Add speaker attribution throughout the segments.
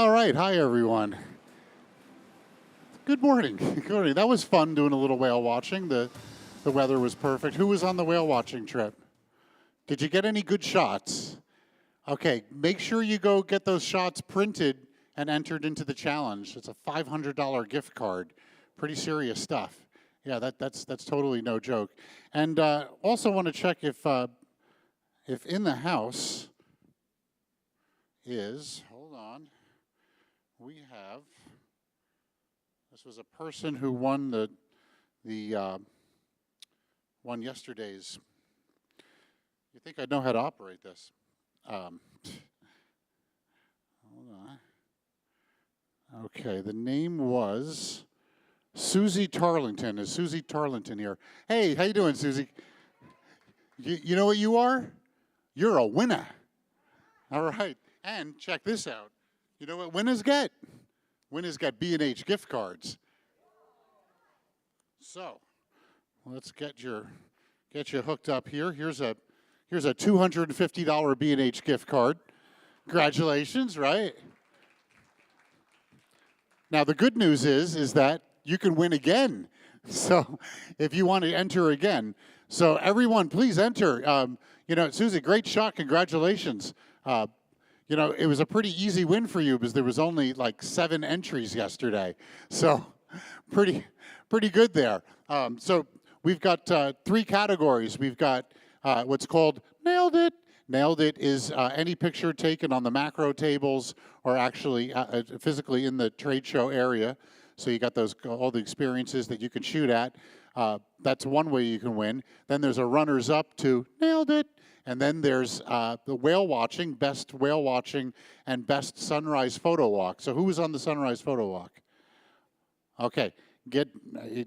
Speaker 1: All right, hi everyone. Good morning. Good morning. That was fun doing a little whale watching. The weather was perfect. Who was on the whale watching trip? Did you get any good shots? Okay, make sure you go get those shots printed and entered into the challenge. It's a $500 gift card. Pretty serious stuff. Yeah, that's totally no joke. And also want to check if in the house is, hold on, we have, this was a person who won won yesterday's. You think I'd know how to operate this? Hold on. Okay, the name was Susie Tarlington. Is Susie Tarlington here? Hey, how you doing, Susie? You know what you are? You're a winner. All right, and check this out. You know what winners get? Winners get B&H gift cards. So, let's get you hooked up here. Here's a $250 B&H gift card. Congratulations, right? Now the good news is that you can win again. So if you want to enter again. So everyone, please enter. Susie, great shot. Congratulations. It was a pretty easy win for you because there was only like 7 entries yesterday. So pretty good there. So we've got 3 categories. We've got what's called Nailed It. Nailed It is any picture taken on the macro tables or actually physically in the trade show area. So you got all the experiences that you can shoot at. That's one way you can win. Then there's a runners up to Nailed It. And then there's the whale watching, best whale watching, and best sunrise photo walk. So who was on the sunrise photo walk? Okay. Get a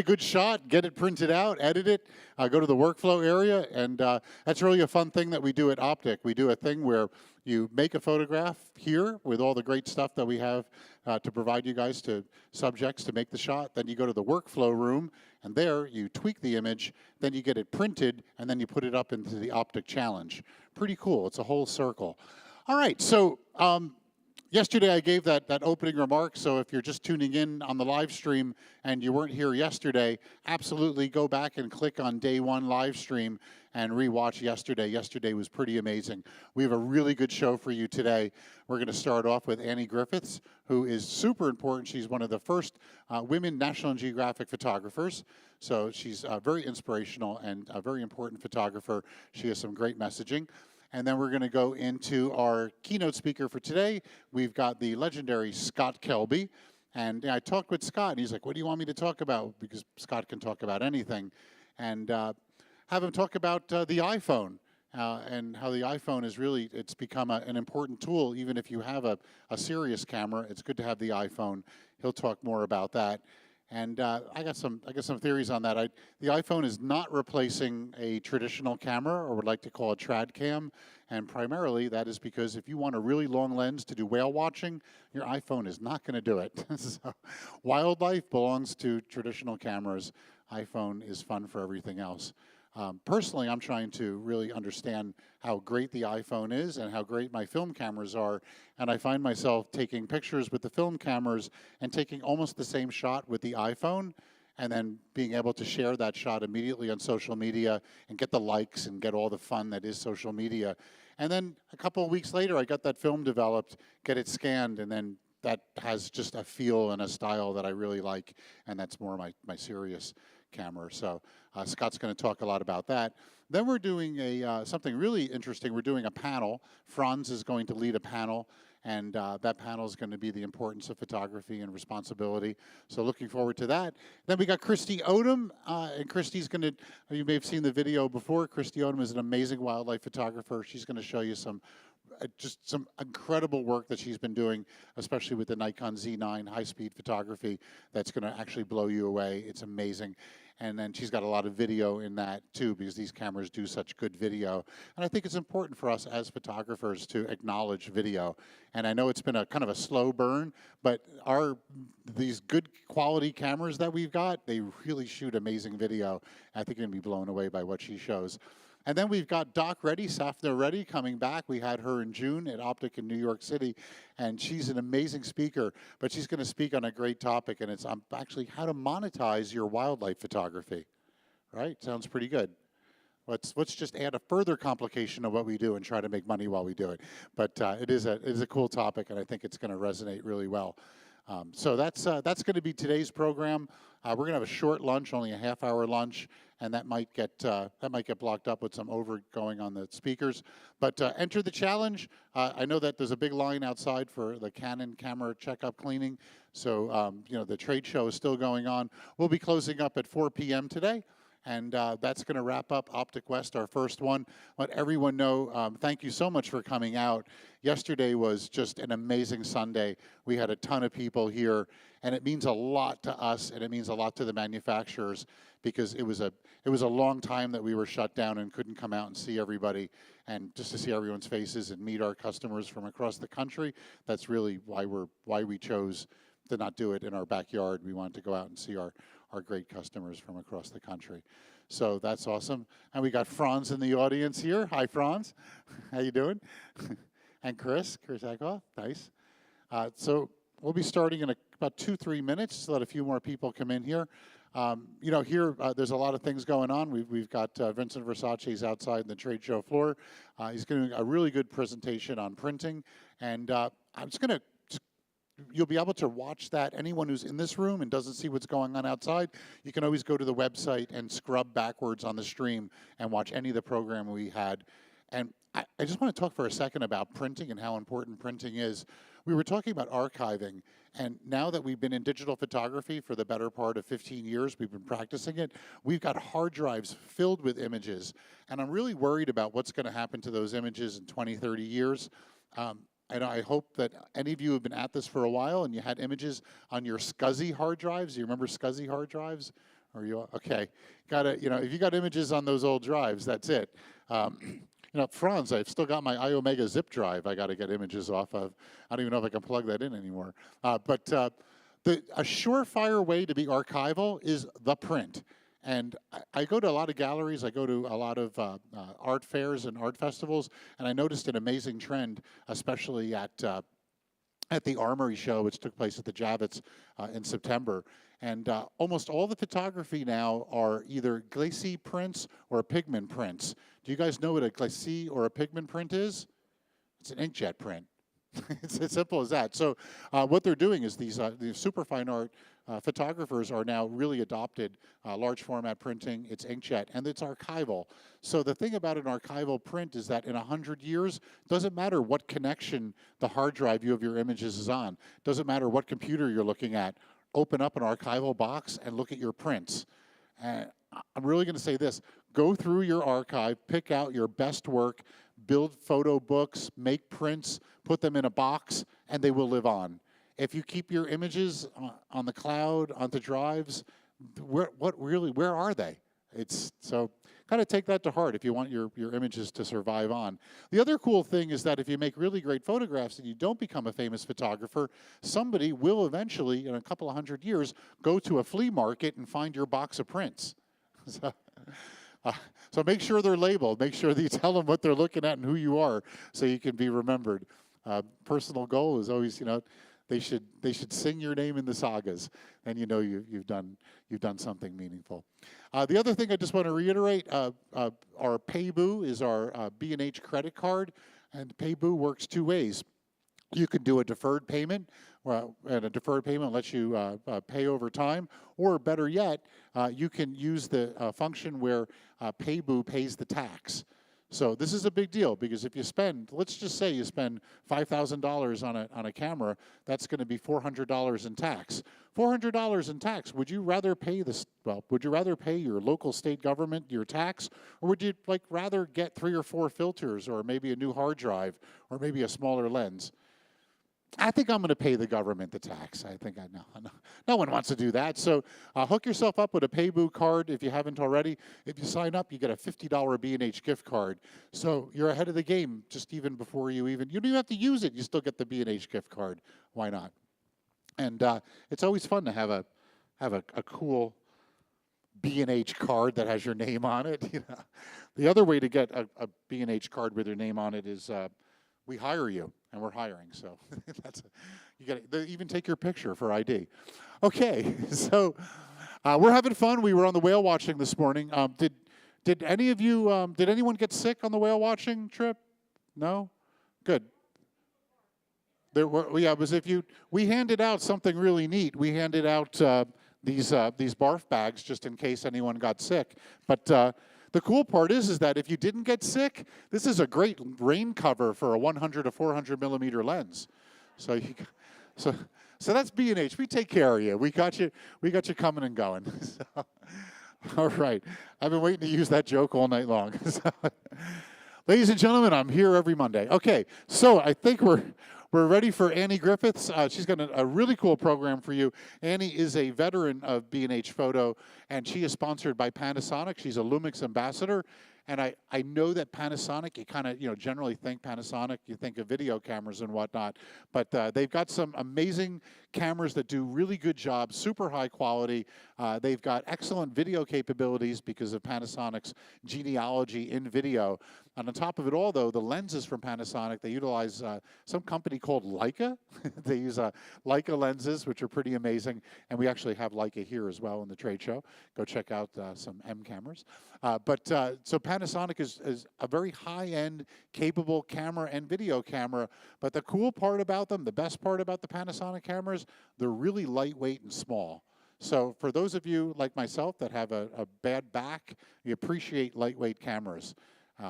Speaker 1: good shot, get it printed out, edit it, go to the workflow area, and that's really a fun thing that we do at Optic. We do a thing where you make a photograph here with all the great stuff that we have to provide you guys to subjects to make the shot. Then you go to the workflow room, and there you tweak the image, then you get it printed, and then you put it up into the Optic Challenge. Pretty cool. It's a whole circle. All right, so yesterday I gave that opening remark, so if you're just tuning in on the live stream and you weren't here yesterday, absolutely go back and click on day 1 live stream and rewatch yesterday. Yesterday was pretty amazing. We have a really good show for you today. We're going to start off with Annie Griffiths, who is super important. She's one of the first women National Geographic photographers. So she's very inspirational and a very important photographer. She has some great messaging. And then we're going to go into our keynote speaker for today. We've got the legendary Scott Kelby. And I talked with Scott, and he's like, what do you want me to talk about? Because Scott can talk about anything. And have him talk about the iPhone and how the iPhone is really, it's become an important tool. Even if you have a serious camera, it's good to have the iPhone. He'll talk more about that. And I got some theories on that. The iPhone is not replacing a traditional camera, or would like to call a trad cam, and primarily that is because if you want a really long lens to do whale watching, your iPhone is not going to do it. So, wildlife belongs to traditional cameras. iPhone is fun for everything else. Personally, I'm trying to really understand how great the iPhone is and how great my film cameras are, and I find myself taking pictures with the film cameras and taking almost the same shot with the iPhone, and then being able to share that shot immediately on social media and get the likes and get all the fun that is social media. And then a couple of weeks later, I got that film developed, get it scanned, and then that has just a feel and a style that I really like, and that's more my serious camera. So Scott's going to talk a lot about that. Then we're doing something really interesting. We're doing a panel. Frans is going to lead a panel, and that panel is going to be the importance of photography and responsibility. So looking forward to that. Then we got Kristi Odom, and Kristi's going to, you may have seen the video before. Kristi Odom is an amazing wildlife photographer. She's going to show you just some incredible work that she's been doing, especially with the Nikon Z9 high-speed photography. That's going to actually blow you away. It's amazing. And then she's got a lot of video in that too, because these cameras do such good video. And I think it's important for us as photographers to acknowledge video. And I know it's been a kind of a slow burn, but these good quality cameras that we've got, they really shoot amazing video. I think you're going to be blown away by what she shows. And then we've got Doc Reddy, Sapna Reddy, coming back. We had her in June at Optic in New York City, and she's an amazing speaker, but she's going to speak on a great topic, and it's actually how to monetize your wildlife photography. Right? Sounds pretty good. Let's just add a further complication of what we do and try to make money while we do it. But it is a cool topic, and I think it's going to resonate really well. So that's going to be today's program. We're going to have a short lunch, only a half-hour lunch, and that might get blocked up with some overgoing on the speakers. But enter the challenge. I know that there's a big line outside for the Canon camera checkup cleaning. So the trade show is still going on. We'll be closing up at 4 p.m. today. And that's going to wrap up Optic West, our first one. Let everyone know, thank you so much for coming out. Yesterday was just an amazing Sunday. We had a ton of people here, and it means a lot to us, and it means a lot to the manufacturers, because it was a long time that we were shut down and couldn't come out and see everybody, and just to see everyone's faces and meet our customers from across the country. That's really why we chose to not do it in our backyard. We wanted to go out and see our great customers from across the country. So that's awesome. And we got Frans in the audience here. Hi, Frans. How you doing? And Chris Eckhoff. Nice. So we'll be starting in about 2-3 minutes to let a few more people come in here. Here there's a lot of things going on. We've got Vincent Versace's outside the trade show floor. He's doing a really good presentation on printing. And I'm just going to you'll be able to watch that. Anyone who's in this room and doesn't see what's going on outside, you can always go to the website and scrub backwards on the stream and watch any of the program we had. And I just want to talk for a second about printing and how important printing is. We were talking about archiving, and now that we've been in digital photography for the better part of 15 years, we've been practicing it, we've got hard drives filled with images. And I'm really worried about what's going to happen to those images in 20, 30 years. And I hope that any of you have been at this for a while and you had images on your SCSI hard drives. Do you remember SCSI hard drives? Or you okay? If you got images on those old drives, that's it. Frans, I've still got my iOmega zip drive I got to get images off of. I don't even know if I can plug that in anymore. But a surefire way to be archival is the print. And I go to a lot of galleries, I go to a lot of art fairs and art festivals, and I noticed an amazing trend, especially at the Armory show, which took place at the Javits in September. And almost all the photography now are either glacis prints or pigment prints. Do you guys know what a glacis or a pigment print is? It's an inkjet print. It's as simple as that. So what they're doing is these superfine art photographers are now really adopted large format printing. It's inkjet, and it's archival. So the thing about an archival print is that in 100 years, it doesn't matter what connection the hard drive you have your images is on. It doesn't matter what computer you're looking at. Open up an archival box and look at your prints. And I'm really going to say this. Go through your archive, pick out your best work, build photo books, make prints, put them in a box, and they will live on. If you keep your images on the cloud, onto drives, where are they? So kind of take that to heart if you want your images to survive on. The other cool thing is that if you make really great photographs and you don't become a famous photographer, somebody will eventually, in a couple of 100 years, go to a flea market and find your box of prints. So make sure they're labeled. Make sure that you tell them what they're looking at and who you are, so you can be remembered. Personal goal is always, they should sing your name in the sagas, and you've done something meaningful. The other thing I just want to reiterate: our Payboo is our B&H credit card, and Payboo works two ways. You can do a deferred payment, and a deferred payment lets you pay over time, or better yet, you can use the function where Payboo pays the tax. So this is a big deal, because if you spend, let's just say you spend $5,000 on a camera, that's going to be $400 in tax. $400 in tax. Would you rather pay would you rather pay your local state government your tax, or would you rather get 3 or 4 filters, or maybe a new hard drive, or maybe a smaller lens? I think I'm going to pay the government the tax. I think no one wants to do that. So hook yourself up with a Payboo card if you haven't already. If you sign up, you get a $50 B&H gift card. So you're ahead of the game. Just even before you don't even have to use it. You still get the B&H gift card. Why not? And it's always fun to have a cool B&H card that has your name on it. You know, the other way to get a B&H card with your name on it is we hire you, and we're hiring. So you got to even take your picture for ID. Okay, so we're having fun. We were on the whale watching this morning. Did any of you? Did anyone get sick on the whale watching trip? No. Good. There were, yeah, it was we handed out something really neat. We handed out these barf bags just in case anyone got sick. But the cool part is that if you didn't get sick, this is a great rain cover for a 100 to 400 millimeter lens. So so that's B&H. We take care of you. We got you coming and going. So, all right. I've been waiting to use that joke all night long. So, ladies and gentlemen, I'm here every Monday. Okay, so I think we're ready for Annie Griffiths. She's got a really cool program for you. Annie is a veteran of B&H Photo, and she is sponsored by Panasonic. She's a Lumix ambassador. And I know that Panasonic, you kind of, generally think Panasonic, you think of video cameras and whatnot, but they've got some amazing cameras that do really good jobs, super high quality. They've got excellent video capabilities because of Panasonic's genealogy in video. And on top of it all, though, the lenses from Panasonic, they utilize some company called Leica. They use Leica lenses, which are pretty amazing. And we actually have Leica here as well in the trade show. Go check out some M cameras. So Panasonic is a very high-end, capable camera and video camera. But the cool part about them, the best part about the Panasonic cameras, they're really lightweight and small. So for those of you like myself that have a bad back, you appreciate lightweight cameras.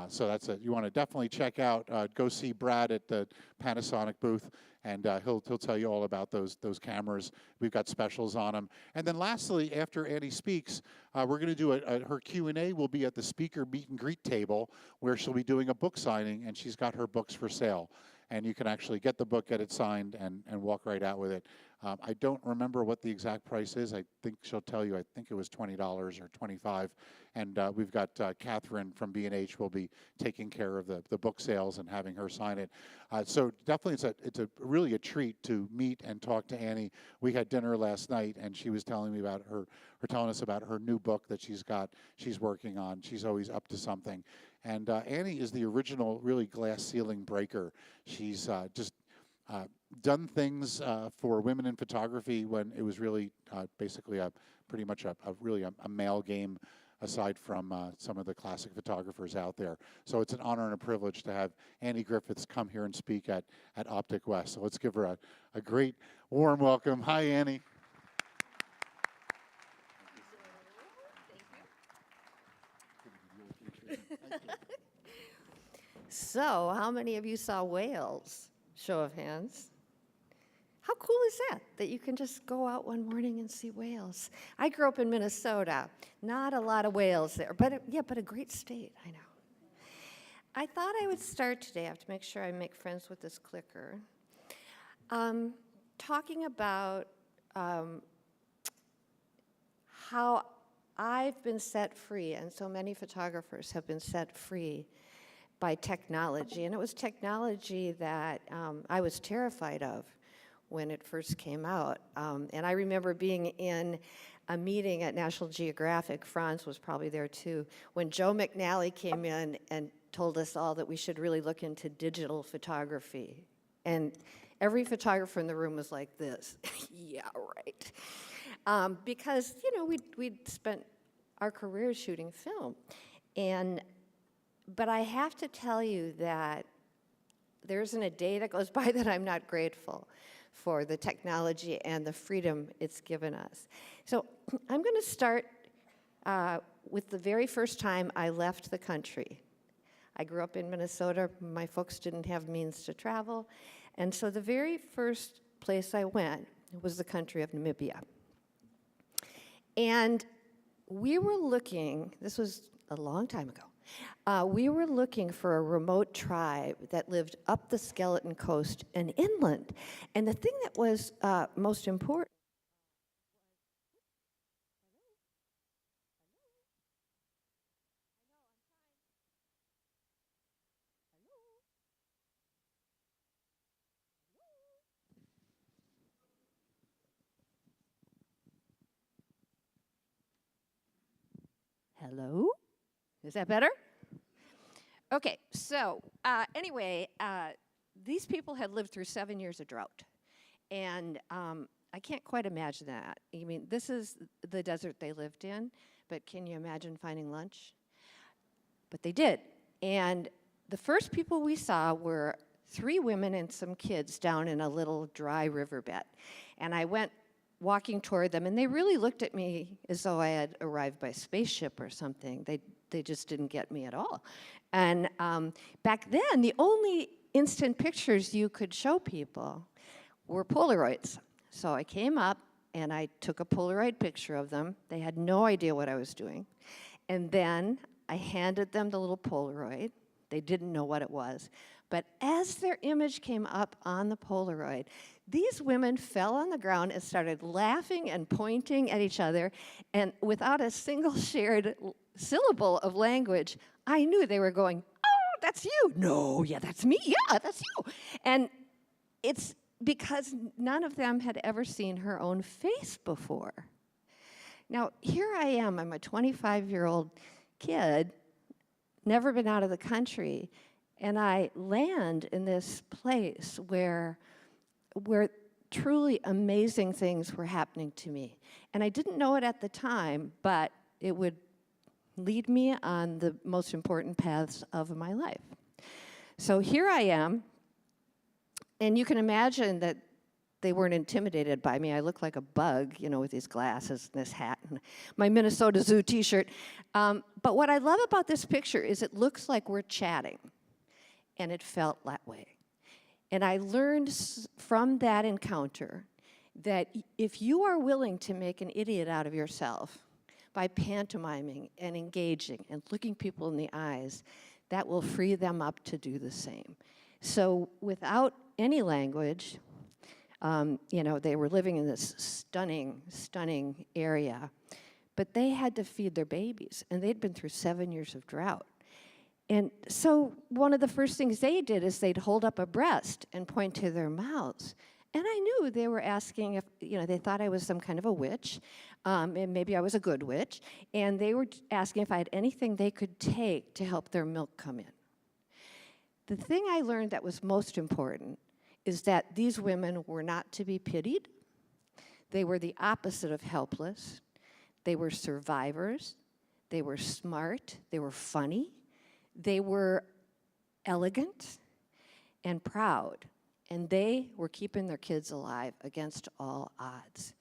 Speaker 1: So that's it. You want to definitely check out. Go see Brad at the Panasonic booth, and he'll tell you all about those cameras. We've got specials on them. And then lastly, after Annie speaks, we're going to do her Q&A will be at the speaker meet and greet table, where she'll be doing a book signing, and she's got her books for sale. And you can actually get the book, get it signed, and walk right out with it. I don't remember what the exact price is. I think she'll tell you. I think it was $20 or $25. And we've got Catherine from B&H will be taking care of the book sales and having her sign it. So definitely it's really a treat to meet and talk to Annie. We had dinner last night, and she was telling me about telling us about her new book that she's working on. She's always up to something. And Annie is the original really glass ceiling breaker. She's just done things for women in photography when it was really basically pretty much a male game, aside from some of the classic photographers out there. So it's an honor and a privilege to have Annie Griffiths come here and speak at Optic West. So let's give her a great warm welcome. Hi, Annie.
Speaker 2: So, how many of you saw whales? Show of hands. How cool is that you can just go out one morning and see whales? I grew up in Minnesota. Not a lot of whales there, but a great state, I know. I thought I would start today, I have to make sure I make friends with this clicker, talking about how I've been set free, and so many photographers have been set free by technology. And it was technology that I was terrified of when it first came out. And I remember being in a meeting at National Geographic, Frans was probably there too, when Joe McNally came in and told us all that we should really look into digital photography. And every photographer in the room was like this, yeah, right. Because, we'd spent our careers shooting film. But I have to tell you that there isn't a day that goes by that I'm not grateful for the technology and the freedom it's given us. So I'm going to start with the very first time I left the country. I grew up in Minnesota. My folks didn't have means to travel. And so the very first place I went was the country of Namibia. And we were looking, this was a long time ago, we were looking for a remote tribe that lived up the Skeleton Coast and inland. And the thing that was most important Hello? Is that better? Okay, so anyway, these people had lived through 7 years of drought. And I can't quite imagine that. I mean, this is the desert they lived in, but can you imagine finding lunch? But they did. And the first people we saw were 3 women and some kids down in a little dry riverbed. And I went walking toward them, and they really looked at me as though I had arrived by spaceship or something. They just didn't get me at all. And back then, the only instant pictures you could show people were Polaroids. So I came up, and I took a Polaroid picture of them. They had no idea what I was doing. And then I handed them the little Polaroid. They didn't know what it was. But as their image came up on the Polaroid, these women fell on the ground and started laughing and pointing at each other. And without a single shared syllable of language, I knew they were going, "Oh, that's you." "No, yeah, that's me. Yeah, that's you." And it's because none of them had ever seen her own face before. Now, here I am. I'm a 25-year-old kid, never been out of the country, and I land in this place where truly amazing things were happening to me. And I didn't know it at the time, but it would lead me on the most important paths of my life. So here I am, and you can imagine that they weren't intimidated by me. I look like a bug, you know, with these glasses and this hat and my Minnesota Zoo t-shirt. But what I love about this picture is it looks like we're chatting, and it felt that way. And I learned from that encounter that if you are willing to make an idiot out of yourself by pantomiming and engaging and looking people in the eyes, that will free them up to do the same. So without any language, you know, they were living in this stunning, stunning area, but they had to feed their babies, and they'd been through 7 years of drought. And so one of the first things they did is they'd hold up a breast and point to their mouths. And I knew they were asking if, you know, they thought I was some kind of a witch, and maybe I was a good witch, and they were asking if I had anything they could take to help their milk come in. The thing I learned that was most important is that these women were not to be pitied. They were the opposite of helpless. They were survivors. They were smart. They were funny. They were elegant and proud, and they were keeping their kids alive against all odds.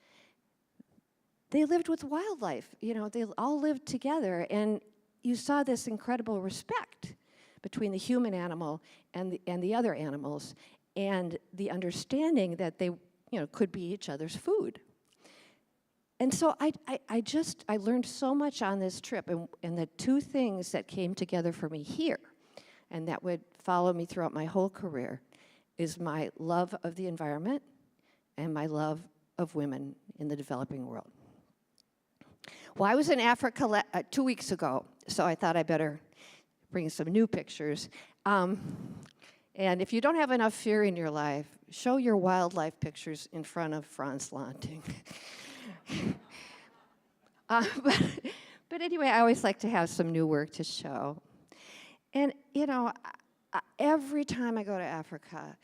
Speaker 2: They lived with wildlife. You know, they all lived together, and you saw this incredible respect between the human animal and the other animals, and the understanding that they, you know, could be each other's food. And so I learned so much on this trip, and the 2 things that came together for me here, and that would follow me throughout my whole career, is my love of the environment and my love of women in the developing world. Well, I was in Africa 2 weeks ago, so I thought I better bring some new pictures. And if you don't have enough fear in your life, show your wildlife pictures in front of Frans Lanting. But anyway, I always like to have some new work to show. And, you know, every time I go to Africa,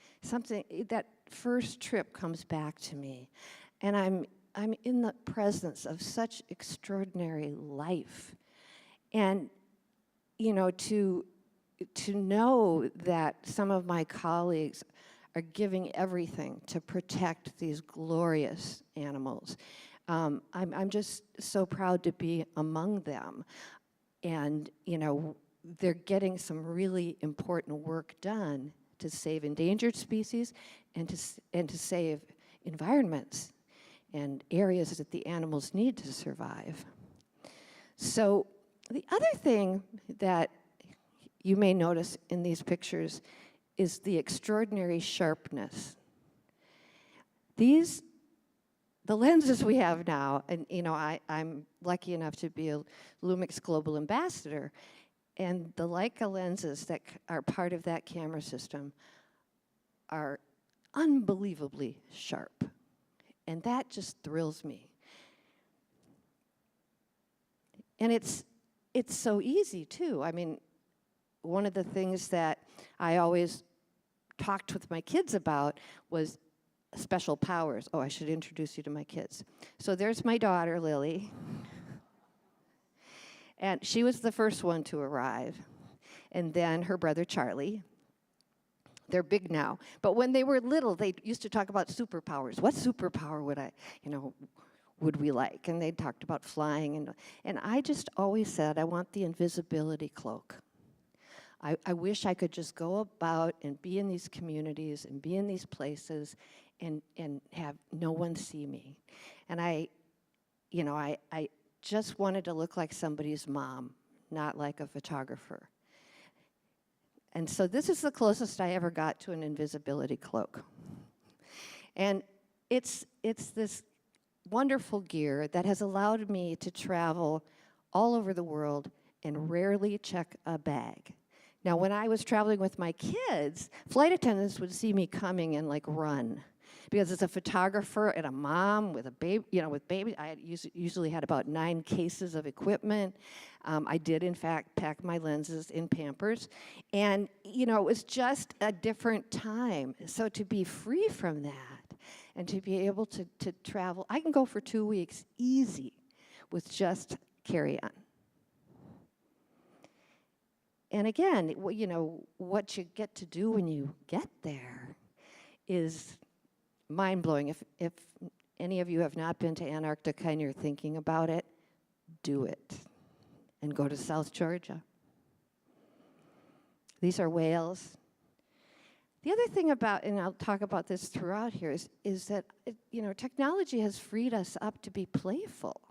Speaker 2: that first trip comes back to me. And I'm in the presence of such extraordinary life. And, you know, to know that some of my colleagues are giving everything to protect these glorious animals. I'm just so proud to be among them. And, you know, they're getting some really important work done to save endangered species and to save environments and areas that the animals need to survive. So the other thing that you may notice in these pictures is the extraordinary sharpness. The lenses we have now, and you know, I'm lucky enough to be a Lumix Global Ambassador, and the Leica lenses that are part of that camera system are unbelievably sharp, and that just thrills me. And it's it's so easy, too. I mean, one of the things that I always talked with my kids about was special powers. Oh, I should introduce you to my kids. So there's my daughter, Lily. And she was the first one to arrive. And then her brother, Charlie. They're big now. But when they were little, they used to talk about superpowers. What superpower would we like? And they talked about flying. And I just always said, I want the invisibility cloak. I wish I could just go about and be in these communities and be in these places and have no one see me. And I just wanted to look like somebody's mom, not like a photographer. And so this is the closest I ever got to an invisibility cloak. And it's this wonderful gear that has allowed me to travel all over the world and rarely check a bag. Now, when I was traveling with my kids, flight attendants would see me coming and like run. Because as a photographer and a mom with a baby, with baby, I usually had about 9 cases of equipment. I did, in fact, pack my lenses in Pampers. And, it was just a different time. So to be free from that and to be able to travel, I can go for 2 weeks easy with just carry-on. And again, what you get to do when you get there is mind-blowing. If any of you have not been to Antarctica and you're thinking about it, do it. And go to South Georgia. These are whales. The other thing about, and I'll talk about this throughout here, is that, technology has freed us up to be playful.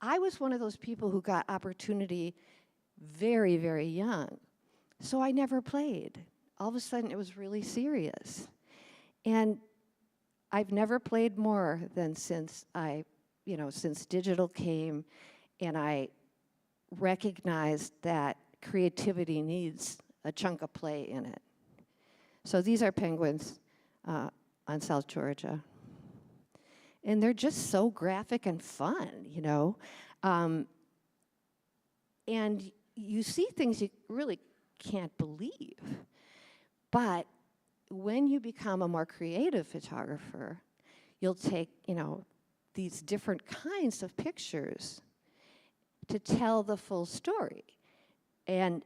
Speaker 2: I was one of those people who got opportunity very, very young. So I never played. All of a sudden, it was really serious. And I've never played more than since digital came and I recognized that creativity needs a chunk of play in it. So these are penguins on South Georgia. And they're just so graphic and fun, and you see things you really can't believe. But when you become a more creative photographer, you'll take, these different kinds of pictures to tell the full story. And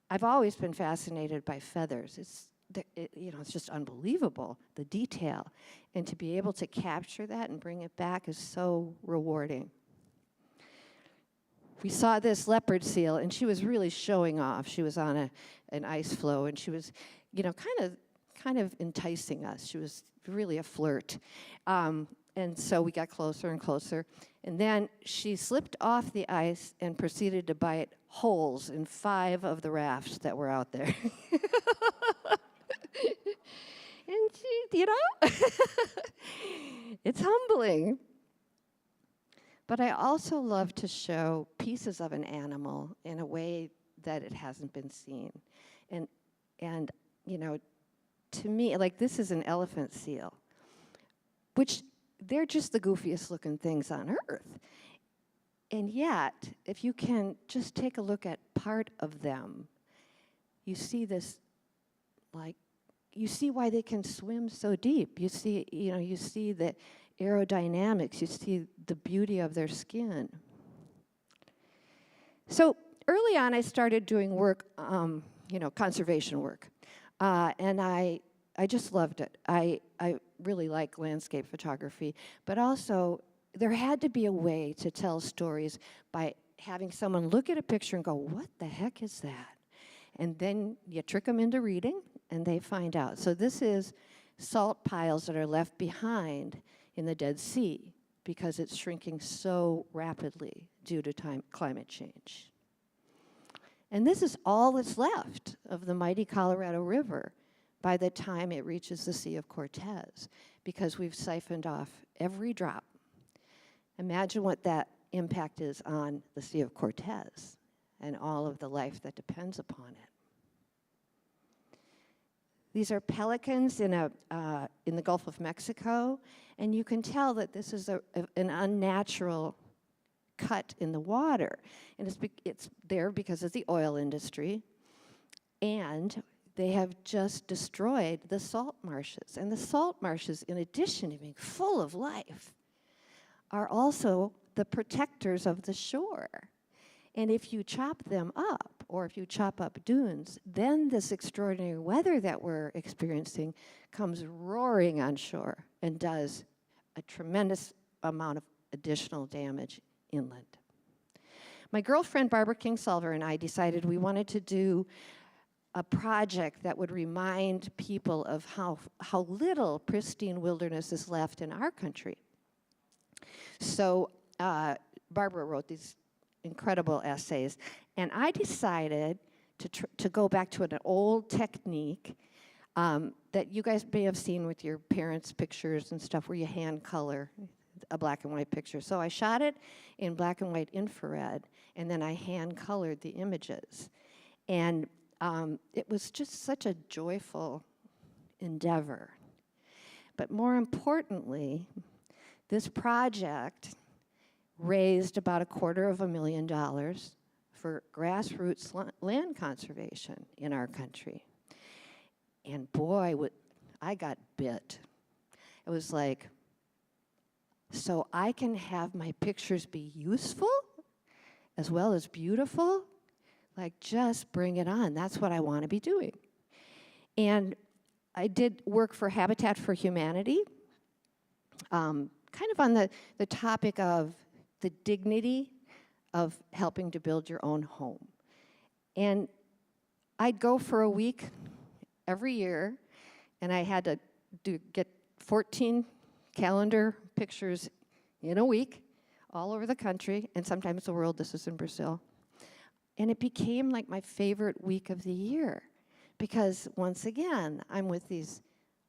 Speaker 2: I've always been fascinated by feathers. It's just unbelievable, the detail. And to be able to capture that and bring it back is so rewarding. We saw this leopard seal, and she was really showing off. She was on an ice floe, and she was, kind of enticing us. She was really a flirt. And so we got closer and closer. And then she slipped off the ice and proceeded to bite holes in 5 of the rafts that were out there. And she, it's humbling. But I also love to show pieces of an animal in a way that it hasn't been seen. And to me, like this is an elephant seal, which they're just the goofiest looking things on earth. And yet, if you can just take a look at part of them, you see this, you see why they can swim so deep. You see, you see the aerodynamics, you see the beauty of their skin. So early on, I started doing work, conservation work. And I just loved it. I really like landscape photography, but also there had to be a way to tell stories by having someone look at a picture and go, what the heck is that? And then you trick them into reading, and they find out. So this is salt piles that are left behind in the Dead Sea because it's shrinking so rapidly due to climate change. And this is all that's left of the mighty Colorado River by the time it reaches the Sea of Cortez, because we've siphoned off every drop. Imagine what that impact is on the Sea of Cortez and all of the life that depends upon it. These are pelicans in the Gulf of Mexico, and you can tell that this is an unnatural cut in the water. And it's there because of the oil industry. And they have just destroyed the salt marshes. And the salt marshes, in addition to being full of life, are also the protectors of the shore. And if you chop them up, or if you chop up dunes, then this extraordinary weather that we're experiencing comes roaring on shore and does a tremendous amount of additional damage inland. My girlfriend Barbara Kingsolver and I decided we wanted to do a project that would remind people of how little pristine wilderness is left in our country. So Barbara wrote these incredible essays, and I decided to go back to an old technique that you guys may have seen with your parents' pictures and stuff, where you hand color a black and white picture. So I shot it in black and white infrared, and then I hand colored the images. And it was just such a joyful endeavor. But more importantly, this project raised about $250,000 for grassroots land conservation in our country. And boy, I got bit. It was like, so I can have my pictures be useful as well as beautiful? Like, just bring it on. That's what I want to be doing. And I did work for Habitat for Humanity, kind of on the topic of the dignity of helping to build your own home. And I'd go for a week every year, and I had to get 14 calendar pictures in a week all over the country, and sometimes the world. This is in Brazil. And it became like my favorite week of the year, because once again, I'm with these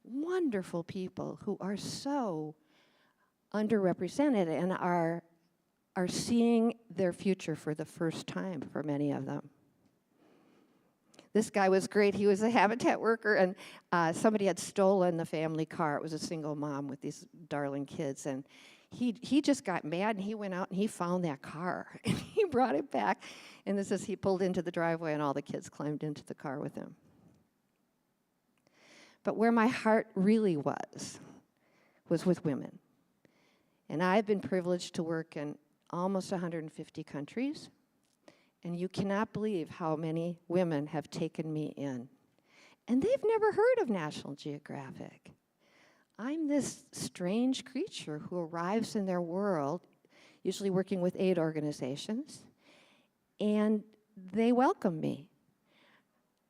Speaker 2: wonderful people who are so underrepresented and are seeing their future for the first time for many of them. This guy was great. He was a Habitat worker, and somebody had stolen the family car. It was a single mom with these darling kids, and he just got mad, and he went out and he found that car, and he brought it back. And this is, he pulled into the driveway, and all the kids climbed into the car with him. But where my heart really was with women. And I've been privileged to work in almost 150 countries, and you cannot believe how many women have taken me in. And they've never heard of National Geographic. I'm this strange creature who arrives in their world, usually working with aid organizations, and they welcome me.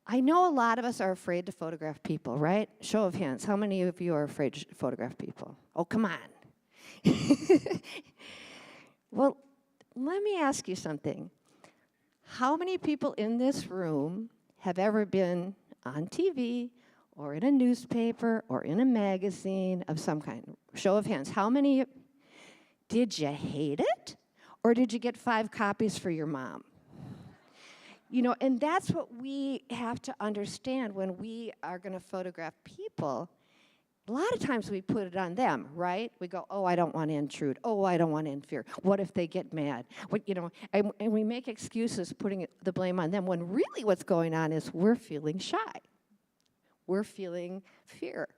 Speaker 2: I know a lot of us are afraid to photograph people, right? Show of hands, how many of you are afraid to photograph people? Oh, come on. Well, let me ask you something. How many people in this room have ever been on TV or in a newspaper or in a magazine of some kind? Show of hands. How many? Did you hate it? Or did you get 5 copies for your mom? You know, and that's what we have to understand when we are going to photograph people. A lot of times we put it on them, right? We go, oh, I don't want to intrude. Oh, I don't want to interfere. What if they get mad? What, you know, and we make excuses putting the blame on them, when really what's going on is we're feeling shy. We're feeling fear.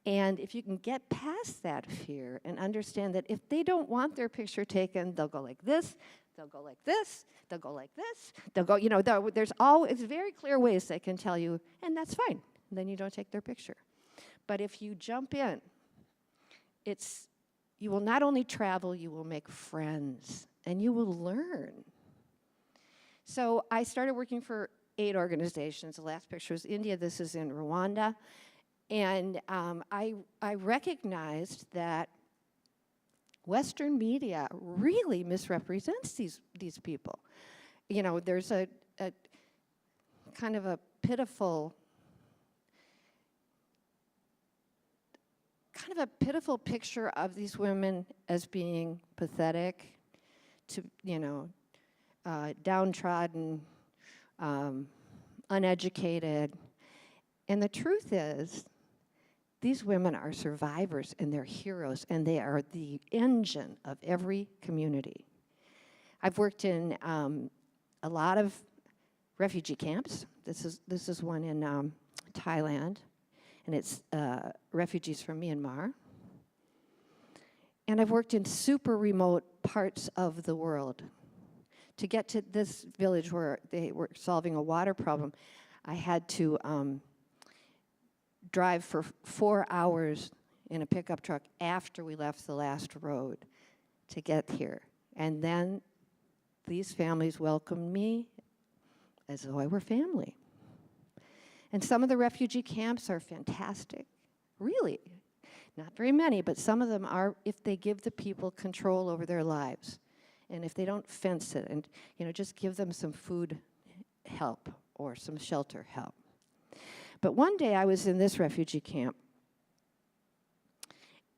Speaker 2: And if you can get past that fear and understand that if they don't want their picture taken, they'll go like this, they'll go like this, they'll go like this, they'll go, you know, there's always very clear ways they can tell you, and that's fine. And then you don't take their picture. But if you jump in, you will not only travel, you will make friends, and you will learn. So I started working for aid organizations. The last picture is India. This is in Rwanda. And I recognized that Western media really misrepresents these people. You know, there's a kind of a pitiful picture of these women as being pathetic, downtrodden, uneducated. And the truth is, these women are survivors and they're heroes, and they are the engine of every community. I've worked in a lot of refugee camps. This is one in Thailand, and it's refugees from Myanmar. And I've worked in super remote parts of the world. To get to this village where they were solving a water problem, I had to drive for 4 hours in a pickup truck after we left the last road to get here. And then these families welcomed me as though I were family. And some of the refugee camps are fantastic, really. Not very many, but some of them are if they give the people control over their lives. And if they don't fence it and, just give them some food help or some shelter help. But one day I was in this refugee camp,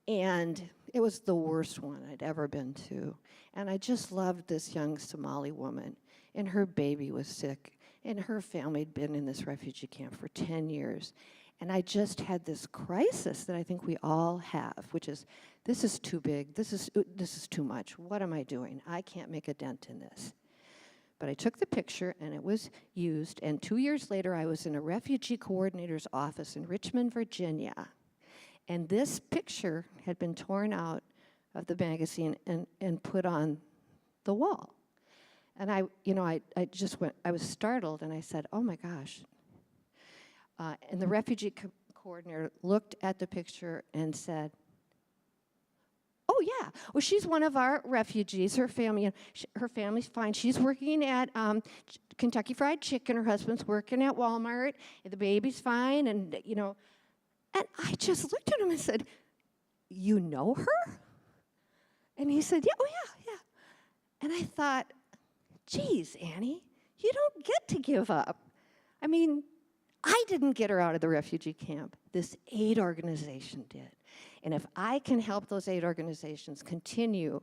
Speaker 2: and it was the worst one I'd ever been to. And I just loved this young Somali woman, and her baby was sick, and her family had been in this refugee camp for 10 years. And I just had this crisis that I think we all have, which is, this is too big, this is too much. What am I doing? I can't make a dent in this. But I took the picture, and it was used, and 2 years later, I was in a refugee coordinator's office in Richmond, Virginia, and this picture had been torn out of the magazine and put on the wall. And I was startled, and I said, oh my gosh. And the refugee coordinator looked at the picture and said, oh yeah, well, she's one of our refugees. Her family, her family's fine. She's working at Kentucky Fried Chicken. Her husband's working at Walmart. And the baby's fine, and And I just looked at him and said, you know her? And he said, yeah, oh yeah. And I thought, geez, Annie, you don't get to give up. I mean, I didn't get her out of the refugee camp. This aid organization did. And if I can help those aid organizations continue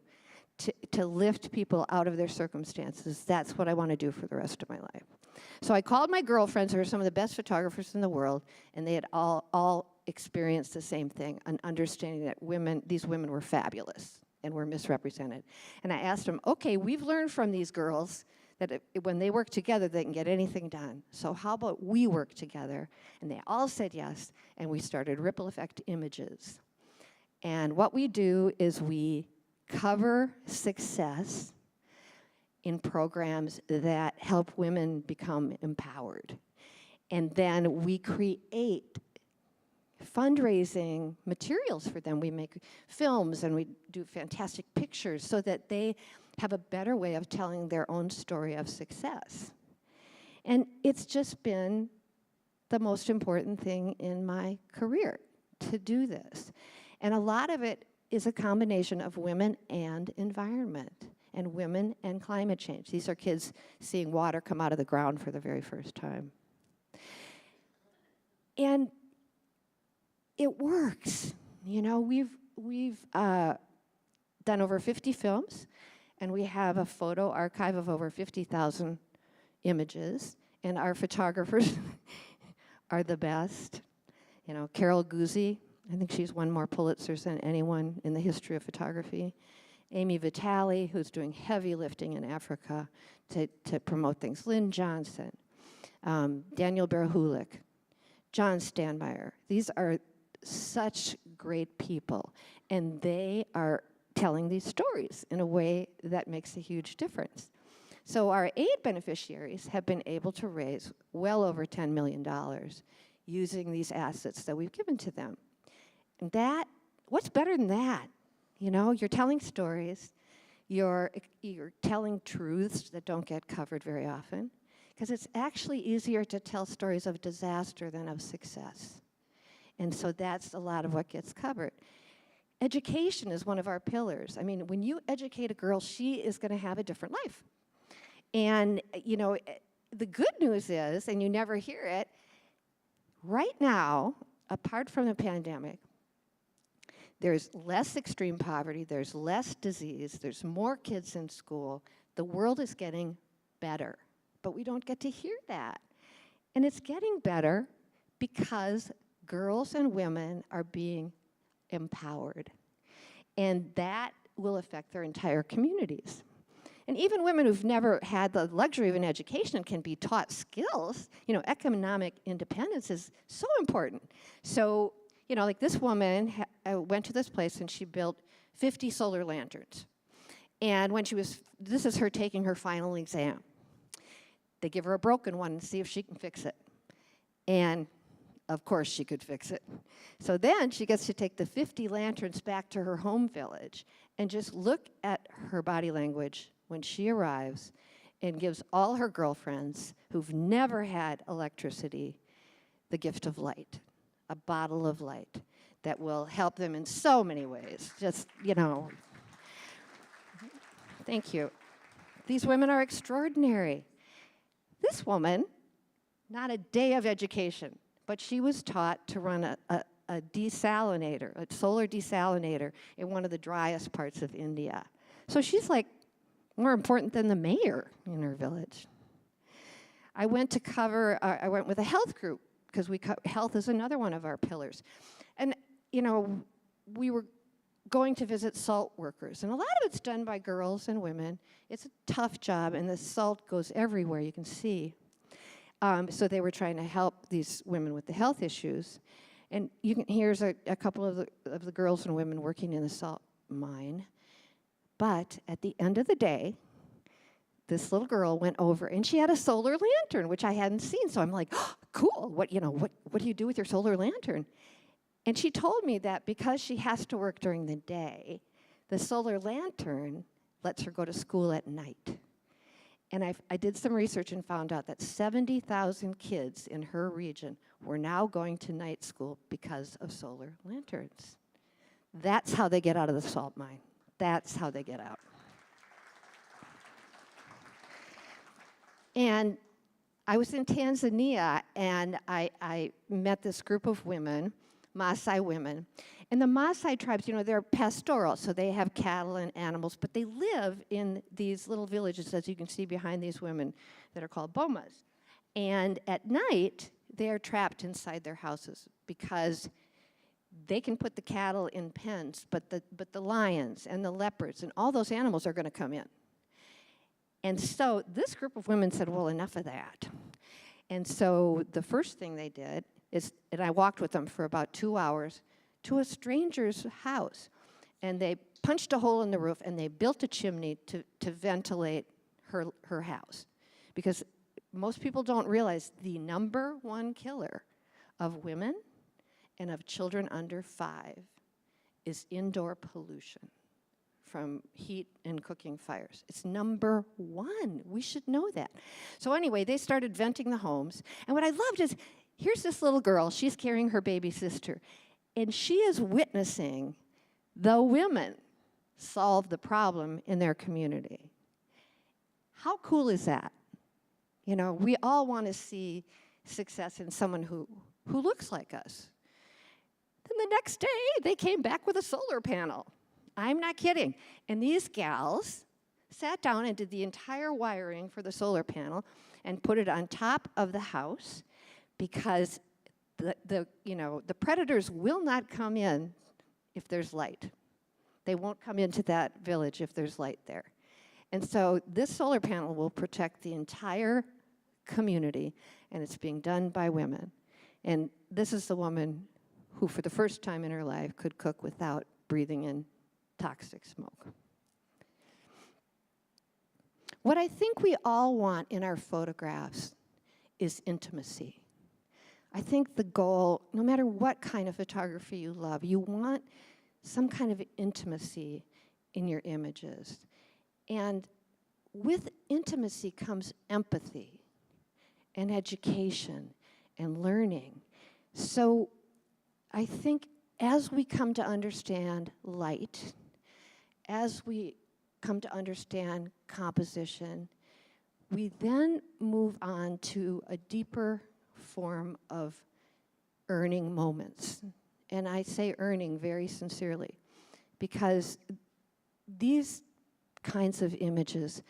Speaker 2: to lift people out of their circumstances, that's what I want to do for the rest of my life. So I called my girlfriends, who are some of the best photographers in the world, and they had all experienced the same thing, an understanding that these women were fabulous and were misrepresented. And I asked them, okay, we've learned from these girls that when they work together, they can get anything done. So how about we work together? And they all said yes, and we started Ripple Effect Images. And what we do is we cover success in programs that help women become empowered. And then we create fundraising materials for them. We make films and we do fantastic pictures so that they have a better way of telling their own story of success. And it's just been the most important thing in my career to do this. And a lot of it is a combination of women and environment, and women and climate change. These are kids seeing water come out of the ground for the very first time. And it works. You know, we've done over 50 films, and we have a photo archive of over 50,000 images, and our photographers are the best. You know, Carol Guzzi, I think she's won more Pulitzers than anyone in the history of photography. Amy Vitale, who's doing heavy lifting in Africa to promote things. Lynn Johnson, Daniel Barahulik, John Standmeyer. These are such great people, and they are telling these stories in a way that makes a huge difference. So our aid beneficiaries have been able to raise well over $10 million using these assets that we've given to them. And that, what's better than that? You know, you're telling stories, you're telling truths that don't get covered very often, because it's actually easier to tell stories of disaster than of success. And so that's a lot of what gets covered. Education is one of our pillars. I mean, when you educate a girl, she is going to have a different life. And, you know, the good news is, and you never hear it, right now, apart from the pandemic, there's less extreme poverty, there's less disease, there's more kids in school. The world is getting better, but we don't get to hear that. And it's getting better because girls and women are being empowered. And that will affect their entire communities. And even women who've never had the luxury of an education can be taught skills. You know, economic independence is so important. So, you know, like this woman went to this place and she built 50 solar lanterns. And when this is her taking her final exam. They give her a broken one and see if she can fix it. And of course she could fix it. So then she gets to take the 50 lanterns back to her home village and just look at her body language when she arrives and gives all her girlfriends who've never had electricity the gift of light, a bottle of light that will help them in so many ways. Just, you know, thank you. These women are extraordinary. This woman, not a day of education, but she was taught to run a desalinator, a solar desalinator in one of the driest parts of India. So she's like more important than the mayor in her village. I went with a health group because health is another one of our pillars. And, you know, we were going to visit salt workers. And a lot of it's done by girls and women. It's a tough job, and the salt goes everywhere, you can see. So they were trying to help these women with the health issues. And here's a couple of the girls and women working in the salt mine. But at the end of the day, this little girl went over, and she had a solar lantern, which I hadn't seen. So I'm like, oh, cool, what do you do with your solar lantern? And she told me that because she has to work during the day, the solar lantern lets her go to school at night. And I did some research and found out that 70,000 kids in her region were now going to night school because of solar lanterns. That's how they get out of the salt mine. That's how they get out. And I was in Tanzania, and I met this group of women, Maasai women. And the Maasai tribes, you know, they're pastoral, so they have cattle and animals, but they live in these little villages, as you can see behind these women, that are called bomas. And at night, they are trapped inside their houses because they can put the cattle in pens, but the lions and the leopards and all those animals are going to come in. And so this group of women said, well, enough of that. And so the first thing they did is, and I walked with them for about 2 hours, to a stranger's house. And they punched a hole in the roof, and they built a chimney to ventilate her house. Because most people don't realize the number one killer of women and of children under 5 is indoor pollution from heat and cooking fires. It's number one. We should know that. So anyway, they started venting the homes. And what I loved is, here's this little girl. She's carrying her baby sister. And she is witnessing the women solve the problem in their community. How cool is that? You know, we all want to see success in someone who looks like us. Then the next day, they came back with a solar panel. I'm not kidding. And these gals sat down and did the entire wiring for the solar panel and put it on top of the house because the predators will not come in if there's light. They won't come into that village if there's light there. And so this solar panel will protect the entire community, and it's being done by women. And this is the woman who, for the first time in her life, could cook without breathing in toxic smoke. What I think we all want in our photographs is intimacy. I think the goal, no matter what kind of photography you love, you want some kind of intimacy in your images. And with intimacy comes empathy and education and learning. So I think as we come to understand light, as we come to understand composition, we then move on to a deeper form of earning moments. And I say earning very sincerely, because these kinds of images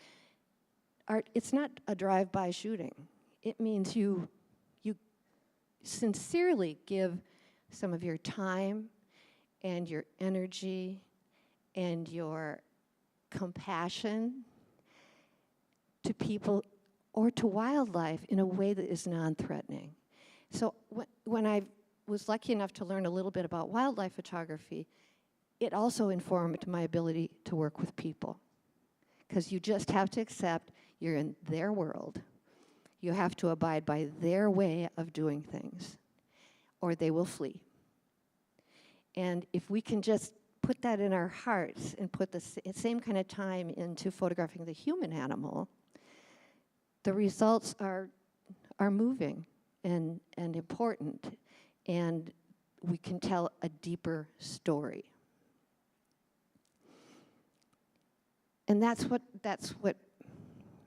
Speaker 2: it's not a drive-by shooting. It means you sincerely give some of your time and your energy and your compassion to people or to wildlife in a way that is non-threatening. So when I was lucky enough to learn a little bit about wildlife photography, it also informed my ability to work with people. Because you just have to accept you're in their world. You have to abide by their way of doing things, or they will flee. And if we can just put that in our hearts and put the same kind of time into photographing the human animal, the results are moving and important, and we can tell a deeper story. And that's what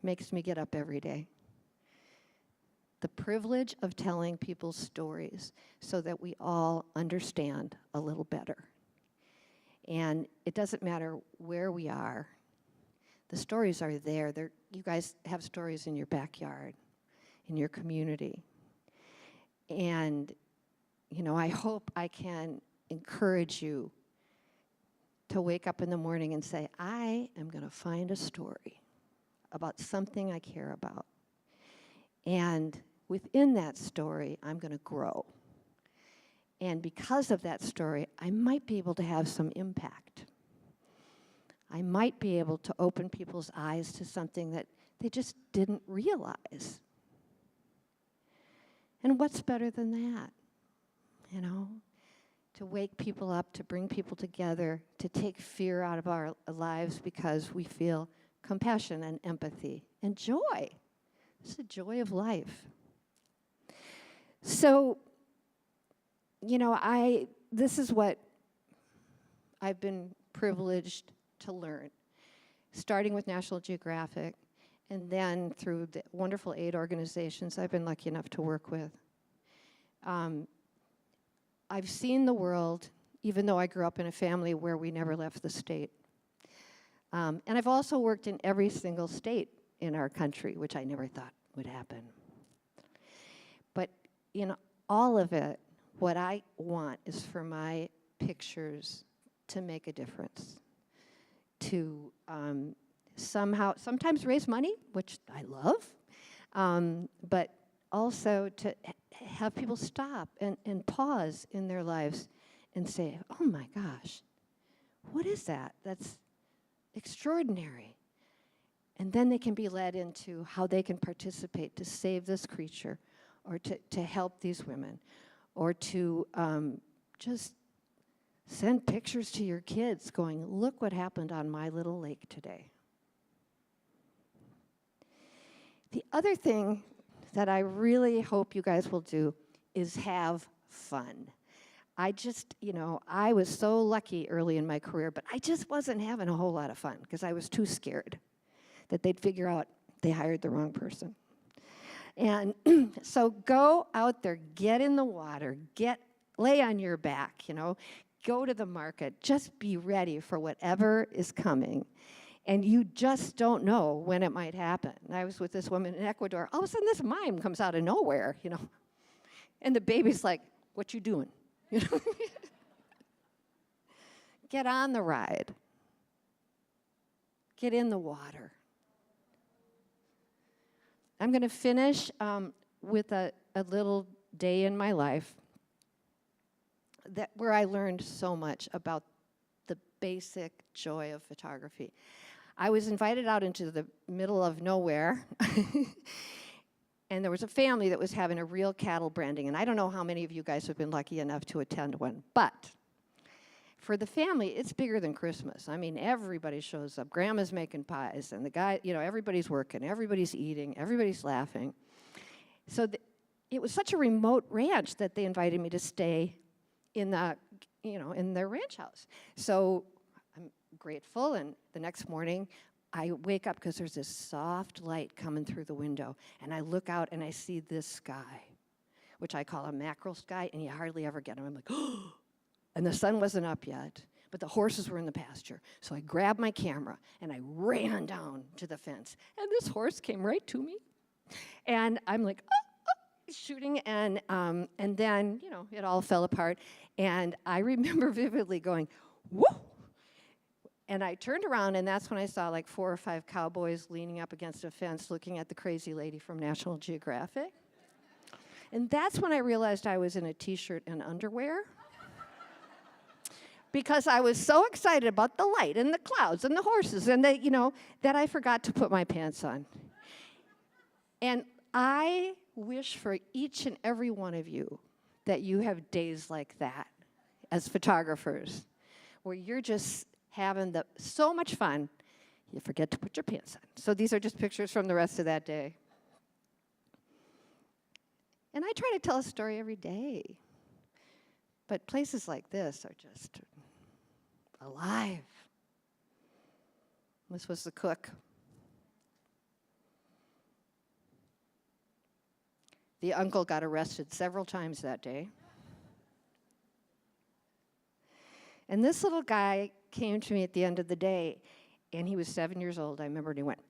Speaker 2: makes me get up every day. The privilege of telling people's stories so that we all understand a little better. And it doesn't matter where we are. The stories are there. You guys have stories in your backyard, in your community. And, you know, I hope I can encourage you to wake up in the morning and say, I am going to find a story about something I care about. And within that story, I'm going to grow. And because of that story, I might be able to have some impact. I might be able to open people's eyes to something that they just didn't realize. And what's better than that? You know? To wake people up, to bring people together, to take fear out of our lives because we feel compassion and empathy and joy. It's the joy of life. So, you know, this is what I've been privileged to learn, starting with National Geographic, and then through the wonderful aid organizations I've been lucky enough to work with. I've seen the world, even though I grew up in a family where we never left the state. And I've also worked in every single state in our country, which I never thought would happen. But in all of it, what I want is for my pictures to make a difference, to sometimes raise money, which I love, but also to have people stop and pause in their lives and say, oh my gosh, what is that? That's extraordinary. And then they can be led into how they can participate to save this creature or to help these women or to just send pictures to your kids going, look what happened on my little lake today. The other thing that I really hope you guys will do is have fun. I just, you know, I was so lucky early in my career, but I just wasn't having a whole lot of fun because I was too scared that they'd figure out they hired the wrong person. And so go out there, get in the water, lay on your back, you know, go to the market, just be ready for whatever is coming. And you just don't know when it might happen. I was with this woman in Ecuador. All of a sudden, this mime comes out of nowhere, you know. And the baby's like, what you doing? You know? Get on the ride. Get in the water. I'm going to finish with a little day in my life where I learned so much about the basic joy of photography. I was invited out into the middle of nowhere, and there was a family that was having a real cattle branding, and I don't know how many of you guys have been lucky enough to attend one, but for the family, it's bigger than Christmas. I mean, everybody shows up. Grandma's making pies, and the guy, you know, everybody's working, everybody's eating, everybody's laughing. So it was such a remote ranch that they invited me to stay in in their ranch house. So I'm grateful, and the next morning I wake up because there's this soft light coming through the window, and I look out and I see this sky, which I call a mackerel sky, and you hardly ever get them. I'm like, oh, and the sun wasn't up yet, but the horses were in the pasture. So I grabbed my camera and I ran down to the fence, and this horse came right to me, and I'm like, shooting, and then, you know, it all fell apart. And I remember vividly going, whoa, And I turned around, and that's when I saw like 4 or 5 cowboys leaning up against a fence looking at the crazy lady from National Geographic. And that's when I realized I was in a t-shirt and underwear. Because I was so excited about the light and the clouds and the horses and that I forgot to put my pants on. And I wish for each and every one of you that you have days like that as photographers, where you're just having so much fun, you forget to put your pants on. So these are just pictures from the rest of that day. And I try to tell a story every day. But places like this are just alive. This was the cook. The uncle got arrested several times that day. And this little guy came to me at the end of the day, and he was 7 years old. I remember, and he went,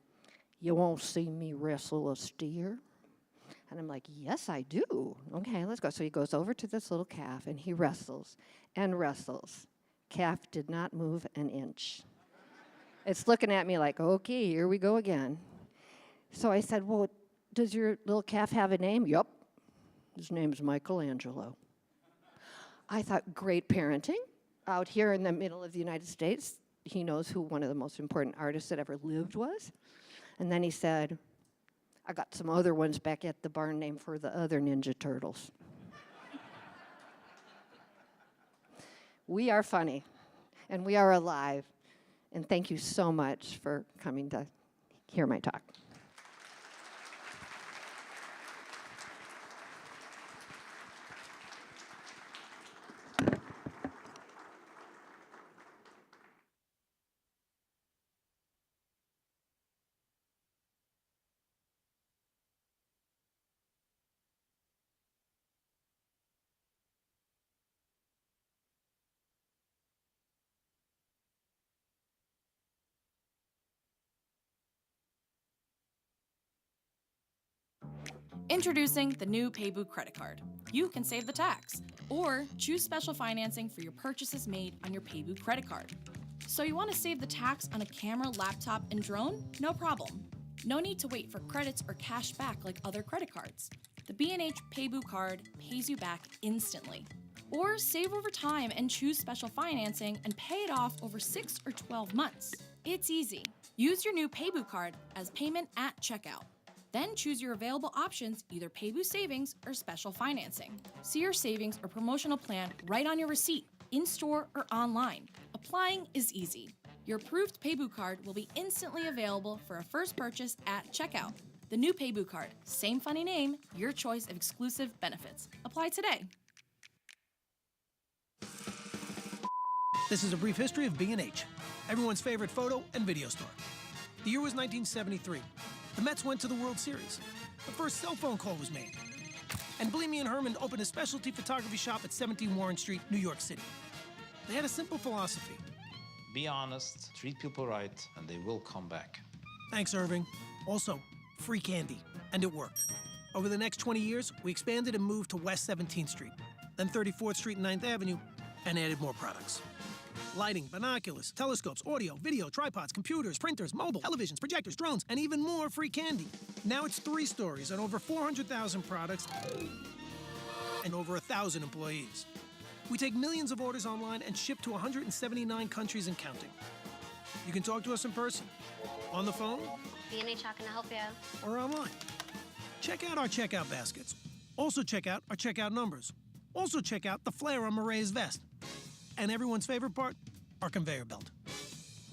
Speaker 2: "You won't see me wrestle a steer?" And I'm like, "Yes, I do." "Okay, let's go." So he goes over to this little calf, and he wrestles and wrestles. Calf did not move an inch. It's looking at me like, "Okay, here we go again." So I said, "Well, does your little calf have a name?" "Yup, his name's Michelangelo." I thought, great parenting. Out here in the middle of the United States, he knows who one of the most important artists that ever lived was. And then he said, "I got some other ones back at the barn named for the other Ninja Turtles." We are funny, and we are alive. And thank you so much for coming to hear my talk.
Speaker 3: Introducing the new Paybu credit card. You can save the tax or choose special financing for your purchases made on your Paybu credit card. So you want to save the tax on a camera, laptop, and drone? No problem. No need to wait for credits or cash back like other credit cards. The B&H Paybu card pays you back instantly. Or save over time and choose special financing and pay it off over 6 or 12 months. It's easy. Use your new Paybu card as payment at checkout. Then choose your available options, either Paybu Savings or Special Financing. See your savings or promotional plan right on your receipt, in-store or online. Applying is easy. Your approved Paybu card will be instantly available for a first purchase at checkout. The new Paybu card, same funny name, your choice of exclusive benefits. Apply today.
Speaker 4: This is a brief history of B&H, everyone's favorite photo and video store. The year was 1973. The Mets went to the World Series. The first cell phone call was made. And Bleamy and Herman opened a specialty photography shop at 17 Warren Street, New York City. They had a simple philosophy.
Speaker 5: Be honest, treat people right, and they will come back.
Speaker 4: Thanks, Irving. Also, free candy. And it worked. Over the next 20 years, we expanded and moved to West 17th Street, then 34th Street and 9th Avenue, and added more products. Lighting, binoculars, telescopes, audio, video, tripods, computers, printers, mobile, televisions, projectors, drones, and even more free candy. Now it's 3 stories and over 400,000 products and over 1,000 employees. We take millions of orders online and ship to 179 countries and counting. You can talk to us in person, on the phone,
Speaker 6: B&H, how can I help you?
Speaker 4: or online. Check out our checkout baskets. Also check out our checkout numbers. Also check out the flare on Mariah's vest. And everyone's favorite part, our conveyor belt.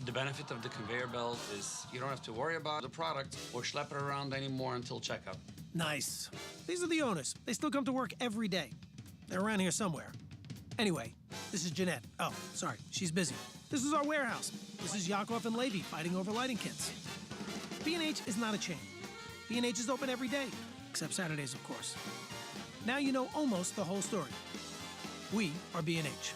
Speaker 7: The benefit of the conveyor belt is you don't have to worry about the product or schlep it around anymore until checkout.
Speaker 4: Nice. These are the owners. They still come to work every day. They're around here somewhere. Anyway, this is Jeanette. Oh, sorry, she's busy. This is our warehouse. This is Yakov and Levy fighting over lighting kits. B&H is not a chain. B&H is open every day, except Saturdays, of course. Now you know almost the whole story. We are B&H.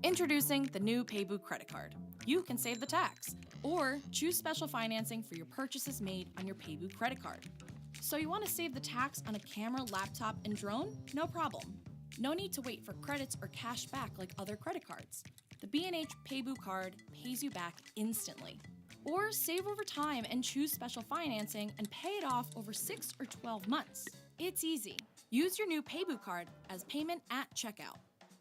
Speaker 3: Introducing the new Paybu credit card. You can save the tax or choose special financing for your purchases made on your Paybu credit card. So you want to save the tax on a camera, laptop, and drone? No problem. No need to wait for credits or cash back like other credit cards. The B&H Paybu card pays you back instantly. Or save over time and choose special financing and pay it off over 6 or 12 months. It's easy. Use your new Paybu card as payment at checkout.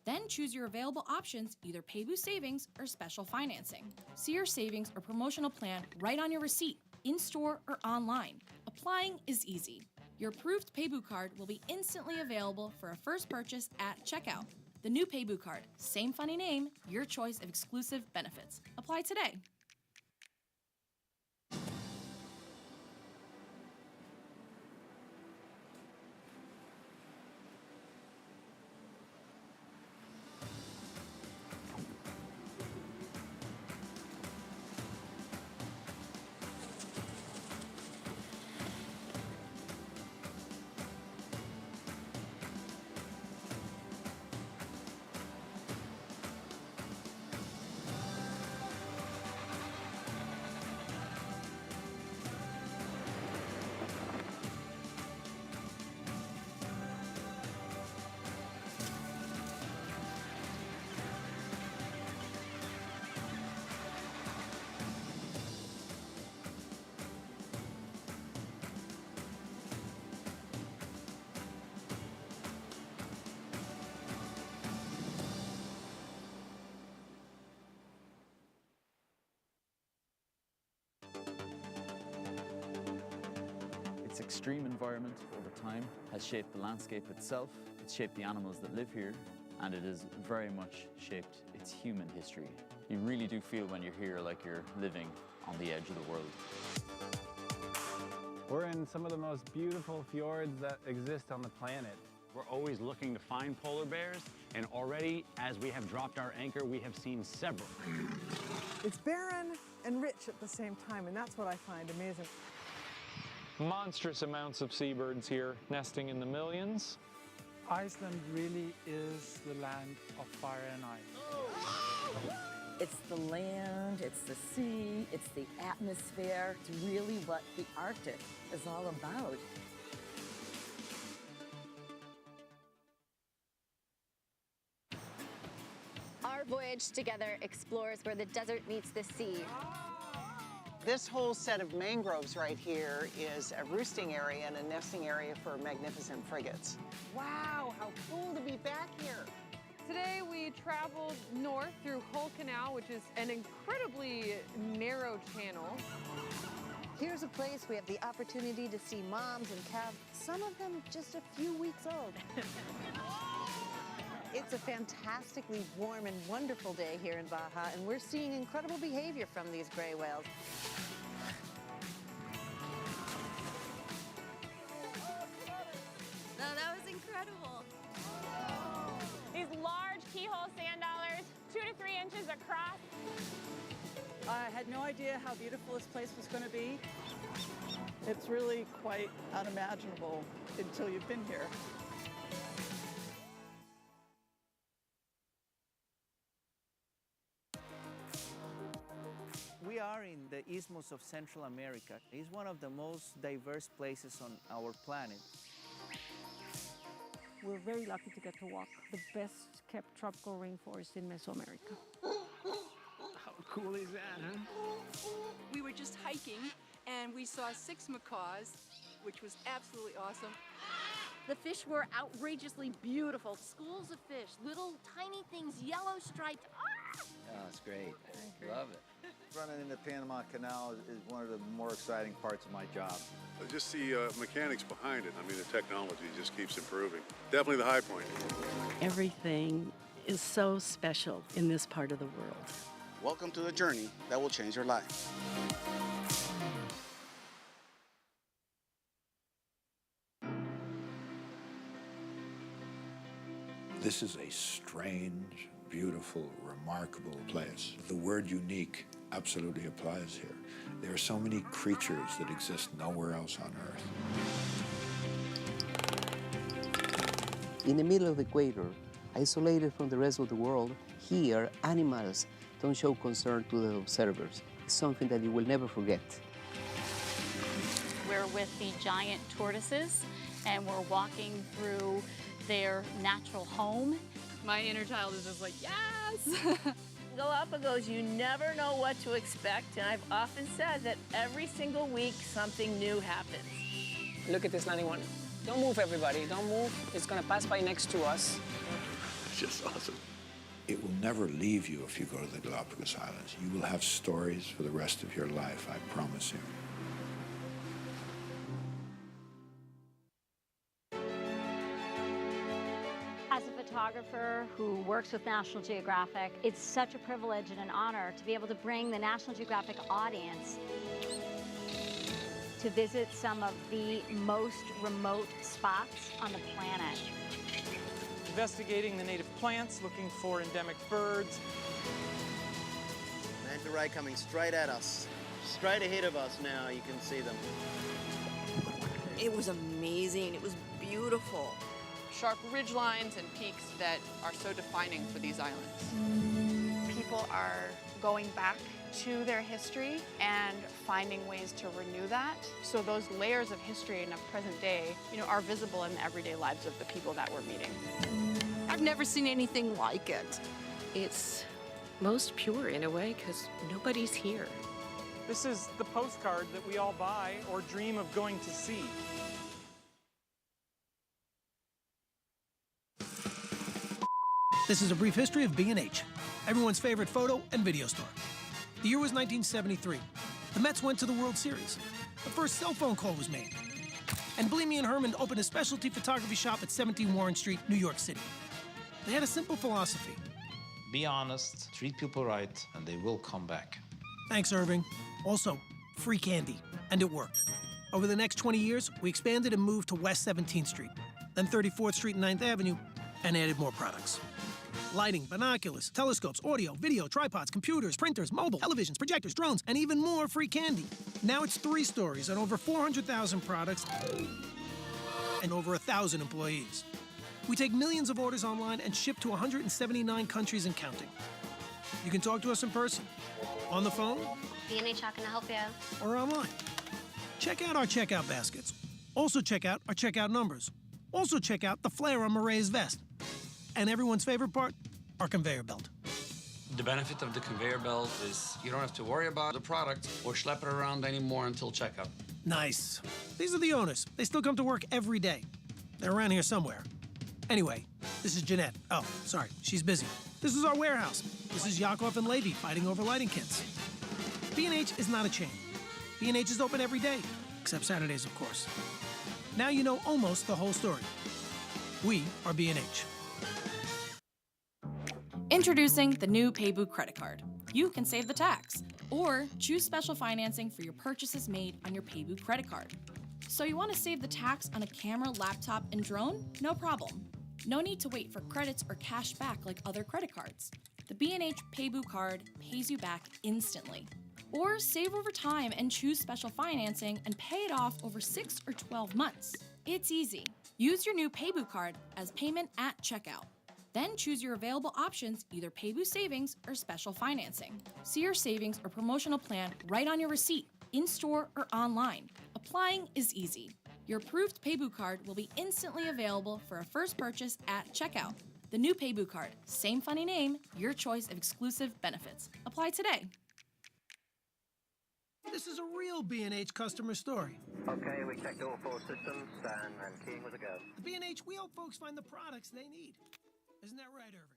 Speaker 3: Then choose your available options, either Paybu Savings or Special Financing. See your savings or promotional plan right on your receipt, in-store or online. Applying is easy. Your approved Paybu card will be instantly available for a first purchase at checkout. The new Paybu card, same funny name, your choice of exclusive benefits. Apply today.
Speaker 8: Its extreme environment over time has shaped the landscape itself, it's shaped the animals that live here, and it has very much shaped its human history. You really do feel when you're here like you're living on the edge of the world.
Speaker 9: We're in some of the most beautiful fjords that exist on the planet.
Speaker 10: We're always looking to find polar bears, and already, as we have dropped our anchor, we have seen several.
Speaker 11: It's barren and rich at the same time, and that's what I find amazing.
Speaker 12: Monstrous amounts of seabirds here, nesting in the millions.
Speaker 13: Iceland really is the land of fire and ice.
Speaker 14: It's the land, it's the sea, it's the atmosphere. It's really what the Arctic is all about.
Speaker 6: Our voyage together explores where the desert meets the sea.
Speaker 15: This whole set of mangroves right here is a roosting area and a nesting area for magnificent frigates. Wow, how cool to be back here.
Speaker 16: Today we traveled north through Hull Canal, which is an incredibly narrow channel.
Speaker 17: Here's a place we have the opportunity to see moms and calves, some of them just a few weeks old. It's a fantastically warm and wonderful day here in Baja, and we're seeing incredible behavior from these gray whales.
Speaker 18: No, that was incredible.
Speaker 19: These large keyhole sand dollars, 2 to 3 inches across.
Speaker 20: I had no idea how beautiful this place was going to be. It's really quite unimaginable until you've been here.
Speaker 21: We are in the Isthmus of Central America. It's one of the most diverse places on our planet.
Speaker 22: We're very lucky to get to walk the best kept tropical rainforest in Mesoamerica.
Speaker 9: How cool is that, huh?
Speaker 23: We were just hiking and we saw 6 macaws, which was absolutely awesome.
Speaker 24: The fish were outrageously beautiful. Schools of fish, little tiny things, yellow striped. Ah!
Speaker 25: Oh, it's great. Love it. Running in the Panama Canal is one of the more exciting parts of my job.
Speaker 26: Just the mechanics behind it. I mean, the technology just keeps improving. Definitely the high point.
Speaker 22: Everything is so special in this part of the world.
Speaker 27: Welcome to the journey that will change your life.
Speaker 28: This is a strange, beautiful, remarkable place. The word unique absolutely applies here. There are so many creatures that exist nowhere else on Earth.
Speaker 29: In the middle of the equator,
Speaker 1: isolated from the rest of the world. Here, animals don't show concern to the observers. It's something that you will never forget.
Speaker 2: We're with the giant tortoises, and we're walking through their natural home.
Speaker 16: My inner child is just like, yes!
Speaker 3: Galapagos, you never know what to expect, and I've often said that every single week something new happens.
Speaker 4: Look at this 91. Don't move, everybody. Don't move. It's going to pass by next to us.
Speaker 28: It's just awesome. It will never leave you if you go to the Galapagos Islands. You will have stories for the rest of your life, I promise you.
Speaker 22: As a photographer who works with National Geographic, it's such a privilege and an honor to be able to bring the National Geographic audience to visit some of the most remote spots on the planet.
Speaker 12: Investigating the native plants, looking for endemic birds.
Speaker 5: Manta ray coming straight at us. Straight ahead of us now, you can see them.
Speaker 3: It was amazing. It was beautiful.
Speaker 16: Sharp ridge lines and peaks that are so defining for these islands.
Speaker 7: People are going back to their history and finding ways to renew that. So those layers of history in a present day, are visible in the everyday lives of the people that we're meeting.
Speaker 24: I've never seen anything like it. It's most pure in a way because nobody's here.
Speaker 12: This is the postcard that we all buy or dream of going to see.
Speaker 8: This is a brief history of B&H, everyone's favorite photo and video store. The year was 1973. The Mets went to the World Series. The first cell phone call was made. And Bleamy and Herman opened a specialty photography shop at 17 Warren Street, New York City. They had a simple philosophy.
Speaker 18: Be honest, treat people right, and they will come back.
Speaker 8: Thanks, Irving. Also, free candy. And it worked. Over the next 20 years, we expanded and moved to West 17th Street, then 34th Street and 9th Avenue, and added more products. Lighting, binoculars, telescopes, audio, video, tripods, computers, printers, mobile, televisions, projectors, drones, and even more free candy. Now it's 3 stories and over 400,000 products and over 1,000 employees. We take millions of orders online and ship to 179 countries and counting. You can talk to us in person, on the phone,
Speaker 6: B&H, how can I help you?
Speaker 8: or online. Check out our checkout baskets. Also check out our checkout numbers. Also check out the flare on Marae's vest. And everyone's favorite part, our conveyor belt.
Speaker 29: The benefit of the conveyor belt is you don't have to worry about the product or schlep it around anymore until checkout.
Speaker 8: Nice. These are the owners. They still come to work every day. They're around here somewhere. Anyway, this is Jeanette. Oh, sorry, she's busy. This is our warehouse. This is Yakov and Levy fighting over lighting kits. B&H is not a chain. B&H is open every day, except Saturdays, of course. Now you know almost the whole story. We are B&H.
Speaker 30: Introducing the new Paybu credit card. You can save the tax or choose special financing for your purchases made on your Paybu credit card. So you want to save the tax on a camera, laptop, and drone? No problem. No need to wait for credits or cash back like other credit cards. The B&H Paybu card pays you back instantly. Or save over time and choose special financing and pay it off over 6 or 12 months. It's easy. Use your new Paybu card as payment at checkout. Then choose your available options, either Paybu Savings or Special Financing. See your savings or promotional plan right on your receipt, in-store or online. Applying is easy. Your approved Paybu card will be instantly available for a first purchase at checkout. The new Paybu card, same funny name, your choice of exclusive benefits. Apply today.
Speaker 8: This is a real B&H customer story.
Speaker 31: Okay, we checked all 4 systems and keying was a go.
Speaker 8: The B&H, we help folks find the products they need. Isn't that right, Irving?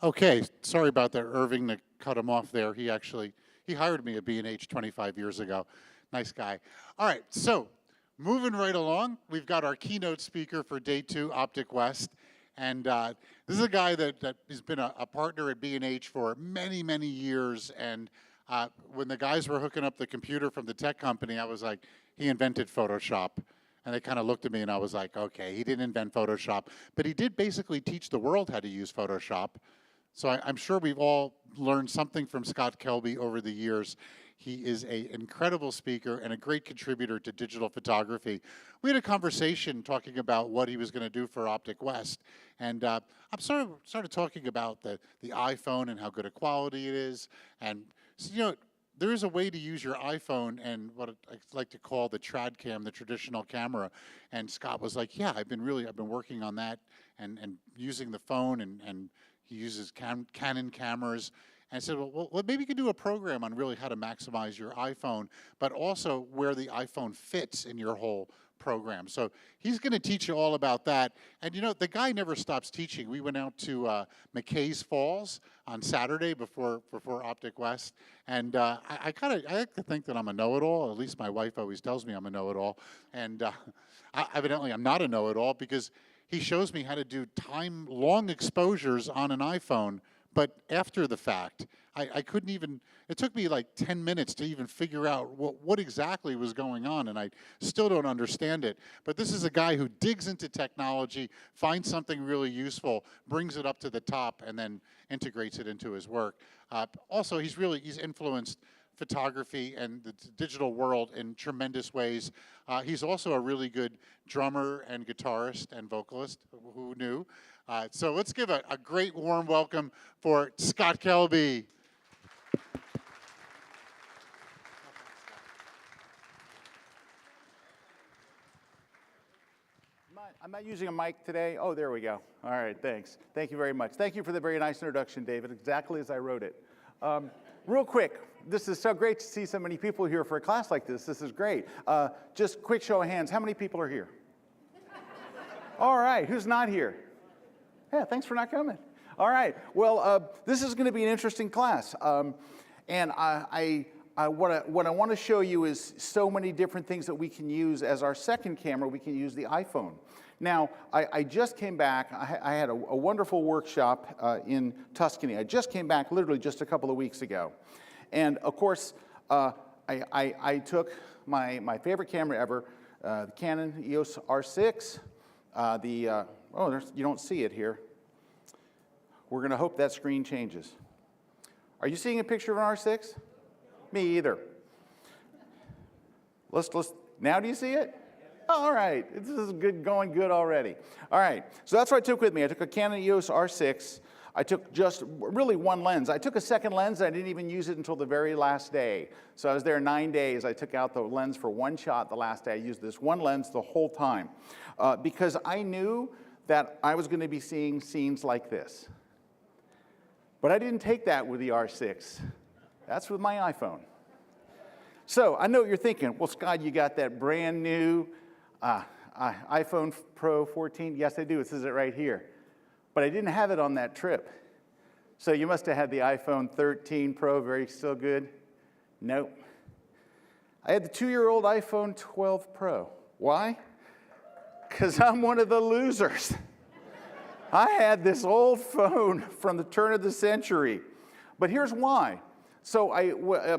Speaker 32: Okay, sorry about that, Irving, to cut him off there. He hired me at B&H 25 years ago. Nice guy. All right, so moving right along, we've got our keynote speaker for day 2, Optic West. And this is a guy that has been a partner at B&H for many, many years. And when the guys were hooking up the computer from the tech company, I was like, he invented Photoshop. And they kind of looked at me and I was like, okay, he didn't invent Photoshop, but he did basically teach the world how to use Photoshop. So I'm sure we've all learned something from Scott Kelby over the years. He is an incredible speaker and a great contributor to digital photography. We had a conversation talking about what he was going to do for Optic West, and I'm started talking about the iPhone and how good a quality it is, and so, you know, there is a way to use your iPhone and what I like to call the trad cam, the traditional camera. And Scott was like, yeah, I've been working on that and using the phone, and he uses Canon cameras. And I said, well, maybe you could do a program on really how to maximize your iPhone, but also where the iPhone fits in your whole program. So he's going to teach you all about that. And you know, the guy never stops teaching. We went out to McKay's Falls on Saturday before Optic West, and I like to think that I'm a know-it-all. At least my wife always tells me I'm a know-it-all, and evidently I'm not a know-it-all, because he shows me how to do long exposures on an iPhone, but after the fact. I couldn't even, it took me like 10 minutes to even figure out what exactly was going on, and I still don't understand it. But this is a guy who digs into technology, finds something really useful, brings it up to the top, and then integrates it into his work. Also, he's influenced photography and the digital world in tremendous ways. He's also a really good drummer and guitarist and vocalist, who knew? So let's give a great warm welcome for Scott Kelby.
Speaker 9: I'm not using a mic today. Oh, there we go. All right, thanks. Thank you very much. Thank you for the very nice introduction, David, exactly as I wrote it. Real quick, this is so great to see so many people here for a class like this. This is great. Just quick show of hands, how many people are here? All right, who's not here? Yeah, thanks for not coming. All right, well, this is going to be an interesting class. And what I want to show you is so many different things that we can use as our second camera. We can use the iPhone. Now, I just came back. I had a wonderful workshop in Tuscany. I just came back literally just a couple of weeks ago. And of course, I took my favorite camera ever, the Canon EOS R6. You don't see it here. We're going to hope that screen changes. Are you seeing a picture of an R6? Me either. Now do you see it? All right, this is good, going good already. All right, so that's what I took with me. I took a Canon EOS R6. I took just really one lens. I took a second lens. I didn't even use it until the very last day. So I was there 9 days. I took out the lens for one shot the last day. I used this one lens the whole time because I knew that I was going to be seeing scenes like this. But I didn't take that with the R6. That's with my iPhone. So I know what you're thinking. Well, Scott, you got that brand new iPhone Pro 14? Yes, I do. It says it right here. But I didn't have it on that trip. So you must have had the iPhone 13 Pro, still good? Nope. I had the 2-year-old iPhone 12 Pro. Why? Because I'm one of the losers. I had this old phone from the turn of the century. But here's why. So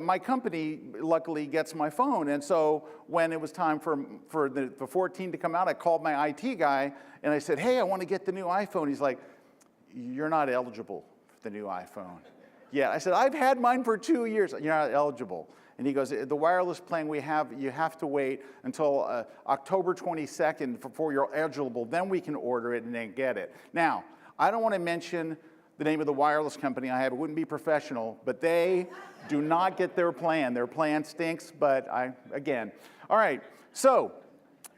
Speaker 9: my company luckily gets my phone, and so when it was time for the 14 to come out, I called my IT guy, and I said, hey, I want to get the new iPhone. He's like, you're not eligible for the new iPhone. Yeah, I said, I've had mine for 2 years. You're not eligible. And he goes, the wireless plan we have, you have to wait until October 22nd before you're eligible. Then we can order it and then get it. Now, I don't want to mention the name of the wireless company I have. It wouldn't be professional, but they do not get their plan. Their plan stinks, but again. All right, so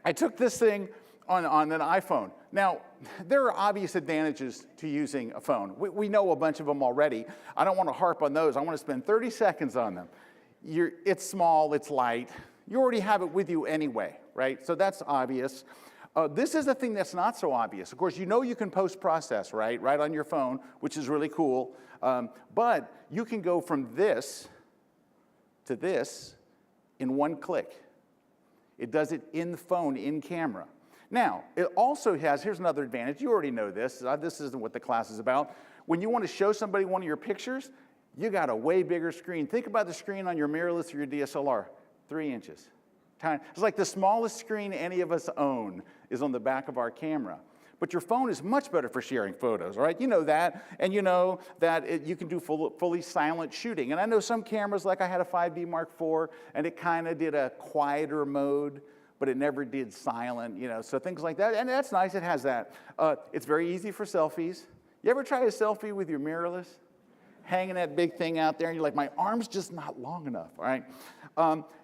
Speaker 9: I took this thing on an iPhone. Now, there are obvious advantages to using a phone. We know a bunch of them already. I don't want to harp on those. I want to spend 30 seconds on them. It's small, it's light. You already have it with you anyway, right? So that's obvious. This is the thing that's not so obvious. Of course, you know you can post-process, right on your phone, which is really cool. But you can go from this to this in one click. It does it in the phone, in camera. Now, it also has, here's another advantage. You already know this. This isn't what the class is about. When you want to show somebody one of your pictures, you got a way bigger screen. Think about the screen on your mirrorless or your DSLR, 3 inches. It's like the smallest screen any of us own is on the back of our camera. But your phone is much better for sharing photos, right? You know that, and you know that you can do fully silent shooting. And I know some cameras, like I had a 5D Mark IV, and it kind of did a quieter mode, but it never did silent, you know, so things like that. And that's nice, it has that. It's very easy for selfies. You ever try a selfie with your mirrorless? Hanging that big thing out there, and you're like, my arm's just not long enough, all right?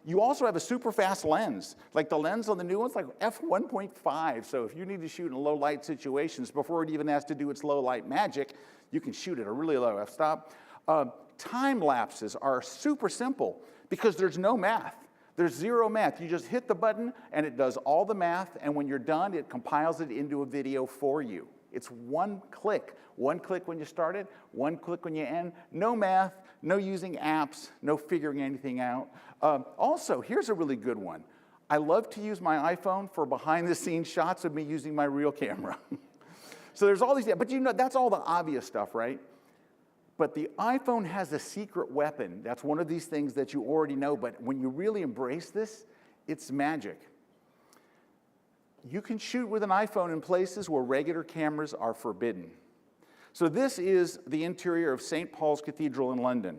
Speaker 9: You also have a super fast lens. Like the lens on the new one's like f1.5, so if you need to shoot in low light situations before it even has to do its low light magic, you can shoot at a really low f-stop. Time lapses are super simple because there's no math. There's zero math. You just hit the button and it does all the math, and when you're done, it compiles it into a video for you. It's one click. One click when you start it, one click when you end. No math, no using apps, no figuring anything out. Also, here's a really good one. I love to use my iPhone for behind-the-scenes shots of me using my real camera. So there's all these, but you know, that's all the obvious stuff, right? But the iPhone has a secret weapon. That's one of these things that you already know, but when you really embrace this, it's magic. You can shoot with an iPhone in places where regular cameras are forbidden. So this is the interior of St. Paul's Cathedral in London.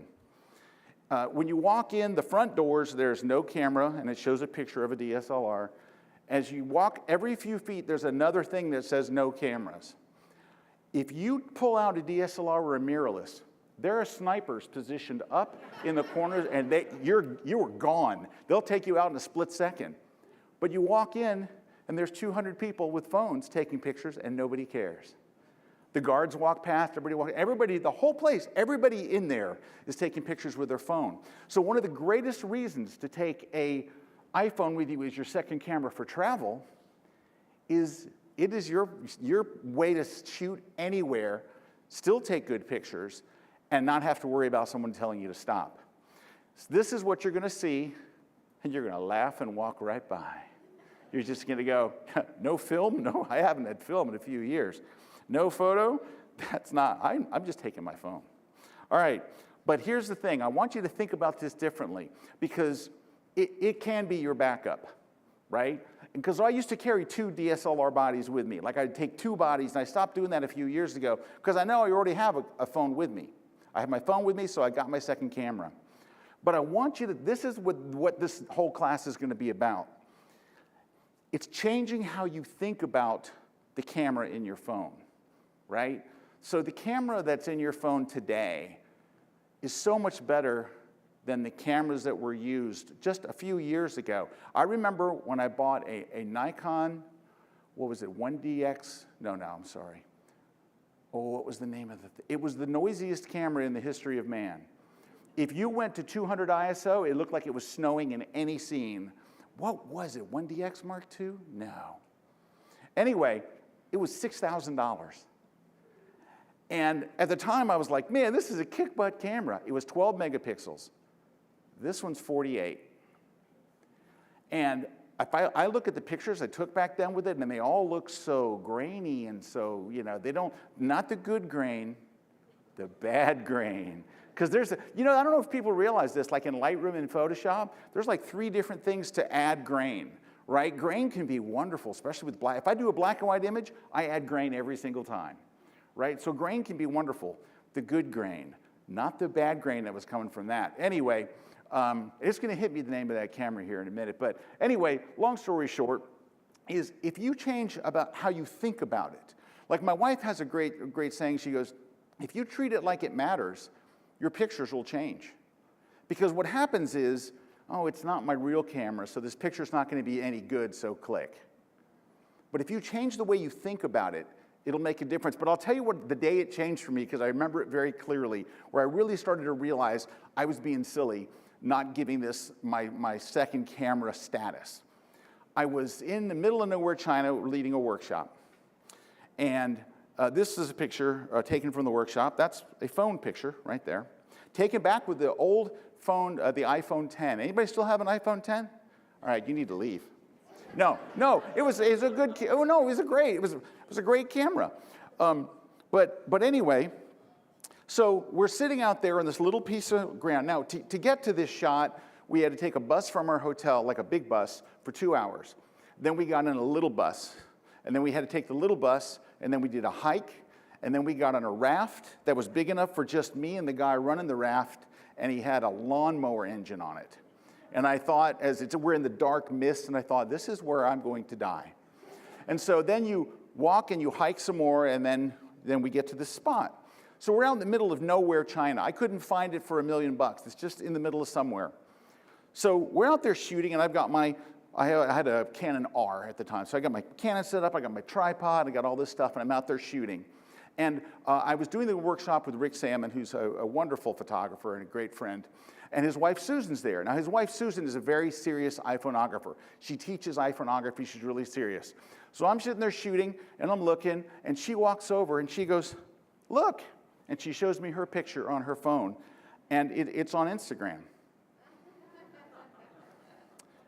Speaker 9: When you walk in the front doors, there's no camera, and it shows a picture of a DSLR. As you walk every few feet, there's another thing that says no cameras. If you pull out a DSLR or a mirrorless, there are snipers positioned up in the corners, and you're gone. They'll take you out in a split second. But you walk in, and there's 200 people with phones taking pictures, and nobody cares. The guards walk past, everybody, the whole place, everybody in there is taking pictures with their phone. So one of the greatest reasons to take an iPhone with you as your second camera for travel is it is your way to shoot anywhere, still take good pictures, and not have to worry about someone telling you to stop. So this is what you're going to see, and you're going to laugh and walk right by. You're just going to go, no film? No, I haven't had film in a few years. No photo? That's not, I'm just taking my phone. All right, but here's the thing. I want you to think about this differently because it can be your backup, right? Because I used to carry 2 DSLR bodies with me. Like I'd take 2 bodies, and I stopped doing that a few years ago because I know I already have a phone with me. I have my phone with me, so I got my second camera. But I want you to, this is what this whole class is going to be about. It's changing how you think about the camera in your phone, right? So the camera that's in your phone today is so much better than the cameras that were used just a few years ago. I remember when I bought a Nikon, what was it, 1DX? No, I'm sorry. Oh, what was the name of it? It was the noisiest camera in the history of man. If you went to 200 ISO, it looked like it was snowing in any scene. What was it, 1DX Mark II? No. Anyway, it was $6,000. And at the time, I was like, man, this is a kick-butt camera. It was 12 megapixels. This one's 48. And if I look at the pictures I took back then with it, and they all look so grainy and so, you know, they don't, not the good grain, the bad grain. Because there's, you know, I don't know if people realize this, like in Lightroom and Photoshop, there's like 3 different things to add grain, right? Grain can be wonderful, especially with black. If I do a black and white image, I add grain every single time, right? So grain can be wonderful, the good grain, not the bad grain that was coming from that. Anyway, it's going to hit me the name of that camera here in a minute. But anyway, long story short, is if you change about how you think about it, like my wife has a great saying, she goes, if you treat it like it matters, your pictures will change. Because what happens is, oh, it's not my real camera, so this picture's not going to be any good, so click. But if you change the way you think about it, it'll make a difference. But I'll tell you what, the day it changed for me, because I remember it very clearly, where I really started to realize I was being silly, not giving this my second camera status. I was in the middle of nowhere, China, leading a workshop. And this is a picture taken from the workshop. That's a phone picture right there. Taken back with the old phone, the iPhone 10. Anybody still have an iPhone 10? All right, you need to leave. No, it was a good, oh no, it was a great camera. But anyway, so we're sitting out there on this little piece of ground. Now, to get to this shot, we had to take a bus from our hotel, like a big bus, for 2 hours. Then we got in a little bus. And then we had to take the little bus and then we did a hike, and then we got on a raft that was big enough for just me and the guy running the raft, and he had a lawnmower engine on it. And I thought, we're in the dark mist, and I thought, this is where I'm going to die. And so then you walk and you hike some more, and then we get to this spot. So we're out in the middle of nowhere, China. I couldn't find it for $1 million. It's just in the middle of somewhere. So we're out there shooting, and I've got I had a Canon R at the time. So I got my Canon set up, I got my tripod, I got all this stuff, and I'm out there shooting. And I was doing the workshop with Rick Salmon, who's a wonderful photographer and a great friend. And his wife Susan's there. Now his wife Susan is a very serious iPhoneographer. She teaches iPhoneography, she's really serious. So I'm sitting there shooting, and I'm looking, and she walks over, and she goes, look. And she shows me her picture on her phone, and it's on Instagram.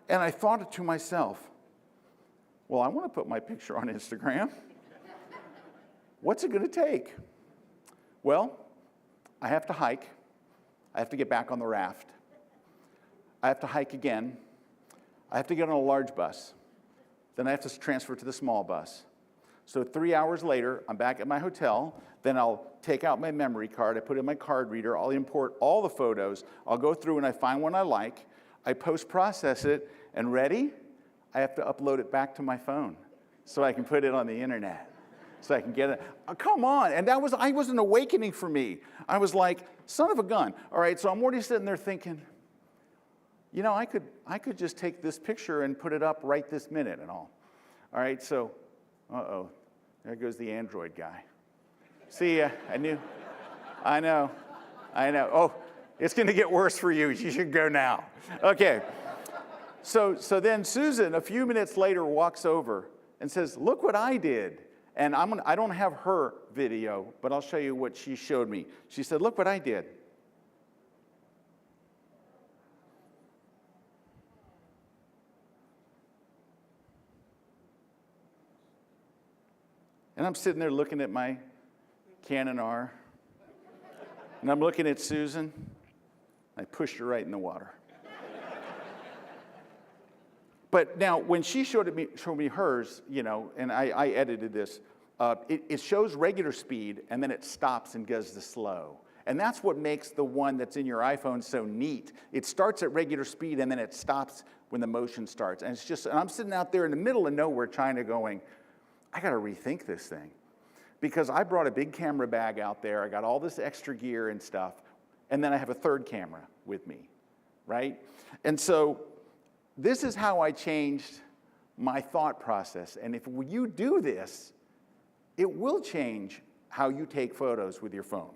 Speaker 9: And I thought to myself, well, I want to put my picture on Instagram. What's it going to take? Well, I have to hike. I have to get back on the raft. I have to hike again. I have to get on a large bus. Then I have to transfer to the small bus. So 3 hours later, I'm back at my hotel. Then I'll take out my memory card. I put it in my card reader. I'll import all the photos. I'll go through and I find one I like. I post-process it, and ready? I have to upload it back to my phone so I can put it on the internet. So I can get it. Oh, come on. And that was an awakening for me. I was like, son of a gun. All right, so I'm already sitting there thinking, you know, I could just take this picture and put it up right this minute and all. All right, so, uh-oh, there goes the Android guy. See ya, I know. Oh, it's gonna get worse for you. You should go now. Okay, so then Susan, a few minutes later, walks over and says, look what I did. And I don't have her video, but I'll show you what she showed me. She said, look what I did. And I'm sitting there looking at my Canon R, and I'm looking at Susan. I pushed her right in the water. But now, when she showed me hers, you know, and I edited this, it shows regular speed, and then it stops and goes to slow. And that's what makes the one that's in your iPhone so neat. It starts at regular speed, and then it stops when the motion starts. And and I'm sitting out there in the middle of nowhere, China, going, I got to rethink this thing. Because I brought a big camera bag out there, I got all this extra gear and stuff, and then I have a third camera with me, right? And so this is how I changed my thought process. And if you do this, it will change how you take photos with your phone,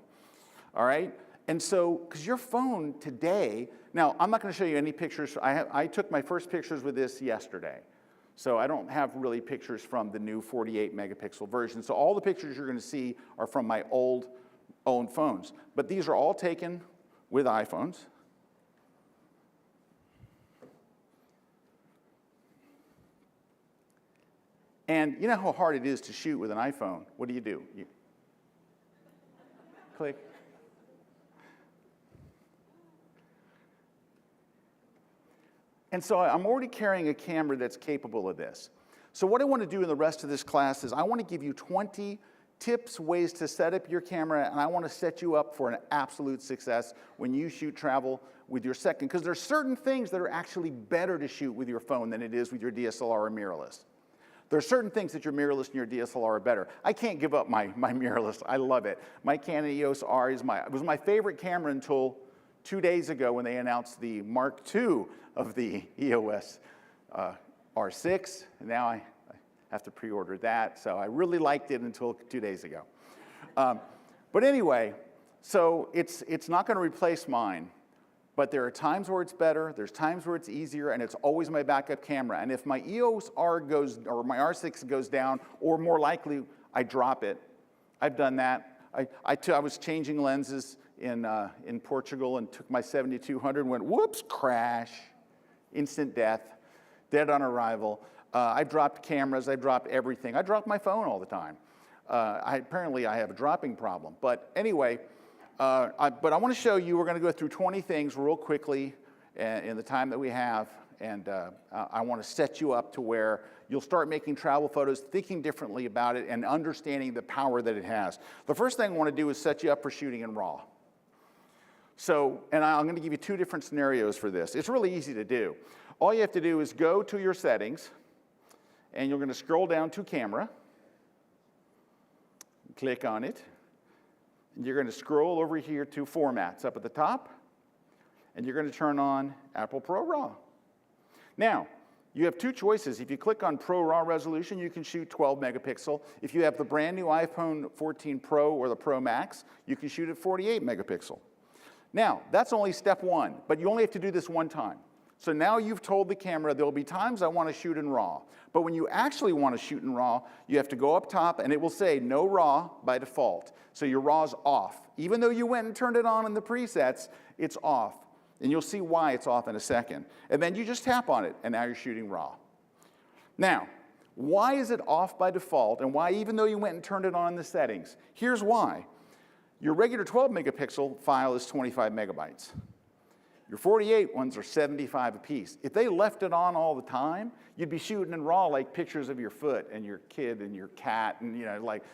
Speaker 9: all right? And so, because your phone today, now I'm not going to show you any pictures. I took my first pictures with this yesterday. So I don't have really pictures from the new 48 megapixel version. So all the pictures you're going to see are from my old phones. But these are all taken with iPhones. And you know how hard it is to shoot with an iPhone. What do? You click. And so I'm already carrying a camera that's capable of this. So what I want to do in the rest of this class is I want to give you 20 tips, ways to set up your camera, and I want to set you up for an absolute success when you shoot travel with your second, because there's certain things that are actually better to shoot with your phone than it is with your DSLR or mirrorless. There are certain things that your mirrorless and your DSLR are better. I can't give up my mirrorless. I love it. My Canon EOS R was my favorite camera until 2 days ago when they announced the Mark II of the EOS R6. And now I have to pre-order that. So I really liked it until 2 days ago. But anyway, so it's not going to replace mine. But there are times where it's better, there's times where it's easier, and it's always my backup camera. And if my EOS R goes, or my R6 goes down, or more likely, I drop it. I've done that. I was changing lenses in Portugal and took my 7200 and went, whoops, crash, instant death, dead on arrival. I dropped cameras, I dropped everything. I drop my phone all the time. Apparently I have a dropping problem. But anyway, but I want to show you, we're going to go through 20 things real quickly in the time that we have. And I want to set you up to where you'll start making travel photos, thinking differently about it, and understanding the power that it has. The first thing I want to do is set you up for shooting in RAW. So, and I'm going to give you 2 different scenarios for this. It's really easy to do. All you have to do is go to your settings, and you're going to scroll down to camera, click on it, and you're going to scroll over here to formats up at the top, and you're going to turn on Apple Pro RAW. Now, you have 2 choices. If you click on Pro RAW resolution, you can shoot 12 megapixel. If you have the brand new iPhone 14 Pro or the Pro Max, you can shoot at 48 megapixel. Now, that's only step 1, but you only have to do this 1 time. So now you've told the camera there'll be times I want to shoot in RAW. But when you actually want to shoot in RAW, you have to go up top, and it will say no RAW by default. So your RAW's off. Even though you went and turned it on in the presets, it's off. And you'll see why it's off in a second. And then you just tap on it, and now you're shooting RAW. Now, why is it off by default, and why, even though you went and turned it on in the settings? Here's why. Your regular 12 megapixel file is 25 megabytes. Your 48 ones are 75 apiece. If they left it on all the time, you'd be shooting in RAW like pictures of your foot and your kid and your cat, and like,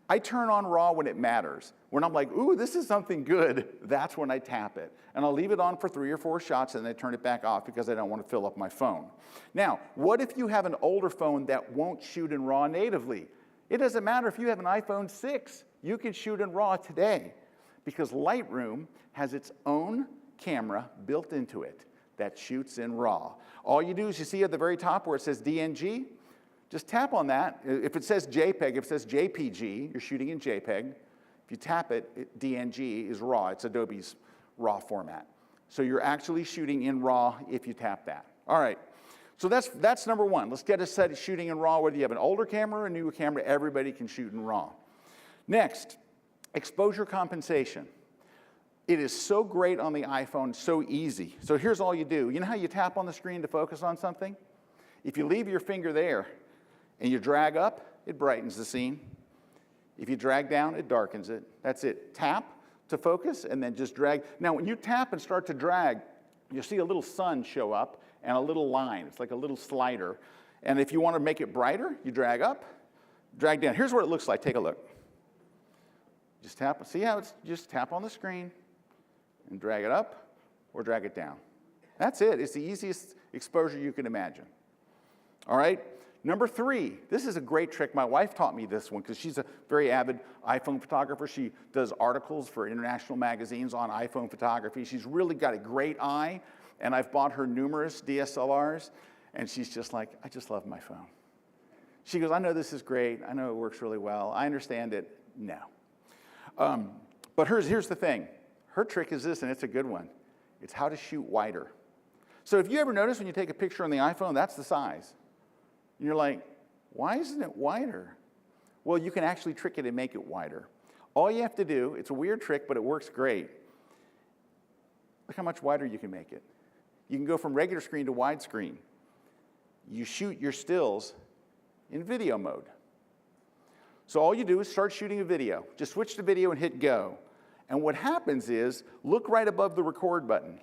Speaker 9: I turn on RAW when it matters. When I'm like, ooh, this is something good, that's when I tap it. And I'll leave it on for 3 or 4 shots, and then I turn it back off because I don't want to fill up my phone. Now, what if you have an older phone that won't shoot in RAW natively? It doesn't matter if you have an iPhone 6. You can shoot in RAW today because Lightroom has its own camera built into it that shoots in RAW. All you do is you see at the very top where it says DNG, just tap on that. If it says JPEG, if it says JPG, you're shooting in JPEG. If you tap it, DNG is RAW. It's Adobe's RAW format. So you're actually shooting in RAW if you tap that. All right. So that's number 1. Let's get a set of shooting in RAW. Whether you have an older camera or a newer camera, everybody can shoot in RAW. Next, exposure compensation. It is so great on the iPhone, so easy. So here's all you do. You know how you tap on the screen to focus on something? If you leave your finger there and you drag up, it brightens the scene. If you drag down, it darkens it. That's it. Tap to focus and then just drag. Now, when you tap and start to drag, you'll see a little sun show up and a little line. It's like a little slider. And if you want to make it brighter, you drag up, drag down. Here's what it looks like. Take a look. Just tap. See how it's just tap on the screen and drag it up or drag it down. That's it. It's the easiest exposure you can imagine. All right? Number 3, this is a great trick. My wife taught me this one because she's a very avid iPhone photographer. She does articles for international magazines on iPhone photography. She's really got a great eye, and I've bought her numerous DSLRs, and she's just like, I just love my phone. She goes, I know this is great. I know it works really well. I understand it. No. But here's the thing. Her trick is this, and it's a good one. It's how to shoot wider. So if you ever notice when you take a picture on the iPhone, that's the size. And you're like, why isn't it wider? Well, you can actually trick it and make it wider. All you have to do, it's a weird trick, but it works great. Look how much wider you can make it. You can go from regular screen to widescreen. You shoot your stills in video mode. So all you do is start shooting a video. Just switch to video and hit go. And what happens is, look right above the record button.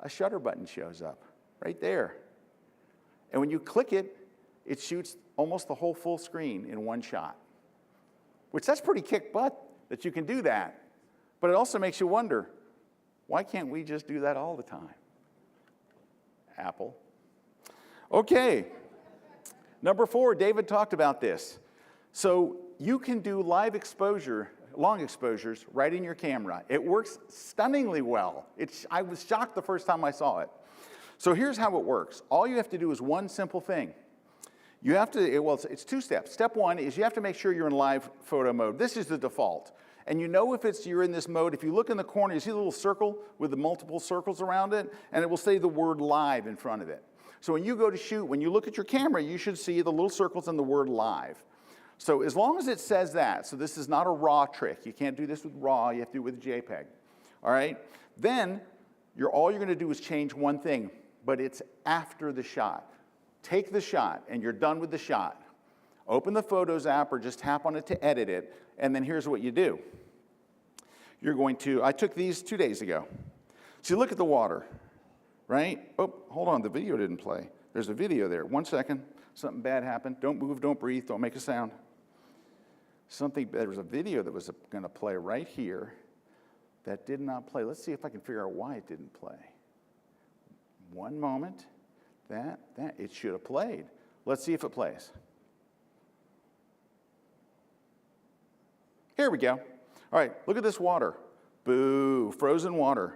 Speaker 9: A shutter button shows up right there. And when you click it, it shoots almost the whole full screen in one shot. Which that's pretty kick butt that you can do that. But it also makes you wonder, why can't we just do that all the time? Apple. Okay. Number 4, David talked about this. So you can do live exposure, long exposures, right in your camera. It works stunningly well. I was shocked the first time I saw it. So here's how it works. All you have to do is one simple thing. You have to, well, it's 2 steps. Step 1 is you have to make sure you're in live photo mode. This is the default. And you know if you're in this mode, if you look in the corner, you see the little circle with the multiple circles around it, and it will say the word live in front of it. So when you go to shoot, when you look at your camera, you should see the little circles and the word live. So as long as it says that, so this is not a RAW trick. You can't do this with RAW, you have to do it with JPEG. All right? Then all you're going to do is change one thing, but it's after the shot. Take the shot, and you're done with the shot. Open the Photos app or just tap on it to edit it, and then here's what you do. You're going to, I took these 2 days ago. So you look at the water, right? Oh, hold on, the video didn't play. There's a video there. 1 second, something bad happened. Don't move, don't breathe, don't make a sound. There was a video that was gonna play right here that did not play. Let's see if I can figure out why it didn't play. One moment, it should have played. Let's see if it plays. Here we go. All right, look at this water. Boo, frozen water.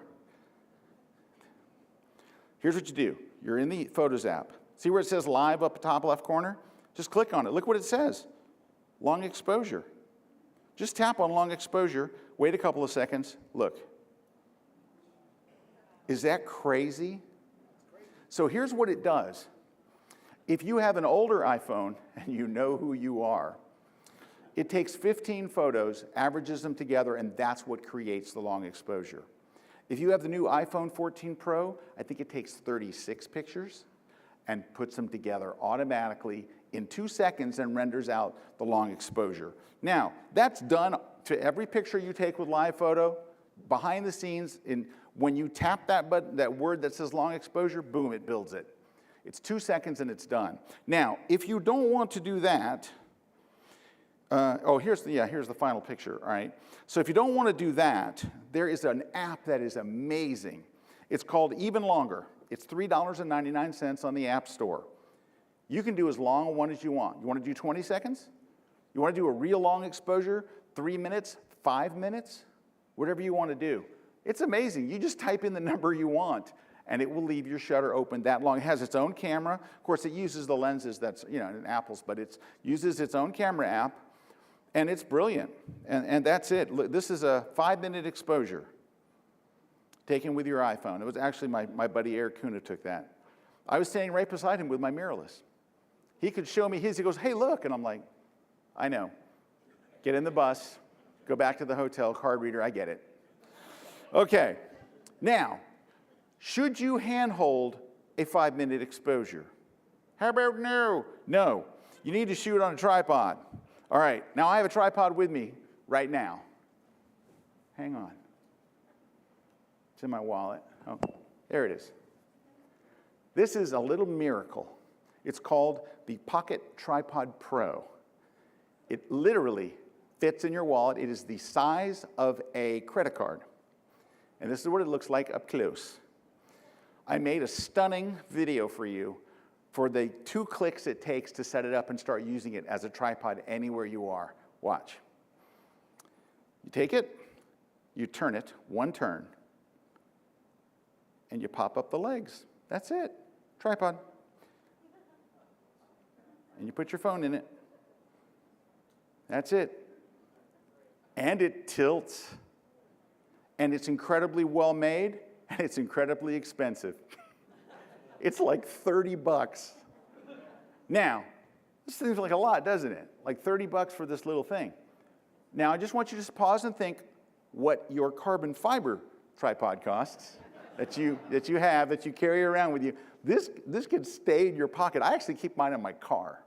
Speaker 9: Here's what you do. You're in the Photos app. See where it says live up top left corner? Just click on it. Look what it says. Long exposure. Just tap on long exposure, wait a couple of seconds, look. Is that crazy? So here's what it does. If you have an older iPhone and you know who you are, it takes 15 photos, averages them together, and that's what creates the long exposure. If you have the new iPhone 14 Pro, I think it takes 36 pictures and puts them together automatically in 2 seconds and renders out the long exposure. Now, that's done to every picture you take with live photo, behind the scenes, when you tap that button, that word that says long exposure, boom, it builds it. It's 2 seconds and it's done. Now, if you don't want to do that, here's the final picture, all right? So if you don't want to do that, there is an app that is amazing. It's called Even Longer. It's $3.99 on the App Store. You can do as long a one as you want. You want to do 20 seconds? You want to do a real long exposure, 3 minutes, 5 minutes? Whatever you want to do. It's amazing. You just type in the number you want, and it will leave your shutter open that long. It has its own camera. Of course, it uses the lenses that's, in Apple's, but it uses its own camera app, and it's brilliant. And that's it. Look, this is a 5-minute exposure taken with your iPhone. It was actually my buddy Eric Kuna took that. I was standing right beside him with my mirrorless. He could show me his. He goes, hey, look. And I'm like, I know. Get in the bus, go back to the hotel, card reader, I get it. Okay. Now, should you handhold a 5-minute exposure? How about no? No. You need to shoot on a tripod. All right. Now, I have a tripod with me right now. Hang on. It's in my wallet. Oh, there it is. This is a little miracle. It's called the Pocket Tripod Pro. It literally fits in your wallet. It is the size of a credit card. And this is what it looks like up close. I made a stunning video for you for the 2 clicks it takes to set it up and start using it as a tripod anywhere you are. Watch. You take it, you turn it, 1 turn, and you pop up the legs. That's it. Tripod. And you put your phone in it. That's it. And it tilts. And it's incredibly well made, and it's incredibly expensive. It's like 30 bucks. Now, this seems like a lot, doesn't it? Like 30 bucks for this little thing. Now, I just want you to pause and think what your carbon fiber tripod costs that you carry around with you. This could stay in your pocket. I actually keep mine in my car.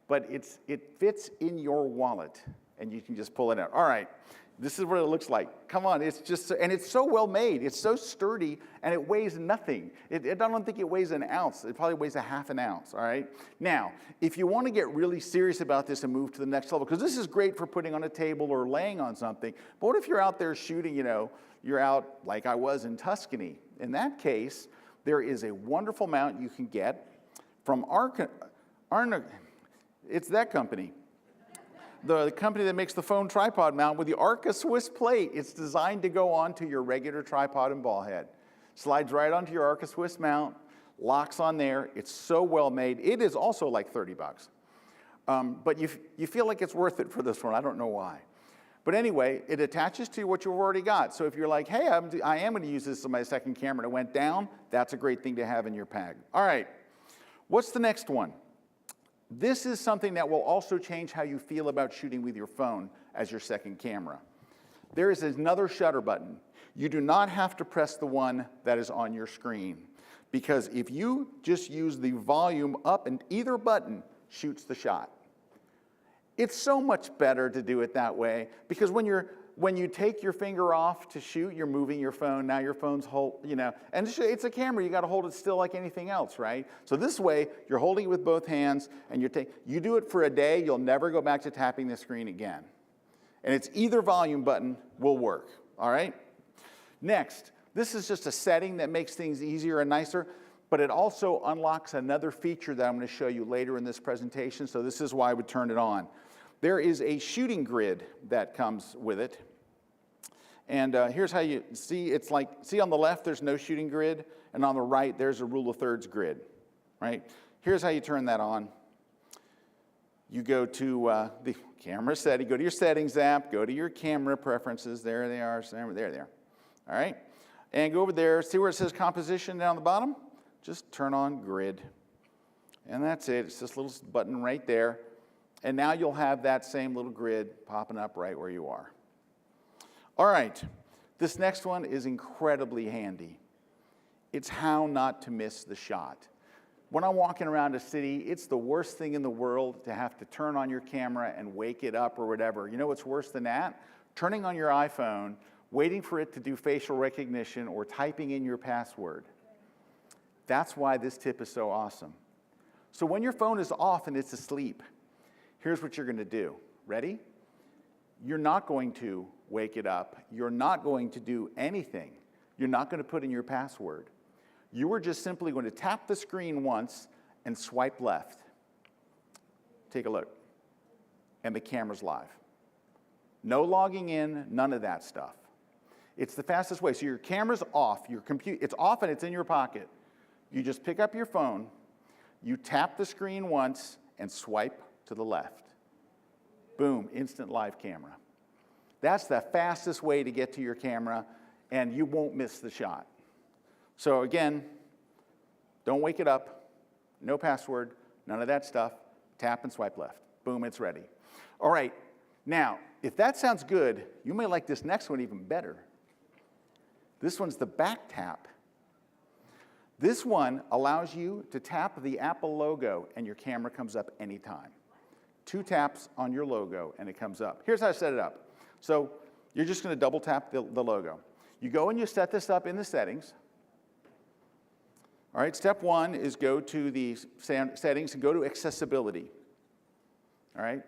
Speaker 9: But it fits in your wallet, and you can just pull it out. All right, this is what it looks like. Come on, it's just, and it's so well made. It's so sturdy, and it weighs nothing. I don't think it weighs an ounce. It probably weighs a half an ounce, all right? Now, if you want to get really serious about this and move to the next level, because this is great for putting on a table or laying on something, but what if you're out there shooting, you're out like I was in Tuscany. In that case, there is a wonderful mount you can get from it's that company. The company that makes the phone tripod mount with the Arca Swiss plate. It's designed to go onto your regular tripod and ball head. Slides right onto your Arca Swiss mount, locks on there. It's so well made. It is also like 30 bucks. But you feel like it's worth it for this one. I don't know why. But anyway, it attaches to what you've already got. So if you're like, hey, I am going to use this as my second camera and it went down, that's a great thing to have in your bag. All right, what's the next one? This is something that will also change how you feel about shooting with your phone as your second camera. There is another shutter button. You do not have to press the one that is on your screen, because if you just use the volume up and either button shoots the shot. It's so much better to do it that way, because when when you take your finger off to shoot, you're moving your phone. Now your phone's and it's a camera. You got to hold it still like anything else, right? So this way, you're holding it with both hands, and you do it for a day. You'll never go back to tapping the screen again. And it's either volume button will work. All right. Next, this is just a setting that makes things easier and nicer, but it also unlocks another feature that I'm going to show you later in this presentation. So this is why I would turn it on. There is a shooting grid that comes with it. And here's how you see, it's like, see on the left, there's no shooting grid, and on the right, there's a rule of thirds grid, right? Here's how you turn that on. You go to the camera setting, go to your settings app, go to your camera preferences, there they are, there they are, all right? And go over there, see where it says composition down the bottom? Just turn on grid. And that's it, it's this little button right there. And now you'll have that same little grid popping up right where you are. All right, this next one is incredibly handy. It's how not to miss the shot. When I'm walking around a city, it's the worst thing in the world to have to turn on your camera and wake it up or whatever. You know what's worse than that? Turning on your iPhone, waiting for it to do facial recognition or typing in your password. That's why this tip is so awesome. So when your phone is off and it's asleep, here's what you're going to do. Ready? You're not going to wake it up. You're not going to do anything. You're not going to put in your password. You are just simply going to tap the screen once and swipe left. Take a look. And the camera's live. No logging in, none of that stuff. It's the fastest way. So your camera's off, it's off and it's in your pocket. You just pick up your phone, you tap the screen once and swipe to the left. Boom, instant live camera. That's the fastest way to get to your camera, and you won't miss the shot. So again, don't wake it up, no password, none of that stuff. Tap and swipe left. Boom, it's ready. All right, now, if that sounds good, you may like this next one even better. This one's the back tap. This one allows you to tap the Apple logo and your camera comes up anytime. 2 taps on your logo and it comes up. Here's how I set it up. So you're just going to double tap the logo. You go and you set this up in the settings. All right, step 1 is go to the settings and go to accessibility. All right.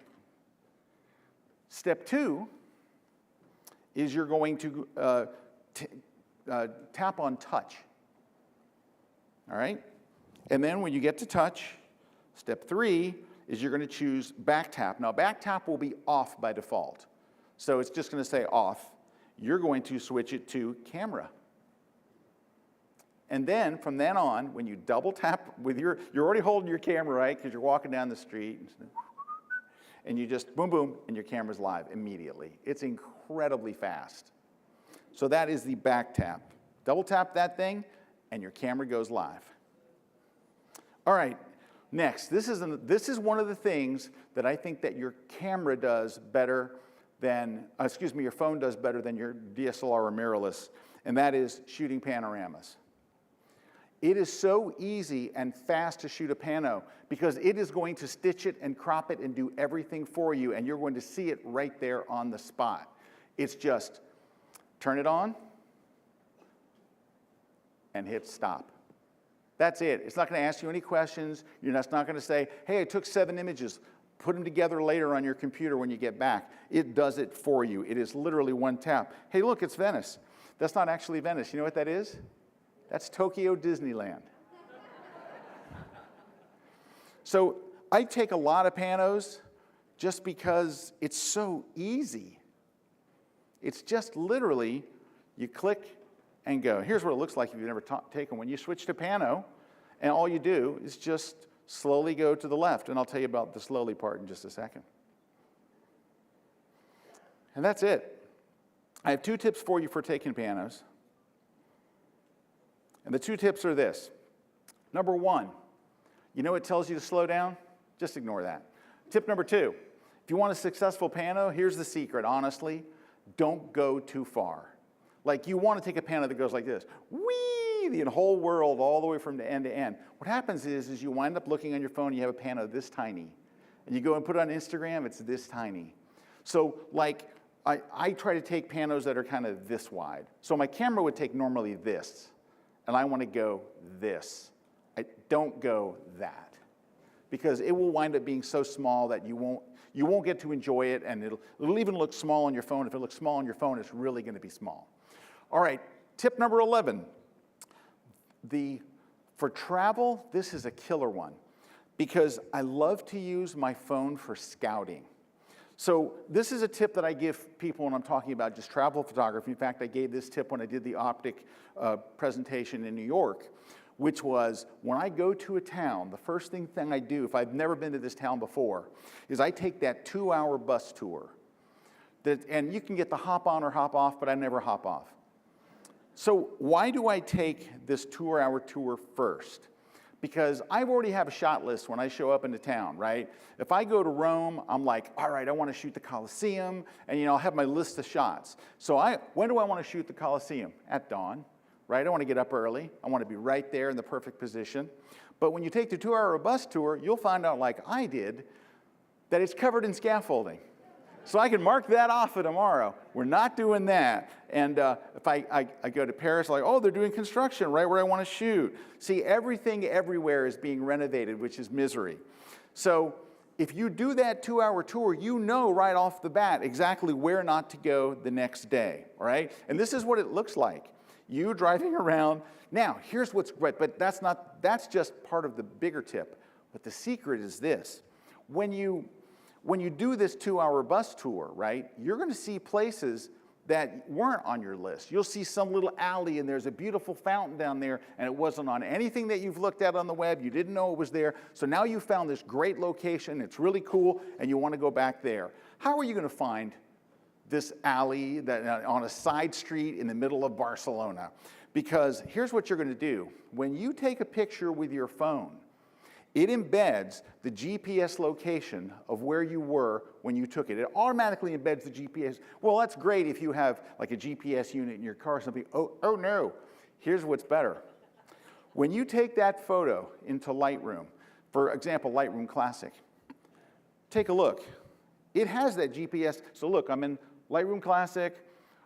Speaker 9: Step 2 is you're going to tap on touch. All right? And then when you get to touch, step 3 is you're going to choose back tap. Now, back tap will be off by default. So it's just going to say off. You're going to switch it to camera. And then from then on, when you double tap with you're already holding your camera, right? Because you're walking down the street. And you just boom, boom, and your camera's live immediately. It's incredibly fast. So that is the back tap. Double tap that thing, and your camera goes live. All right, next, this is one of the things that I think that your camera does better than, your phone does better than your DSLR or mirrorless, and that is shooting panoramas. It is so easy and fast to shoot a pano because it is going to stitch it and crop it and do everything for you, and you're going to see it right there on the spot. It's just turn it on and hit stop. That's it. It's not going to ask you any questions. You're not going to say, hey, I took 7 images. Put them together later on your computer when you get back. It does it for you. It is literally one tap. Hey, look, it's Venice. That's not actually Venice. You know what that is? That's Tokyo Disneyland. So I take a lot of panos just because it's so easy. It's just literally, you click and go. Here's what it looks like if you've never taken one. You switch to pano, and all you do is just slowly go to the left. And I'll tell you about the slowly part in just a second. And that's it. I have 2 tips for you for taking panos. And the 2 tips are this. Number 1, you know it tells you to slow down? Just ignore that. Tip number 2, if you want a successful pano, here's the secret, honestly. Don't go too far. Like you want to take a pano that goes like this. Whee! The whole world all the way from end to end. What happens is you wind up looking on your phone and you have a pano this tiny. And you go and put it on Instagram, it's this tiny. So like I try to take panos that are kind of this wide. So my camera would take normally this, and I want to go this. I don't go that, because it will wind up being so small that you won't get to enjoy it, and it'll even look small on your phone. If it looks small on your phone, it's really going to be small. All right, tip number 11. For travel, this is a killer one, because I love to use my phone for scouting. So this is a tip that I give people when I'm talking about just travel photography. In fact, I gave this tip when I did the Optic presentation in New York, which was when I go to a town, the first thing I do, if I've never been to this town before, is I take that 2-hour bus tour. And you can get the hop on or hop off, but I never hop off. So why do I take this 2-hour tour first? Because I already have a shot list when I show up into town, right? If I go to Rome, I'm like, all right, I want to shoot the Colosseum, and I'll have my list of shots. So when do I want to shoot the Colosseum? At dawn, right? I want to get up early. I want to be right there in the perfect position. But when you take the 2-hour bus tour, you'll find out, like I did, that it's covered in scaffolding. So I can mark that off for tomorrow. We're not doing that. And if I go to Paris, like, oh, they're doing construction right where I want to shoot. See, everything everywhere is being renovated, which is misery. So if you do that 2-hour tour, you know right off the bat exactly where not to go the next day, all right? And this is what it looks like. You driving around. Now, here's what's great, but that's just part of the bigger tip. But the secret is this. When you do this 2-hour bus tour, right, you're going to see places that weren't on your list. You'll see some little alley, and there's a beautiful fountain down there, and it wasn't on anything that you've looked at on the web. You didn't know it was there. So now you found this great location. It's really cool, and you want to go back there. How are you going to find this alley on a side street in the middle of Barcelona? Because here's what you're going to do. When you take a picture with your phone, it embeds the GPS location of where you were when you took it. It automatically embeds the GPS. Well, that's great if you have like a GPS unit in your car or something. Oh no, here's what's better. When you take that photo into Lightroom, for example, Lightroom Classic, take a look. It has that GPS. So look, I'm in Lightroom Classic.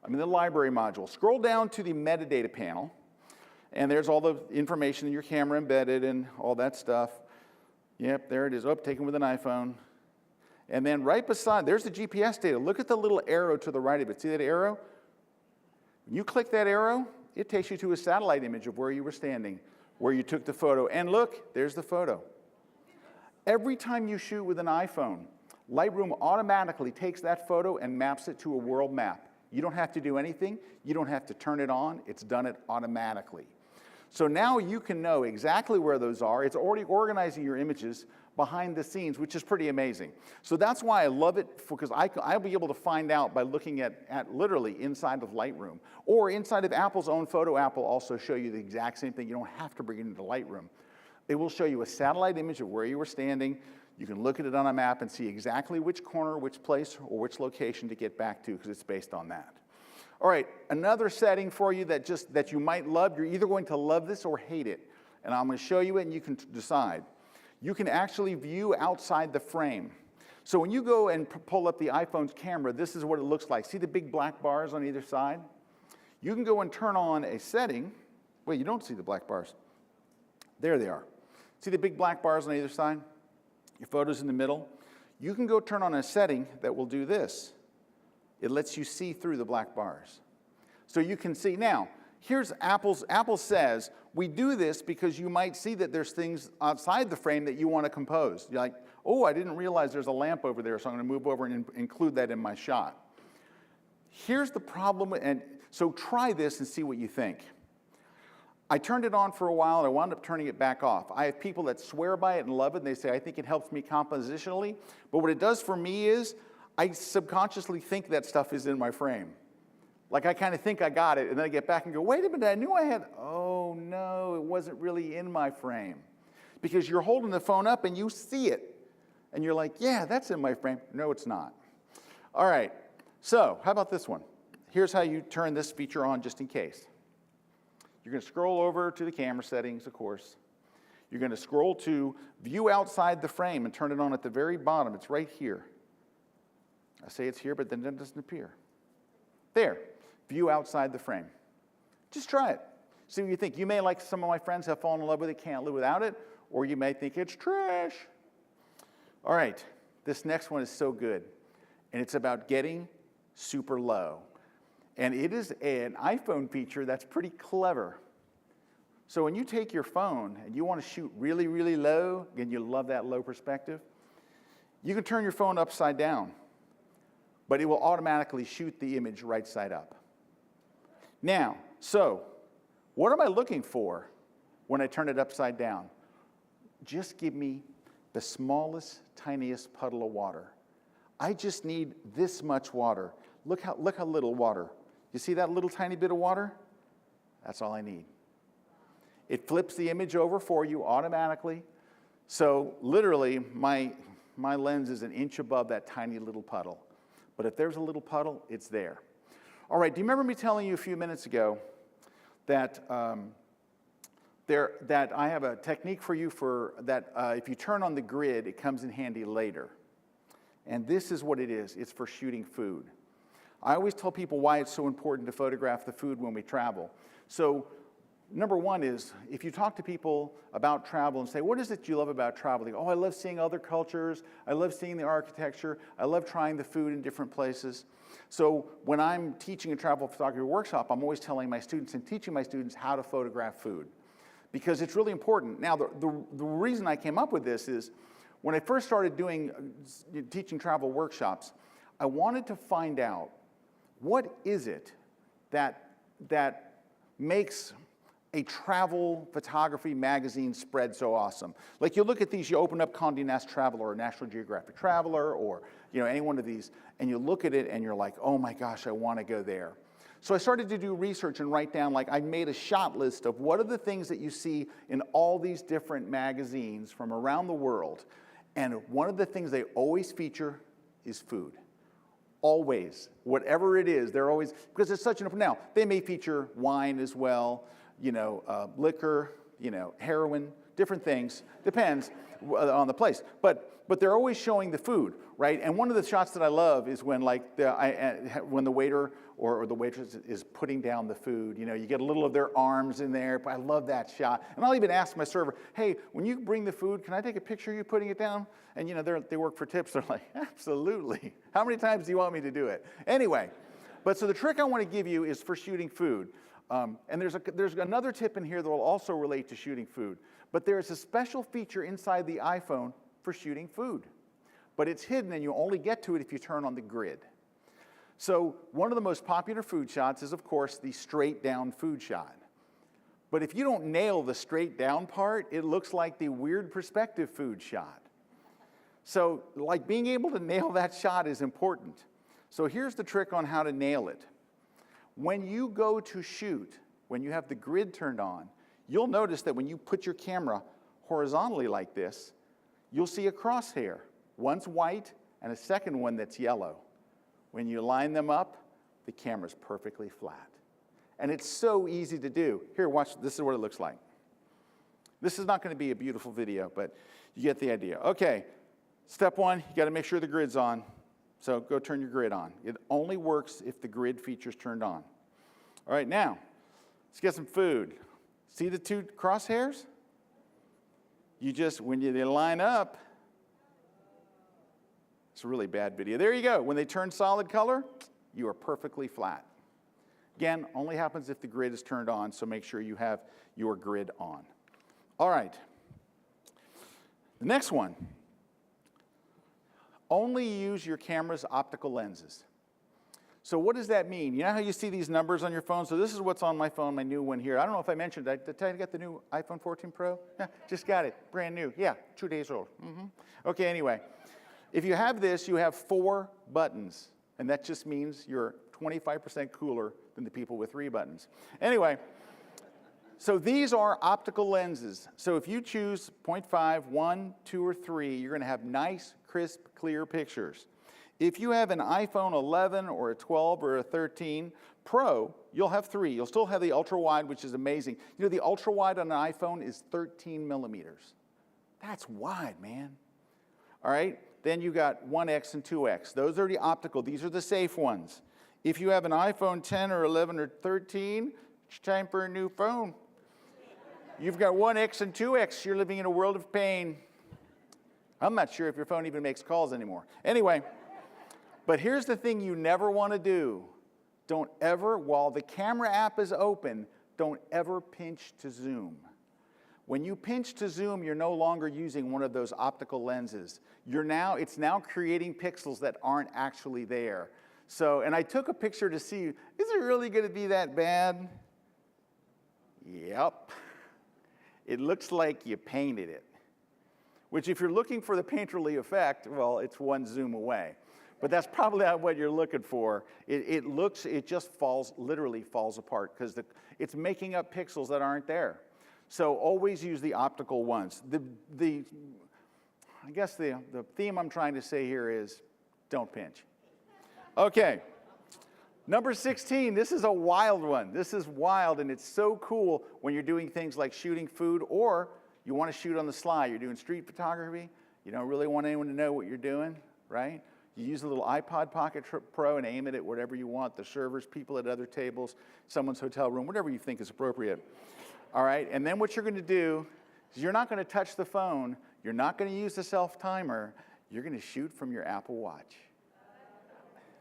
Speaker 9: I'm in the library module. Scroll down to the metadata panel, and there's all the information in your camera embedded and all that stuff. Yep, there it is. Oh, taken with an iPhone. And then right beside, there's the GPS data. Look at the little arrow to the right of it. See that arrow? When you click that arrow, it takes you to a satellite image of where you were standing, where you took the photo. And look, there's the photo. Every time you shoot with an iPhone, Lightroom automatically takes that photo and maps it to a world map. You don't have to do anything. You don't have to turn it on. It's done it automatically. So now you can know exactly where those are. It's already organizing your images behind the scenes, which is pretty amazing. So that's why I love it, because I'll be able to find out by looking at literally inside of Lightroom. Or inside of Apple's own photo app will also show you the exact same thing. You don't have to bring it into Lightroom. It will show you a satellite image of where you were standing. You can look at it on a map and see exactly which corner, which place, or which location to get back to, because it's based on that. All right, another setting for you that you might love. You're either going to love this or hate it. And I'm going to show you it, and you can decide. You can actually view outside the frame. So when you go and pull up the iPhone's camera, this is what it looks like. See the big black bars on either side? You can go and turn on a setting. Wait, you don't see the black bars. There they are. See the big black bars on either side? Your photo's in the middle. You can go turn on a setting that will do this. It lets you see through the black bars. So you can see. Now, here's Apple says, we do this because you might see that there's things outside the frame that you want to compose. You're like, oh, I didn't realize there's a lamp over there, so I'm going to move over and include that in my shot. Here's the problem, and so try this and see what you think. I turned it on for a while, and I wound up turning it back off. I have people that swear by it and love it, and they say, I think it helps me compositionally. But what it does for me is, I subconsciously think that stuff is in my frame. Like I kind of think I got it, and then I get back and go, wait a minute, I knew I had, oh no, it wasn't really in my frame. Because you're holding the phone up and you see it. And you're like, yeah, that's in my frame. No, it's not. All right, so how about this one? Here's how you turn this feature on just in case. You're going to scroll over to the camera settings, of course. You're going to scroll to view outside the frame and turn it on at the very bottom. It's right here. I say it's here, but then it doesn't appear. There, view outside the frame. Just try it. See what you think. You may, like some of my friends, have fallen in love with it, can't live without it, or you may think it's trash. All right, this next one is so good, and it's about getting super low. And it is an iPhone feature that's pretty clever. So when you take your phone and you want to shoot really, really low, and you love that low perspective, you can turn your phone upside down, but it will automatically shoot the image right side up. Now, so what am I looking for when I turn it upside down? Just give me the smallest, tiniest puddle of water. I just need this much water. Look how little water. You see that little tiny bit of water? That's all I need. It flips the image over for you automatically. So literally, my lens is an inch above that tiny little puddle. But if there's a little puddle, it's there. All right, do you remember me telling you a few minutes ago that that I have a technique for you for that if you turn on the grid, it comes in handy later. And this is what it is. It's for shooting food. I always tell people why it's so important to photograph the food when we travel. So number one is, if you talk to people about travel and say, what is it you love about travel? They go, oh, I love seeing other cultures. I love seeing the architecture. I love trying the food in different places. So when I'm teaching a travel photography workshop, I'm always telling my students and teaching my students how to photograph food, because it's really important. Now, the reason I came up with this is when I first started teaching travel workshops, I wanted to find out what is it that makes a travel photography magazine spread so awesome. Like you look at these, you open up Condé Nast Traveler or National Geographic Traveler or any one of these, and you look at it and you're like, oh my gosh, I want to go there. So I started to do research and write down, like I made a shot list of what are the things that you see in all these different magazines from around the world. And one of the things they always feature is food. Always. Whatever it is, they're always, because it's such an, now, they may feature wine as well, liquor, heroin, different things. Depends on the place. But they're always showing the food, right? And one of the shots that I love is when when the waiter or the waitress is putting down the food. You get a little of their arms in there. I love that shot. And I'll even ask my server, hey, when you bring the food, can I take a picture of you putting it down? And they work for tips. They're like, absolutely. How many times do you want me to do it? Anyway, so the trick I want to give you is for shooting food. And there's another tip in here that will also relate to shooting food. But there's a special feature inside the iPhone for shooting food. But it's hidden, and you only get to it if you turn on the grid. So one of the most popular food shots is, of course, the straight down food shot. But if you don't nail the straight down part, it looks like the weird perspective food shot. So like being able to nail that shot is important. So here's the trick on how to nail it. When you go to shoot, when you have the grid turned on, you'll notice that when you put your camera horizontally like this, you'll see a crosshair. One's white and a second one that's yellow. When you line them up, the camera's perfectly flat. And it's so easy to do. Here, watch, this is what it looks like. This is not going to be a beautiful video, but you get the idea. Okay, step one, you got to make sure the grid's on. So go turn your grid on. It only works if the grid feature's turned on. All right, now, let's get some food. See the two crosshairs? When they line up, it's a really bad video. There you go. When they turn solid color, you are perfectly flat. Again, only happens if the grid is turned on, so make sure you have your grid on. All right. The next one. Only use your camera's optical lenses. So what does that mean? You know how you see these numbers on your phone? So this is what's on my phone, my new one here. I don't know if I mentioned, did I tell you I got the new iPhone 14 Pro? Yeah, just got it, brand new. Yeah, 2 days old. Okay, anyway. If you have this, you have 4 buttons. And that just means you're 25% cooler than the people with 3 buttons. Anyway, so these are optical lenses. So if you choose 0.5, 1, 2, or 3, you're going to have nice, crisp, clear pictures. If you have an iPhone 11 or a 12 or a 13 Pro, you'll have 3. You'll still have the ultra-wide, which is amazing. The ultra-wide on an iPhone is 13 millimeters. That's wide, man. All right? Then you got 1X and 2X. Those are the optical. These are the safe ones. If you have an iPhone 10 or 11 or 13, it's time for a new phone. You've got 1X and 2X, you're living in a world of pain. I'm not sure if your phone even makes calls anymore. Anyway, but here's the thing you never want to do. Don't ever, while the camera app is open, don't ever pinch to zoom. When you pinch to zoom, you're no longer using one of those optical lenses. It's now creating pixels that aren't actually there. So, and I took a picture to see, is it really going to be that bad? Yep. It looks like you painted it. Which if you're looking for the painterly effect, well, it's one zoom away. But that's probably not what you're looking for. It just literally falls apart because it's making up pixels that aren't there. So always use the optical ones. I guess the theme I'm trying to say here is don't pinch. Okay, number 16, this is a wild one. This is wild, and it's so cool when you're doing things like shooting food or you want to shoot on the sly. You're doing street photography. You don't really want anyone to know what you're doing, right? You use a little iPod Pocket Pro and aim it at whatever you want, the servers, people at other tables, someone's hotel room, whatever you think is appropriate. All right, and then what you're going to do is you're not going to touch the phone. You're not going to use the self-timer. You're going to shoot from your Apple Watch.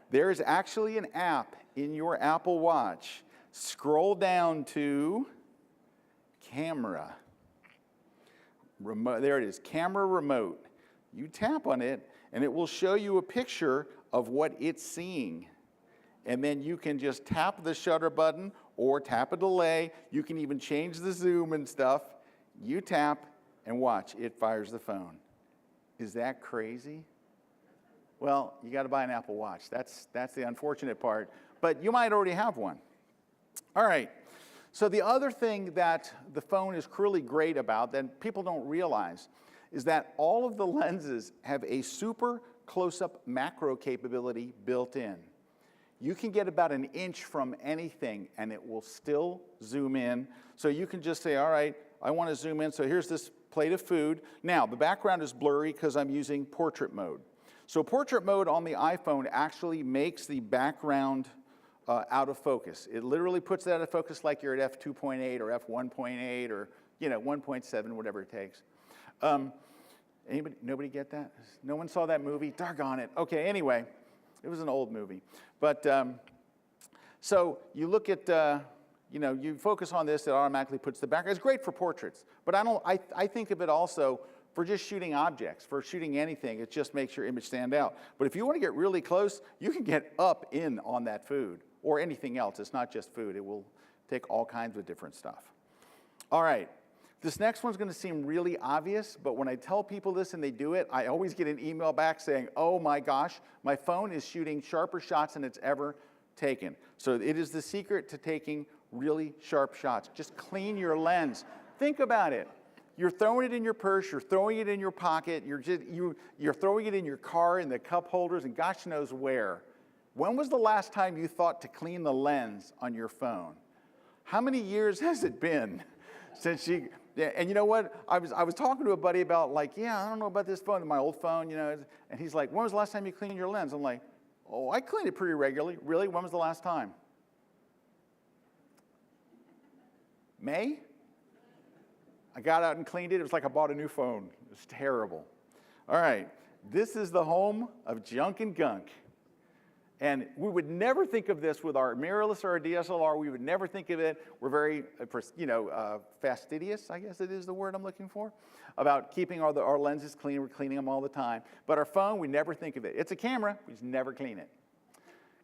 Speaker 9: There is actually an app in your Apple Watch. Scroll down to Camera. Remote, there it is, Camera Remote. You tap on it, and it will show you a picture of what it's seeing. And then you can just tap the shutter button or tap a delay. You can even change the zoom and stuff. You tap and watch, it fires the phone. Is that crazy? Well, you got to buy an Apple Watch. That's the unfortunate part, but you might already have one. All right, so the other thing that the phone is really great about that people don't realize is that all of the lenses have a super close-up macro capability built in. You can get about an inch from anything and it will still zoom in. So you can just say, all right, I want to zoom in, so here's this plate of food. Now, the background is blurry because I'm using portrait mode. So portrait mode on the iPhone actually makes the background out of focus. It literally puts it out of focus like you're at f2.8 or f1.8 or 1.7, whatever it takes. Nobody get that? No one saw that movie? Doggone it. Okay, anyway, it was an old movie. But so you look at, you focus on this, it automatically puts the background. It's great for portraits, but I think of it also for just shooting objects, for shooting anything. It just makes your image stand out. But if you want to get really close, you can get up in on that food or anything else. It's not just food. It will take all kinds of different stuff. All right. This next one's going to seem really obvious, but when I tell people this and they do it, I always get an email back saying, oh my gosh, my phone is shooting sharper shots than it's ever taken. So it is the secret to taking really sharp shots. Just clean your lens. Think about it. You're throwing it in your purse, you're throwing it in your pocket, you're throwing it in your car, in the cup holders, and gosh knows where. When was the last time you thought to clean the lens on your phone? How many years has it been since you... Yeah, and you know what? I was talking to a buddy about I don't know about this phone, my old phone, and he's like, when was the last time you cleaned your lens? I'm like, oh, I clean it pretty regularly. Really? When was the last time? May? I got out and cleaned it. It was like I bought a new phone. It was terrible. All right. This is the home of junk and gunk. And we would never think of this with our mirrorless or our DSLR. We would never think of it. We're very, fastidious, I guess it is the word I'm looking for, about keeping our lenses clean. We're cleaning them all the time. But our phone, we never think of it. It's a camera. We just never clean it.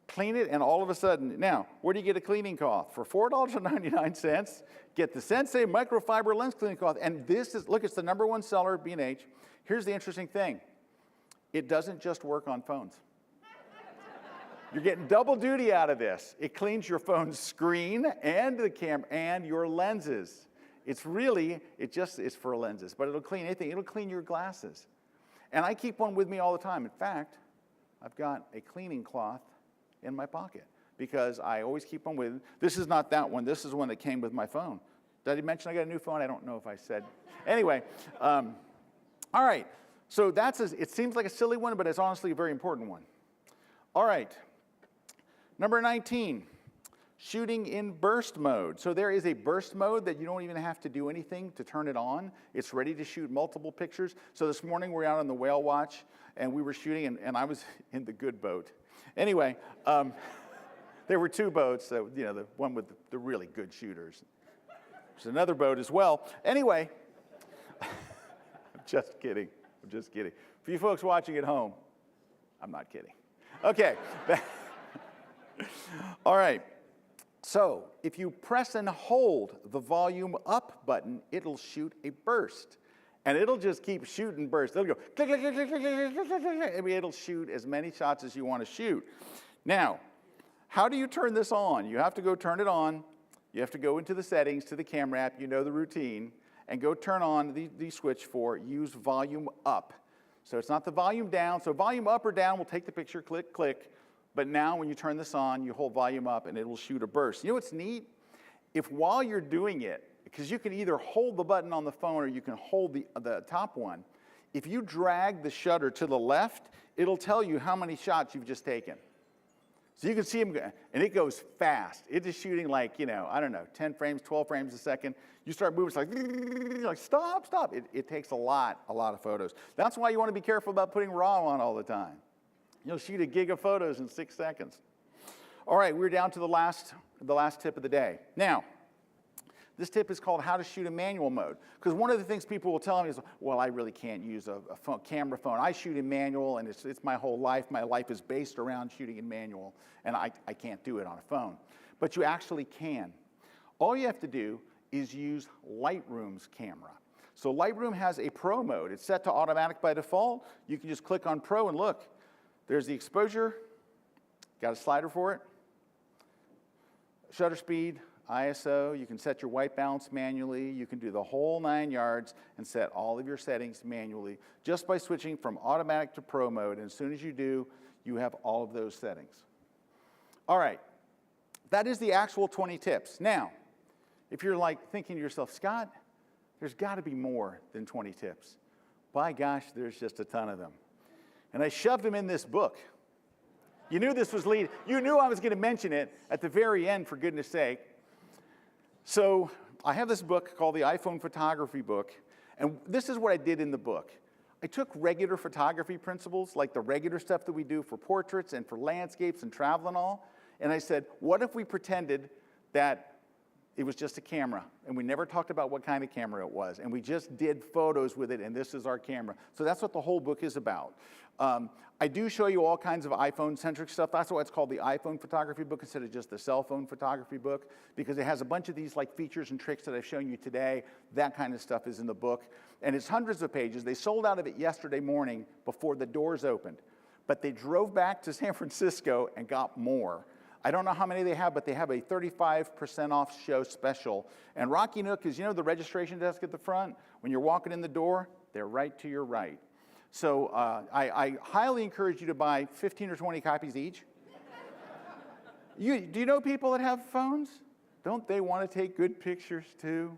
Speaker 9: Clean it, and all of a sudden, now, where do you get a cleaning cloth? For $4.99, get the Sensei microfiber lens cleaning cloth. And this is, look, it's the #1 seller at B&H. Here's the interesting thing. It doesn't just work on phones. You're getting double duty out of this. It cleans your phone's screen and the camera and your lenses. It's really, it's for lenses, but it'll clean anything. It'll clean your glasses. And I keep one with me all the time. In fact, I've got a cleaning cloth in my pocket because I always keep one with. This is not that one. This is one that came with my phone. Did I mention I got a new phone? I don't know if I said. Anyway, all right. So it seems like a silly one, but it's honestly a very important one. All right. Number 19, shooting in burst mode. So there is a burst mode that you don't even have to do anything to turn it on. It's ready to shoot multiple pictures. So this morning we're out on the whale watch and we were shooting and I was in the good boat. Anyway, there were two boats, so, you know, the one with the really good shooters. There's another boat as well. Anyway, I'm just kidding. I'm just kidding. For you folks watching at home, I'm not kidding. Okay. All right. So if you press and hold the volume up button, it'll shoot a burst. And it'll just keep shooting bursts. It'll go click, click, click, click, click, click, click, click, click. I mean, it'll shoot as many shots as you want to shoot. Now, how do you turn this on? You have to go turn it on. You have to go into the settings to the camera app. You know the routine. And go turn on the switch for use volume up. So it's not the volume down. So volume up or down will take the picture, click, click. But now when you turn this on, you hold volume up and it will shoot a burst. You know what's neat? If while you're doing it, because you can either hold the button on the phone or you can hold the top one, if you drag the shutter to the left, it'll tell you how many shots you've just taken. So you can see them, and it goes fast. It is shooting like, you know, I don't know, 10 frames, 12 frames a second. You start moving, it's like stop, stop. It takes a lot of photos. That's why you want to be careful about putting RAW on all the time. You'll shoot a gig of photos in 6 seconds. All right, we're down to the last tip of the day. Now, this tip is called how to shoot in manual mode. Because one of the things people will tell me is, well, I really can't use a camera phone. I shoot in manual, and it's my whole life. My life is based around shooting in manual, and I can't do it on a phone. But you actually can. All you have to do is use Lightroom's camera. So Lightroom has a Pro mode. It's set to automatic by default. You can just click on Pro and look. There's the exposure. Got a slider for it. Shutter speed, ISO. You can set your white balance manually. You can do the whole 9 yards and set all of your settings manually just by switching from automatic to Pro mode. And as soon as you do, you have all of those settings. All right. That is the actual 20 tips. Now, if you're like thinking to yourself, Scott, there's got to be more than 20 tips. By gosh, there's just a ton of them. And I shoved them in this book. You knew this was you knew I was going to mention it at the very end, for goodness sake. So I have this book called the iPhone Photography Book, and this is what I did in the book. I took regular photography principles, like the regular stuff that we do for portraits and for landscapes and travel and all, and I said, what if we pretended that it was just a camera, and we never talked about what kind of camera it was, and we just did photos with it, and this is our camera. So that's what the whole book is about. I do show you all kinds of iPhone-centric stuff. That's why it's called the iPhone Photography Book instead of just the cell phone photography book, because it has a bunch of these like features and tricks that I've shown you today. That kind of stuff is in the book, and it's hundreds of pages. They sold out of it yesterday morning before the doors opened, but they drove back to San Francisco and got more. I don't know how many they have, but they have a 35% off show special. And Rocky Nook is, you know, the registration desk at the front? When you're walking in the door, they're right to your right. So I highly encourage you to buy 15 or 20 copies each. Do you know people that have phones? Don't they want to take good pictures too?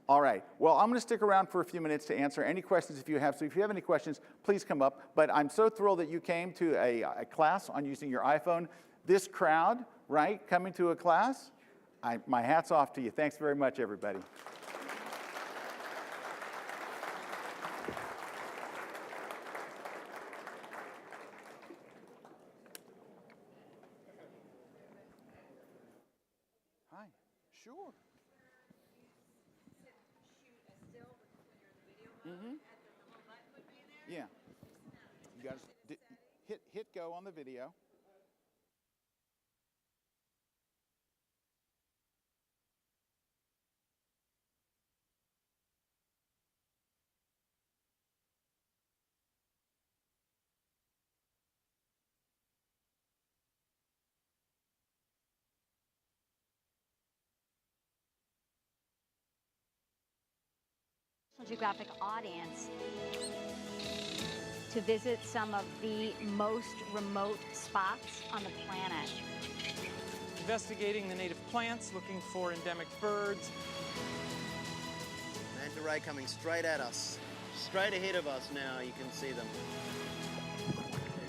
Speaker 9: All right. Well, I'm going to stick around for a few minutes to answer any questions if you have. So if you have any questions, please come up. But I'm so thrilled that you came to a class on using your iPhone. This crowd, right, coming to a class, my hat's off to you. Thanks very much, everybody. Hi, sure. Mm-hmm. Yeah. You got to hit go on the video.
Speaker 22: National Geographic audience to visit some of the most remote spots on the planet.
Speaker 12: Investigating the native plants, looking for endemic birds.
Speaker 5: Manta ray coming straight at us. Straight ahead of us now, you can see them.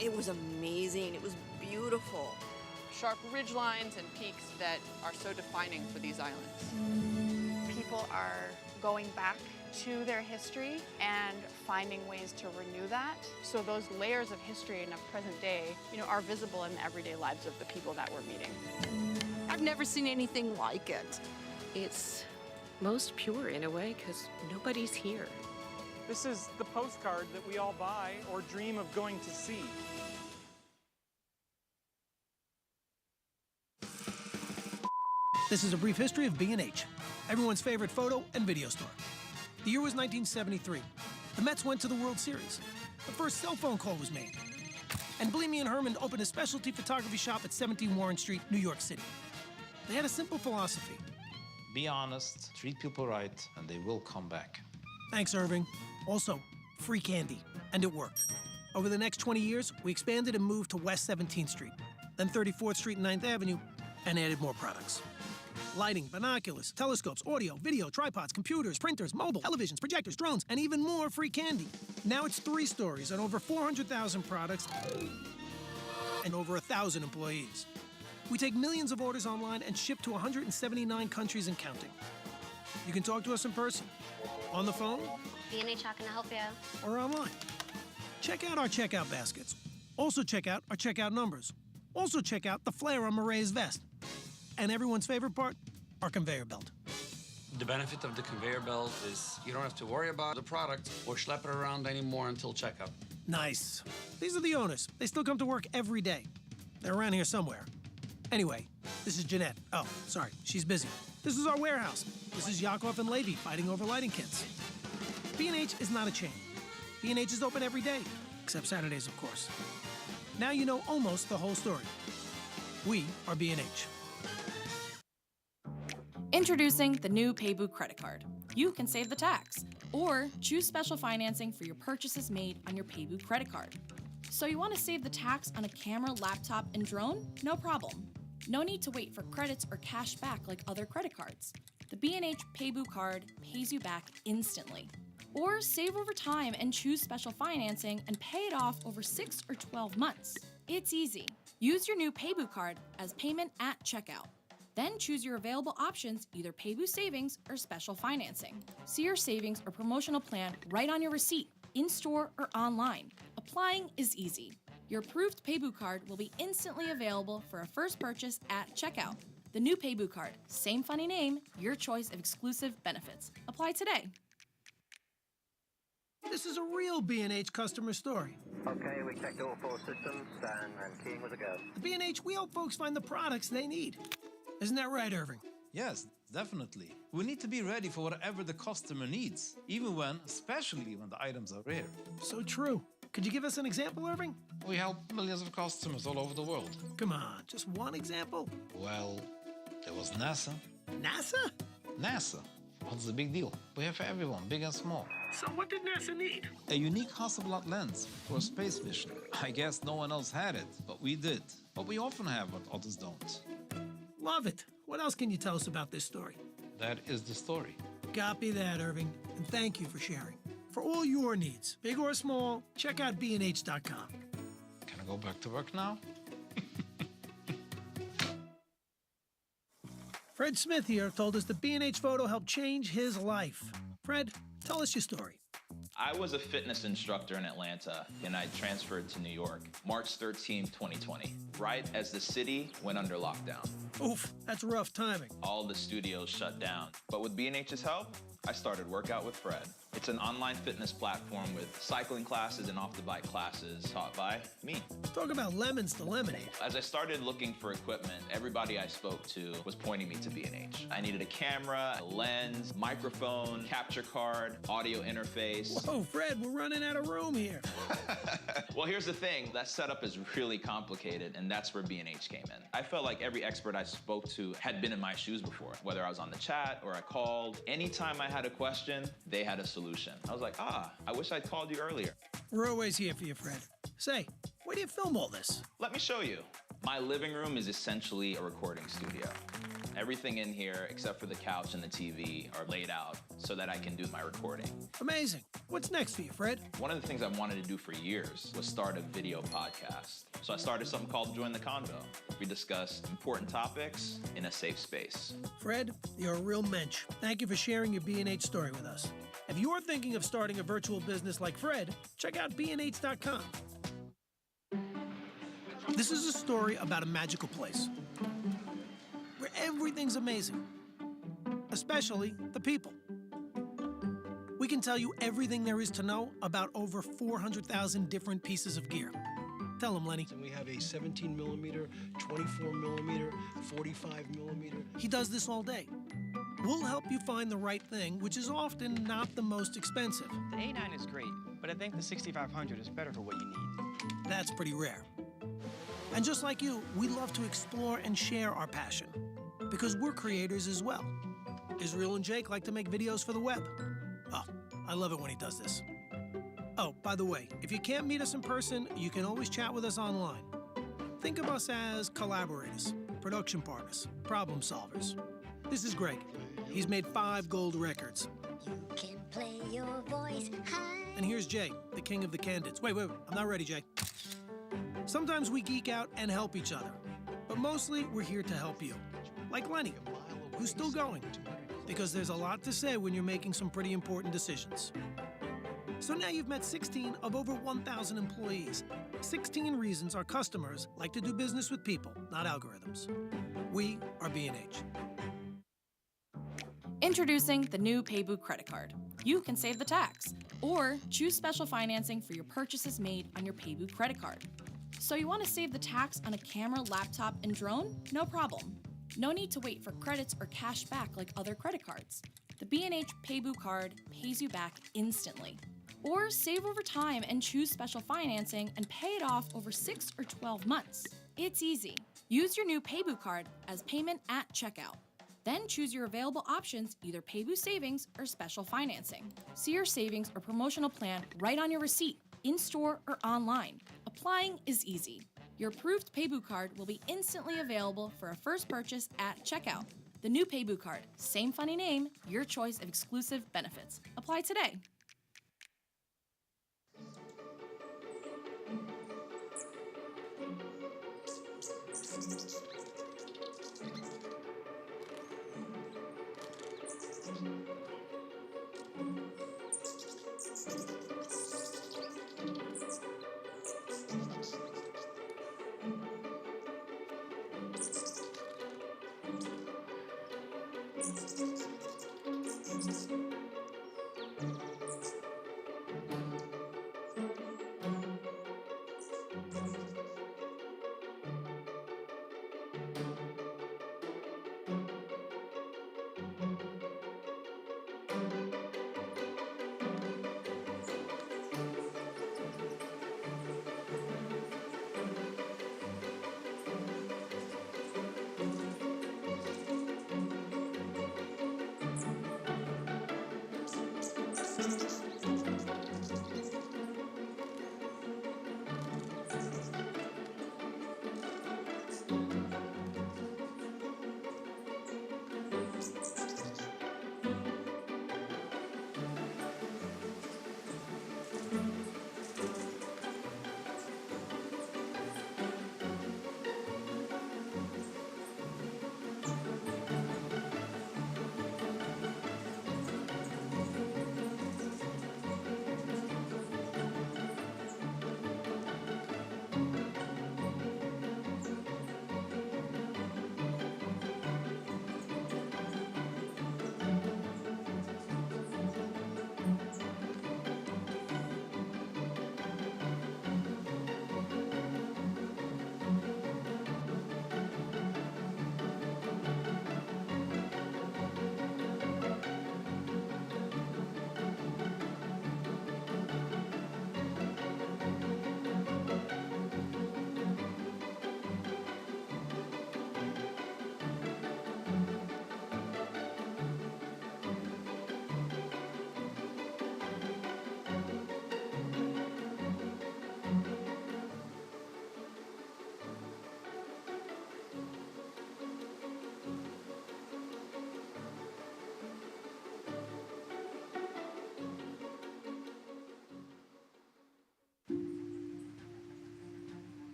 Speaker 10: It was amazing. It was beautiful.
Speaker 7: sharp ridge lines and peaks that are so defining for these islands. People are going back to their history and finding ways to renew that. So those layers of history in a present day, are visible in the everyday lives of the people that we're meeting.
Speaker 24: I've never seen anything like it. It's most pure in a way because nobody's here.
Speaker 12: This is the postcard that we all buy or dream of going to see.
Speaker 8: This is a brief history of B&H, everyone's favorite photo and video store. The year was 1973. The Mets went to the World Series. The first cell phone call was made. And Bleamy and Herman opened a specialty photography shop at 17 Warren Street, New York City. They had a simple philosophy.
Speaker 18: Be honest, treat people right, and they will come back.
Speaker 8: Thanks, Irving. Also, free candy. And it worked. Over the next 20 years, we expanded and moved to West 17th Street, then 34th Street and 9th Avenue, and added more products. Lighting, binoculars, telescopes, audio, video, tripods, computers, printers, mobile, televisions, projectors, drones, and even more free candy. Now it's 3 stories and over 400,000 products and over 1,000 employees. We take millions of orders online and ship to 179 countries and counting. You can talk to us in person, on the phone,
Speaker 6: B&H, how can I help you?
Speaker 8: or online. Check out our checkout baskets. Also check out our checkout numbers. Also check out the flare on Marae's vest. And everyone's favorite part, our conveyor belt.
Speaker 29: The benefit of the conveyor belt is you don't have to worry about the product or schlep it around anymore until checkout.
Speaker 8: Nice. These are the owners. They still come to work every day. They're around here somewhere. Anyway, this is Jeanette. Oh, sorry, she's busy. This is our warehouse. This is Yakov and Levy fighting over lighting kits. B&H is not a chain. B&H is open every day, except Saturdays, of course. Now you know almost the whole story. We are B&H.
Speaker 30: Introducing the new Paybu credit card. You can save the tax or choose special financing for your purchases made on your Paybu credit card. So you want to save the tax on a camera, laptop, and drone? No problem. No need to wait for credits or cash back like other credit cards. The B&H Paybu card pays you back instantly. Or save over time and choose special financing and pay it off over 6 or 12 months. It's easy. Use your new Paybu card as payment at checkout. Then choose your available options, either Paybu Savings or Special Financing. See your savings or promotional plan right on your receipt, in-store or online. Applying is easy. Your approved Paybu card will be instantly available for a first purchase at checkout. The new Paybu card, same funny name, your choice of exclusive benefits. Apply today.
Speaker 8: This is a real B&H customer story.
Speaker 31: Okay, we checked all 4 systems, and keying was a go.
Speaker 8: At B&H, we help folks find the products they need. Isn't that right, Irving?
Speaker 18: Yes, definitely. We need to be ready for whatever the customer needs, especially when the items are rare.
Speaker 8: So true. Could you give us an example, Irving?
Speaker 18: We help millions of customers all over the world.
Speaker 8: Come on, just one example.
Speaker 18: Well, there was NASA.
Speaker 8: NASA?
Speaker 18: NASA. What's the big deal? We have for everyone, big and small.
Speaker 8: So what did NASA need?
Speaker 18: A unique Hasselblad lens for space mission. I guess no one else had it, but we did. But we often have what others don't.
Speaker 8: Love it. What else can you tell us about this story?
Speaker 18: That is the story.
Speaker 8: Copy that, Irving. And thank you for sharing. For all your needs, big or small, check out B&H.com.
Speaker 18: Can I go back to work now?
Speaker 8: Fred Smith here told us the B&H photo helped change his life. Fred, tell us your story.
Speaker 10: I was a fitness instructor in Atlanta, and I transferred to New York, March 13, 2020, right as the city went under lockdown.
Speaker 8: Oof, that's rough timing.
Speaker 10: All the studios shut down. But with B&H's help, I started Workout with Fred. It's an online fitness platform with cycling classes and off-the-bike classes taught by me.
Speaker 8: Talk about lemons to lemonade.
Speaker 10: As I started looking for equipment, everybody I spoke to was pointing me to B&H. I needed a camera, a lens, microphone, capture card, audio interface.
Speaker 8: Whoa, Fred, we're running out of room here.
Speaker 10: Well, here's the thing. That setup is really complicated, and that's where B&H came in. I felt like every expert I spoke to had been in my shoes before, whether I was on the chat or I called. Anytime I had a question, they had a solution. I was like, I wish I'd called you earlier.
Speaker 8: We're always here for you, Fred. Say, where do you film all this?
Speaker 10: Let me show you. My living room is essentially a recording studio. Everything in here, except for the couch and the TV, are laid out so that I can do my recording.
Speaker 8: Amazing. What's next for you, Fred?
Speaker 10: One of the things I wanted to do for years was start a video podcast. So I started something called Join the Convo. We discuss important topics in a safe space.
Speaker 8: Fred, you're a real mensch. Thank you for sharing your B&H story with us. If you're thinking of starting a virtual business like Fred, check out B&H.com. This is a story about a magical place where everything's amazing, especially the people. We can tell you everything there is to know about over 400,000 different pieces of gear. Tell them, Lenny.
Speaker 11: And we have a 17 millimeter, 24 millimeter, 45 millimeter.
Speaker 8: He does this all day. We'll help you find the right thing, which is often not the most expensive.
Speaker 13: The A9 is great, but I think the 6500 is better for what you need.
Speaker 8: That's pretty rare. And just like you, we love to explore and share our passion, because we're creators as well. Israel and Jake like to make videos for the web. Oh, I love it when he does this. Oh, by the way, if you can't meet us in person, you can always chat with us online. Think of us as collaborators, production partners, problem solvers. This is Greg. He's made 5 gold records.
Speaker 14: You can play your voice high.
Speaker 8: And here's Jay, the king of the candids. Wait, I'm not ready, Jay. Sometimes we geek out and help each other, but mostly we're here to help you. Like Lenny, who's still going, because there's a lot to say when you're making some pretty important decisions. So now you've met 16 of over 1,000 employees. 16 reasons our customers like to do business with people, not algorithms. We are B&H.
Speaker 30: Introducing the new PayBoo credit card. You can save the tax or choose special financing for your purchases made on your PayBoo credit card. So you want to save the tax on a camera, laptop, and drone? No problem. No need to wait for credits or cash back like other credit cards. The B&H PayBoo card pays you back instantly. Or save over time and choose special financing and pay it off over 6 or 12 months. It's easy. Use your new PayBoo card as payment at checkout. Then choose your available options, either PayBoo Savings or special financing. See your savings or promotional plan right on your receipt, in-store or online. Applying is easy. Your approved PayBoo card will be instantly available for a first purchase at checkout. The new PayBoo card, same funny name, your choice of exclusive benefits. Apply today.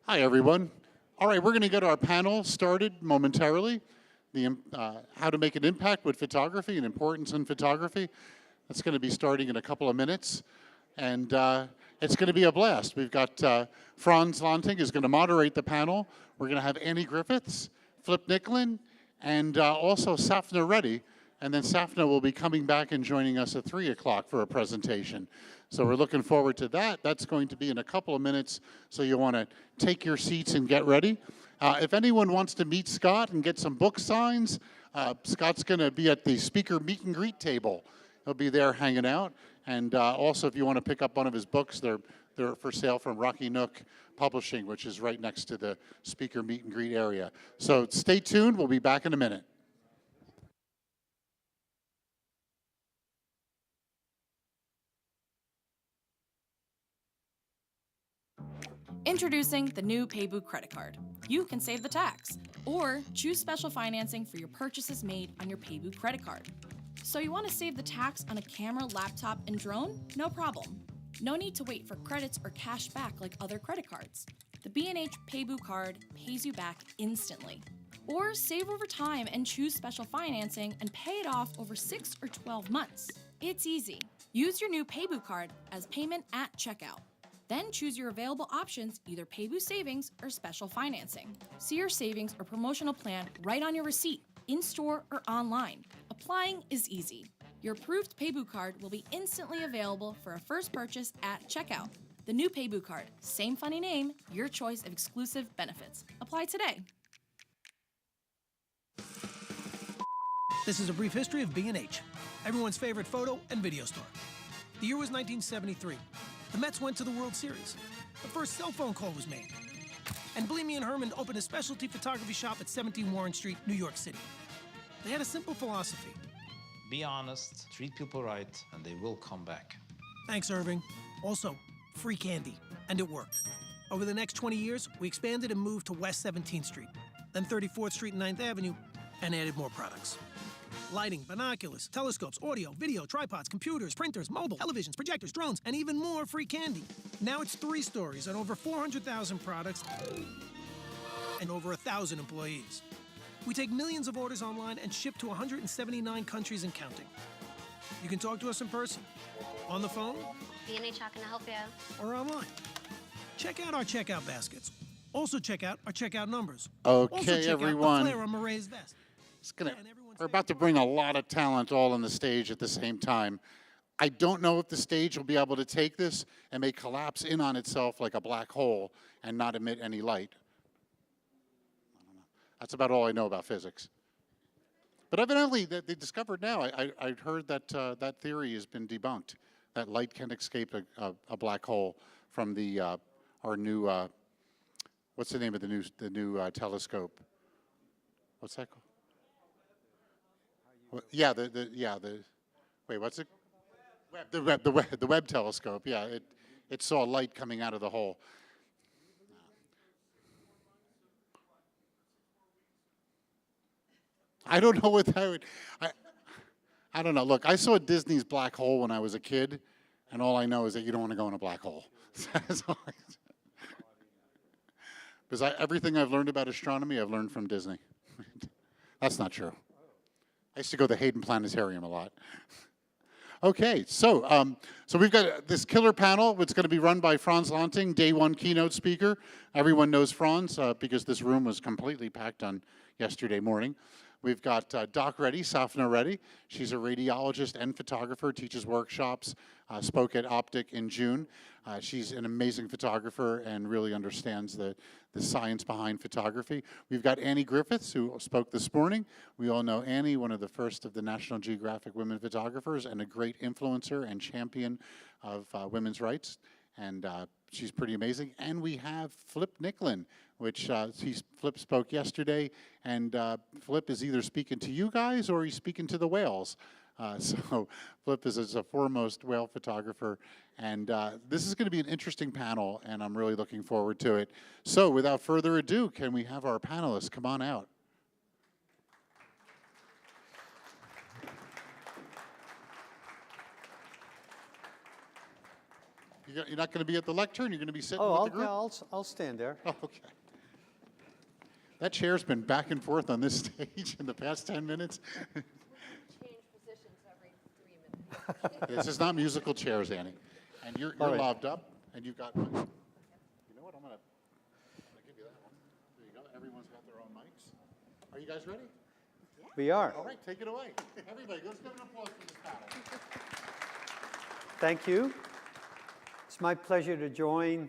Speaker 32: Hi, everyone. All right, we're going to get our panel started momentarily. How to make an impact with photography and importance in photography. That's going to be starting in a couple of minutes. And it's going to be a blast. We've got Frans Lanting is going to moderate the panel. We're going to have Annie Griffiths, Flip Nicklin, and also Sapna Reddy. And then Sapna will be coming back and joining us at 3 o'clock for a presentation. So we're looking forward to that. That's going to be in a couple of minutes, so you want to take your seats and get ready. If anyone wants to meet Scott and get some book signs, Scott's going to be at the speaker meet and greet table He'll be there hanging out. And also, if you want to pick up one of his books, they're for sale from Rocky Nook Publishing, which is right next to the speaker meet and greet area. So stay tuned. We'll be back in a minute.
Speaker 30: Introducing the new Paybu credit card. You can save the tax or choose special financing for your purchases made on your Paybu credit card. So you want to save the tax on a camera, laptop, and drone? No problem. No need to wait for credits or cash back like other credit cards. The B&H Paybu card pays you back instantly. Or save over time and choose special financing and pay it off over 6 or 12 months. It's easy. Use your new Paybu card as payment at checkout. Then choose your available options, either Paybu Savings or Special Financing. See your savings or promotional plan right on your receipt, in-store or online. Applying is easy. Your approved Paybu card will be instantly available for a first purchase at checkout. The new Paybu card, same funny name, your choice of exclusive benefits. Apply today.
Speaker 8: This is a brief history of B&H, everyone's favorite photo and video store. The year was 1973. The Mets went to the World Series. The first cell phone call was made. And Bleamy and Herman opened a specialty photography shop at 17 Warren Street, New York City. They had a simple philosophy.
Speaker 18: Be honest, treat people right, and they will come back.
Speaker 8: Thanks, Irving. Also, free candy. And it worked. Over the next 20 years, we expanded and moved to West 17th Street, then 34th Street and 9th Avenue, and added more products. Lighting, binoculars, telescopes, audio, video, tripods, computers, printers, mobile, televisions, projectors, drones, and even more free candy. Now it's 3 stories and over 400,000 products and over 1,000 employees. We take millions of orders online and ship to 179 countries and counting. You can talk to us in person, on the phone,
Speaker 6: B&H, how can I help you?
Speaker 8: or online. Check out our checkout baskets. Also check out our checkout numbers.
Speaker 32: Okay,
Speaker 8: also check
Speaker 32: everyone.
Speaker 8: out the flare on Marae's vest.
Speaker 32: We're about to bring a lot of talent all on the stage at the same time. I don't know if the stage will be able to take this and may collapse in on itself like a black hole and not emit any light. I don't know. That's about all I know about physics. But evidently, they discovered now, I heard that that theory has been debunked, that light can escape a black hole from the our new, what's the name of the new telescope? What's that called? Yeah, wait, what's it? The Webb telescope. Yeah, it saw light coming out of the hole. I don't know what that would. I don't know. Look, I saw Disney's Black Hole when I was a kid, and all I know is that you don't want to go in a black hole. Because everything I've learned about astronomy, I've learned from Disney. That's not true. I used to go to the Hayden Planetarium a lot. Okay, so we've got this killer panel. It's going to be run by Frans Lanting, day 1 keynote speaker. Everyone knows Frans because this room was completely packed on yesterday morning. We've got Doc Reddy, Sapna Reddy. She's a radiologist and photographer, teaches workshops, spoke at Optic in June. She's an amazing photographer and really understands the science behind photography. We've got Annie Griffiths, who spoke this morning. We all know Annie, one of the first of the National Geographic women photographers and a great influencer and champion of women's rights. And she's pretty amazing. And we have Flip Nicklin, which Flip spoke yesterday. And Flip is either speaking to you guys or he's speaking to the whales. So Flip is a foremost whale photographer. And this is going to be an interesting panel, and I'm really looking forward to it. So without further ado, can we have our panelists come on out? You're not going to be at the lectern? You're going to be sitting with the group?
Speaker 1: I'll stand there.
Speaker 32: Oh, okay. That chair's been back and forth on this stage in the past 10 minutes. This is not musical chairs, Annie. And you're
Speaker 1: right.
Speaker 32: lobbed up, and you've got one. You know what? I'm gonna give you that one. There you go. Everyone's got their own mics. Are you guys ready?
Speaker 1: We are.
Speaker 32: All right, take it away. Everybody, let's give an applause for this panel.
Speaker 1: Thank you. It's my pleasure to join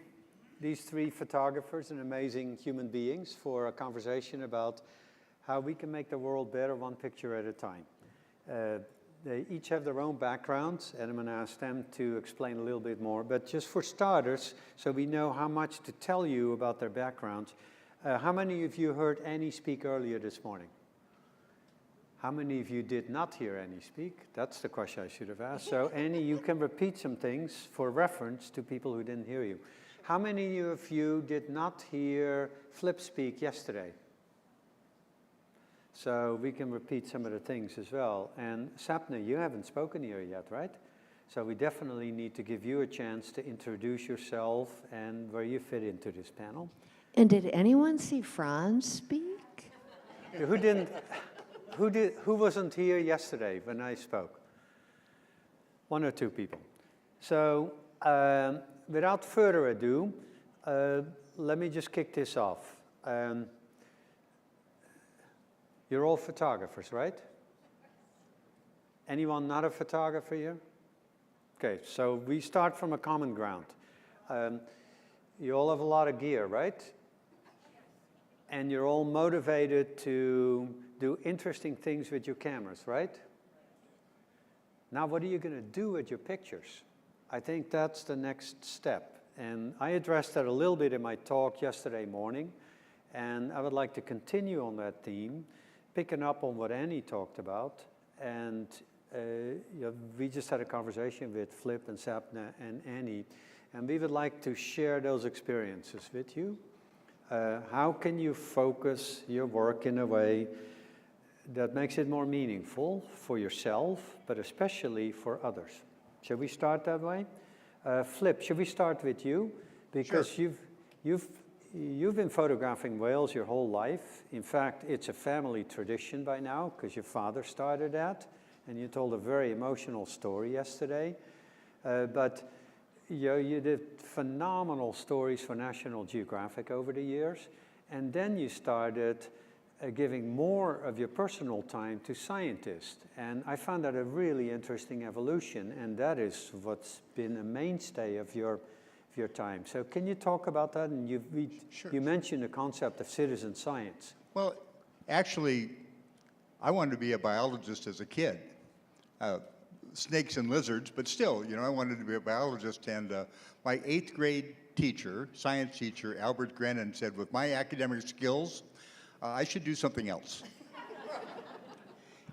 Speaker 1: these 3 photographers and amazing human beings for a conversation about how we can make the world better one picture at a time. They each have their own backgrounds, and I'm going to ask them to explain a little bit more. But just for starters, so we know how much to tell you about their backgrounds, how many of you heard Annie speak earlier this morning? How many of you did not hear Annie speak? That's the question I should have asked. So Annie, you can repeat some things for reference to people who didn't hear you. How many of you did not hear Flip speak yesterday? So we can repeat some of the things as well. And Sapna, you haven't spoken here yet, right? So we definitely need to give you a chance to introduce yourself and where you fit into this panel.
Speaker 2: And did anyone see Frans speak?
Speaker 1: Who wasn't here yesterday when I spoke? One or two people. So without further ado, let me just kick this off. You're all photographers, right? Anyone not a photographer here? Okay, so we start from a common ground. You all have a lot of gear, right? And you're all motivated to do interesting things with your cameras, right? Now, what are you going to do with your pictures? I think that's the next step. And I addressed that a little bit in my talk yesterday morning, and I would like to continue on that theme, picking up on what Annie talked about. And we just had a conversation with Flip and Sapna and Annie, and we would like to share those experiences with you. How can you focus your work in a way that makes it more meaningful for yourself, but especially for others? Shall we start that way? Flip, should we start with you? Because sure. You've been photographing whales your whole life. In fact, it's a family tradition by now, because your father started that, and you told a very emotional story yesterday. But you did phenomenal stories for National Geographic over the years, and then you started giving more of your personal time to scientists. And I found that a really interesting evolution, and that is what's been a mainstay of your time. So can you talk about that? And you mentioned the concept of citizen science.
Speaker 4: Well, actually, I wanted to be a biologist as a kid. Snakes and lizards, but still, I wanted to be a biologist. And my 8th grade teacher, science teacher, Albert Grennan, said, with my academic skills, I should do something else.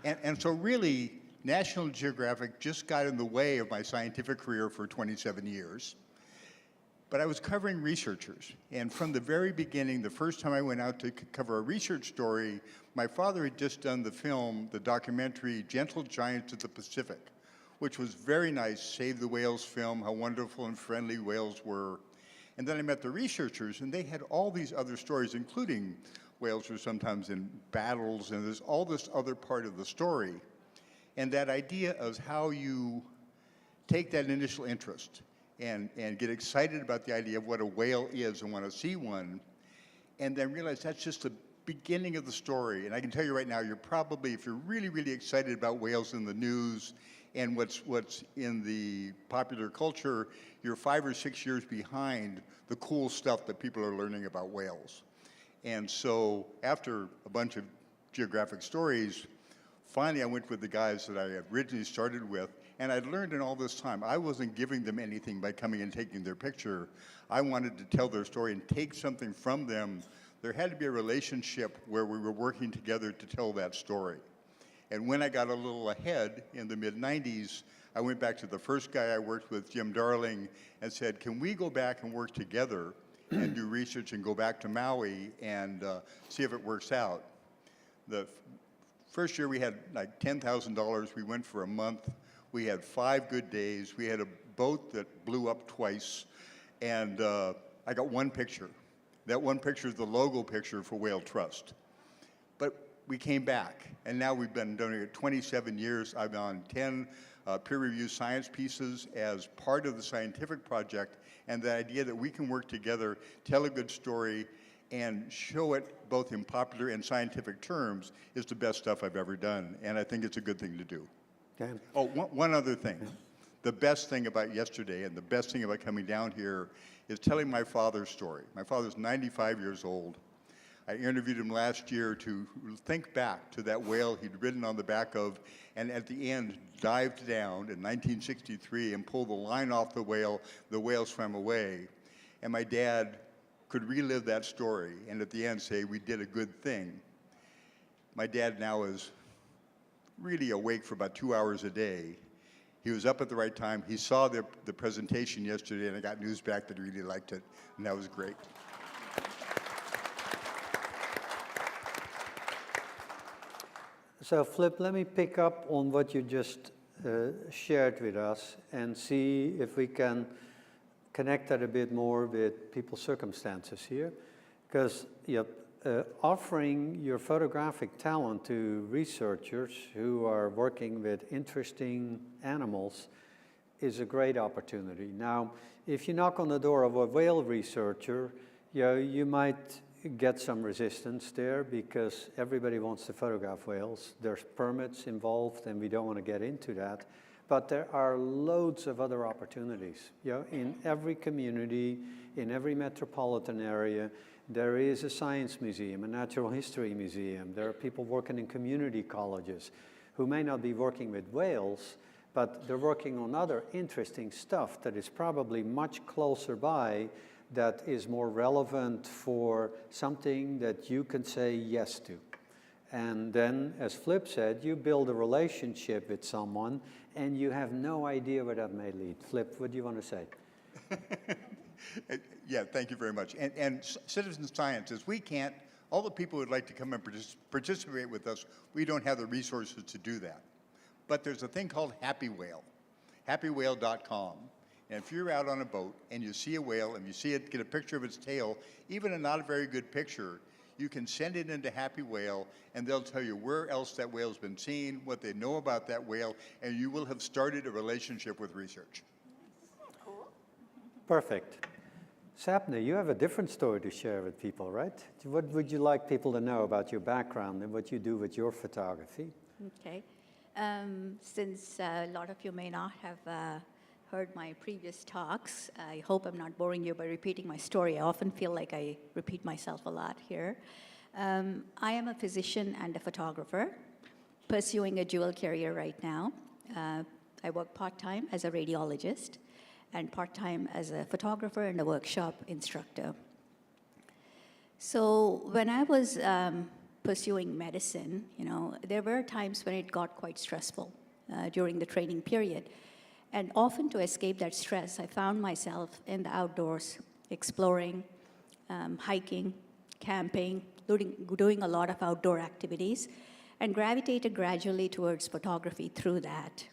Speaker 4: and so really, National Geographic just got in the way of my scientific career for 27 years. But I was covering researchers. And from the very beginning, the first time I went out to cover a research story, my father had just done the documentary, Gentle Giants of the Pacific, which was very nice, Save the Whales film, how wonderful and friendly whales were. And then I met the researchers, and they had all these other stories, including whales were sometimes in battles, and there's all this other part of the story. And that idea of how you take that initial interest and get excited about the idea of what a whale is and want to see one, and then realize that's just the beginning of the story. And I can tell you right now, you're probably, if you're really, really excited about whales in the news and what's in the popular culture, you're 5 or 6 years behind the cool stuff that people are learning about whales. And so after a bunch of geographic stories, finally I went with the guys that I had originally started with, and I'd learned in all this time, I wasn't giving them anything by coming and taking their picture. I wanted to tell their story and take something from them. There had to be a relationship where we were working together to tell that story. And when I got a little ahead in the mid-90s, I went back to the first guy I worked with, Jim Darling, and said, can we go back and work together and do research and go back to Maui and see if it works out? The first year we had like $10,000. We went for a month. We had 5 good days. We had a boat that blew up twice. And I got one picture. That one picture is the logo picture for Whale Trust. But we came back, and now we've been doing it 27 years. I've been on 10 peer-reviewed science pieces as part of the scientific project, and the idea that we can work together, tell a good story, and show it both in popular and scientific terms is the best stuff I've ever done, and I think it's a good thing to do.
Speaker 1: Okay.
Speaker 4: Oh, one other thing. The best thing about yesterday and the best thing about coming down here is telling my father's story. My father's 95 years old. I interviewed him last year to think back to that whale he'd ridden on the back of, and at the end dived down in 1963 and pulled the line off the whale swam away. And my dad could relive that story and at the end say, we did a good thing. My dad now is really awake for about 2 hours a day. He was up at the right time. He saw the presentation yesterday, and I got news back that he really liked it, and that was great.
Speaker 1: So Flip, let me pick up on what you just shared with us and see if we can connect that a bit more with people's circumstances here. Because offering your photographic talent to researchers who are working with interesting animals is a great opportunity. Now, if you knock on the door of a whale researcher, you might get some resistance there because everybody wants to photograph whales. There's permits involved and we don't want to get into that. But there are loads of other opportunities. In every community, in every metropolitan area, there is a science museum, a natural history museum. There are people working in community colleges who may not be working with whales, but they're working on other interesting stuff that is probably much closer by, that is more relevant for something that you can say yes to. And then, as Flip said, you build a relationship with someone and you have no idea where that may lead. Flip, what do you want to say?
Speaker 4: Yeah, thank you very much. And citizen science is all the people who would like to come and participate with us, we don't have the resources to do that. But there's a thing called Happy Whale, happywhale.com. And if you're out on a boat and you see a whale and you see it, get a picture of its tail, even a not a very good picture, you can send it into Happy Whale and they'll tell you where else that whale's been seen, what they know about that whale, and you will have started a relationship with research.
Speaker 1: Perfect. Sapna, you have a different story to share with people, right? What would you like people to know about your background and what you do with your photography?
Speaker 3: Okay. Since a lot of you may not have heard my previous talks, I hope I'm not boring you by repeating my story. I often feel like I repeat myself a lot here. I am a physician and a photographer, pursuing a dual career right now. I work part-time as a radiologist and part-time as a photographer and a workshop instructor. So when I was pursuing medicine, there were times when it got quite stressful during the training period. And often to escape that stress, I found myself in the outdoors, exploring, hiking, camping, doing a lot of outdoor activities, and gravitated gradually towards photography through that.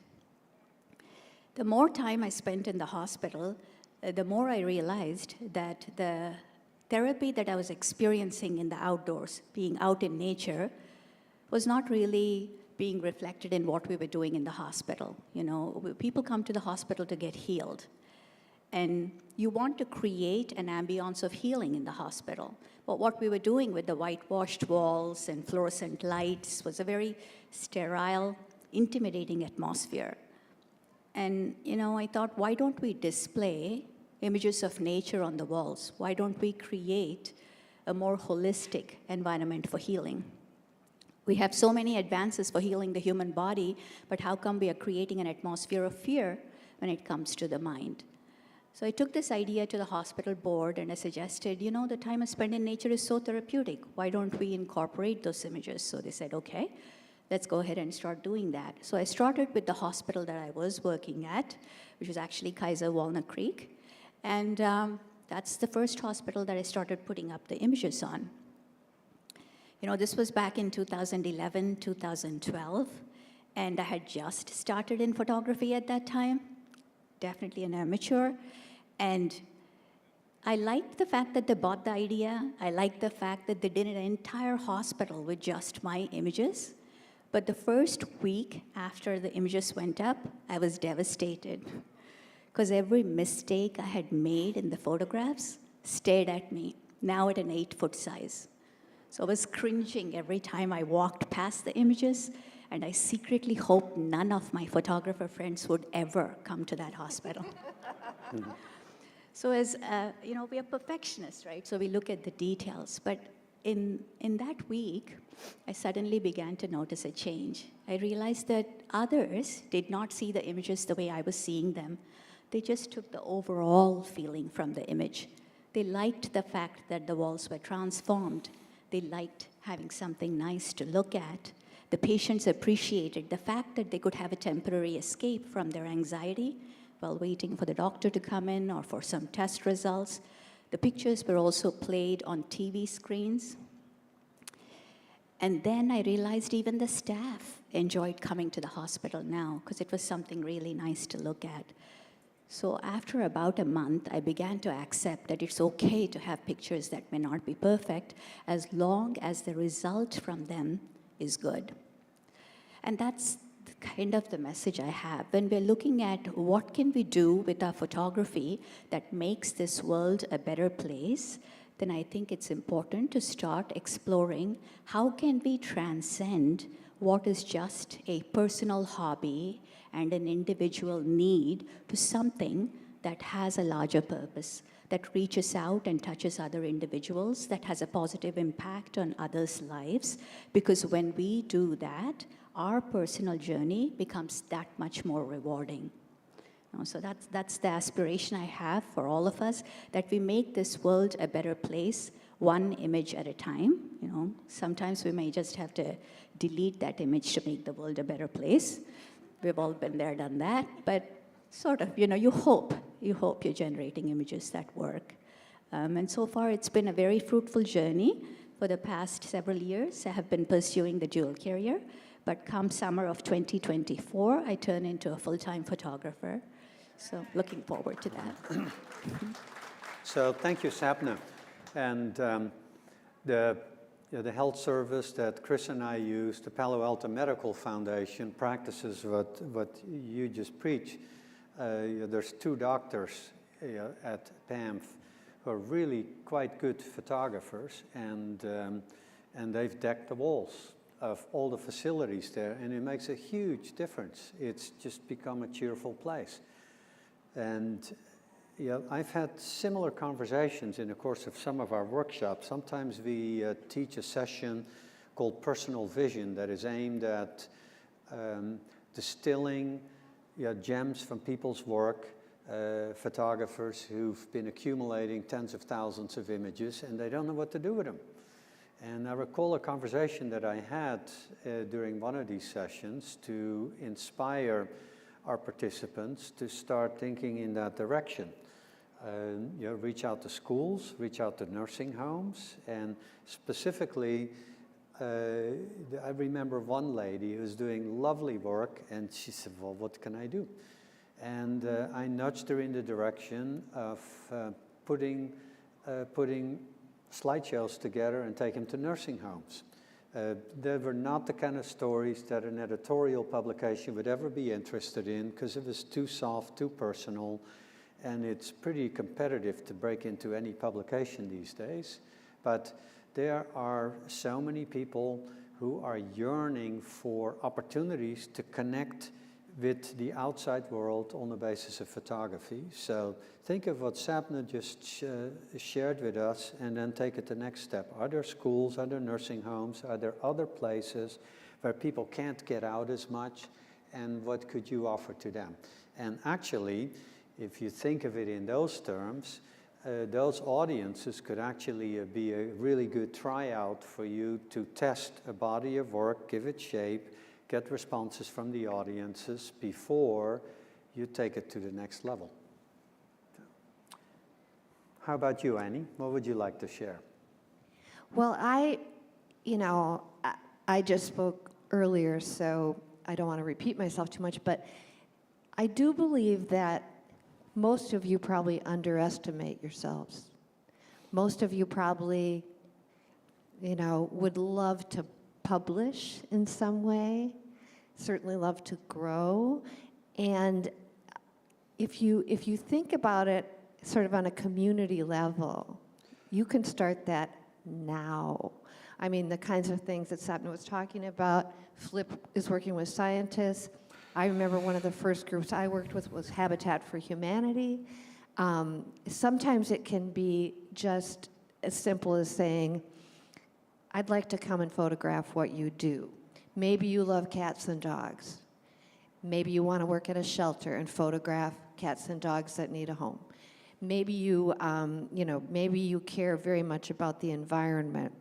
Speaker 3: The more time I spent in the hospital, the more I realized that the therapy that I was experiencing in the outdoors, being out in nature, was not really being reflected in what we were doing in the hospital. People come to the hospital to get healed. And you want to create an ambience of healing in the hospital. But what we were doing with the whitewashed walls and fluorescent lights was a very sterile, intimidating atmosphere. And, I thought, why don't we display images of nature on the walls? Why don't we create a more holistic environment for healing? We have so many advances for healing the human body, but how come we are creating an atmosphere of fear when it comes to the mind? So I took this idea to the hospital board and I suggested, the time I spend in nature is so therapeutic. Why don't we incorporate those images? So they said, okay, let's go ahead and start doing that. So I started with the hospital that I was working at, which was actually Kaiser Walnut Creek. And that's the first hospital that I started putting up the images on. This was back in 2011, 2012, and I had just started in photography at that time, definitely an amateur. And I liked the fact that they bought the idea. I liked the fact that they did an entire hospital with just my images. But the first week after the images went up, I was devastated because every mistake I had made in the photographs stared at me, now at an 8-foot size. So I was cringing every time I walked past the images, and I secretly hoped none of my photographer friends would ever come to that hospital. So as, we are perfectionists, right? So we look at the details. But in that week, I suddenly began to notice a change. I realized that others did not see the images the way I was seeing them. They just took the overall feeling from the image. They liked the fact that the walls were transformed. They liked having something nice to look at. The patients appreciated the fact that they could have a temporary escape from their anxiety while waiting for the doctor to come in or for some test results. The pictures were also played on TV screens. And then I realized even the staff enjoyed coming to the hospital now because it was something really nice to look at. So after about a month, I began to accept that it's okay to have pictures that may not be perfect as long as the result from them is good. And that's kind of the message I have. When we're looking at what can we do with our photography that makes this world a better place, then I think it's important to start exploring how can we transcend what is just a personal hobby and an individual need to something that has a larger purpose, that reaches out and touches other individuals, that has a positive impact on others' lives. Because when we do that, our personal journey becomes that much more rewarding. So that's the aspiration I have for all of us, that we make this world a better place, one image at a time. Sometimes we may just have to delete that image to make the world a better place. We've all been there, done that, but sort of, you hope you're generating images that work. And so far, it's been a very fruitful journey. For the past several years, I have been pursuing the dual career, but come summer of 2024, I turn into a full-time photographer. So looking forward to that.
Speaker 1: So thank you, Sapna. And the health service that Chris and I use, the Palo Alto Medical Foundation, practices what you just preach. There's 2 doctors at PAMF who are really quite good photographers, and they've decked the walls of all the facilities there, and it makes a huge difference. It's just become a cheerful place. And I've had similar conversations in the course of some of our workshops. Sometimes we teach a session called Personal Vision that is aimed at distilling gems from people's work, photographers who've been accumulating tens of thousands of images and they don't know what to do with them. And I recall a conversation that I had during one of these sessions to inspire our participants to start thinking in that direction. Reach out to schools, reach out to nursing homes, and specifically, I remember one lady who was doing lovely work, and she said, well, what can I do? And I nudged her in the direction of putting slideshows together and take them to nursing homes. They were not the kind of stories that an editorial publication would ever be interested in because it was too soft, too personal, and it's pretty competitive to break into any publication these days. But there are so many people who are yearning for opportunities to connect with the outside world on the basis of photography. So think of what Sapna just shared with us and then take it the next step. Are there schools, are there nursing homes, are there other places where people can't get out as much, and what could you offer to them? And actually, if you think of it in those terms, those audiences could actually be a really good tryout for you to test a body of work, give it shape, get responses from the audiences before you take it to the next level. How about you, Annie? What would you like to share?
Speaker 2: Well, I just spoke earlier, so I don't want to repeat myself too much, but I do believe that most of you probably underestimate yourselves. Most of you probably, would love to publish in some way, certainly love to grow. And if you think about it sort of on a community level, you can start that now. I mean, the kinds of things that Sapna was talking about, Flip is working with scientists. I remember one of the first groups I worked with was Habitat for Humanity. Sometimes it can be just as simple as saying, I'd like to come and photograph what you do. Maybe you love cats and dogs. Maybe you want to work at a shelter and photograph cats and dogs that need a home. Maybe you, maybe you care very much about the environment,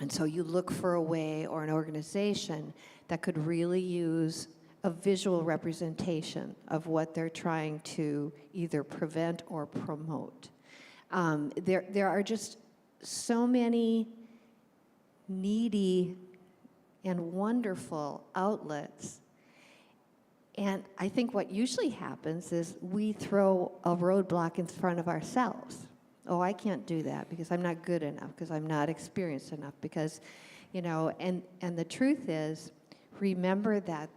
Speaker 2: and so you look for a way or an organization that could really use a visual representation of what they're trying to either prevent or promote. There are just so many needy and wonderful outlets. And I think what usually happens is we throw a roadblock in front of ourselves. Oh, I can't do that because I'm not good enough, because I'm not experienced enough, because, and the truth is, remember that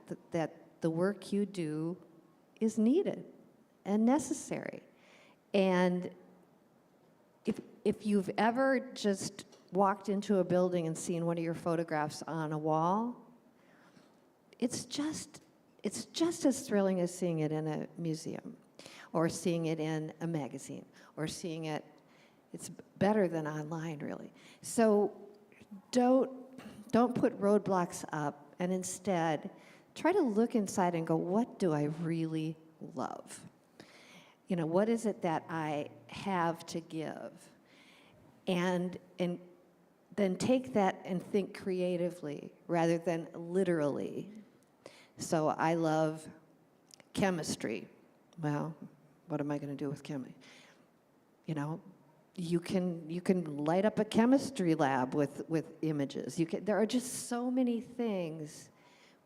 Speaker 2: the work you do is needed and necessary. And if you've ever just walked into a building and seen one of your photographs on a wall, it's just as thrilling as seeing it in a museum or seeing it in a magazine or seeing it. It's better than online, really. So don't put roadblocks up, and instead try to look inside and go, what do I really love? What is it that I have to give? And then take that and think creatively rather than literally. So I love chemistry. Well, what am I going to do with chemistry? You can light up a chemistry lab with images. There are just so many things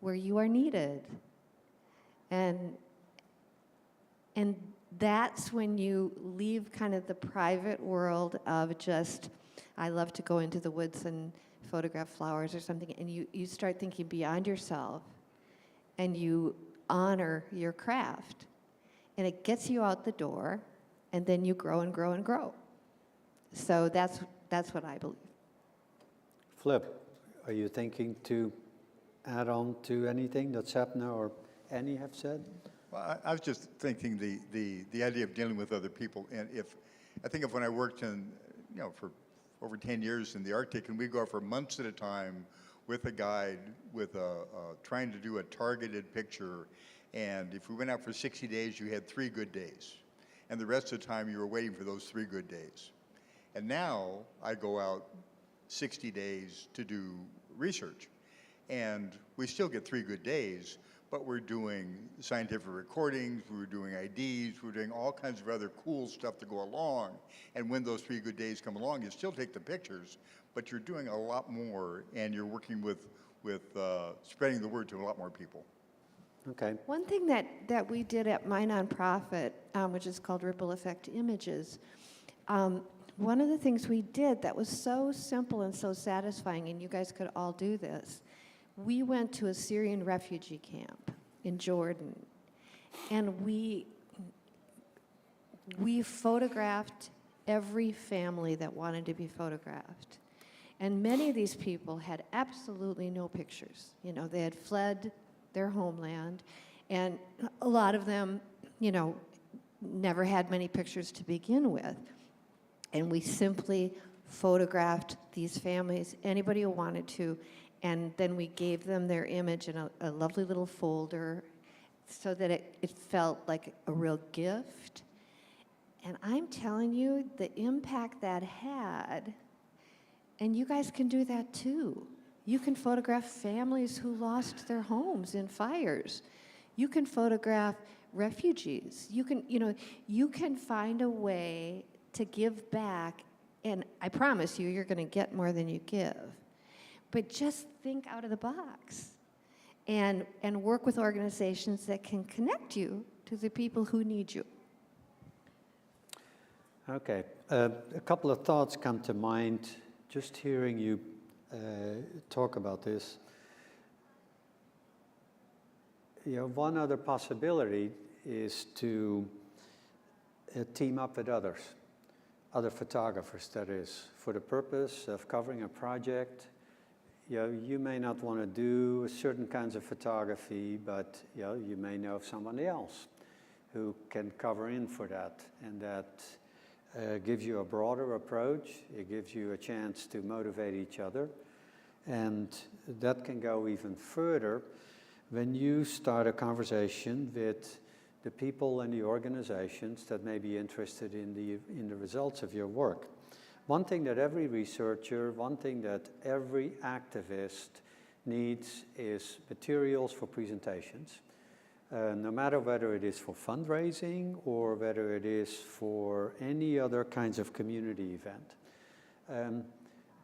Speaker 2: where you are needed. And that's when you leave kind of the private world of just, I love to go into the woods and photograph flowers or something, and you start thinking beyond yourself, and you honor your craft. And it gets you out the door, and then you grow and grow and grow. So that's what I believe.
Speaker 1: Flip, are you thinking to add on to anything that Sapna or Annie have said?
Speaker 4: Well, I was just thinking the idea of dealing with other people, and I think of when I worked in, for over 10 years in the Arctic, and we go for months at a time with a guide, trying to do a targeted picture, and if we went out for 60 days, you had 3 good days, and the rest of the time you were waiting for those 3 good days. And now I go out 60 days to do research, and we still get 3 good days, but we're doing scientific recordings, we're doing IDs, we're doing all kinds of other cool stuff to go along. And when those 3 good days come along, you still take the pictures, but you're doing a lot more, and you're working with spreading the word to a lot more people.
Speaker 1: Okay.
Speaker 2: One thing that we did at my nonprofit, which is called Ripple Effect Images, one of the things we did that was so simple and so satisfying, and you guys could all do this, we went to a Syrian refugee camp in Jordan, and we photographed every family that wanted to be photographed. And many of these people had absolutely no pictures. They had fled their homeland, and a lot of them, never had many pictures to begin with. And we simply photographed these families, anybody who wanted to, and then we gave them their image in a lovely little folder so that it felt like a real gift. And I'm telling you, the impact that had, and you guys can do that too. You can photograph families who lost their homes in fires. You can photograph refugees. You can find a way to give back, and I promise you're going to get more than you give. But just think out of the box and work with organizations that can connect you to the people who need you.
Speaker 1: Okay, a couple of thoughts come to mind just hearing you talk about this. One other possibility is to team up with other photographers, that is, for the purpose of covering a project. You may not want to do certain kinds of photography, but you may know of somebody else who can cover in for that, and that gives you a broader approach. It gives you a chance to motivate each other. And that can go even further when you start a conversation with the people and the organizations that may be interested in the results of your work. One thing that every researcher, one thing that every activist needs is materials for presentations. No matter whether it is for fundraising or whether it is for any other kinds of community event.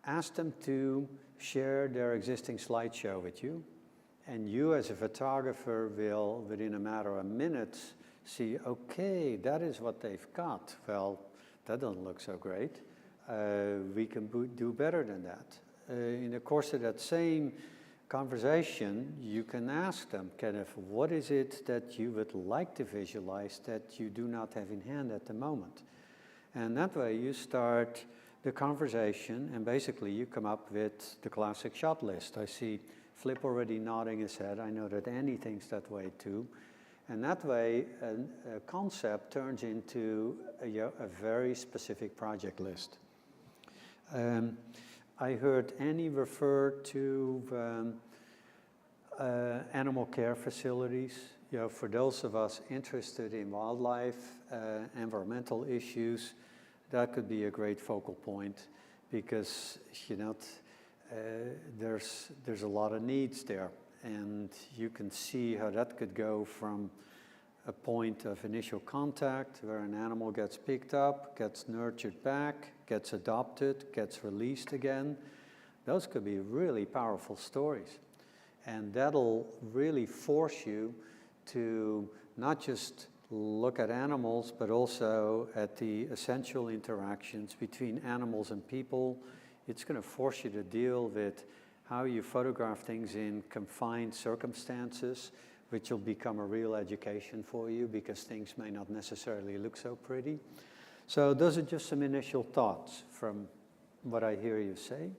Speaker 1: Ask them to share their existing slideshow with you, and you as a photographer will, within a matter of minutes, see, okay, that is what they've got. Well, that doesn't look so great. We can do better than that. In the course of that same conversation, you can ask them, kind of, what is it that you would like to visualize that you do not have in hand at the moment? And that way you start the conversation, and basically you come up with the classic shot list. I see Flip already nodding his head. I know that Annie thinks that way too. And that way a concept turns into a very specific project list. I heard Annie refer to animal care facilities. You know, for those of us interested in wildlife, environmental issues, that could be a great focal point because, you know, there's a lot of needs there, and you can see how that could go from a point of initial contact where an animal gets picked up, gets nurtured back, gets adopted, gets released again. Those could be really powerful stories. And that'll really force you to not just look at animals, but also at the essential interactions between animals and people. It's going to force you to deal with how you photograph things in confined circumstances, which will become a real education for you because things may not necessarily look so pretty. So those are just some initial thoughts from what I hear you say.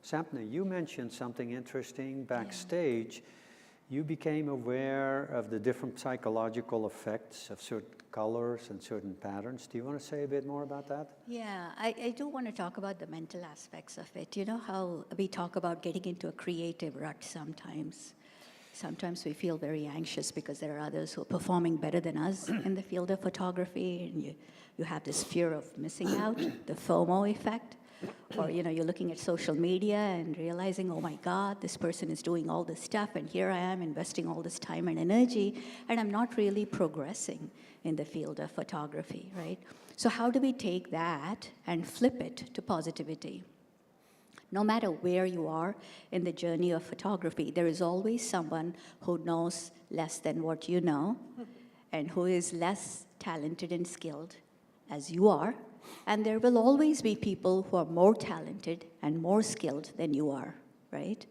Speaker 1: Sapna, you mentioned something interesting backstage. Yeah. You became aware of the different psychological effects of certain colors and certain patterns. Do you want to say a bit more about that?
Speaker 3: Yeah, I do want to talk about the mental aspects of it. You know how we talk about getting into a creative rut sometimes. Sometimes we feel very anxious because there are others who are performing better than us in the field of photography, and you have this fear of missing out, the FOMO effect. Or, you know, you're looking at social media and realizing, oh my God, this person is doing all this stuff, and here I am investing all this time and energy, and I'm not really progressing in the field of photography, right? So how do we take that and flip it to positivity? No matter where you are in the journey of photography, there is always someone who knows less than what you know, and who is less talented and skilled as you are. And there will always be people who are more talented and more skilled than you are, right?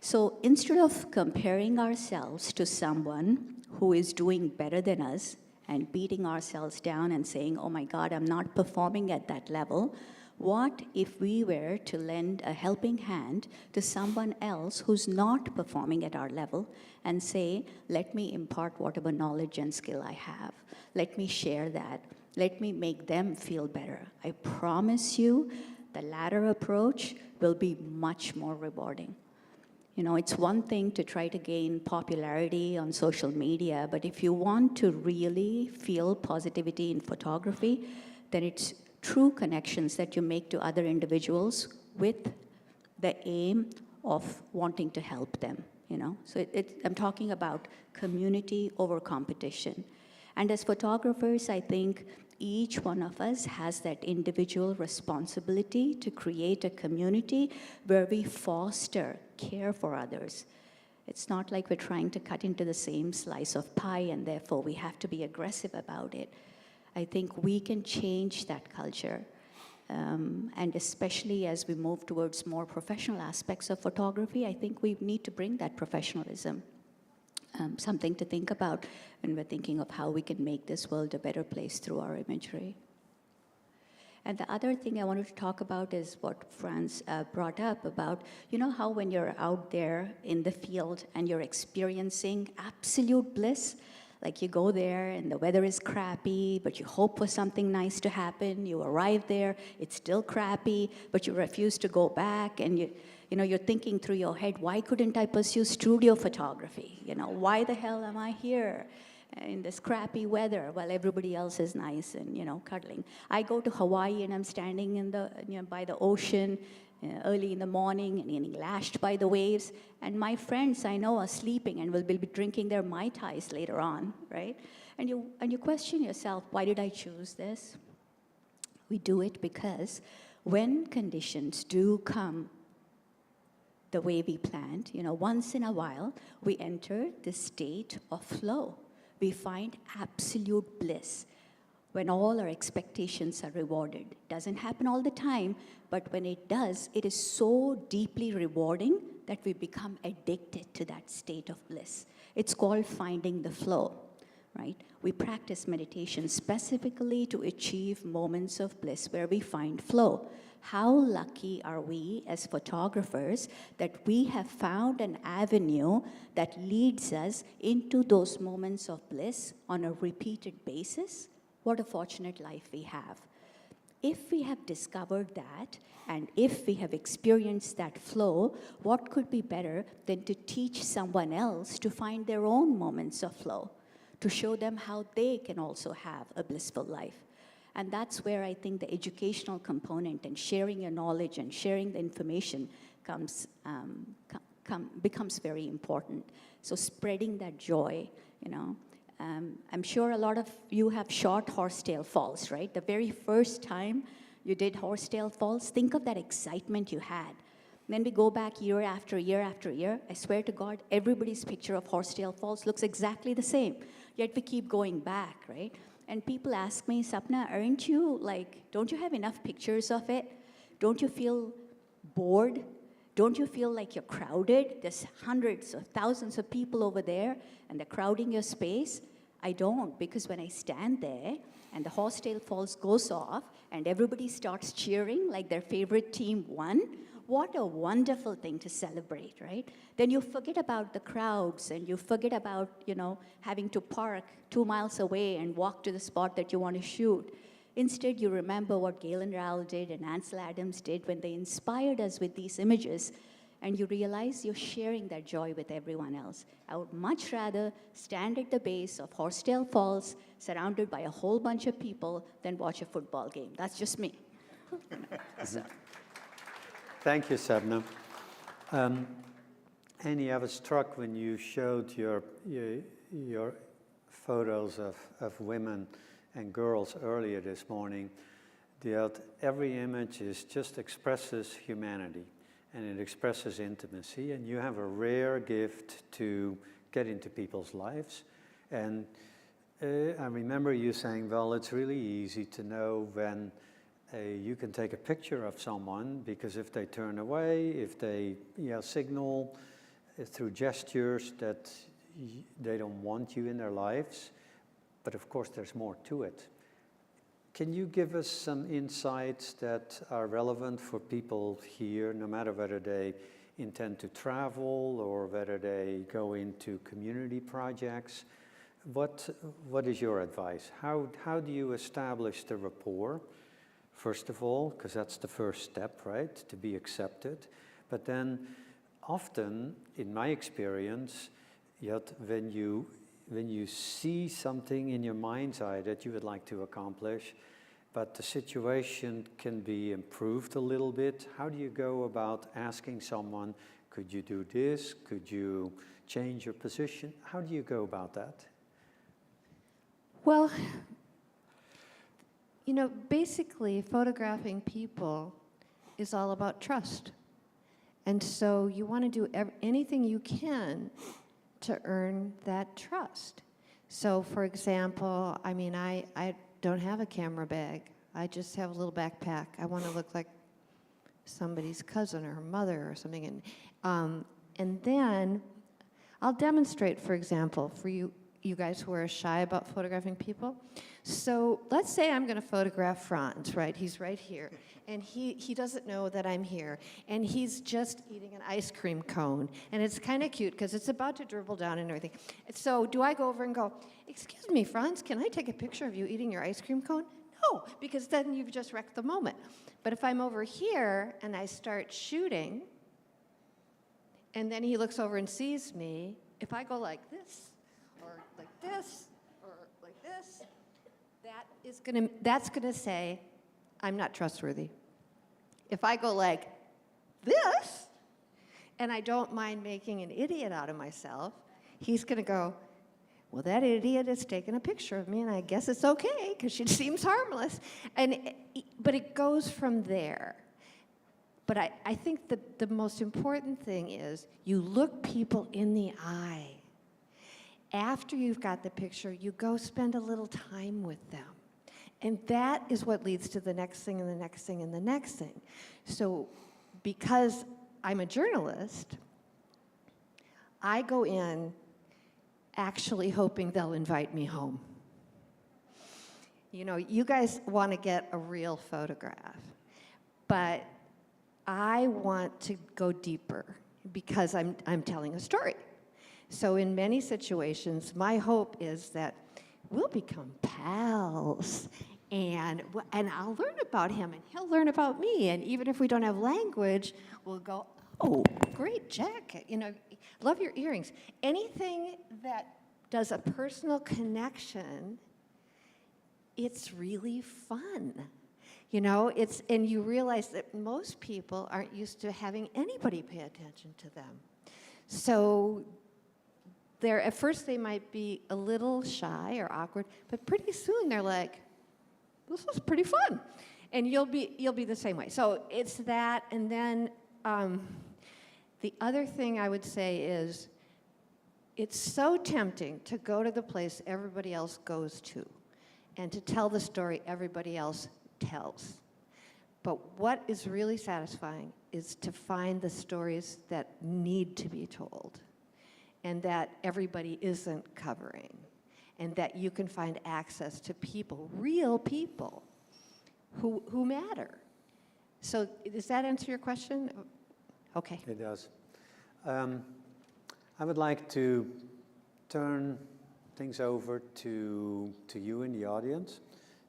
Speaker 3: So instead of comparing ourselves to someone who is doing better than us and beating ourselves down and saying, oh my God, I'm not performing at that level, what if we were to lend a helping hand to someone else who's not performing at our level and say, let me impart whatever knowledge and skill I have. Let me share that. Let me make them feel better. I promise you, the latter approach will be much more rewarding. You know, it's one thing to try to gain popularity on social media, but if you want to really feel positivity in photography, then it's true connections that you make to other individuals with the aim of wanting to help them, you know. So I'm talking about community over competition. And as photographers, I think each one of us has that individual responsibility to create a community where we foster care for others. It's not like we're trying to cut into the same slice of pie and therefore we have to be aggressive about it. I think we can change that culture. And especially as we move towards more professional aspects of photography, I think we need to bring that professionalism. Something to think about when we're thinking of how we can make this world a better place through our imagery. And the other thing I wanted to talk about is what Frans brought up about, you know how when you're out there in the field and you're experiencing absolute bliss, like you go there and the weather is crappy, but you hope for something nice to happen. You arrive there, it's still crappy, but you refuse to go back, and You know, you're thinking through your head, why couldn't I pursue studio photography? You know, why the hell am I here in this crappy weather while everybody else is nice and, you know, cuddling? I go to Hawaii and I'm standing in the, you know, by the ocean early in the morning and getting lashed by the waves, and my friends I know are sleeping and will be drinking their Mai Tais later on, right? And you question yourself, why did I choose this? We do it because when conditions do come the way we planned, you know, once in a while, we enter the state of flow. We find absolute bliss when all our expectations are rewarded. It doesn't happen all the time, but when it does, it is so deeply rewarding that we become addicted to that state of bliss. It's called finding the flow, right? We practice meditation specifically to achieve moments of bliss where we find flow. How lucky are we as photographers that we have found an avenue that leads us into those moments of bliss on a repeated basis? What a fortunate life we have. If we have discovered that, and if we have experienced that flow, what could be better than to teach someone else to find their own moments of flow, to show them how they can also have a blissful life? And that's where I think the educational component and sharing your knowledge and sharing the information becomes very important. So spreading that joy, you know. I'm sure a lot of you have shot horsetail falls, right? The very first time you did horsetail falls, think of that excitement you had. Then we go back year after year after year. I swear to God, everybody's picture of horsetail falls looks exactly the same. Yet we keep going back, right? And people ask me, Sapna, don't you have enough pictures of it? Don't you feel bored? Don't you feel like you're crowded? There's hundreds of thousands of people over there, and they're crowding your space. I don't, because when I stand there, and the horsetail falls goes off, and everybody starts cheering like their favorite team won, what a wonderful thing to celebrate, right? Then you forget about the crowds, and you forget about, you know, having to park 2 miles away and walk to the spot that you want to shoot. Instead, you remember what Galen Rowell did and Ansel Adams did when they inspired us with these images, and you realize you're sharing that joy with everyone else. I would much rather stand at the base of Horsetail Falls, surrounded by a whole bunch of people, than watch a football game. That's just me. So.
Speaker 1: Thank you, Sapna. Annie, I was struck when you showed your photos of women and girls earlier this morning, that every image just expresses humanity, and it expresses intimacy, and you have a rare gift to get into people's lives. And I remember you saying, well, it's really easy to know when you can take a picture of someone, because if they turn away, if they signal through gestures that they don't want you in their lives. But of course, there's more to it. Can you give us some insights that are relevant for people here, no matter whether they intend to travel or whether they go into community projects? What is your advice? How do you establish the rapport? First of all, because that's the first step, right, to be accepted. But then often, in my experience, yet when you see something in your mind's eye that you would like to accomplish, but the situation can be improved a little bit, how do you go about asking someone, could you do this? Could you change your position? How do you go about that?
Speaker 2: Well, you know, basically, photographing people is all about trust. And so you want to do anything you can to earn that trust. So, for example, I mean, I don't have a camera bag. I just have a little backpack. I want to look like somebody's cousin or her mother or something. And then I'll demonstrate, for example, for you guys who are shy about photographing people. So let's say I'm going to photograph Frans, right? He's right here. And he doesn't know that I'm here. And he's just eating an ice cream cone. And it's kind of cute because it's about to dribble down and everything. So do I go over and go, excuse me, Frans, can I take a picture of you eating your ice cream cone? No, because then you've just wrecked the moment. But if I'm over here and I start shooting, and then he looks over and sees me, if I go like this, or like this, or like this, that's gonna say, I'm not trustworthy. If I go like this, and I don't mind making an idiot out of myself, he's gonna go, well, that idiot has taken a picture of me, and I guess it's okay, because she seems harmless. But it goes from there. But I think the most important thing is you look people in the eye. After you've got the picture, you go spend a little time with them. And that is what leads to the next thing and the next thing and the next thing. So because I'm a journalist, I go in actually hoping they'll invite me home. You know, you guys want to get a real photograph, but I want to go deeper because I'm telling a story. So in many situations, my hope is that we'll become pals, and I'll learn about him, and he'll learn about me, and even if we don't have language, we'll go, oh, great jacket, you know, love your earrings. Anything that does a personal connection, it's really fun. You know, and you realize that most people aren't used to having anybody pay attention to them. So at first they might be a little shy or awkward, but pretty soon they're like, this is pretty fun. And you'll be the same way. So it's that, and then the other thing I would say is, it's so tempting to go to the place everybody else goes to and to tell the story everybody else tells. But what is really satisfying is to find the stories that need to be told and that everybody isn't covering, and that you can find access to people, real people, who matter. So does that answer your question? Okay.
Speaker 1: It does. I would like to turn things over to you in the audience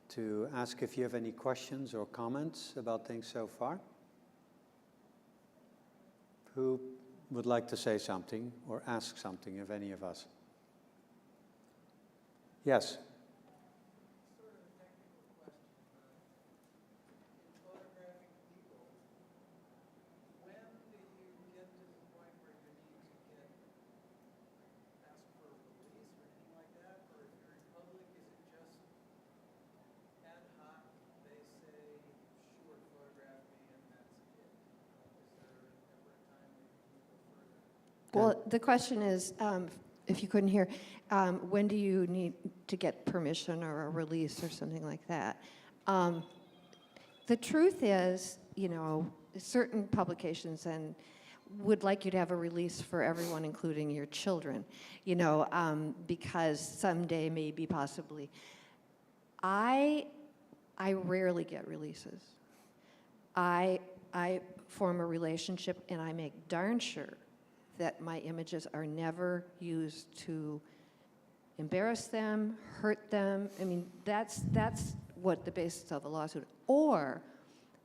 Speaker 1: to ask if you have any questions or comments about things so far. Who would like to say something or ask something of any of us? Yes.
Speaker 2: Well, the question is, if you couldn't hear, when do you need to get permission or a release or something like that? The truth is, you know, certain publications would like you to have a release for everyone, including your children, you know, because someday, maybe, possibly. I rarely get releases. I form a relationship, and I make darn sure that my images are never used to embarrass them, hurt them. I mean, that's what the basis of a lawsuit, or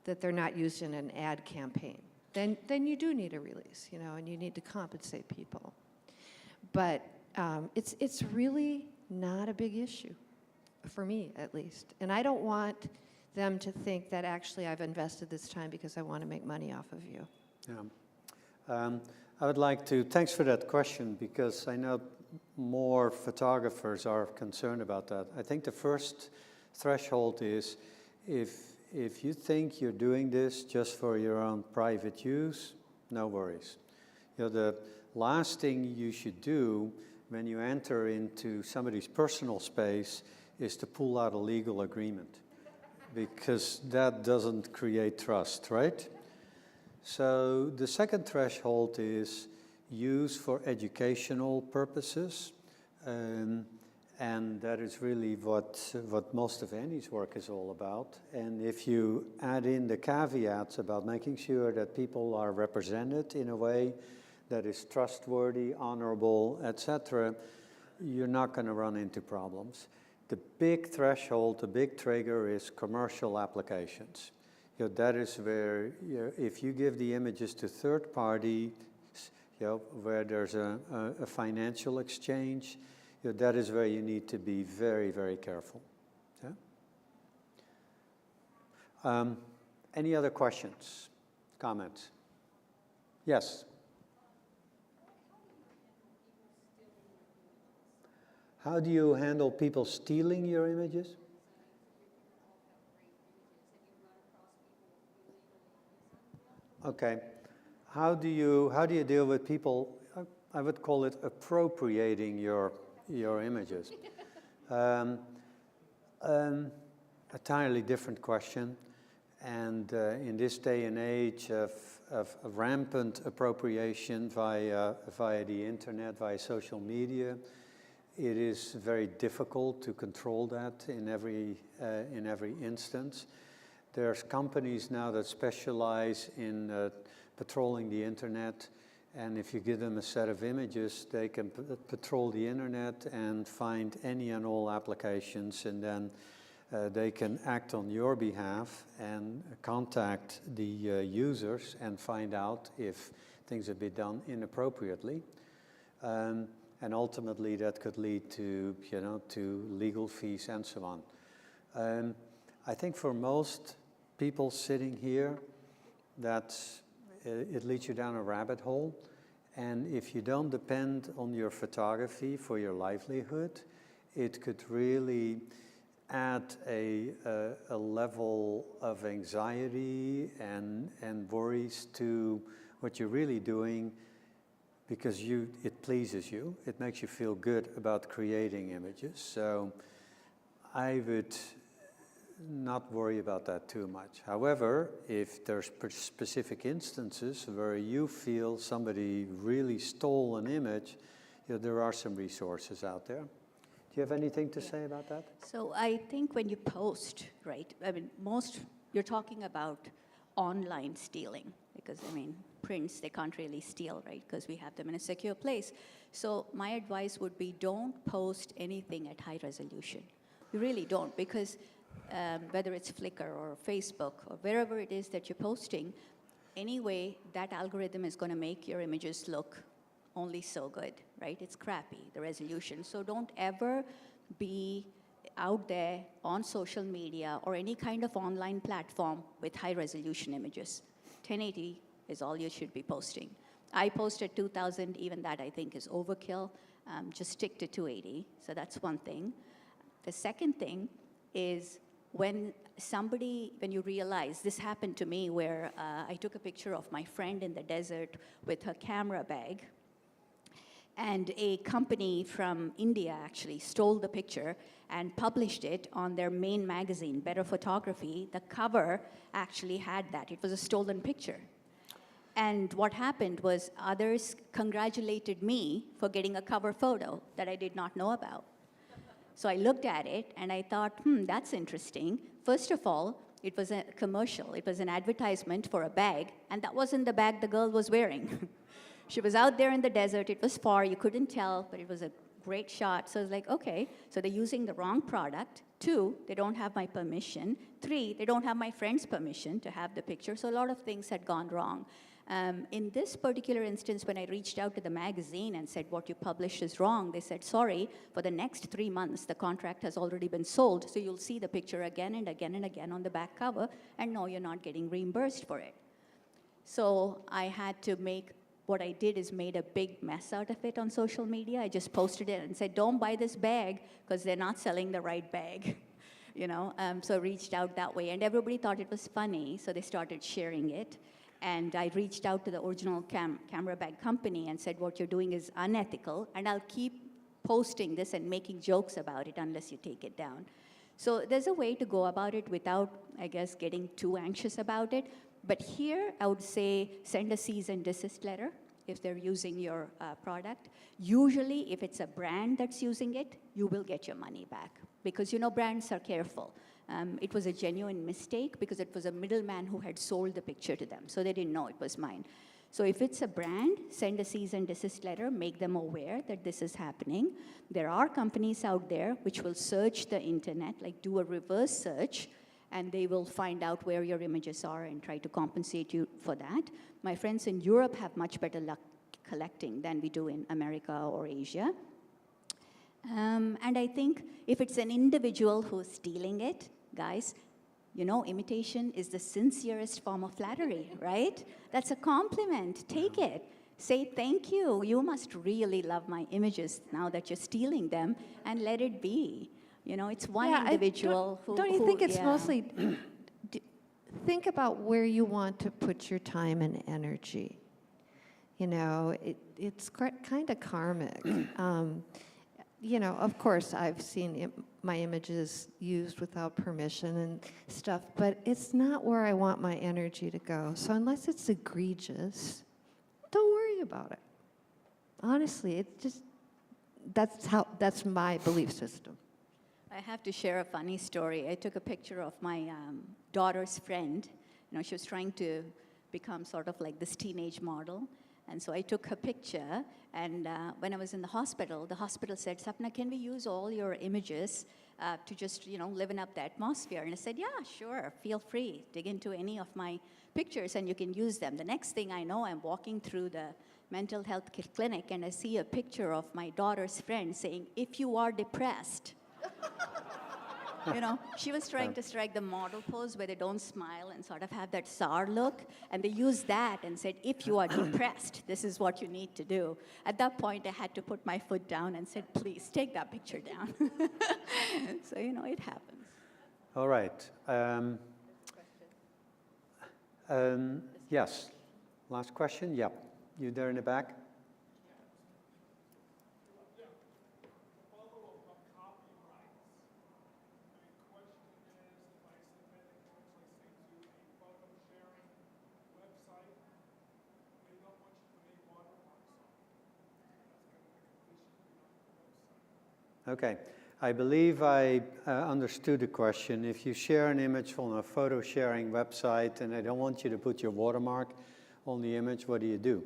Speaker 2: that they're not used in an ad campaign. Then you do need a release, you know, and you need to compensate people. But it's really not a big issue, for me at least. And I don't want them to think that actually I've invested this time because I want to make money off of you.
Speaker 1: Yeah. I would like to, thanks for that question, because I know more photographers are concerned about that. I think the first threshold is if you think you're doing this just for your own private use, no worries. You know, the last thing you should do when you enter into somebody's personal space is to pull out a legal agreement, because that doesn't create trust, right? So the second threshold is use for educational purposes, and that is really what most of Annie's work is all about. And if you add in the caveats about making sure that people are represented in a way that is trustworthy, honorable, etc., you're not going to run into problems. The big threshold, the big trigger is commercial applications. You know, that is where, if you give the images to third parties, where there's a financial exchange, that is where you need to be very, very careful. Yeah? Any other questions, comments? Yes? How do you handle people stealing your images? Okay. How do you deal with people, I would call it appropriating your images? Entirely different question. And in this day and age of rampant appropriation via the internet, via social media, it is very difficult to control that in every instance. There's companies now that specialize in patrolling the internet, and if you give them a set of images, they can patrol the internet and find any and all applications, and then they can act on your behalf and contact the users and find out if things have been done inappropriately. And ultimately that could lead to, to legal fees and so on. I think for most people sitting here, it leads you down a rabbit hole. And if you don't depend on your photography for your livelihood, it could really add a level of anxiety and worries to what you're really doing, because it pleases you. It makes you feel good about creating images. So I would not worry about that too much. However, if there's specific instances where you feel somebody really stole an image, there are some resources out there. Do you have anything to say about that?
Speaker 3: So I think when you post, right, you're talking about online stealing, because prints, they can't really steal, right, because we have them in a secure place. So my advice would be, don't post anything at high resolution. You really don't, because whether it's Flickr or Facebook or wherever it is that you're posting, anyway, that algorithm is going to make your images look only so good, right? It's crappy, the resolution. So don't ever be out there on social media or any kind of online platform with high resolution images. 1080 is all you should be posting. I posted 2000, even that I think is overkill. Just stick to 280, so that's one thing. The second thing is when you realize, this happened to me where I took a picture of my friend in the desert with her camera bag, and a company from India actually stole the picture and published it on their main magazine, Better Photography. The cover actually had that. It was a stolen picture. And what happened was others congratulated me for getting a cover photo that I did not know about. So I looked at it and I thought, that's interesting. First of all, it was a commercial. It was an advertisement for a bag, and that wasn't the bag the girl was wearing. She was out there in the desert. It was far. You couldn't tell, but it was a great shot. So I was like, okay, so they're using the wrong product. 2, they don't have my permission. 3, they don't have my friend's permission to have the picture. So a lot of things had gone wrong. In this particular instance, when I reached out to the magazine and said, what you published is wrong, they said, sorry, for the next 3 months, the contract has already been sold, so you'll see the picture again and again and again on the back cover, and no, you're not getting reimbursed for it. So I had to what I did is made a big mess out of it on social media. I just posted it and said, don't buy this bag, because they're not selling the right bag. So I reached out that way, and everybody thought it was funny, so they started sharing it. And I reached out to the original camera bag company and said, what you're doing is unethical, and I'll keep posting this and making jokes about it unless you take it down. So there's a way to go about it without, I guess, getting too anxious about it. But here, I would say send a cease and desist letter if they're using your product. Usually, if it's a brand that's using it, you will get your money back, because brands are careful. It was a genuine mistake because it was a middleman who had sold the picture to them, so they didn't know it was mine. So if it's a brand, send a cease and desist letter, make them aware that this is happening. There are companies out there which will search the internet, like do a reverse search, and they will find out where your images are and try to compensate you for that. My friends in Europe have much better luck collecting than we do in America or Asia. And I think if it's an individual who's stealing it, guys, you know, imitation is the sincerest form of flattery, right? That's a compliment. Take it. Say thank you. You must really love my images now that you're stealing them, and let it be. You know, it's one individual who.
Speaker 2: Don't you think it's mostly? Think about where you want to put your time and energy. You know, it's kind of karmic. You know, of course, I've seen my images used without permission and stuff, but it's not where I want my energy to go. So unless it's egregious, don't worry about it. Honestly, it's just, that's my belief system.
Speaker 3: I have to share a funny story. I took a picture of my daughter's friend. You know, she was trying to become sort of like this teenage model. And so I took her picture, and when I was in the hospital said, Sapna, can we use all your images to just, you know, liven up the atmosphere? And I said, yeah, sure, feel free. Dig into any of my pictures and you can use them. The next thing I know, I'm walking through the mental health clinic and I see a picture of my daughter's friend saying, if you are depressed. You know, she was trying to strike the model pose where they don't smile and sort of have that sour look, and they used that and said, if you are depressed, this is what you need to do. At that point, I had to put my foot down and said, please, take that picture down. So, you know, it happens.
Speaker 1: All right. Yes. Last question? Yep. You there in the back? Okay, I believe I understood the question. If you share an image from a photo sharing website and they don't want you to put your watermark on the image, what do you do?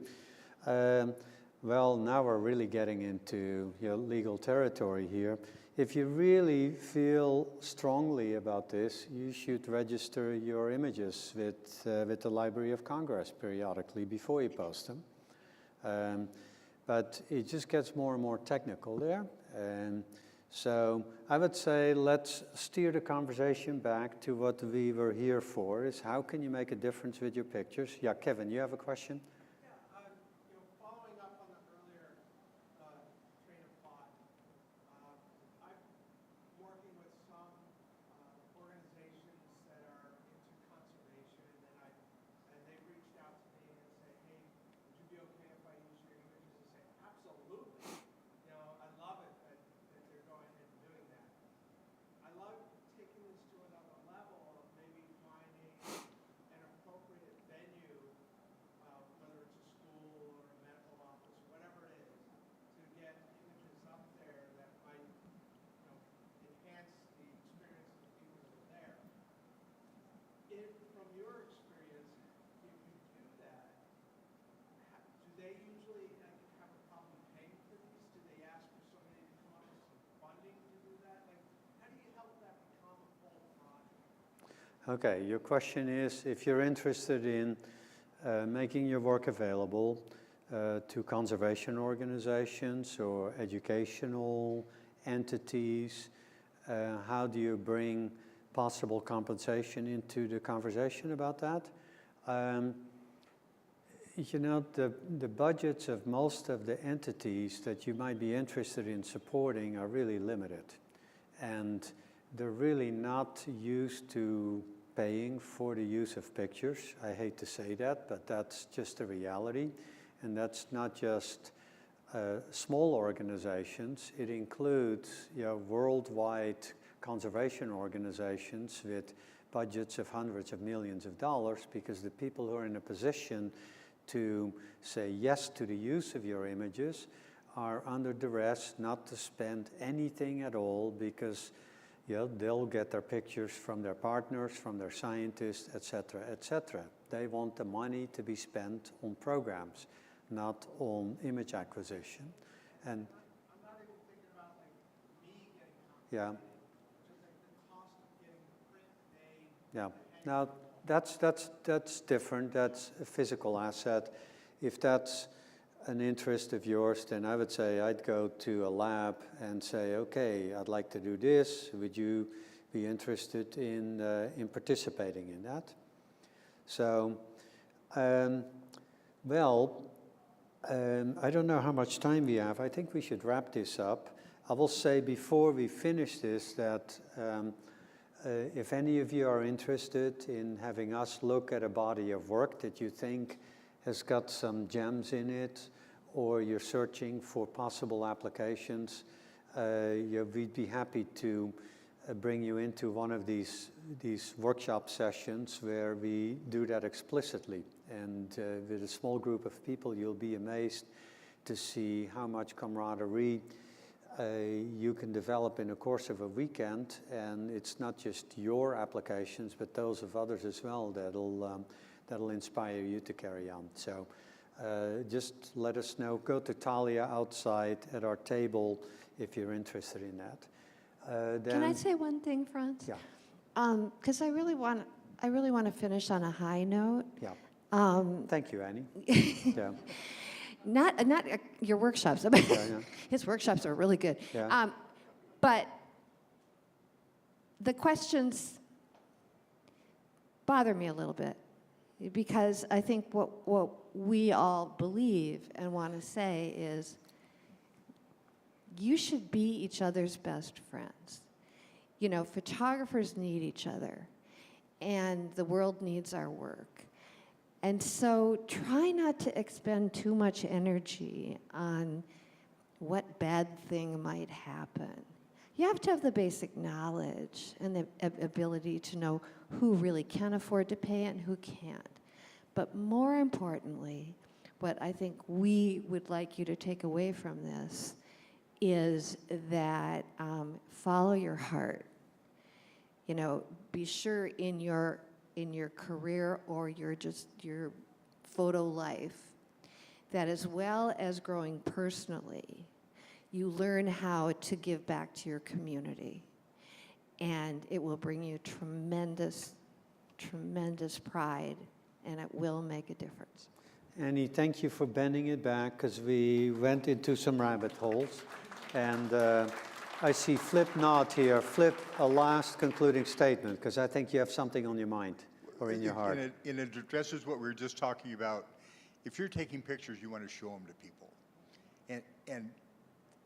Speaker 1: Well, now we're really getting into legal territory here. If you really feel strongly about this, you should register your images with the Library of Congress periodically before you post them. But it just gets more and more technical there. And so I would say let's steer the conversation back to what we were here for, is how can you make a difference with your pictures? Yeah, Kevin, you have a question?
Speaker 9: Following up on the earlier train of thought, I'm working with some organizations that are into conservation, and they reached out to me and say, hey, would you be okay if I use your images? And say, absolutely. You know, I love it that they're going ahead and doing that. I love taking this to another level of maybe finding an appropriate venue, whether it's a school or a medical office, whatever it is, to get images up there that might, enhance the experience of the people that are there. From your experience, if you do that, do they usually have a problem paying for these? Do they ask for somebody to come up with some funding to do that? Like, how do you help that become a full project?
Speaker 1: Okay, your question is if you're interested in making your work available to conservation organizations or educational entities, how do you bring possible compensation into the conversation about that? The budgets of most of the entities that you might be interested in supporting are really limited. And they're really not used to paying for the use of pictures. I hate to say that, but that's just the reality. And that's not just small organizations. It includes worldwide conservation organizations with budgets of hundreds of millions of dollars, because the people who are in a position to say yes to the use of your images are under duress not to spend anything at all, because they'll get their pictures from their partners, from their scientists, et cetera, et cetera. They want the money to be spent on programs, not on image acquisition. And
Speaker 9: I'm not even thinking about like me getting compensated. Just like the cost of getting the print made.
Speaker 1: Yeah. Now that's different. That's a physical asset. If that's an interest of yours, then I would say I'd go to a lab and say, okay, I'd like to do this. Would you be interested in participating in that? So, I don't know how much time we have. I think we should wrap this up. I will say before we finish this that if any of you are interested in having us look at a body of work that you think has got some gems in it, or you're searching for possible applications, we'd be happy to bring you into one of these workshop sessions where we do that explicitly. And with a small group of people, you'll be amazed to see how much camaraderie you can develop in the course of a weekend. And it's not just your applications, but those of others as well that'll inspire you to carry on. So just let us know. Go to Talia outside at our table if you're interested in that.
Speaker 2: Can I say one thing, Frans?
Speaker 1: Yeah.
Speaker 2: Because I really want to finish on a high note.
Speaker 1: Yeah. Thank you, Annie. Yeah.
Speaker 2: Not your workshops.
Speaker 1: Yeah.
Speaker 2: His workshops are really good.
Speaker 1: Yeah.
Speaker 2: But the questions bother me a little bit, because I think what we all believe and want to say is you should be each other's best friends. You know, photographers need each other, and the world needs our work. And so try not to expend too much energy on what bad thing might happen. You have to have the basic knowledge and the ability to know who really can afford to pay and who can't. But more importantly, what I think we would like you to take away from this is that follow your heart. You know, be sure in your career or your photo life that as well as growing personally, you learn how to give back to your community. And it will bring you tremendous, tremendous pride, and it will make a difference.
Speaker 1: Annie, thank you for bending it back, because we went into some rabbit holes. And I see Flip nod here. Flip, a last concluding statement, because I think you have something on your mind or in your heart.
Speaker 4: And it addresses what we were just talking about. If you're taking pictures, you want to show them to people. And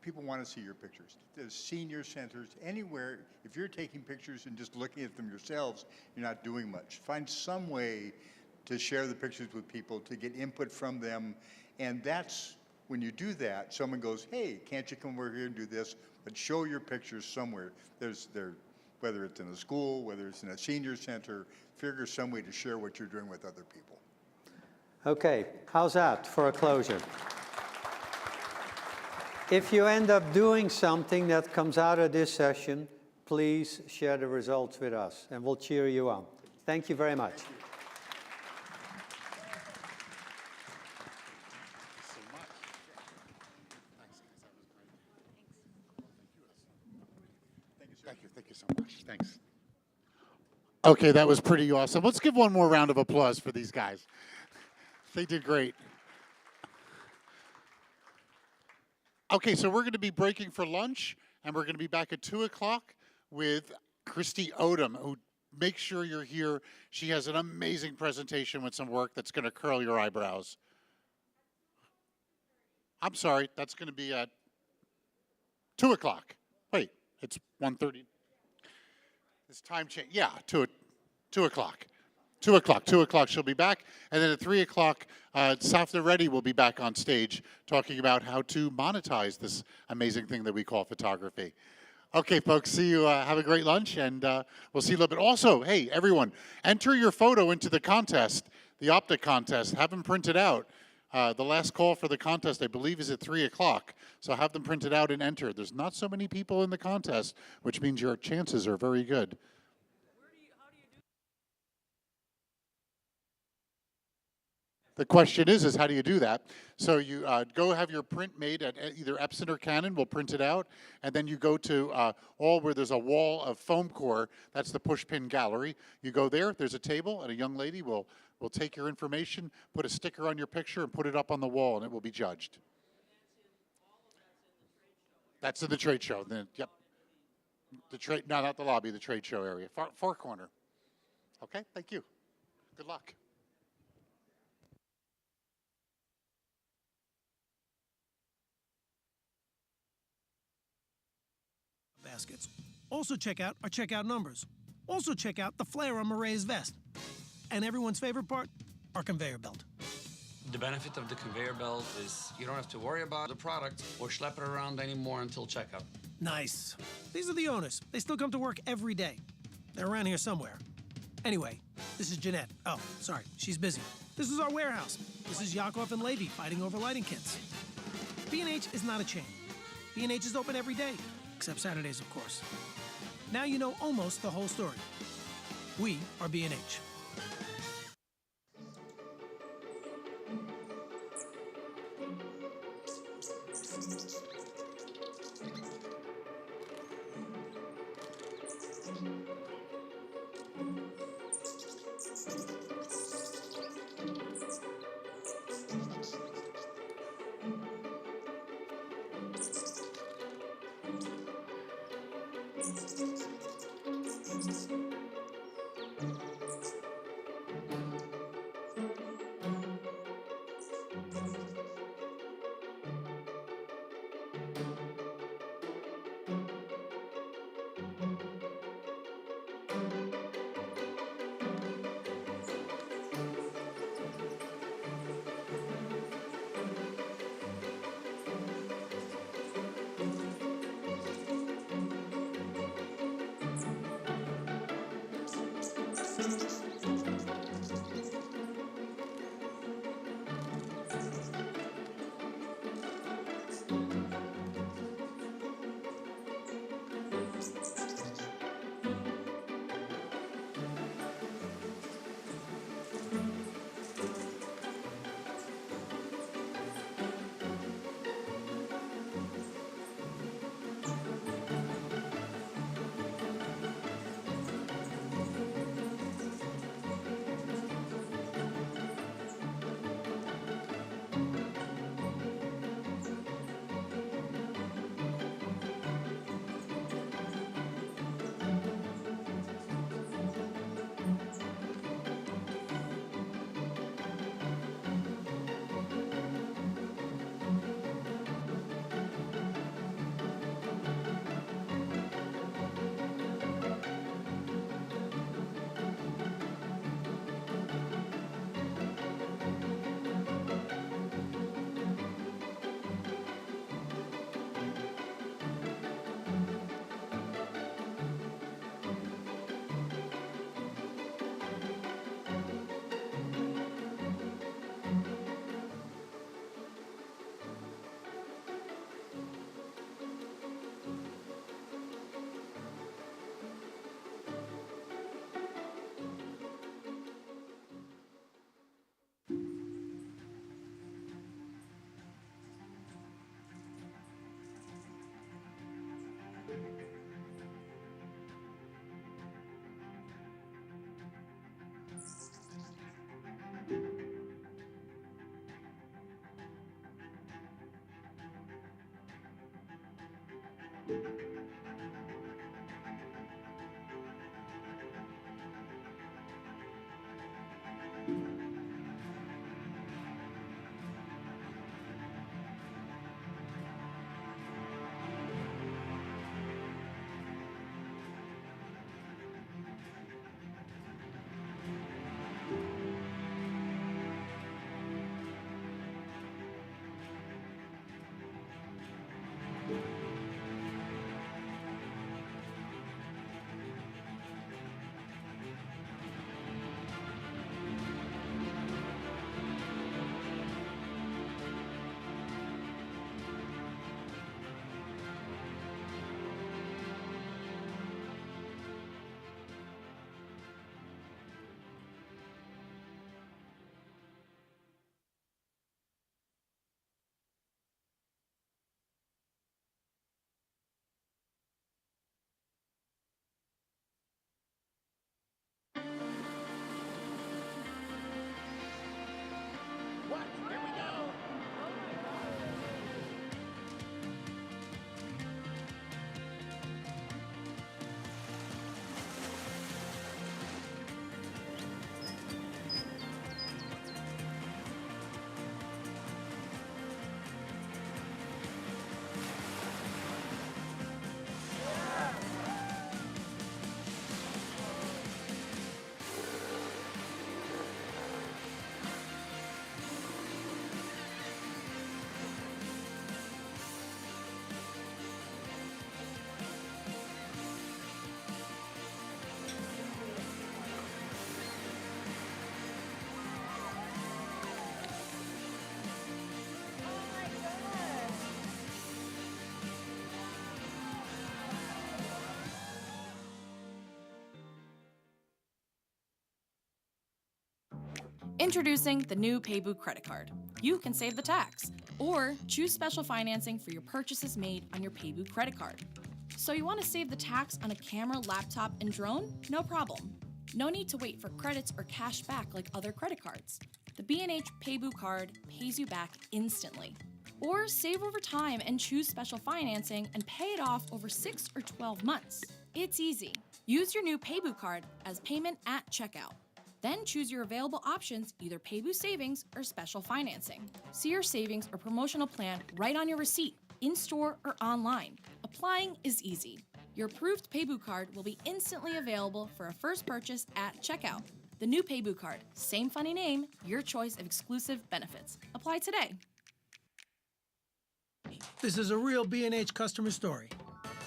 Speaker 4: people want to see your pictures. There's senior centers, anywhere. If you're taking pictures and just looking at them yourselves, you're not doing much. Find some way to share the pictures with people, to get input from them. And that's, when you do that, someone goes, hey, can't you come over here and do this? But show your pictures somewhere. Whether it's in a school, whether it's in a senior center, figure some way to share what you're doing with other people.
Speaker 1: Okay, how's that for a closure? If you end up doing something that comes out of this session, please share the results with us, and we'll cheer you on. Thank you very much.
Speaker 32: Thank you so much. Thanks. Okay, that was pretty awesome. Let's give one more round of applause for these guys. They did great. Okay, so we're going to be breaking for lunch, and we're going to be back at 2 o'clock with Kristi Odom, who, make sure you're here. She has an amazing presentation with some work that's going to curl your eyebrows. I'm sorry, that's going to be at 2 o'clock. Wait, it's 1:30. This time change, yeah, 2 o'clock. 2 o'clock, 2 o'clock she'll be back. And then at 3 o'clock, Sapna Reddy will be back on stage talking about how to monetize this amazing thing that we call photography. Okay, folks, see you, have a great lunch, and we'll see you a little bit. Also, hey, everyone, enter your photo into the contest, the OPTIC contest. Have them printed out. The last call for the contest, I believe, is at 3 o'clock. So have them printed out and entered. There's not so many people in the contest, which means your chances are very good. The question is how do you do that? So you go have your print made at either Epson or Canon. We'll print it out. And then you go to all where there's a wall of foam core. That's the pushpin gallery. You go there. There's a table, and a young lady will take your information, put a sticker on your picture, and put it up on the wall, and it will be judged. That's in the trade show. Then, yep. The trade, no, not the lobby, the trade show area. Far corner. Okay, thank you. Good luck.
Speaker 8: Baskets. Also check out our checkout numbers. Also check out the flare on Marae's vest. And everyone's favorite part, our conveyor belt.
Speaker 29: The benefit of the conveyor belt is you don't have to worry about the product or schlep it around anymore until checkout.
Speaker 8: Nice. These are the owners. They still come to work every day. They're around here somewhere. Anyway, this is Jeanette. Oh, sorry, she's busy. This is our warehouse. This is Yakov and Levy fighting over lighting kits. B&H is not a chain. B&H is open every day, except Saturdays, of course. Now you know almost the whole story. We are B&H.
Speaker 30: Introducing the new Paybu credit card. You can save the tax or choose special financing for your purchases made on your Paybu credit card. So you want to save the tax on a camera, laptop, and drone? No problem. No need to wait for credits or cash back like other credit cards. The B&H Paybu card pays you back instantly. Or save over time and choose special financing and pay it off over 6 or 12 months. It's easy. Use your new Paybu card as payment at checkout. Then choose your available options, either Paybu Savings or Special Financing. See your savings or promotional plan right on your receipt, in-store or online. Applying is easy. Your approved Paybu card will be instantly available for a first purchase at checkout. The new Paybu card, same funny name, your choice of exclusive benefits. Apply today.
Speaker 8: This is a real B&H customer story.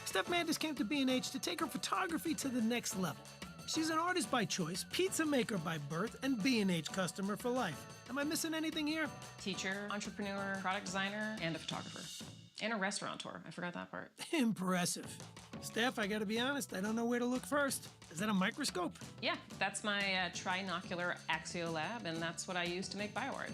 Speaker 8: Steph Mandis came to B&H to take her photography to the next level. She's an artist by choice, pizza maker by birth, and B&H customer for life. Am I missing anything here?
Speaker 15: Teacher, entrepreneur, product designer, and a photographer. And a restaurateur. I forgot that part.
Speaker 8: Impressive. Steph, I gotta be honest, I don't know where to look first. Is that a microscope?
Speaker 15: Yeah, that's my trinocular axiolab, and that's what I use to make bioart.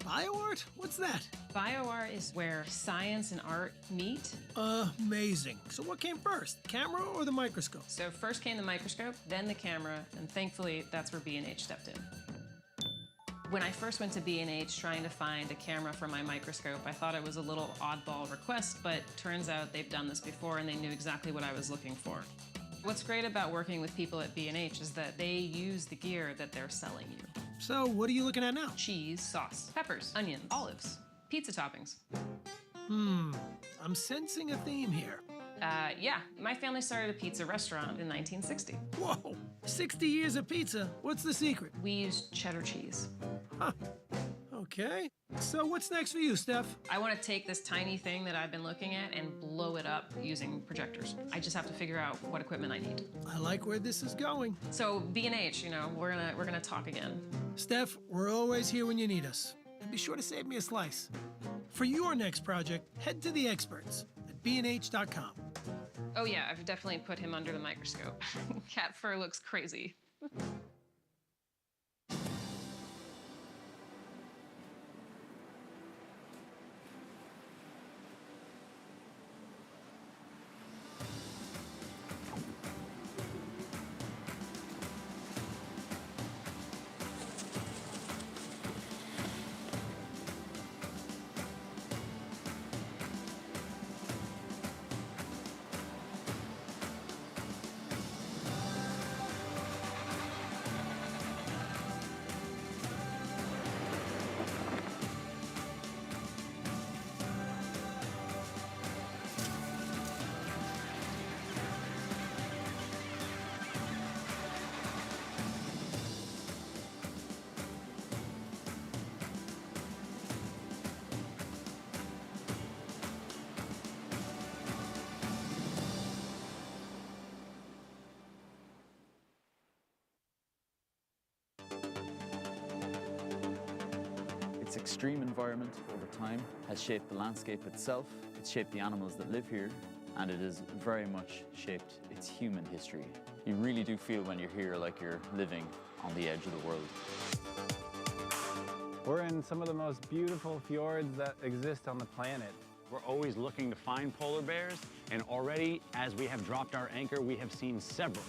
Speaker 8: Bioart? What's that?
Speaker 15: Bioart is where science and art meet.
Speaker 8: Amazing. So what came first, the camera or the microscope?
Speaker 15: So first came the microscope, then the camera, and thankfully that's where B&H stepped in. When I first went to B&H trying to find a camera for my microscope, I thought it was a little oddball request, but turns out they've done this before and they knew exactly what I was looking for. What's great about working with people at B&H is that they use the gear that they're selling you.
Speaker 8: So what are you looking at now?
Speaker 15: Cheese, sauce, peppers, onions, olives, pizza toppings.
Speaker 8: I'm sensing a theme here.
Speaker 15: Yeah, my family started a pizza restaurant in 1960.
Speaker 8: Whoa, 60 years of pizza. What's the secret?
Speaker 15: We used cheddar cheese.
Speaker 8: Huh. Okay. So what's next for you, Steph?
Speaker 15: I want to take this tiny thing that I've been looking at and blow it up using projectors. I just have to figure out what equipment I need.
Speaker 8: I like where this is going.
Speaker 15: So B&H, you know, we're gonna talk again.
Speaker 8: Steph, we're always here when you need us. And be sure to save me a slice. For your next project, head to the experts at B&H.com.
Speaker 15: Oh yeah, I've definitely put him under the microscope. Cat fur looks crazy.
Speaker 16: Its extreme environment over time has shaped the landscape itself, it's shaped the animals that live here, and it has very much shaped its human history. You really do feel when you're here like you're living on the edge of the world.
Speaker 17: We're in some of the most beautiful fjords that exist on the planet.
Speaker 19: We're always looking to find polar bears, and already, as we have dropped our anchor, we have seen several.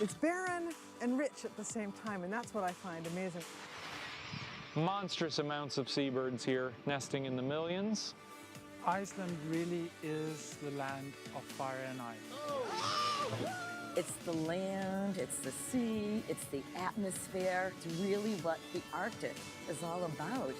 Speaker 20: It's barren and rich at the same time, and that's what I find amazing.
Speaker 12: Monstrous amounts of seabirds here, nesting in the millions.
Speaker 21: Iceland really is the land of fire and ice.
Speaker 22: It's the land, it's the sea, it's the atmosphere. It's really what the Arctic is all about.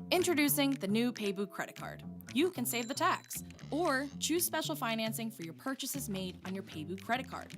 Speaker 30: Introducing the new Paybu credit card. You can save the tax or choose special financing for your purchases made on your Paybu credit card.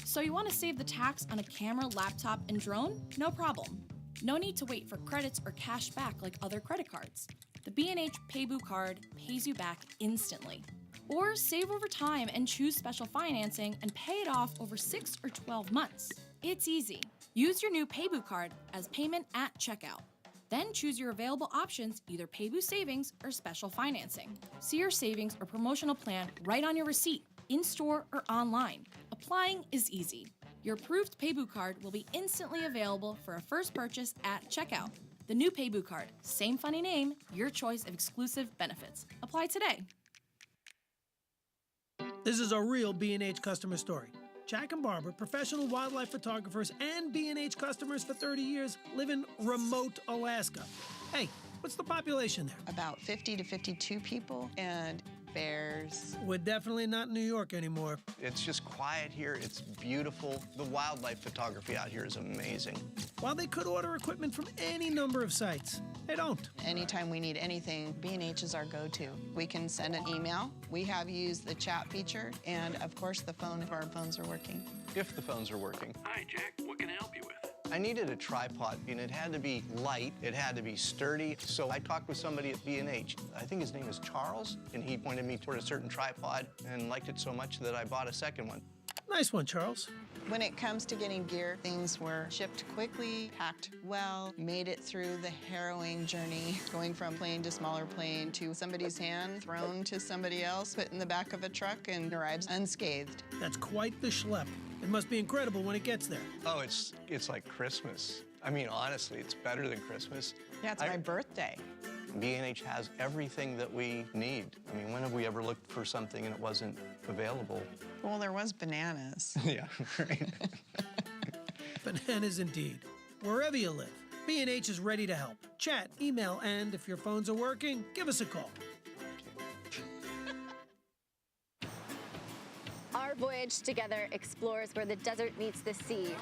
Speaker 30: So you want to save the tax on a camera, laptop, and drone? No problem. No need to wait for credits or cash back like other credit cards. The B&H Paybu card pays you back instantly. Or save over time and choose special financing and pay it off over 6 or 12 months. It's easy. Use your new Paybu card as payment at checkout. Then choose your available options, either Paybu Savings or Special Financing. See your savings or promotional plan right on your receipt, in-store or online. Applying is easy. Your approved Paybu card will be instantly available for a first purchase at checkout. The new Paybu card, same funny name, your choice of exclusive benefits. Apply today.
Speaker 8: This is a real B&H customer story. Jack and Barbara, professional wildlife photographers and B&H customers for 30 years, live in remote Alaska. Hey, what's the population there?
Speaker 5: About 50 to 52 people and bears.
Speaker 8: We're definitely not in New York anymore.
Speaker 7: It's just quiet here. It's beautiful. The wildlife photography out here is amazing.
Speaker 8: While they could order equipment from any number of sites, they don't.
Speaker 5: Anytime we need anything, B&H is our go-to. We can send an email. We have used the chat feature, and of course the phone if our phones are working.
Speaker 7: If the phones are working.
Speaker 29: Hi, Jack. What can I help you with?
Speaker 7: I needed a tripod, and it had to be light, it had to be sturdy, so I talked with somebody at B&H. I think his name is Charles, and he pointed me toward a certain tripod and liked it so much that I bought a second one.
Speaker 8: Nice one, Charles.
Speaker 5: When it comes to getting gear, things were shipped quickly, packed well, made it through the harrowing journey, going from plane to smaller plane to somebody's hand, thrown to somebody else, put in the back of a truck, and arrives unscathed.
Speaker 8: That's quite the schlep. It must be incredible when it gets there.
Speaker 7: Oh, it's like Christmas. I mean, honestly, it's better than Christmas.
Speaker 5: Yeah, it's my birthday.
Speaker 7: B&H has everything that we need. I mean, when have we ever looked for something and it wasn't available?
Speaker 5: Well, there was bananas.
Speaker 7: Yeah, right.
Speaker 8: Bananas indeed. Wherever you live, B&H is ready to help. Chat, email, and if your phones are working, give us a call.
Speaker 6: Our voyage together explores where the desert meets the sea.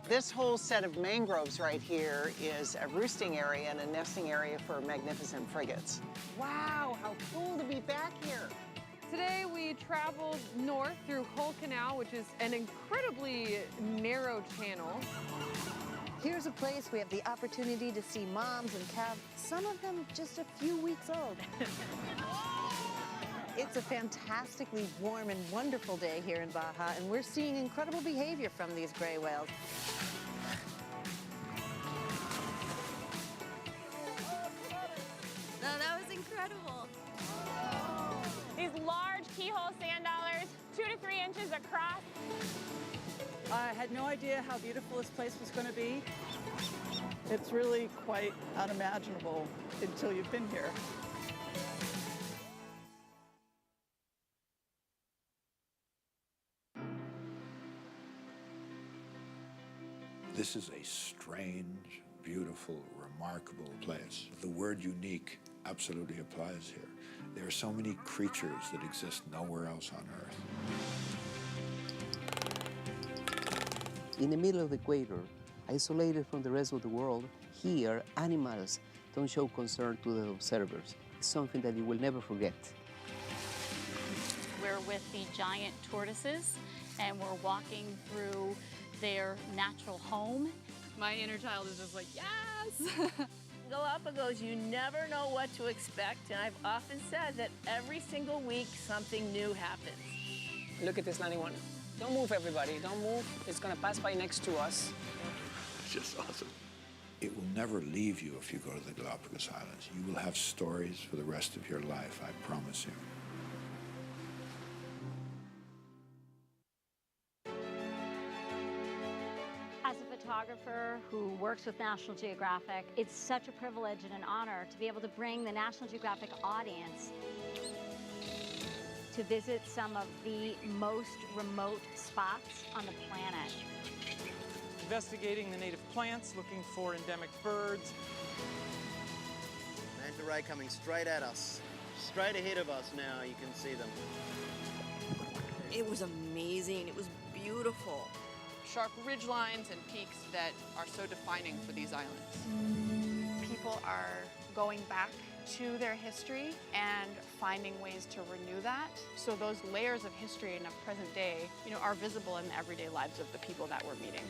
Speaker 10: This whole set of mangroves right here is a roosting area and a nesting area for magnificent frigates. Wow, how cool to be back here.
Speaker 20: Today we traveled north through Hull Canal, which is an incredibly narrow channel.
Speaker 11: Here's a place we have the opportunity to see moms and calves, some of them just a few weeks old. It's a fantastically warm and wonderful day here in Baja, and we're seeing incredible behavior from these gray whales.
Speaker 13: No, that was incredible.
Speaker 23: These large keyhole sand dollars, 2 to 3 inches across.
Speaker 10: I had no idea how beautiful this place was going to be. It's really quite unimaginable until you've been here.
Speaker 24: This is a strange, beautiful, remarkable place. The word unique absolutely applies here. There are so many creatures that exist nowhere else on Earth.
Speaker 25: In the middle of the equator, isolated from the rest of the world, here animals don't show concern to the observers. It's something that you will never forget.
Speaker 26: We're with the giant tortoises, and we're walking through their natural home.
Speaker 23: My inner child is just like, yes!
Speaker 27: Galapagos, you never know what to expect, and I've often said that every single week something new happens.
Speaker 28: Look at this 91. Don't move, everybody. Don't move. It's going to pass by next to us.
Speaker 24: It's just awesome. It will never leave you if you go to the Galapagos Islands. You will have stories for the rest of your life, I promise you.
Speaker 26: As a photographer who works with National Geographic, it's such a privilege and an honor to be able to bring the National Geographic audience to visit some of the most remote spots on the planet.
Speaker 21: Investigating the native plants, looking for endemic birds.
Speaker 31: Manta ray coming straight at us. Straight ahead of us now, you can see them.
Speaker 27: It was amazing. It was beautiful.
Speaker 33: Sharp ridgelines and peaks that are so defining for these islands.
Speaker 34: People are going back to their history and finding ways to renew that. So those layers of history in a present day, are visible in the everyday lives of the people that we're meeting.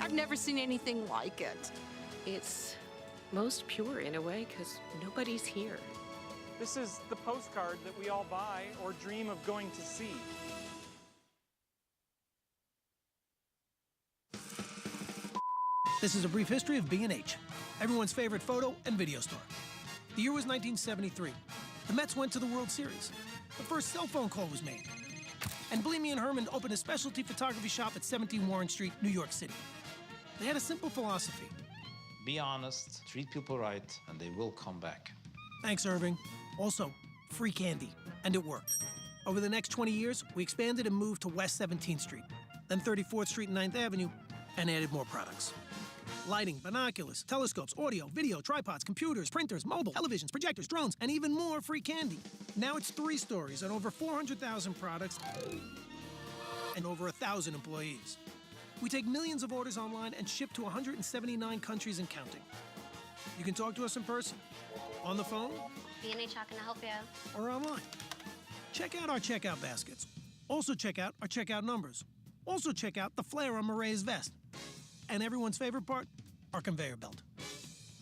Speaker 27: I've never seen anything like it. It's most pure in a way because nobody's here.
Speaker 21: This is the postcard that we all buy or dream of going to see.
Speaker 8: This is a brief history of B&H, everyone's favorite photo and video store. The year was 1973. The Mets went to the World Series. The first cell phone call was made. And Bleemy and Herman opened a specialty photography shop at 17 Warren Street, New York City. They had a simple philosophy.
Speaker 1: Be honest, treat people right, and they will come back.
Speaker 8: Thanks, Irving. Also, free candy. And it worked. Over the next 20 years, we expanded and moved to West 17th Street, then 34th Street and 9th Avenue, and added more products. Lighting, binoculars, telescopes, audio, video, tripods, computers, printers, mobile, televisions, projectors, drones, and even more free candy. Now it's 3 stories and over 400,000 products and over 1,000 employees. We take millions of orders online and ship to 179 countries and counting. You can talk to us in person, on the phone,
Speaker 2: B&H, how can I help you?
Speaker 8: or online. Check out our checkout baskets. Also check out our checkout numbers. Also check out the flare on Marae's vest. And everyone's favorite part, our conveyor belt.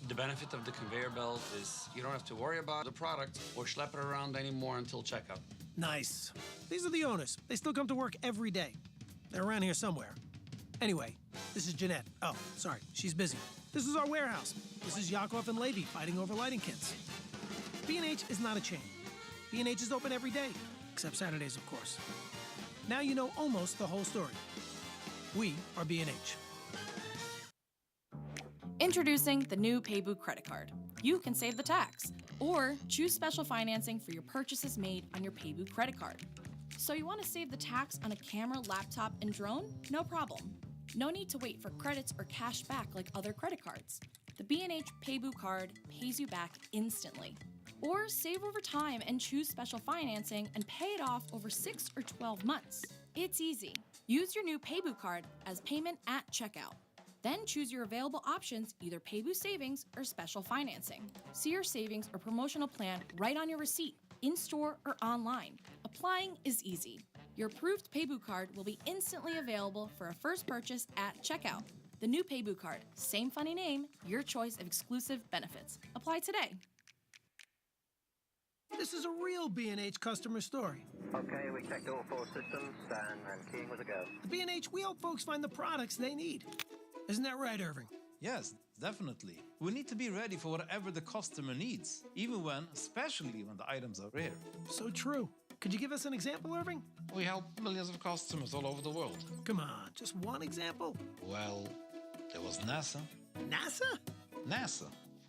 Speaker 29: The benefit of the conveyor belt is you don't have to worry about the product or schlep it around anymore until checkout.
Speaker 8: Nice. These are the owners. They still come to work every day. They're around here somewhere. Anyway, this is Jeanette. Oh, sorry, she's busy. This is our warehouse. This is Yakov and Levy fighting over lighting kits. B&H is not a chain. B&H is open every day, except Saturdays, of course. Now you know almost the whole story. We are B&H.
Speaker 30: Introducing the new Paybu credit card. You can save the tax or choose special financing for your purchases made on your Paybu credit card. So you want to save the tax on a camera, laptop, and drone? No problem. No need to wait for credits or cash back like other credit cards. The B&H Paybu card pays you back instantly. Or save over time and choose special financing and pay it off over 6 or 12 months. It's easy. Use your new Paybu card as payment at checkout. Then choose your available options, either Paybu Savings or Special Financing. See your savings or promotional plan right on your receipt, in-store or online. Applying is easy. Your approved Paybu card will be instantly available for a first purchase at checkout. The new Paybu card, same funny name, your choice of exclusive benefits. Apply today.
Speaker 8: This is a real B&H customer story.
Speaker 3: Okay, we checked all 4 systems and keying was a go.
Speaker 8: At B&H, we help folks find the products they need. Isn't that right, Irving?
Speaker 1: Yes, definitely. We need to be ready for whatever the customer needs, especially when the items are rare.
Speaker 8: So true. Could you give us an example, Irving?
Speaker 1: We help millions of customers all over the world.
Speaker 8: Come on, just one example.
Speaker 1: Well, there was NASA.
Speaker 8: NASA?
Speaker 1: NASA.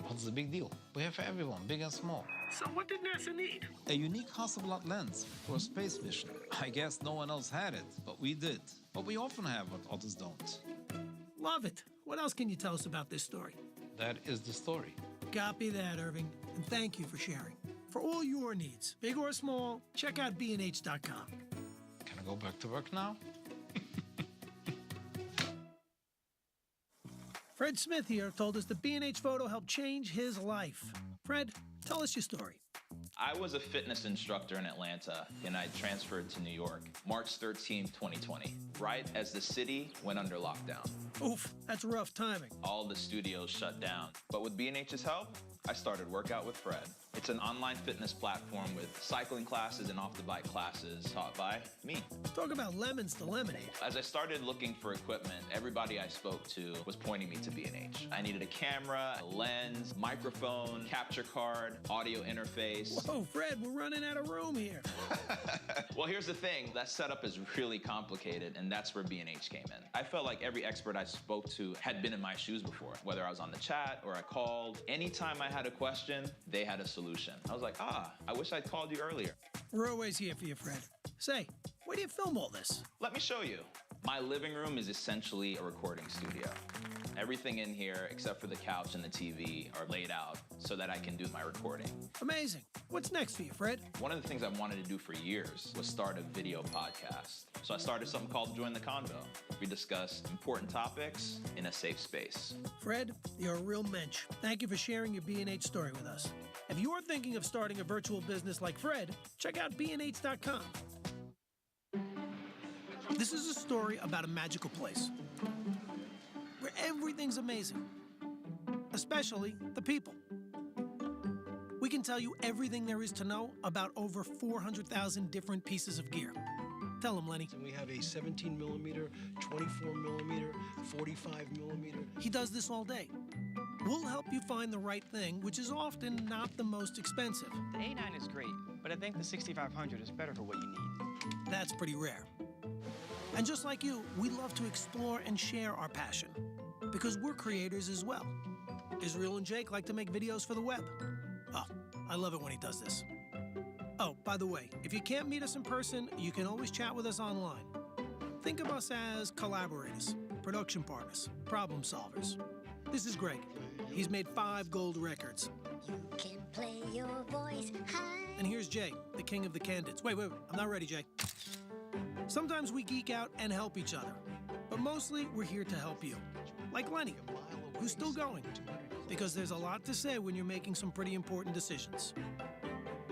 Speaker 1: What's the big deal? We have for everyone, big and small.
Speaker 8: So what did NASA need?
Speaker 1: A unique Hasselblad lens for a space mission. I guess no one else had it, but we did. But we often have what others don't.
Speaker 8: Love it. What else can you tell us about this story?
Speaker 1: That is the story.
Speaker 8: Copy that, Irving. And thank you for sharing. For all your needs, big or small, check out B&H.com.
Speaker 1: Can I go back to work now?
Speaker 8: Fred Smith here told us the B&H photo helped change his life. Fred, tell us your story.
Speaker 4: I was a fitness instructor in Atlanta, and I transferred to New York, March 13, 2020, right as the city went under lockdown.
Speaker 8: Oof, that's rough timing.
Speaker 4: All the studios shut down. But with B&H's help, I started Workout with Fred. It's an online fitness platform with cycling classes and off-the-bike classes taught by me.
Speaker 8: Talk about lemons to lemonade.
Speaker 4: As I started looking for equipment, everybody I spoke to was pointing me to B&H. I needed a camera, a lens, microphone, capture card, audio interface.
Speaker 8: Whoa, Fred, we're running out of room here.
Speaker 4: Well, here's the thing. That setup is really complicated, and that's where B&H came in. I felt like every expert I spoke to had been in my shoes before, whether I was on the chat or I called. Anytime I had a question, they had a solution. I was like, I wish I'd called you earlier.
Speaker 8: We're always here for you, Fred. Say, where do you film all this?
Speaker 4: Let me show you. My living room is essentially a recording studio. Everything in here, except for the couch and the TV, are laid out so that I can do my recording.
Speaker 8: Amazing. What's next for you, Fred?
Speaker 4: One of the things I wanted to do for years was start a video podcast. So I started something called Join the Convo. We discuss important topics in a safe space.
Speaker 8: Fred, you're a real mensch. Thank you for sharing your B&H story with us. If you're thinking of starting a virtual business like Fred, check out B&H.com. This is a story about a magical place where everything's amazing, especially the people. We can tell you everything there is to know about over 400,000 different pieces of gear. Tell them, Lenny.
Speaker 9: And we have a 17 millimeter, 24 millimeter, 45 millimeter.
Speaker 8: He does this all day. We'll help you find the right thing, which is often not the most expensive.
Speaker 12: The A9 is great, but I think the 6500 is better for what you need.
Speaker 8: That's pretty rare. And just like you, we love to explore and share our passion because we're creators as well. Israel and Jake like to make videos for the web. Oh, I love it when he does this. Oh, by the way, if you can't meet us in person, you can always chat with us online. Think of us as collaborators, production partners, problem solvers. This is Greg. He's made 5 gold records.
Speaker 2: You can play your voice high.
Speaker 8: And here's Jay, the king of the candids. Wait, I'm not ready, Jay. Sometimes we geek out and help each other, but mostly we're here to help you. Like Lenny, who's still going, because there's a lot to say when you're making some pretty important decisions.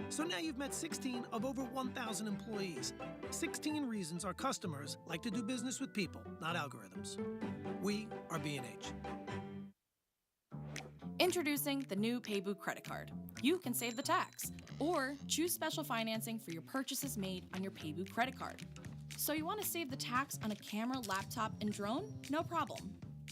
Speaker 8: So now you've met 16 of over 1,000 employees. 16 reasons our customers like to do business with people, not algorithms. We are B&H.
Speaker 30: Introducing the new Paybu credit card. You can save the tax or choose special financing for your purchases made on your Paybu credit card. So you want to save the tax on a camera, laptop, and drone? No problem.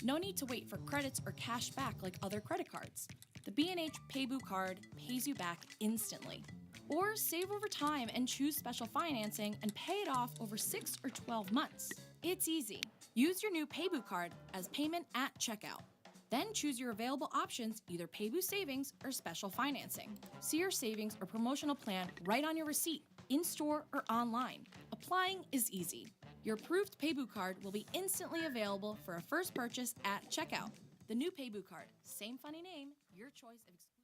Speaker 30: No need to wait for credits or cash back like other credit cards. The B&H Paybu card pays you back instantly. Or save over time and choose special financing and pay it off over 6 or 12 months. It's easy. Use your new Paybu card as payment at checkout. Then choose your available options, either Paybu Savings or Special Financing. See your savings or promotional plan right on your receipt, in-store or online. Applying is easy. Your approved Paybu card will be instantly available for a first purchase at checkout. The new Paybu card, same funny name, your choice of exclusive.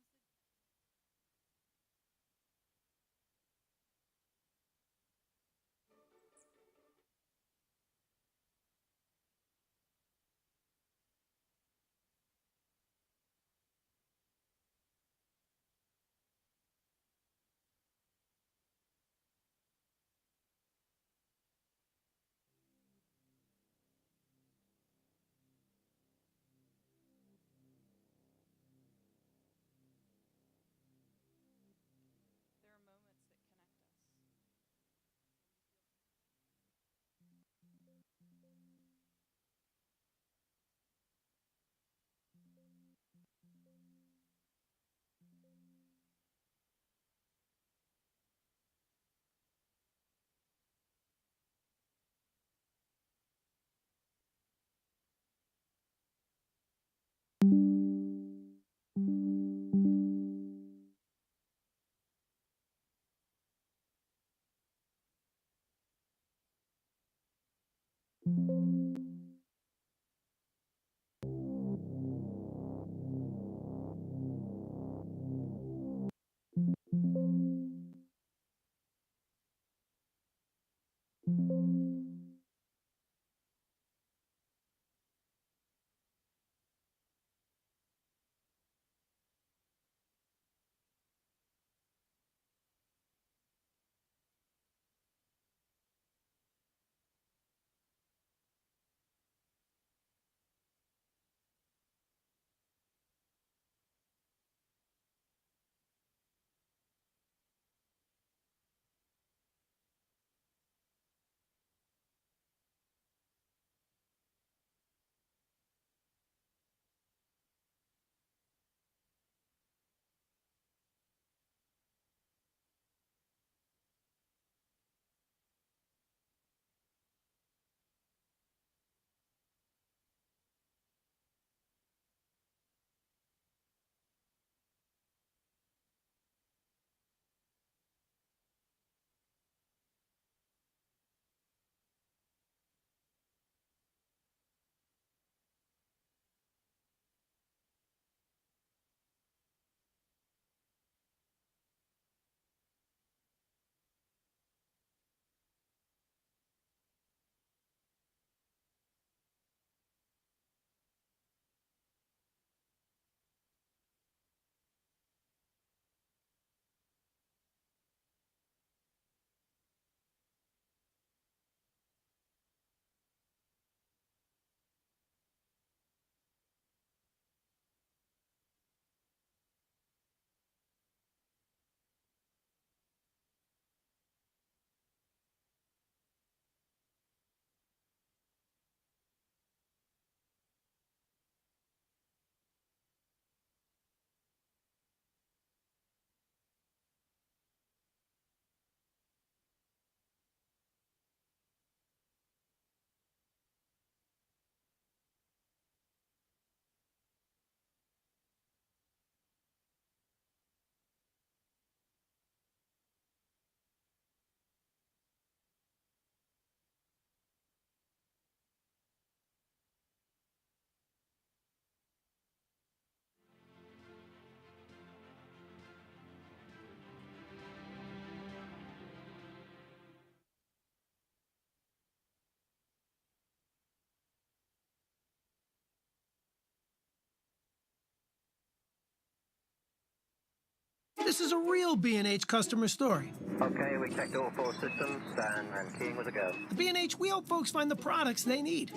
Speaker 8: This is a real B&H customer story.
Speaker 3: Okay, we checked all 4 systems, and keying was a go.
Speaker 8: At B&H, we help folks find the products they need.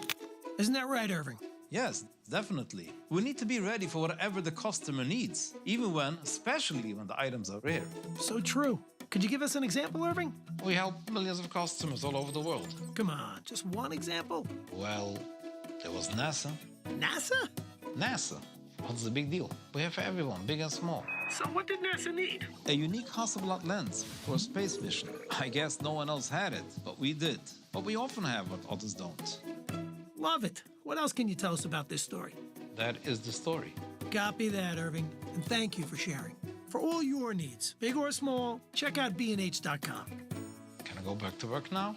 Speaker 8: Isn't that right, Irving?
Speaker 1: Yes, definitely. We need to be ready for whatever the customer needs, especially when the items are rare.
Speaker 8: So true. Could you give us an example, Irving?
Speaker 1: We help millions of customers all over the world.
Speaker 8: Come on, just one example.
Speaker 1: Well, there was NASA.
Speaker 8: NASA?
Speaker 1: NASA. What's the big deal? We have for everyone, big and small.
Speaker 8: So what did NASA need?
Speaker 1: A unique Hasselblad lens for space vision. I guess no one else had it, but we did. But we often have what others don't.
Speaker 8: Love it. What else can you tell us about this story?
Speaker 1: That is the story.
Speaker 8: Copy that, Irving. And thank you for sharing. For all your needs, big or small, check out B&H.com.
Speaker 1: Can I go back to work now?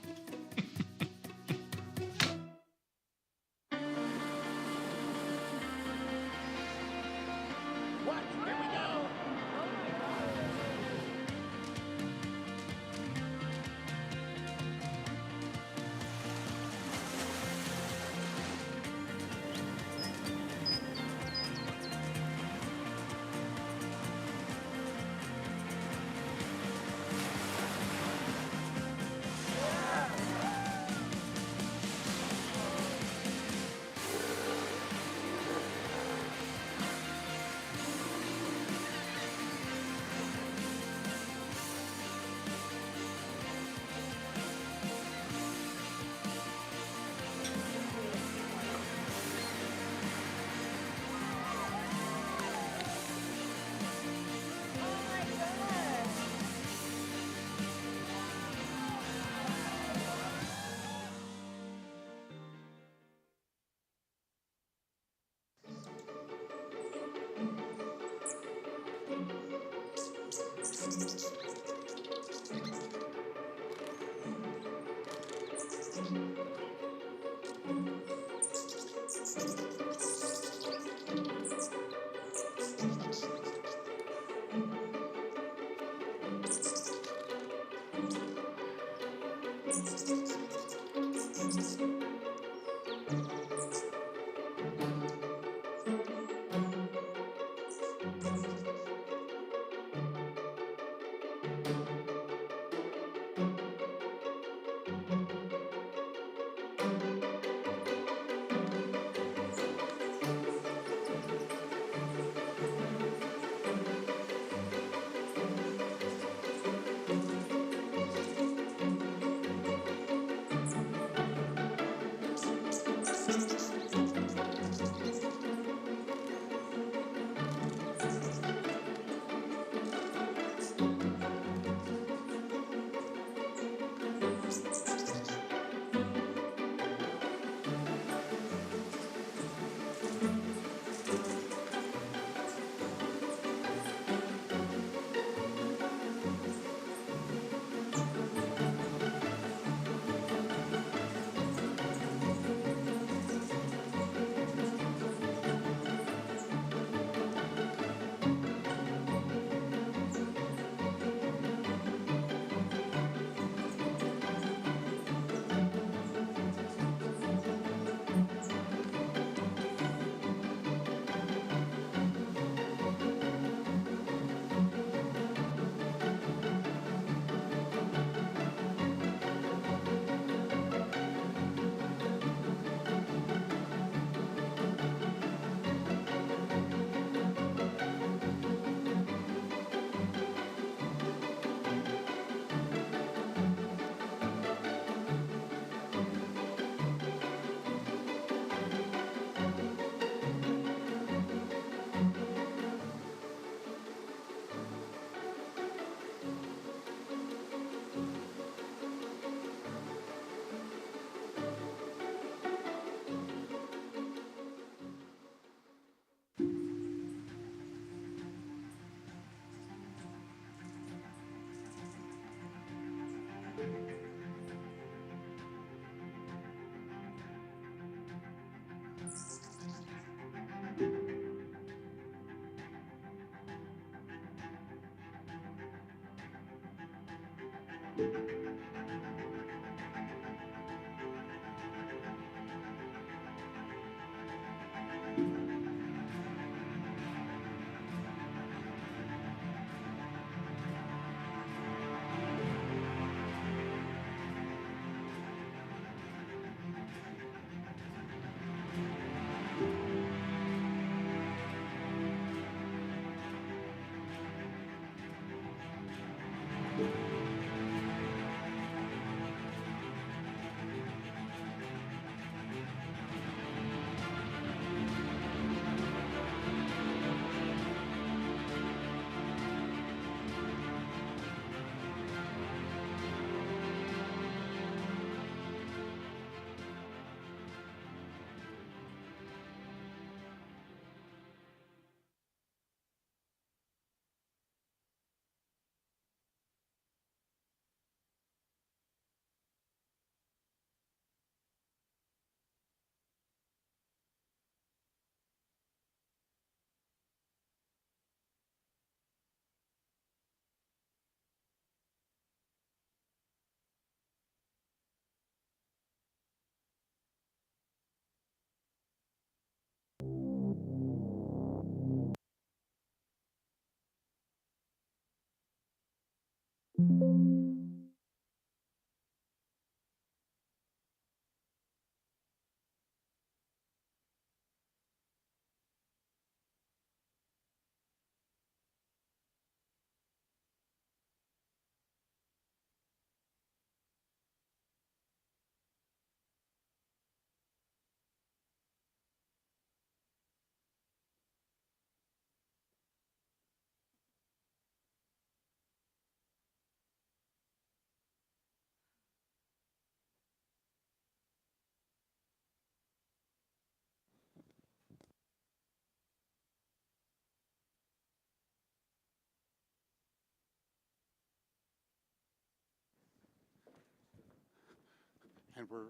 Speaker 5: And we'll be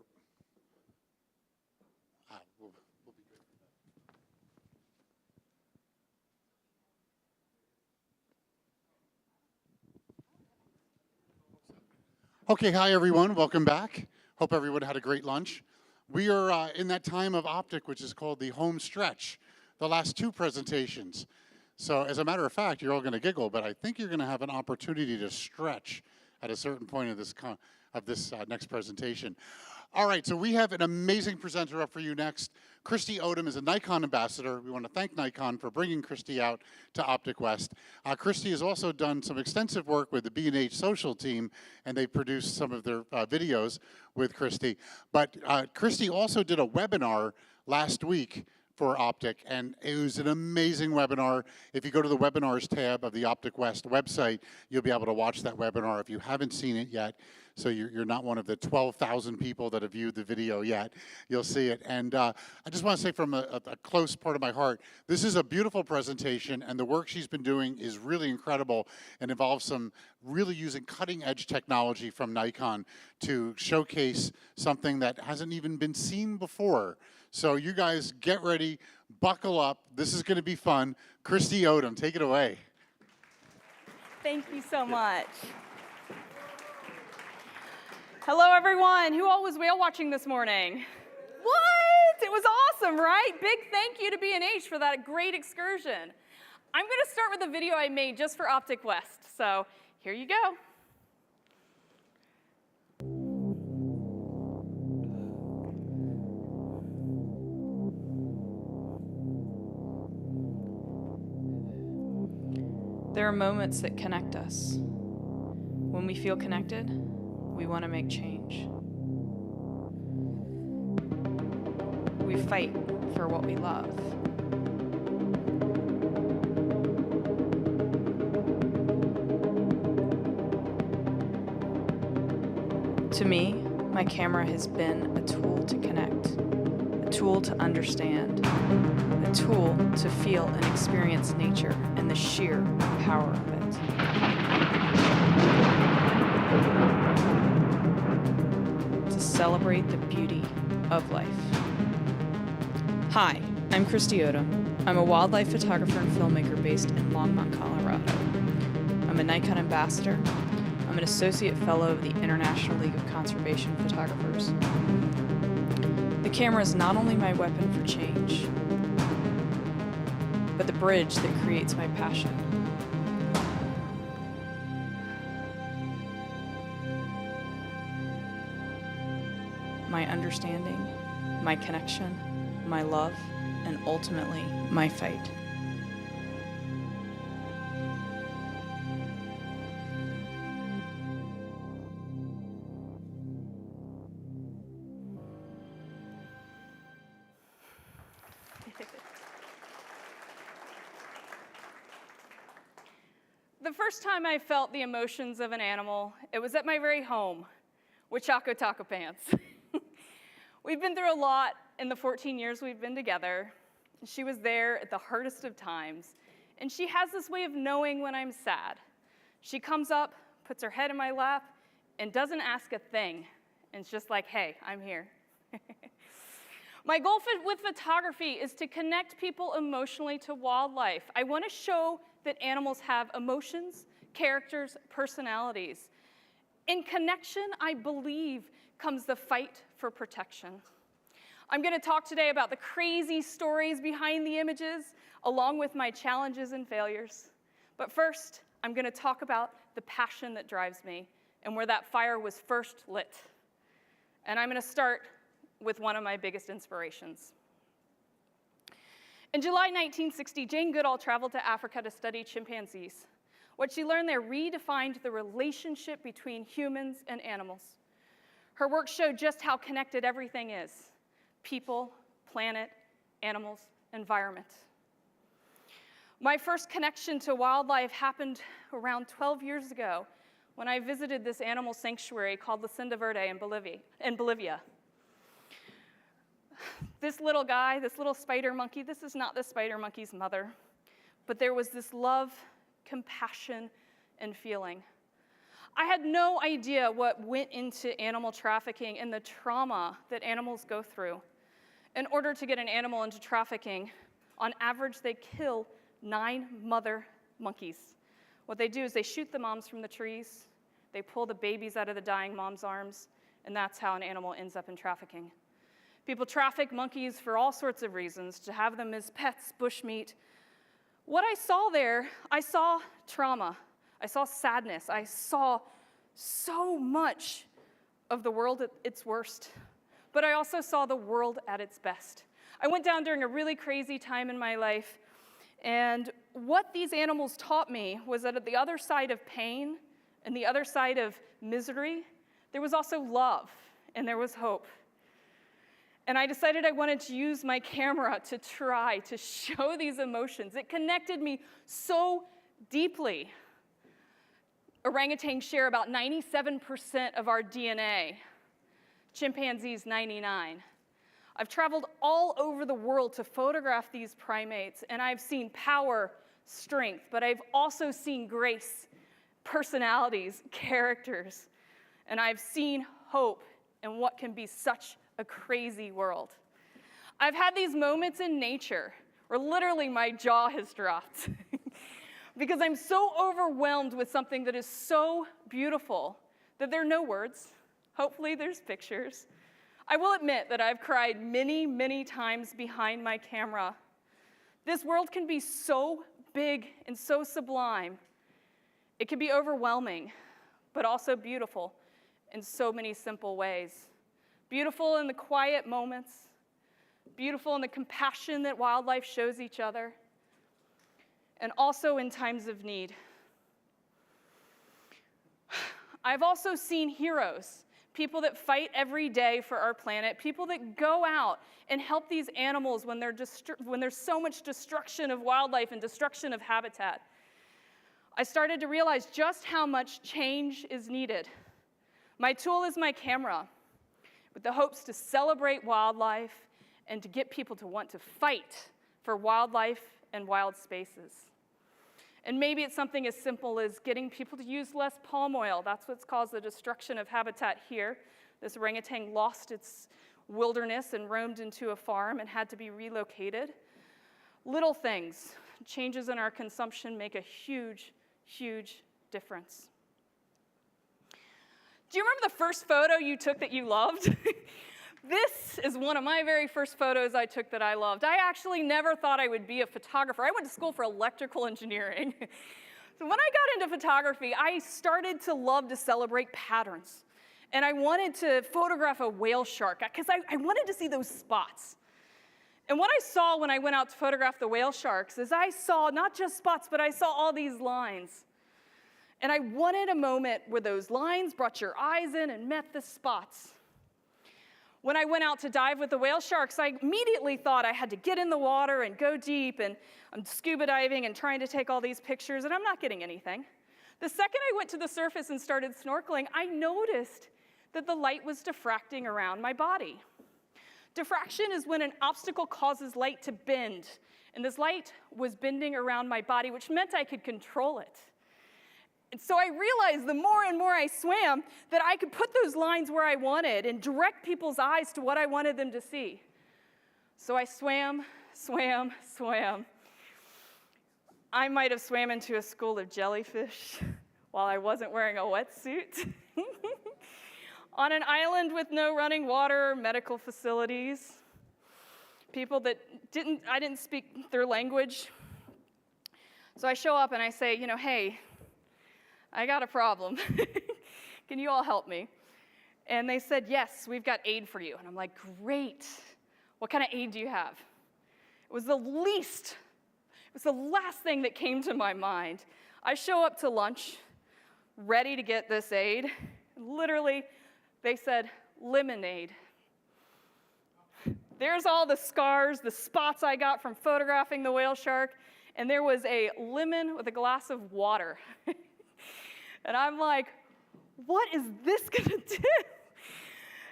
Speaker 5: good. Okay, hi everyone, welcome back. Hope everyone had a great lunch. We are in that time of Optic, which is called the home stretch, the last two presentations. So as a matter of fact, you're all gonna giggle, but I think you're gonna have an opportunity to stretch at a certain point of this next presentation. All right, so we have an amazing presenter up for you next. Kristi Odom is a Nikon ambassador. We want to thank Nikon for bringing Kristi out to Optic West. Kristi has also done some extensive work with the B&H social team, and they produced some of their videos with Kristi. But Kristi also did a webinar last week for Optic, and it was an amazing webinar. If you go to the webinars tab of the Optic West website, you'll be able to watch that webinar if you haven't seen it yet. So you're not one of the 12,000 people that have viewed the video yet. You'll see it. And I just want to say from a close part of my heart, this is a beautiful presentation, and the work she's been doing is really incredible and involves some really using cutting edge technology from Nikon to showcase something that hasn't even been seen before. So you guys get ready, buckle up. This is going to be fun. Kristi Odom, take it away.
Speaker 6: Thank you so much. Hello, everyone. Who all was whale watching this morning? What? It was awesome, right? Big thank you to B&H for that great excursion. I'm going to start with a video I made just for Optic West. So here you go. There are moments that connect us. When we feel connected, we want to make change. We fight for what we love. To me, my camera has been a tool to connect, a tool to understand, a tool to feel and experience nature and the sheer power of it. To celebrate the beauty of life. Hi, I'm Kristi Odom. I'm a wildlife photographer and filmmaker based in Longmont, Colorado. I'm a Nikon ambassador. I'm an associate fellow of the International League of Conservation Photographers. The camera is not only my weapon for change, but the bridge that creates my passion. My understanding, my connection, my love, and ultimately, my fight. The first time I felt the emotions of an animal, it was at my very home with Choco Taco Pants. We've been through a lot in the 14 years we've been together. She was there at the hardest of times, and she has this way of knowing when I'm sad. She comes up, puts her head in my lap, and doesn't ask a thing. And it's just like, hey, I'm here. My goal with photography is to connect people emotionally to wildlife. I want to show that animals have emotions, characters, personalities. In connection, I believe, comes the fight for protection. I'm going to talk today about the crazy stories behind the images, along with my challenges and failures. But first, I'm going to talk about the passion that drives me and where that fire was first lit. And I'm going to start with one of my biggest inspirations. In July 1960, Jane Goodall traveled to Africa to study chimpanzees. What she learned there redefined the relationship between humans and animals. Her work showed just how connected everything is: people, planet, animals, environment. My first connection to wildlife happened around 12 years ago when I visited this animal sanctuary called La Senda Verde in Bolivia. This little guy, this little spider monkey, this is not the spider monkey's mother, but there was this love, compassion, and feeling. I had no idea what went into animal trafficking and the trauma that animals go through. In order to get an animal into trafficking, on average, they kill 9 mother monkeys. What they do is they shoot the moms from the trees, they pull the babies out of the dying mom's arms, and that's how an animal ends up in trafficking. People traffic monkeys for all sorts of reasons, to have them as pets, bushmeat. What I saw there, I saw trauma, I saw sadness, I saw so much of the world at its worst, but I also saw the world at its best. I went down during a really crazy time in my life, and what these animals taught me was that at the other side of pain and the other side of misery, there was also love and there was hope. And I decided I wanted to use my camera to try to show these emotions. It connected me so deeply. Orangutans share about 97% of our DNA. Chimpanzees, 99%. I've traveled all over the world to photograph these primates, and I've seen power, strength, but I've also seen grace, personalities, characters, and I've seen hope in what can be such a crazy world. I've had these moments in nature where literally my jaw has dropped because I'm so overwhelmed with something that is so beautiful that there are no words. Hopefully there's pictures. I will admit that I've cried many, many times behind my camera. This world can be so big and so sublime. It can be overwhelming, but also beautiful in so many simple ways. Beautiful in the quiet moments, beautiful in the compassion that wildlife shows each other, and also in times of need. I've also seen heroes, people that fight every day for our planet, people that go out and help these animals when there's so much destruction of wildlife and destruction of habitat. I started to realize just how much change is needed. My tool is my camera, with the hopes to celebrate wildlife and to get people to want to fight for wildlife and wild spaces. And maybe it's something as simple as getting people to use less palm oil. That's what's caused the destruction of habitat here. This orangutan lost its wilderness and roamed into a farm and had to be relocated. Little things, changes in our consumption make a huge, huge difference. Do you remember the first photo you took that you loved? This is one of my very first photos I took that I loved. I actually never thought I would be a photographer. I went to school for electrical engineering. So when I got into photography, I started to love to celebrate patterns. And I wanted to photograph a whale shark because I wanted to see those spots. And what I saw when I went out to photograph the whale sharks is I saw not just spots, but I saw all these lines. And I wanted a moment where those lines brought your eyes in and met the spots. When I went out to dive with the whale sharks, I immediately thought I had to get in the water and go deep, and I'm scuba diving and trying to take all these pictures, and I'm not getting anything. The second I went to the surface and started snorkeling, I noticed that the light was diffracting around my body. Diffraction is when an obstacle causes light to bend, and this light was bending around my body, which meant I could control it. And so I realized the more and more I swam that I could put those lines where I wanted and direct people's eyes to what I wanted them to see. So I swam, swam, swam. I might have swam into a school of jellyfish while I wasn't wearing a wetsuit. On an island with no running water or medical facilities. People that I didn't speak their language. So I show up and I say, hey, I got a problem. Can you all help me? And they said, yes, we've got aid for you. And I'm like, great. What kind of aid do you have? It was the last thing that came to my mind. I show up to lunch, ready to get this aid. Literally, they said, lemonade. There's all the scars, the spots I got from photographing the whale shark, and there was a lemon with a glass of water. And I'm like, what is this gonna do?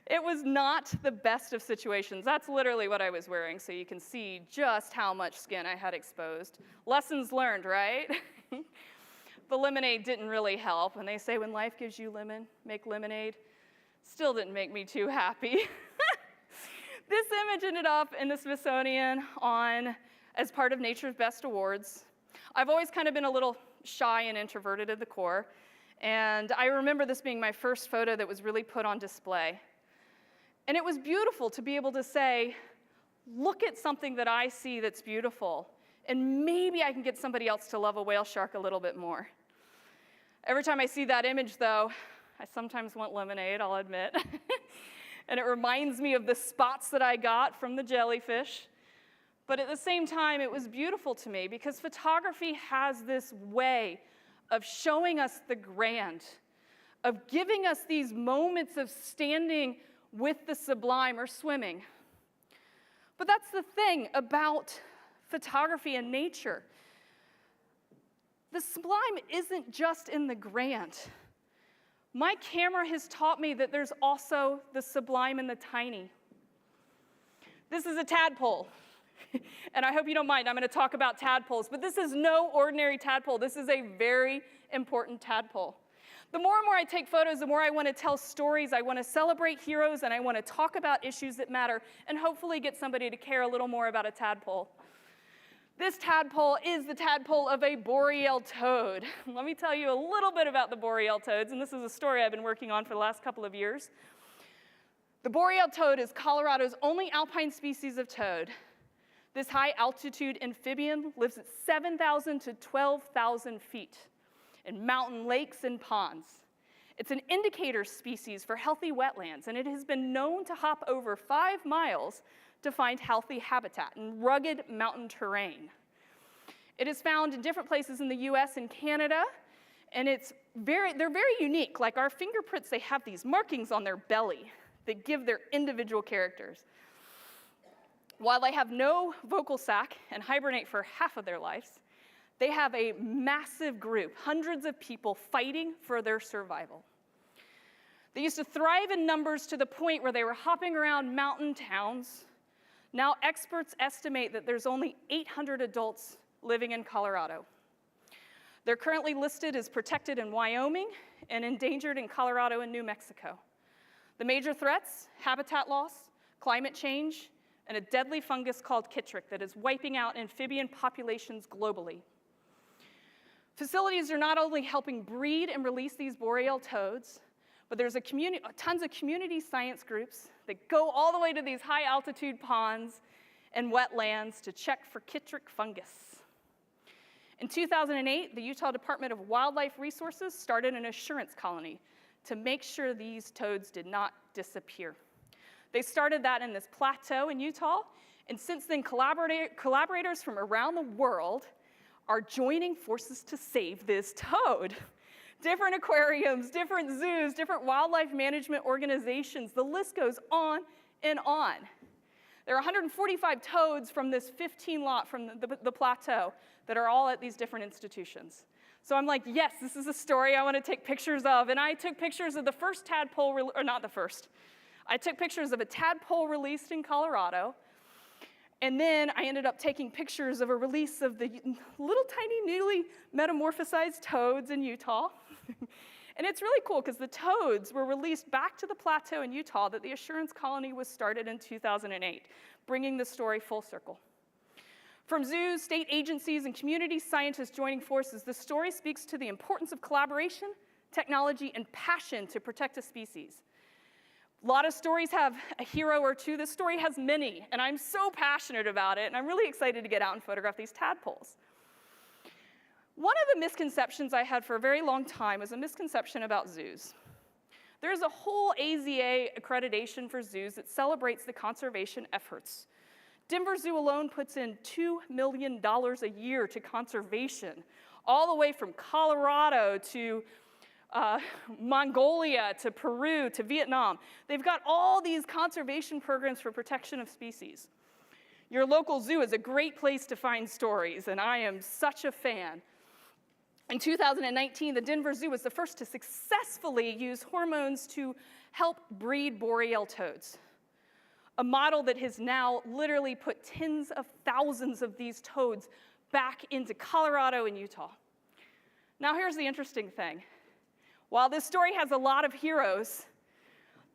Speaker 6: It was not the best of situations. That's literally what I was wearing, so you can see just how much skin I had exposed. Lessons learned, right? The lemonade didn't really help, and they say when life gives you lemon, make lemonade. Still didn't make me too happy. This image ended up in the Smithsonian as part of Nature's Best Awards. I've always kind of been a little shy and introverted at the core, and I remember this being my first photo that was really put on display. And it was beautiful to be able to say, look at something that I see that's beautiful, and maybe I can get somebody else to love a whale shark a little bit more. Every time I see that image, though, I sometimes want lemonade, I'll admit. And it reminds me of the spots that I got from the jellyfish. But at the same time, it was beautiful to me because photography has this way of showing us the grand, of giving us these moments of standing with the sublime or swimming. But that's the thing about photography and nature. The sublime isn't just in the grand. My camera has taught me that there's also the sublime in the tiny. This is a tadpole. And I hope you don't mind, I'm going to talk about tadpoles, but this is no ordinary tadpole. This is a very important tadpole. The more and more I take photos, the more I want to tell stories, I want to celebrate heroes, and I want to talk about issues that matter, and hopefully get somebody to care a little more about a tadpole. This tadpole is the tadpole of a boreal toad. Let me tell you a little bit about the boreal toads, and this is a story I've been working on for the last couple of years. The boreal toad is Colorado's only alpine species of toad. This high-altitude amphibian lives at 7,000 to 12,000 feet in mountain lakes and ponds. It's an indicator species for healthy wetlands, and it has been known to hop over 5 miles to find healthy habitat in rugged mountain terrain. It is found in different places in the US and Canada, and they're very unique. Like our fingerprints, they have these markings on their belly that give their individual characters. While they have no vocal sac and hibernate for half of their lives, they have a massive group, hundreds of people fighting for their survival. They used to thrive in numbers to the point where they were hopping around mountain towns. Now experts estimate that there's only 800 adults living in Colorado. They're currently listed as protected in Wyoming and endangered in Colorado and New Mexico. The major threats: habitat loss, climate change, and a deadly fungus called chytrid that is wiping out amphibian populations globally. Facilities are not only helping breed and release these boreal toads, but there's tons of community science groups that go all the way to these high-altitude ponds and wetlands to check for chytrid fungus. In 2008, the Utah Department of Wildlife Resources started an assurance colony to make sure these toads did not disappear. They started that in this plateau in Utah, and since then, collaborators from around the world are joining forces to save this toad. Different aquariums, different zoos, different wildlife management organizations, the list goes on and on. There are 145 toads from this 15 lot from the plateau that are all at these different institutions. So I'm like, yes, this is a story I want to take pictures of. And I took pictures of the first tadpole, or not the first. I took pictures of a tadpole released in Colorado. And then I ended up taking pictures of a release of the little tiny newly metamorphosized toads in Utah. And it's really cool because the toads were released back to the plateau in Utah that the assurance colony was started in 2008, bringing the story full circle. From zoos, state agencies, and community scientists joining forces, the story speaks to the importance of collaboration, technology, and passion to protect a species. A lot of stories have a hero or two. This story has many, and I'm so passionate about it, and I'm really excited to get out and photograph these tadpoles. One of the misconceptions I had for a very long time was a misconception about zoos. There's a whole AZA accreditation for zoos that celebrates the conservation efforts. Denver Zoo alone puts in $2 million a year to conservation, all the way from Colorado to Mongolia to Peru to Vietnam. They've got all these conservation programs for protection of species. Your local zoo is a great place to find stories, and I am such a fan. In 2019, the Denver Zoo was the first to successfully use hormones to help breed boreal toads, a model that has now literally put tens of thousands of these toads back into Colorado and Utah. Now here's the interesting thing. While this story has a lot of heroes,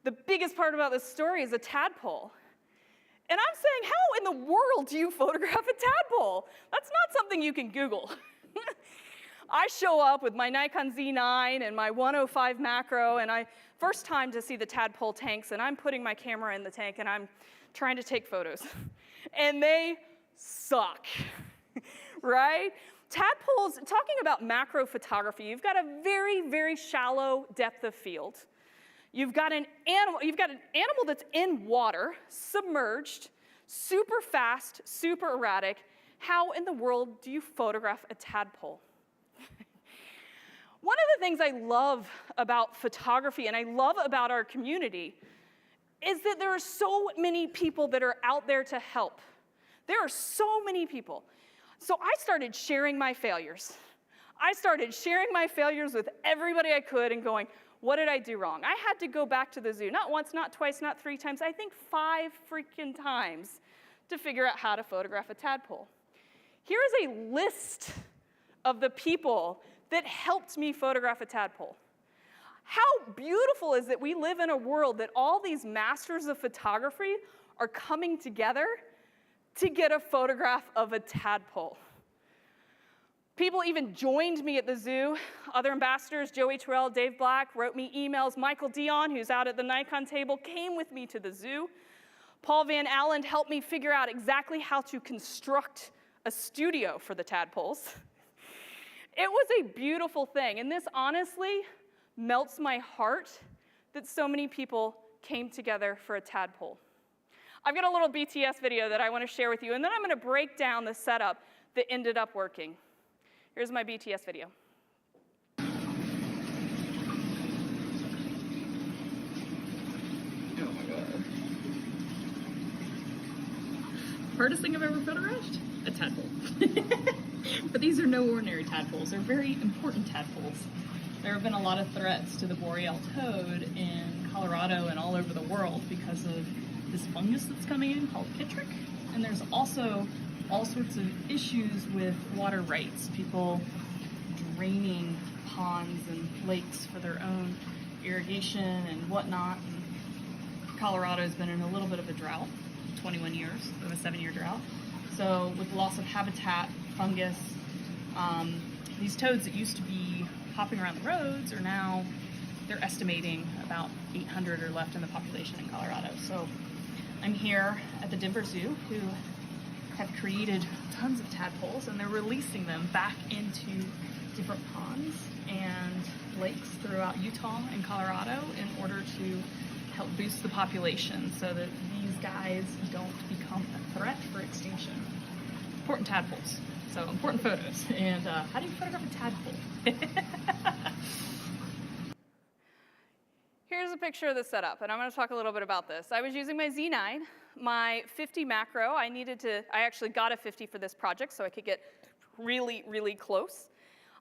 Speaker 6: the biggest part about this story is a tadpole. And I'm saying, how in the world do you photograph a tadpole? That's not something you can Google. I show up with my Nikon Z9 and my 105 macro, and first time to see the tadpole tanks, and I'm putting my camera in the tank, and I'm trying to take photos. And they suck, right? Tadpoles, talking about macro photography, you've got a very, very shallow depth of field. You've got an animal that's in water, submerged, super fast, super erratic. How in the world do you photograph a tadpole? One of the things I love about photography and I love about our community is that there are so many people that are out there to help. There are so many people. So I started sharing my failures. I started sharing my failures with everybody I could and going, what did I do wrong? I had to go back to the zoo, not once, not twice, not 3 times, I think 5 freaking times to figure out how to photograph a tadpole. Here is a list of the people that helped me photograph a tadpole. How beautiful is that we live in a world that all these masters of photography are coming together to get a photograph of a tadpole. People even joined me at the zoo. Other ambassadors, Joey Terrell, Dave Black, wrote me emails. Michael Dion, who's out at the Nikon table, came with me to the zoo. Paul Van Allen helped me figure out exactly how to construct a studio for the tadpoles. It was a beautiful thing, and this honestly melts my heart that so many people came together for a tadpole. I've got a little BTS video that I want to share with you, and then I'm going to break down the setup that ended up working. Here's my BTS video.
Speaker 7: Oh my God. Hardest thing I've ever photographed? A tadpole. But these are no ordinary tadpoles. They're very important tadpoles. There have been a lot of threats to the boreal toad in Colorado and all over the world because of this fungus that's coming in called chytric. And there's also all sorts of issues with water rights, people draining ponds and lakes for their own irrigation and whatnot. And Colorado's been in a little bit of a drought, 21 years, of a 7-year drought. So with loss of habitat, fungus, these toads that used to be hopping around the roads are now, they're estimating about 800 are left in the population in Colorado. So I'm here at the Denver Zoo, who have created tons of tadpoles, and they're releasing them back into different ponds and lakes throughout Utah and Colorado in order to help boost the population so that these guys don't become a threat for extinction. Important tadpoles, so important photos. And how do you photograph a tadpole?
Speaker 6: Here's a picture of the setup, and I'm going to talk a little bit about this. I was using my Z9, my 50 macro. I actually got a 50 for this project so I could get really, really close.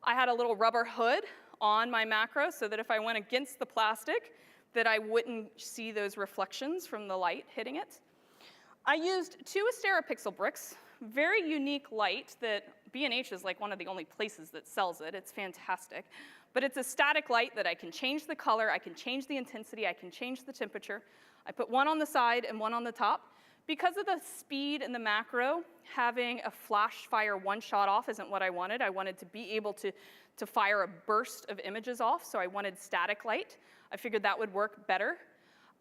Speaker 6: I had a little rubber hood on my macro so that if I went against the plastic, that I wouldn't see those reflections from the light hitting it. I used 2 Asterapixel bricks, very unique light that B&H is like one of the only places that sells it. It's fantastic. But it's a static light that I can change the color, I can change the intensity, I can change the temperature. I put one on the side and one on the top. Because of the speed in the macro, having a flash fire one shot off isn't what I wanted. I wanted to be able to fire a burst of images off, so I wanted static light. I figured that would work better.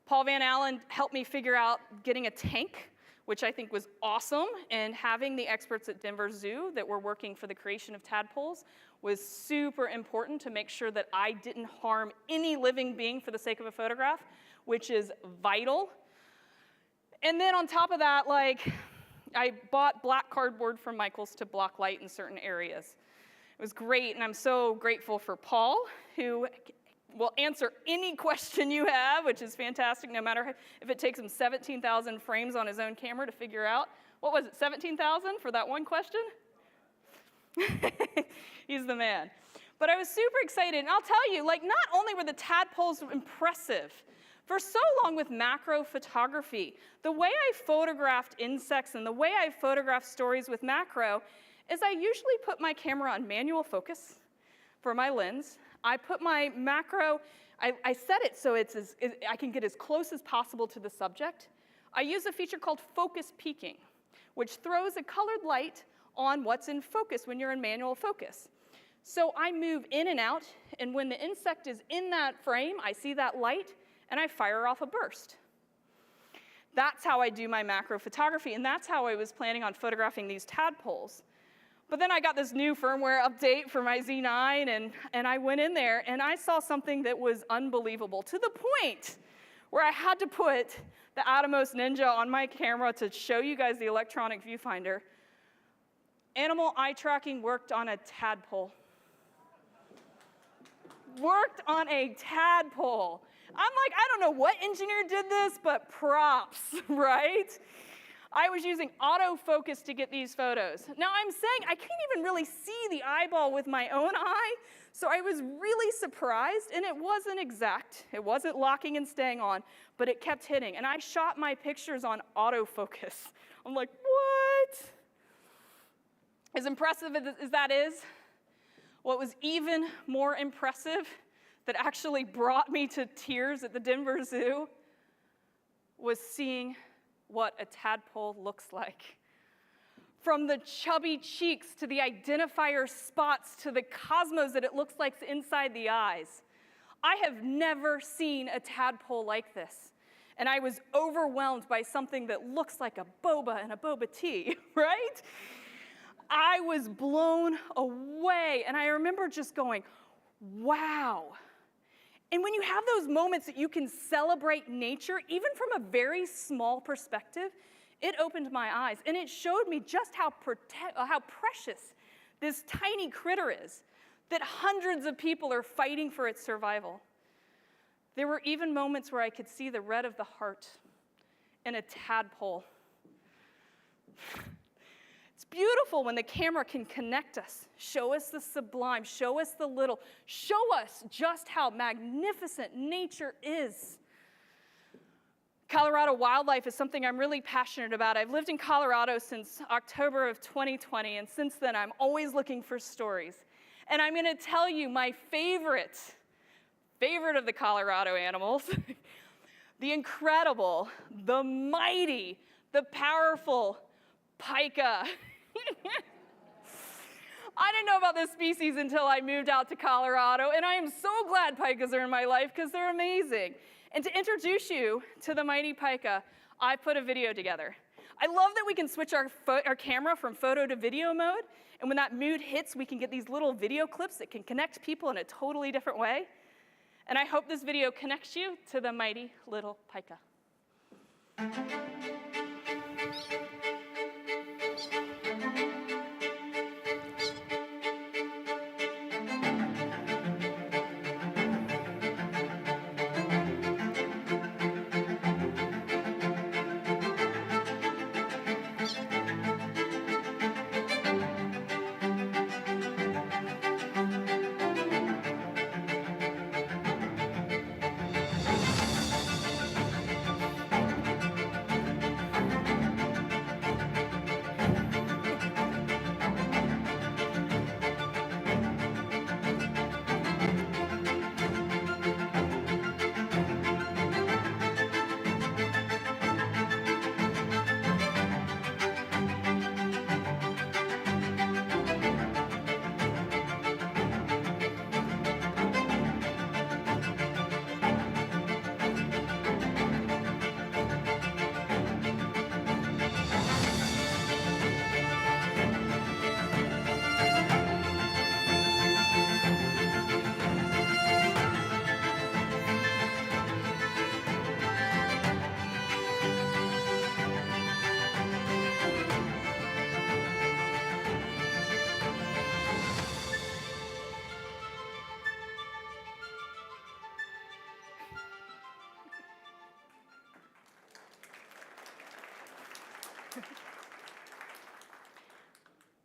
Speaker 6: Paul Van Allen helped me figure out getting a tank, which I think was awesome, and having the experts at Denver Zoo that were working for the creation of tadpoles was super important to make sure that I didn't harm any living being for the sake of a photograph, which is vital. And then on top of that, like, I bought black cardboard from Michaels to block light in certain areas. It was great, and I'm so grateful for Paul, who will answer any question you have, which is fantastic, no matter if it takes him 17,000 frames on his own camera to figure out. What was it, 17,000 for that one question? He's the man. But I was super excited, and I'll tell you, like, not only were the tadpoles impressive, for so long with macro photography, the way I photographed insects and the way I photographed stories with macro is I usually put my camera on manual focus for my lens. I put my macro, I set it so I can get as close as possible to the subject. I use a feature called focus peaking, which throws a colored light on what's in focus when you're in manual focus. So I move in and out, and when the insect is in that frame, I see that light, and I fire off a burst. That's how I do my macro photography, and that's how I was planning on photographing these tadpoles. But then I got this new firmware update for my Z9, and I went in there, and I saw something that was unbelievable, to the point where I had to put the Atomos Ninja on my camera to show you guys the electronic viewfinder. Animal eye tracking worked on a tadpole. Worked on a tadpole. I'm like, I don't know what engineer did this, but props, right? I was using autofocus to get these photos. Now I'm saying I can't even really see the eyeball with my own eye, so I was really surprised, and it wasn't exact. It wasn't locking and staying on, but it kept hitting, and I shot my pictures on autofocus. I'm like, what? As impressive as that is, what was even more impressive that actually brought me to tears at the Denver Zoo was seeing what a tadpole looks like. From the chubby cheeks to the identifier spots to the cosmos that it looks like inside the eyes. I have never seen a tadpole like this. And I was overwhelmed by something that looks like a boba and a boba tea, right? I was blown away, and I remember just going, wow. And when you have those moments that you can celebrate nature, even from a very small perspective, it opened my eyes, and it showed me just how precious this tiny critter is, that hundreds of people are fighting for its survival. There were even moments where I could see the red of the heart in a tadpole. It's beautiful when the camera can connect us, show us the sublime, show us the little, show us just how magnificent nature is. Colorado wildlife is something I'm really passionate about. I've lived in Colorado since October of 2020, and since then I'm always looking for stories. And I'm going to tell you my favorite of the Colorado animals, the incredible, the mighty, the powerful pika. I didn't know about this species until I moved out to Colorado, and I am so glad pikas are in my life because they're amazing. And to introduce you to the mighty pika, I put a video together. I love that we can switch our camera from photo to video mode, and when that mood hits, we can get these little video clips that can connect people in a totally different way. And I hope this video connects you to the mighty little pika.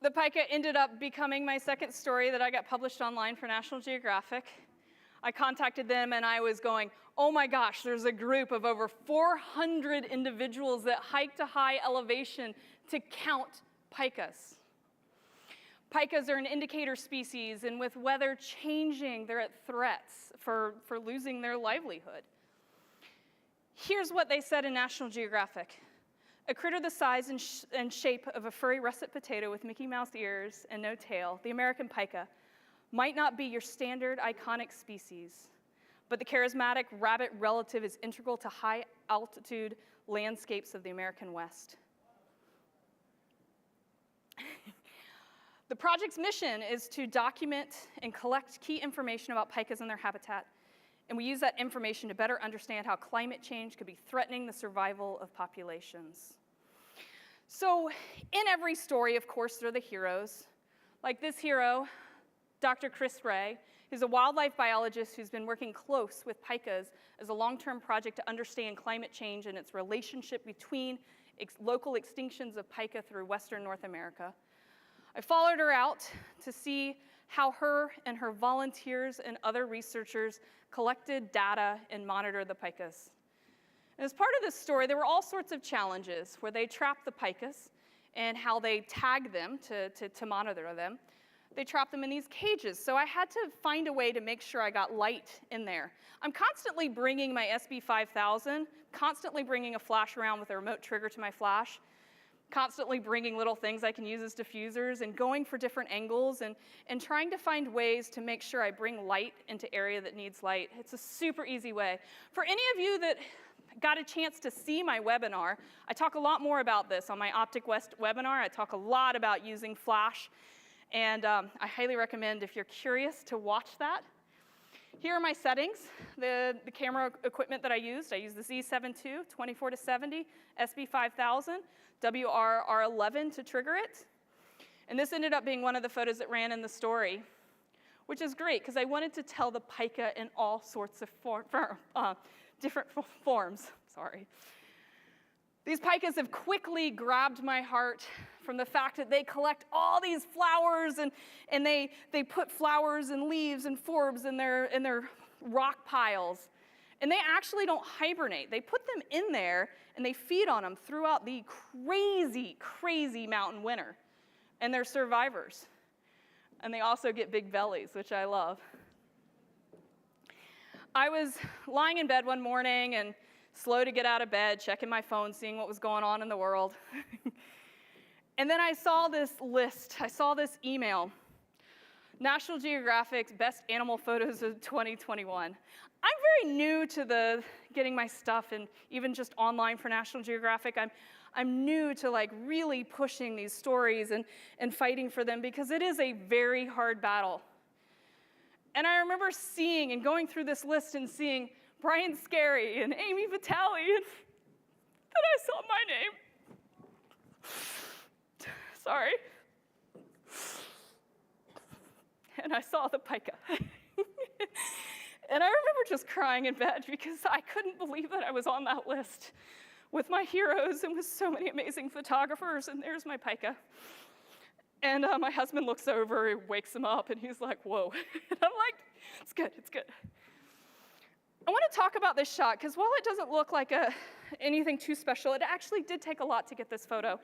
Speaker 6: The pika ended up becoming my second story that I got published online for National Geographic. I contacted them and I was going, oh my gosh, there's a group of over 400 individuals that hike to high elevation to count pikas. Pikas are an indicator species, and with weather changing, they're at threats for losing their livelihood. Here's what they said in National Geographic. A critter the size and shape of a furry russet potato with Mickey Mouse ears and no tail, the American pika, might not be your standard iconic species, but the charismatic rabbit relative is integral to high altitude landscapes of the American West. The project's mission is to document and collect key information about pikas and their habitat, and we use that information to better understand how climate change could be threatening the survival of populations. So in every story, of course, there are the heroes. Like this hero, Dr. Chris Ray, who's a wildlife biologist who's been working close with pikas as a long-term project to understand climate change and its relationship between local extinctions of pika through Western North America. I followed her out to see how her and her volunteers and other researchers collected data and monitored the pikas. And as part of this story, there were all sorts of challenges where they trapped the pikas and how they tagged them to monitor them. They trapped them in these cages, so I had to find a way to make sure I got light in there. I'm constantly bringing my SB5000, constantly bringing a flash around with a remote trigger to my flash, constantly bringing little things I can use as diffusers and going for different angles and trying to find ways to make sure I bring light into area that needs light. It's a super easy way. For any of you that got a chance to see my webinar, I talk a lot more about this on my Optic West webinar. I talk a lot about using flash, and I highly recommend, if you're curious, to watch that. Here are my settings, the camera equipment that I used. I used the Z7 II, 24-70, SB5000, WR-R11 to trigger it. And this ended up being one of the photos that ran in the story, which is great because I wanted to tell the pika in all sorts of different forms. Sorry. These pikas have quickly grabbed my heart from the fact that they collect all these flowers and they put flowers and leaves and forbs in their rock piles. And they actually don't hibernate. They put them in there and they feed on them throughout the crazy, crazy mountain winter. And they're survivors. And they also get big bellies, which I love. I was lying in bed one morning and slow to get out of bed, checking my phone, seeing what was going on in the world. And then I saw this list. I saw this email. National Geographic's Best Animal Photos of 2021. I'm very new to getting my stuff and even just online for National Geographic. I'm new to like really pushing these stories and fighting for them because it is a very hard battle. And I remember seeing and going through this list and seeing Brian Scarry and Amy Vitale, and then I saw my name. Sorry. And I saw the pika. And I remember just crying in bed because I couldn't believe that I was on that list with my heroes and with so many amazing photographers, and there's my pika. And my husband looks over, wakes him up, and he's like, whoa. And I'm like, it's good, it's good. I want to talk about this shot because while it doesn't look like anything too special, it actually did take a lot to get this photo.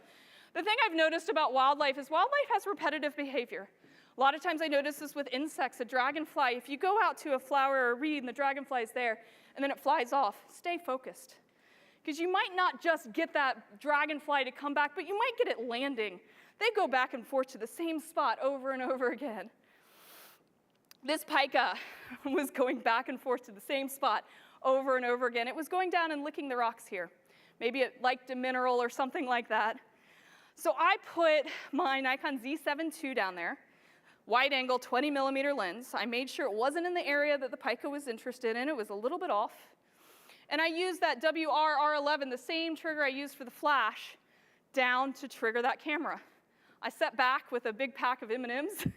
Speaker 6: The thing I've noticed about wildlife is wildlife has repetitive behavior. A lot of times I notice this with insects. A dragonfly, if you go out to a flower or a reed and the dragonfly is there and then it flies off, stay focused. Because you might not just get that dragonfly to come back, but you might get it landing. They go back and forth to the same spot over and over again. This pika was going back and forth to the same spot over and over again. It was going down and licking the rocks here. Maybe it liked a mineral or something like that. So I put my Nikon Z7 II down there, wide angle 20mm lens. I made sure it wasn't in the area that the pika was interested in. It was a little bit off. And I used that WR-R11, the same trigger I used for the flash, down to trigger that camera. I sat back with a big pack of M&Ms.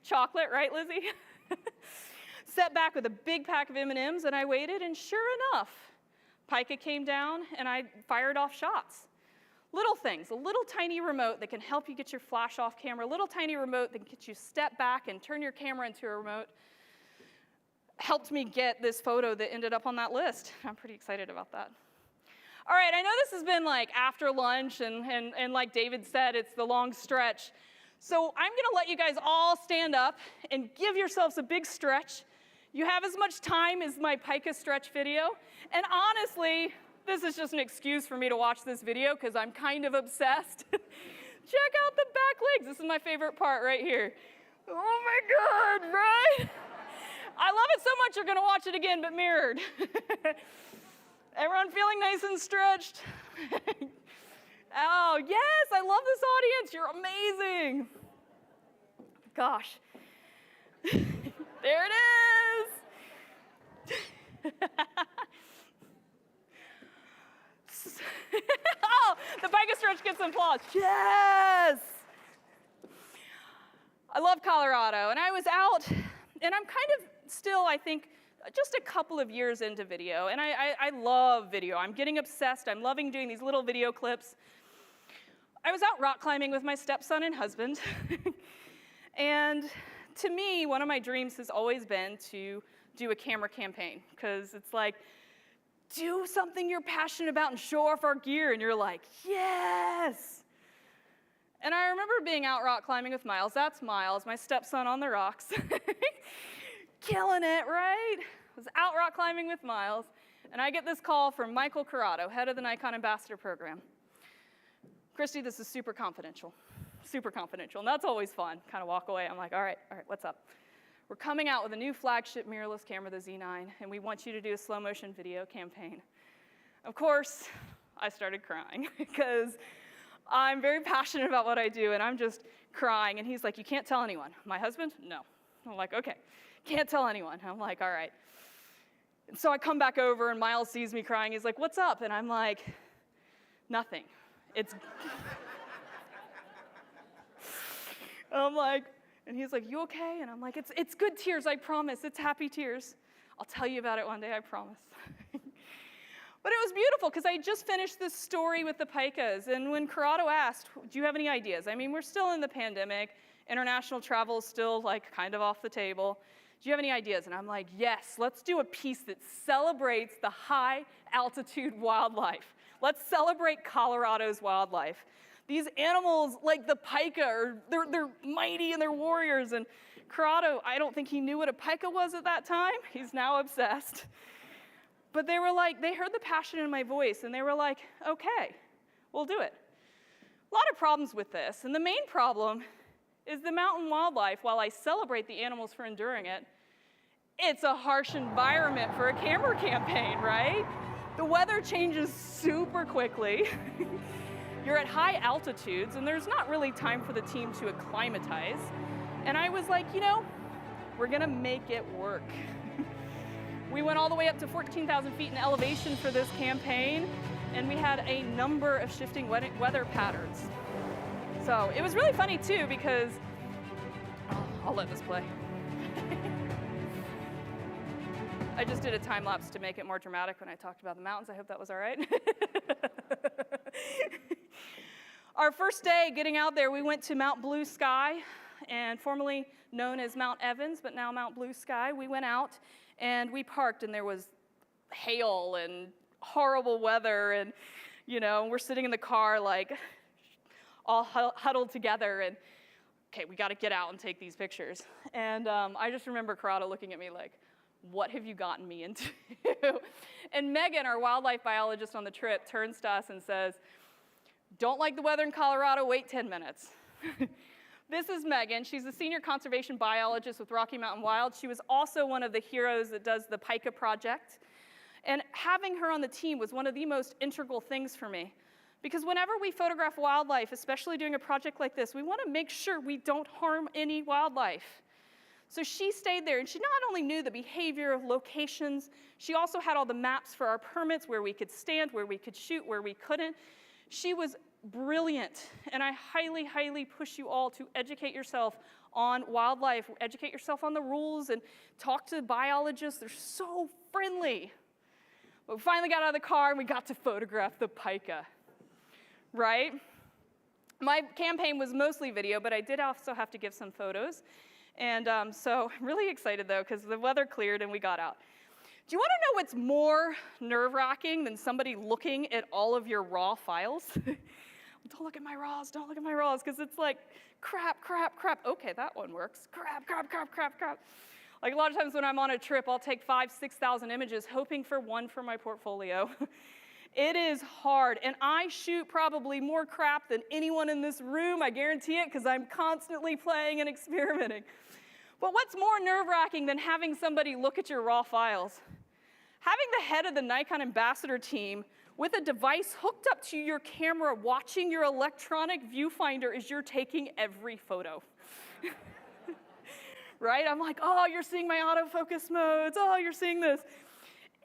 Speaker 6: Chocolate, right, Lizzie? Sat back with a big pack of M&Ms, and I waited, and sure enough, pika came down, and I fired off shots. Little things, a little tiny remote that can help you get your flash off camera, a little tiny remote that can get you step back and turn your camera into a remote, helped me get this photo that ended up on that list. I'm pretty excited about that. All right, I know this has been like after lunch, and like David said, it's the long stretch. So I'm gonna let you guys all stand up and give yourselves a big stretch. You have as much time as my pica stretch video. And honestly, this is just an excuse for me to watch this video because I'm kind of obsessed. Check out the back legs. This is my favorite part right here. Oh my God, right? I love it so much you're gonna watch it again, but mirrored. Everyone feeling nice and stretched? Oh, yes, I love this audience. You're amazing. Gosh. There it is. Oh, the pica stretch gets some applause. Yes. I love Colorado, and I was out, and I'm kind of still, I think, just a couple of years into video, and I love video. I'm getting obsessed. I'm loving doing these little video clips. I was out rock climbing with my stepson and husband, and to me, one of my dreams has always been to do a camera campaign, because it's like, do something you're passionate about and show off our gear, and you're like, yes! And I remember being out rock climbing with Miles. That's Miles, my stepson on the rocks. Killing it, right? I was out rock climbing with Miles, and I get this call from Michael Corrado, head of the Nikon Ambassador Program. Kristi, this is super confidential, and that's always fun. Kind of walk away. I'm like, all right, what's up? We're coming out with a new flagship mirrorless camera, the Z9, and we want you to do a slow motion video campaign. Of course, I started crying because I'm very passionate about what I do, and I'm just crying, and he's like, you can't tell anyone. My husband? No. I'm like, okay, can't tell anyone. I'm like, all right. And so I come back over, and Miles sees me crying. He's like, what's up? And I'm like, nothing. It's, I'm like, and he's like, you okay? And I'm like, it's good tears, I promise. It's happy tears. I'll tell you about it one day, I promise. But it was beautiful because I just finished this story with the picas, and when Corrado asked, do you have any ideas? I mean, we're still in the pandemic. International travel is still like kind of off the table. Do you have any ideas? And I'm like, yes, let's do a piece that celebrates the high altitude wildlife. Let's celebrate Colorado's wildlife. These animals, like the pica, they're mighty and they're warriors. And Corrado, I don't think he knew what a pica was at that time. He's now obsessed. But they were like, they heard the passion in my voice, and they were like, okay, we'll do it. A lot of problems with this, and the main problem is the mountain wildlife. While I celebrate the animals for enduring it, it's a harsh environment for a camera campaign, right? The weather changes super quickly. You're at high altitudes, and there's not really time for the team to acclimatize. And I was like, you know, we're gonna make it work. We went all the way up to 14,000 feet in elevation for this campaign, and we had a number of shifting weather patterns. So it was really funny too, because, I'll let this play. I just did a time lapse to make it more dramatic when I talked about the mountains. I hope that was all right. Our first day getting out there, we went to Mount Blue Sky, and formerly known as Mount Evans, but now Mount Blue Sky. We went out and we parked, and there was hail and horrible weather, and you know, we're sitting in the car like all huddled together, and okay, we got to get out and take these pictures. And I just remember Corrado looking at me like, what have you gotten me into? And Megan, our wildlife biologist on the trip, turns to us and says, don't like the weather in Colorado, wait 10 minutes. This is Megan. She's a senior conservation biologist with Rocky Mountain Wild. She was also one of the heroes that does the pica project. And having her on the team was one of the most integral things for me. Because whenever we photograph wildlife, especially doing a project like this, we want to make sure we don't harm any wildlife. So she stayed there, and she not only knew the behavior of locations, she also had all the maps for our permits, where we could stand, where we could shoot, where we couldn't. She was brilliant, and I highly, highly push you all to educate yourself on wildlife, educate yourself on the rules, and talk to biologists. They're so friendly. But we finally got out of the car, and we got to photograph the pica. right? My campaign was mostly video, but I did also have to give some photos. And so I'm really excited, though, because the weather cleared and we got out. Do you want to know what's more nerve-wracking than somebody looking at all of your raw files? Don't look at my raws, don't look at my raws, because it's like, crap, crap, crap. Okay, that one works. Crap, crap, crap, crap, crap. Like a lot of times when I'm on a trip, I'll take 5,000, 6,000 images, hoping for one for my portfolio. It is hard, and I shoot probably more crap than anyone in this room, I guarantee it, because I'm constantly playing and experimenting. But what's more nerve-wracking than having somebody look at your raw files? Having the head of the Nikon ambassador team with a device hooked up to your camera watching your electronic viewfinder as you're taking every photo. Right? I'm like, oh, you're seeing my autofocus modes. Oh, you're seeing this.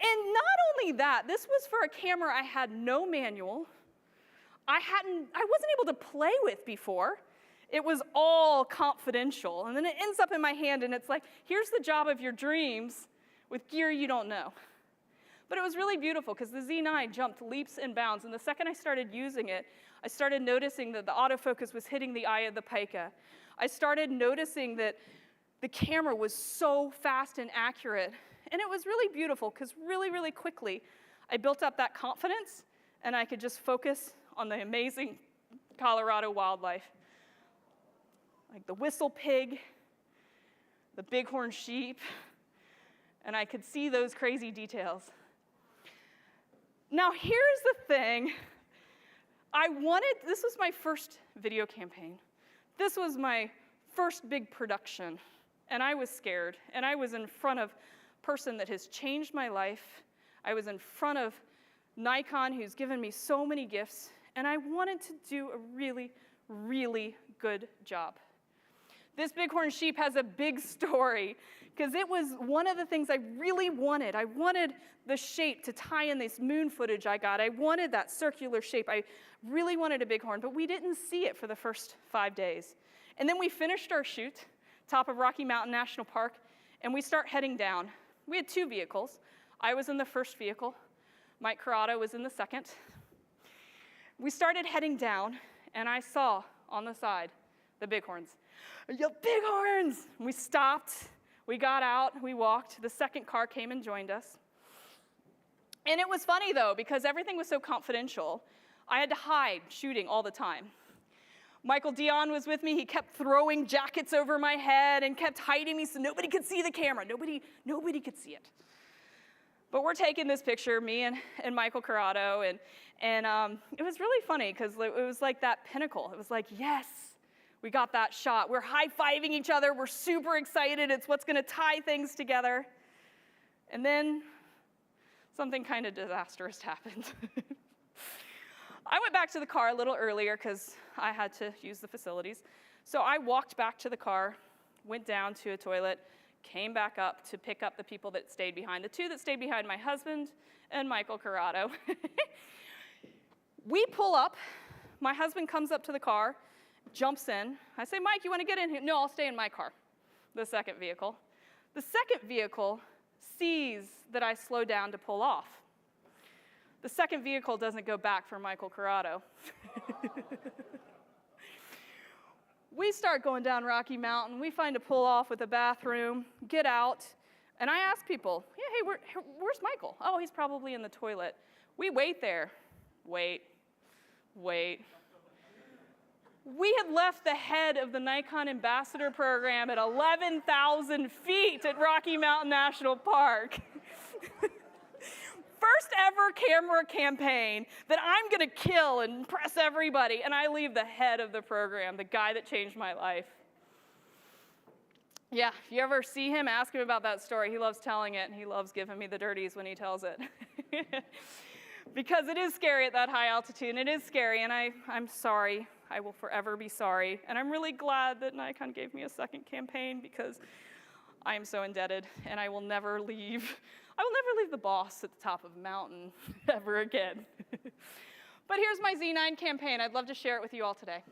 Speaker 6: And not only that, this was for a camera I had no manual. I wasn't able to play with before. It was all confidential. And then it ends up in my hand, and it's like, here's the job of your dreams with gear you don't know. But it was really beautiful because the Z9 jumped leaps and bounds. And the second I started using it, I started noticing that the autofocus was hitting the eye of the pica. I started noticing that the camera was so fast and accurate. And it was really beautiful because really, really quickly, I built up that confidence, and I could just focus on the amazing Colorado wildlife. Like the whistle pig, the bighorn sheep, and I could see those crazy details. Now, here's the thing. This was my first video campaign. This was my first big production, and I was scared, and I was in front of a person that has changed my life. I was in front of Nikon, who's given me so many gifts, and I wanted to do a really, really good job. This bighorn sheep has a big story, because it was one of the things I really wanted. I wanted the shape to tie in this moon footage I got. I wanted that circular shape. I really wanted a bighorn, but we didn't see it for the first 5 days. And then we finished our shoot, top of Rocky Mountain National Park, and we start heading down. We had 2 vehicles. I was in the first vehicle. Mike Corrado was in the second. We started heading down, and I saw on the side the bighorns. I yelled, bighorns! We stopped. We got out. We walked. The second car came and joined us. And it was funny, though, because everything was so confidential. I had to hide shooting all the time. Michael Dion was with me. He kept throwing jackets over my head and kept hiding me so nobody could see the camera. Nobody could see it. But we're taking this picture, me and Michael Corrado, and it was really funny because it was like that pinnacle. It was like, yes, we got that shot. We're high-fiving each other. We're super excited. It's what's going to tie things together. And then something kind of disastrous happened. I went back to the car a little earlier because I had to use the facilities. So I walked back to the car, went down to a toilet, came back up to pick up the people that stayed behind. The 2 that stayed behind, my husband and Michael Corrado. We pull up. My husband comes up to the car, jumps in. I say, Mike, you want to get in here? No, I'll stay in my car, the second vehicle. The second vehicle sees that I slow down to pull off. The second vehicle doesn't go back for Michael Corrado. We start going down Rocky Mountain. We find a pull-off with a bathroom, get out, and I ask people, yeah, hey, where's Michael? Oh, he's probably in the toilet. We wait there. Wait. We had left the head of the Nikon Ambassador Program at 11,000 feet at Rocky Mountain National Park. First ever camera campaign that I'm going to kill and impress everybody, and I leave the head of the program, the guy that changed my life. Yeah, if you ever see him, ask him about that story. He loves telling it, and he loves giving me the dirties when he tells it. Because it is scary at that high altitude, and it is scary, and I'm sorry. I will forever be sorry. And I'm really glad that Nikon gave me a second campaign because I am so indebted, and I will never leave the boss at the top of a mountain ever again. But here's my Z9 campaign. I'd love to share it with you all today.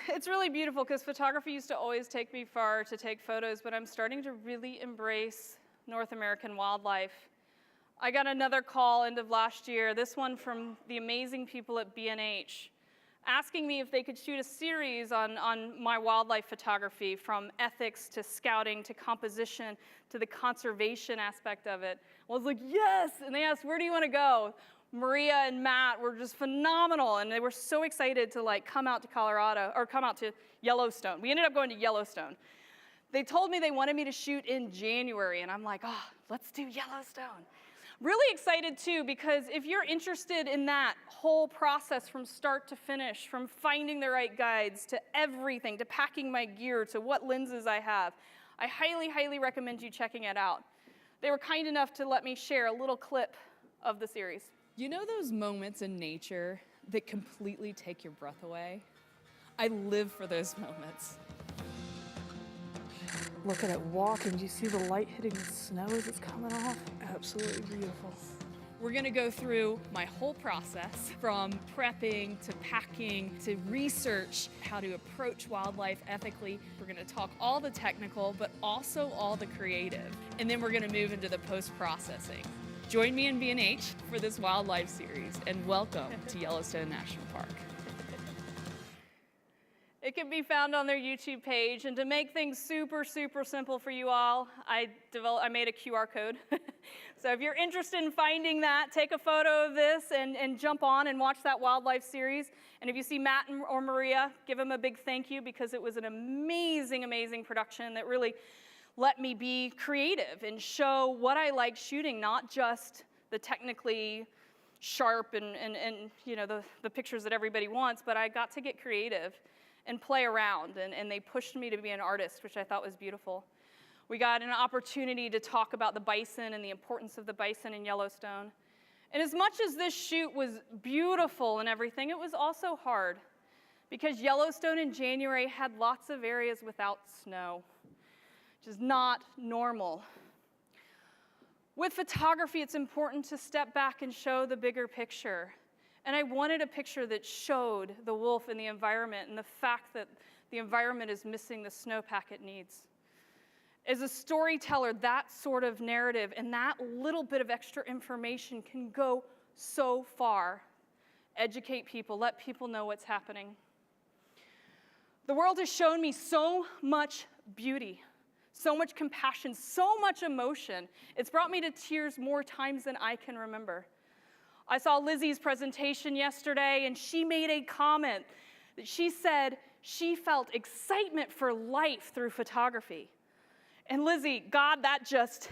Speaker 6: It's really beautiful because photography used to always take me far to take photos, but I'm starting to really embrace North American wildlife. I got another call end of last year, this one from the amazing people at B&H, asking me if they could shoot a series on my wildlife photography, from ethics to scouting to composition to the conservation aspect of it. I was like, yes! And they asked, where do you want to go? Maria and Matt were just phenomenal, and they were so excited to like come out to Colorado, or come out to Yellowstone. We ended up going to Yellowstone. They told me they wanted me to shoot in January, and I'm like, oh, let's do Yellowstone. Really excited too, because if you're interested in that whole process from start to finish, from finding the right guides to everything, to packing my gear, to what lenses I have, I highly, highly recommend you checking it out. They were kind enough to let me share a little clip of the series.
Speaker 10: You know those moments in nature that completely take your breath away? I live for those moments.
Speaker 21: Look at it walking. Do you see the light hitting the snow as it's coming off? Absolutely beautiful.
Speaker 10: We're gonna go through my whole process, from prepping to packing to research, how to approach wildlife ethically. We're gonna talk all the technical, but also all the creative. And then we're gonna move into the post-processing. Join me in B&H for this wildlife series, and welcome to Yellowstone National Park.
Speaker 6: It can be found on their YouTube page, and to make things super, super simple for you all, I made a QR code. So if you're interested in finding that, take a photo of this and jump on and watch that wildlife series. And if you see Matt or Maria, give them a big thank you, because it was an amazing, amazing production that really let me be creative and show what I like shooting, not just the technically sharp and you know, the pictures that everybody wants, but I got to get creative and play around, and they pushed me to be an artist, which I thought was beautiful. We got an opportunity to talk about the bison and the importance of the bison in Yellowstone. And as much as this shoot was beautiful and everything, it was also hard, because Yellowstone in January had lots of areas without snow, which is not normal. With photography, it's important to step back and show the bigger picture. And I wanted a picture that showed the wolf and the environment, and the fact that the environment is missing the snowpack it needs. As a storyteller, that sort of narrative and that little bit of extra information can go so far. Educate people, let people know what's happening. The world has shown me so much beauty, so much compassion, so much emotion. It's brought me to tears more times than I can remember. I saw Lizzie's presentation yesterday, and she made a comment that she said she felt excitement for life through photography. And Lizzie, God, that just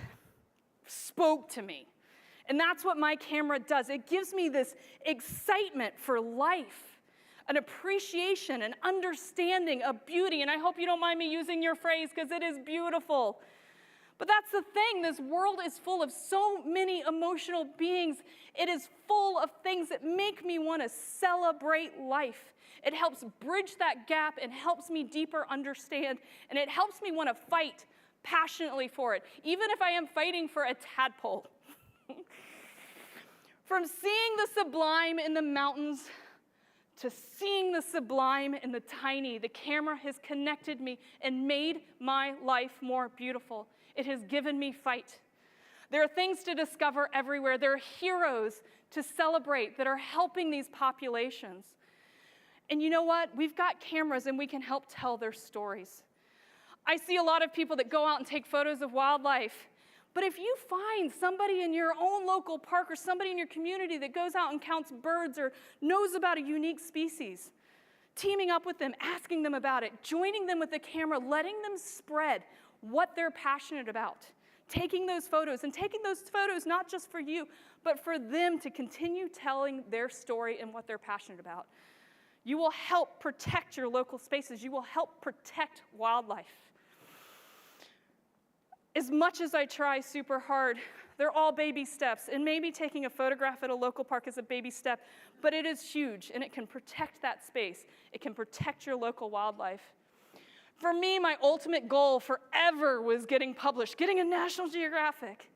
Speaker 6: spoke to me. And that's what my camera does. It gives me this excitement for life, an appreciation, an understanding of beauty. And I hope you don't mind me using your phrase, because it is beautiful. But that's the thing, this world is full of so many emotional beings. It is full of things that make me want to celebrate life. It helps bridge that gap and helps me deeper understand, and it helps me want to fight passionately for it, even if I am fighting for a tadpole. From seeing the sublime in the mountains to seeing the sublime in the tiny, the camera has connected me and made my life more beautiful. It has given me fight. There are things to discover everywhere. There are heroes to celebrate that are helping these populations. And you know what? We've got cameras, and we can help tell their stories. I see a lot of people that go out and take photos of wildlife. But if you find somebody in your own local park or somebody in your community that goes out and counts birds or knows about a unique species, teaming up with them, asking them about it, joining them with the camera, letting them spread what they're passionate about, taking those photos, and taking those photos not just for you, but for them to continue telling their story and what they're passionate about. You will help protect your local spaces. You will help protect wildlife. As much as I try super hard, they're all baby steps, and maybe taking a photograph at a local park is a baby step, but it is huge, and it can protect that space. It can protect your local wildlife. For me, my ultimate goal forever was getting published, getting a National Geographic.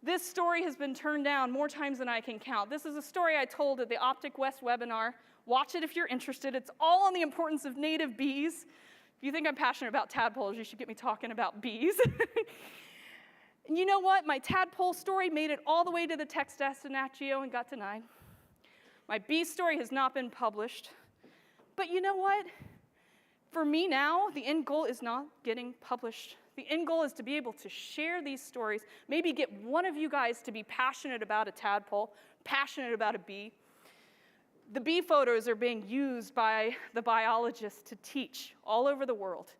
Speaker 6: This story has been turned down more times than I can count. This is a story I told at the Optic West webinar. Watch it if you're interested. It's all on the importance of native bees. If you think I'm passionate about tadpoles, you should get me talking about bees. And you know what? My tadpole story made it all the way to the text desk in Nat Geo and got denied. My bee story has not been published. But you know what? For me now, the end goal is not getting published. The end goal is to be able to share these stories, maybe get one of you guys to be passionate about a tadpole, passionate about a bee. The bee photos are being used by the biologists to teach all over the world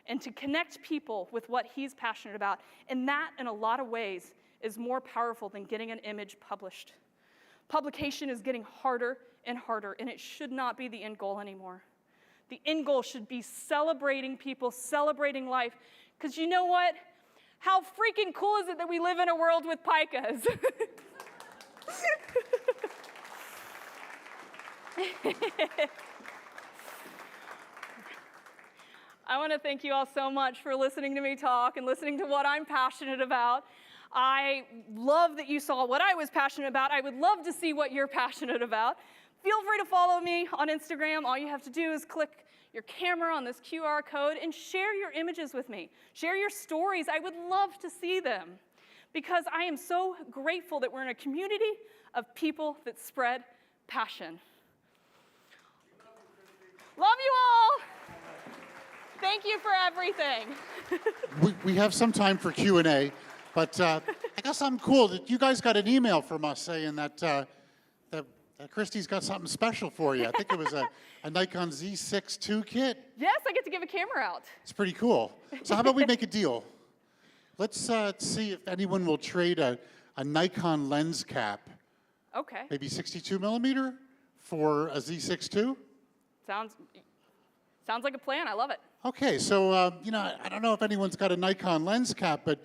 Speaker 6: and to connect people with what he's passionate about. And that, in a lot of ways, is more powerful than getting an image published. Publication is getting harder and harder, and it should not be the end goal anymore. The end goal should be celebrating people, celebrating life. Because you know what? How freaking cool is it that we live in a world with pikas? I want to thank you all so much for listening to me talk and listening to what I'm passionate about. I love that you saw what I was passionate about. I would love to see what you're passionate about. Feel free to follow me on Instagram. All you have to do is click your camera on this QR code and share your images with me. Share your stories. I would love to see them because I am so grateful that we're in a community of people that spread passion. Love you all. Thank you for everything.
Speaker 5: We have some time for Q&A, but I got something cool. That you guys got an email from us saying that Kristi's got something special for you. I think it was a Nikon Z6 II kit.
Speaker 6: Yes, I get to give a camera out.
Speaker 5: It's pretty cool. So how about we make a deal? Let's see if anyone will trade a Nikon lens cap.
Speaker 6: Okay.
Speaker 5: Maybe 62 millimeter for a Z6 II?
Speaker 6: Sounds like a plan. I love it.
Speaker 5: Okay, so I don't know if anyone's got a Nikon lens cap, but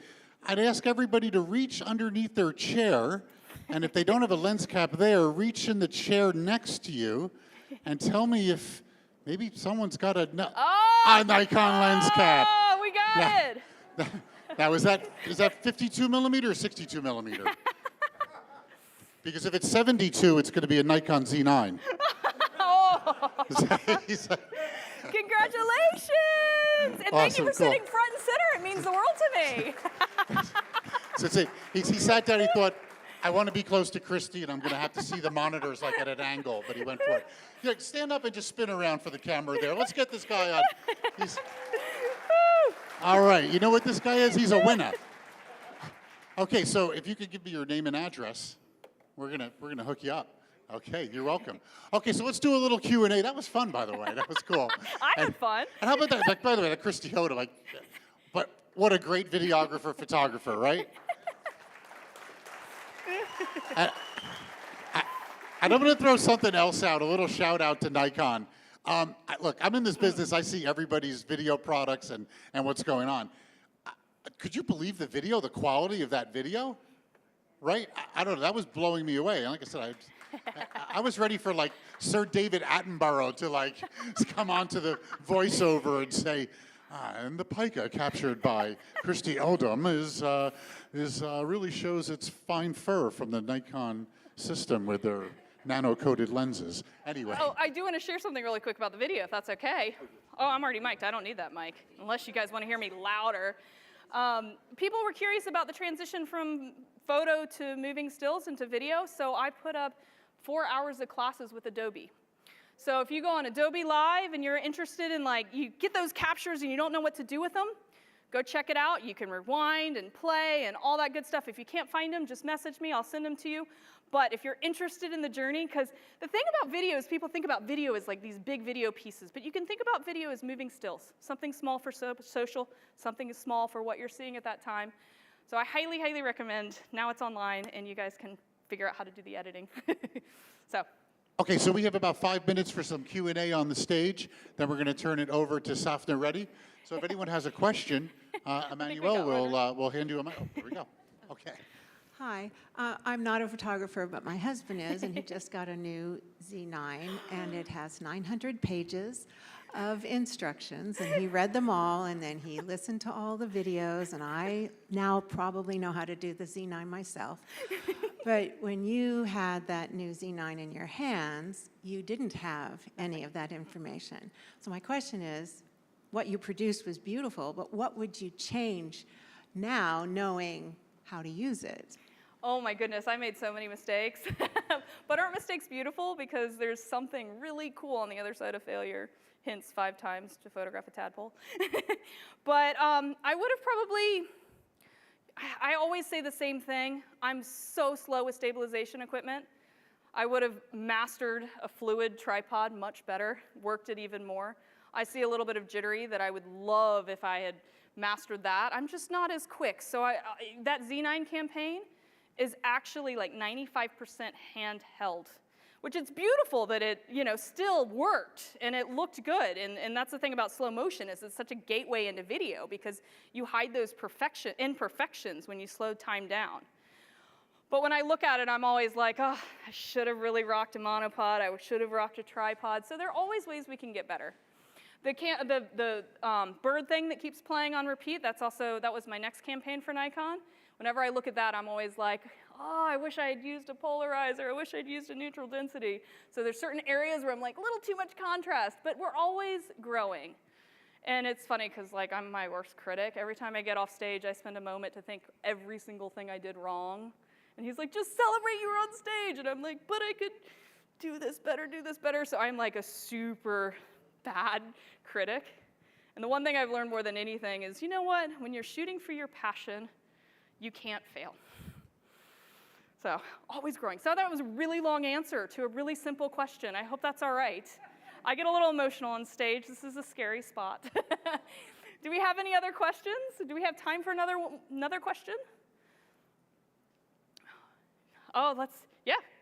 Speaker 5: I'd ask everybody to reach underneath their chair, and if they don't have a lens cap there, reach in the chair next to you, and tell me if maybe someone's got a Nikon lens cap.
Speaker 6: Oh, we got it.
Speaker 5: Now, is that 52 millimeter or 62 millimeter? Because if it's 72, it's going to be a Nikon Z9.
Speaker 6: Congratulations! And thank you for sitting front and center. It means the world to me.
Speaker 5: So he sat down, he thought, I want to be close to Kristi, and I'm going to have to see the monitors like at an angle, but he went for it. Yeah, stand up and just spin around for the camera there. Let's get this guy on. All right, you know what this guy is? He's a winner. Okay, so if you could give me your name and address, we're gonna hook you up. Okay, you're welcome. Okay, so let's do a little Q&A. That was fun, by the way. That was cool.
Speaker 6: I had fun.
Speaker 5: And how about that? Like, by the way, that Kristi Odom, but what a great videographer, photographer, right? And I'm going to throw something else out, a little shout out to Nikon. Look, I'm in this business. I see everybody's video products and what's going on. Could you believe the video, the quality of that video? Right? I don't know. That was blowing me away. Like I said, I was ready for like Sir David Attenborough to come onto the voiceover and say, and the pika captured by Kristi Odom is really shows its fine fur from the Nikon system with their nano-coated lenses. Anyway.
Speaker 6: Oh, I do want to share something really quick about the video, if that's okay. Oh, I'm already mic'd. I don't need that mic, unless you guys want to hear me louder. People were curious about the transition from photo to moving stills into video, so I put up 4 hours of classes with Adobe. So if you go on Adobe Live and you're interested in you get those captures and you don't know what to do with them, go check it out. You can rewind and play and all that good stuff. If you can't find them, just message me. I'll send them to you. But if you're interested in the journey, because the thing about video is people think about video as like these big video pieces, but you can think about video as moving stills. Something small for social, something small for what you're seeing at that time. So I highly, highly recommend. Now it's online and you guys can figure out how to do the editing.
Speaker 5: Okay, so we have about 5 minutes for some Q&A on the stage. Then we're going to turn it over to Sapna Reddy. So if anyone has a question, Emmanuel will hand you a mic. Oh, here we go. Okay.
Speaker 11: Hi, I'm not a photographer, but my husband is, and he just got a new Z9, and it has 900 pages of instructions, and he read them all, and then he listened to all the videos, and I now probably know how to do the Z9 myself. But when you had that new Z9 in your hands, you didn't have any of that information. So my question is, what you produced was beautiful, but what would you change now knowing how to use it?
Speaker 6: Oh my goodness, I made so many mistakes. But aren't mistakes beautiful? Because there's something really cool on the other side of failure. Hence 5 times to photograph a tadpole. But I would have probably, I always say the same thing. I'm so slow with stabilization equipment. I would have mastered a fluid tripod much better, worked it even more. I see a little bit of jittery that I would love if I had mastered that. I'm just not as quick. So that Z9 campaign is actually like 95% handheld, which it's beautiful that it, still worked and it looked good. And that's the thing about slow motion is it's such a gateway into video because you hide those imperfections when you slow time down. But when I look at it, I'm always like, oh, I should have really rocked a monopod. I should have rocked a tripod. So there are always ways we can get better. The bird thing that keeps playing on repeat, that was my next campaign for Nikon. Whenever I look at that, I'm always like, oh, I wish I had used a polarizer. I wish I'd used a neutral density. So there's certain areas where I'm like, a little too much contrast, but we're always growing. And it's funny because I'm my worst critic. Every time I get off stage, I spend a moment to think every single thing I did wrong. And he's like, just celebrate you were on stage. And I'm like, but I could do this better. So I'm like a super bad critic. And the one thing I've learned more than anything is, you know what? When you're shooting for your passion, you can't fail. So, always growing. So that was a really long answer to a really simple question. I hope that's all right. I get a little emotional on stage. This is a scary spot. Do we have any other questions? Do we have time for another question? Oh,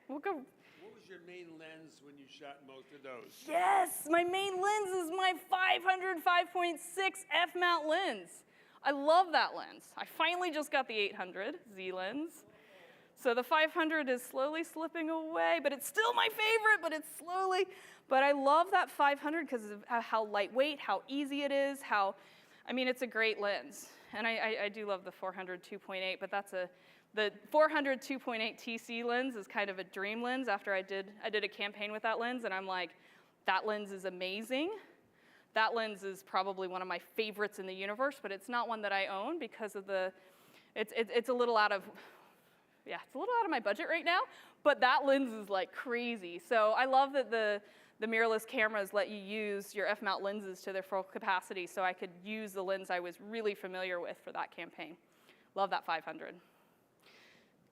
Speaker 6: we'll go.
Speaker 12: What was your main lens when you shot most of those?
Speaker 6: Yes, my main lens is my 500 5.6 f-mount lens. I love that lens. I finally just got the 800 Z lens. So the 500 is slowly slipping away, but it's still my favorite, but it's slowly. But I love that 500 because of how lightweight, how easy it is, it's a great lens. And I do love the 400 2.8, but the 400 2.8 TC lens is kind of a dream lens after I did a campaign with that lens, and I'm like, that lens is amazing. That lens is probably one of my favorites in the universe, but it's not one that I own because of it's a little out of my budget right now, but that lens is like crazy. So I love that the mirrorless cameras let you use your f-mount lenses to their full capacity, so I could use the lens I was really familiar with for that campaign. Love that 500.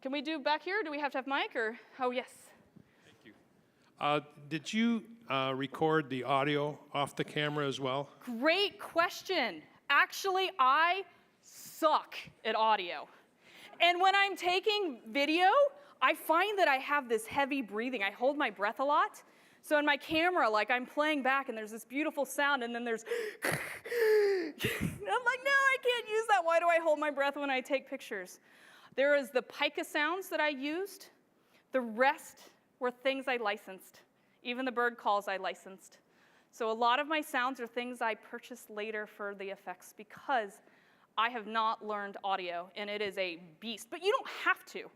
Speaker 6: Can we do back here? Do we have to have mic or? Oh, yes.
Speaker 12: Thank you. Did you record the audio off the camera as well?
Speaker 6: Great question. Actually, I suck at audio. And when I'm taking video, I find that I have this heavy breathing. I hold my breath a lot. So in my camera, I'm playing back and there's this beautiful sound and then there's, I'm like, no, I can't use that. Why do I hold my breath when I take pictures? There is the pica sounds that I used. The rest were things I licensed. Even the bird calls I licensed. So a lot of my sounds are things I purchased later for the effects because I have not learned audio, and it is a beast. But you don't have to.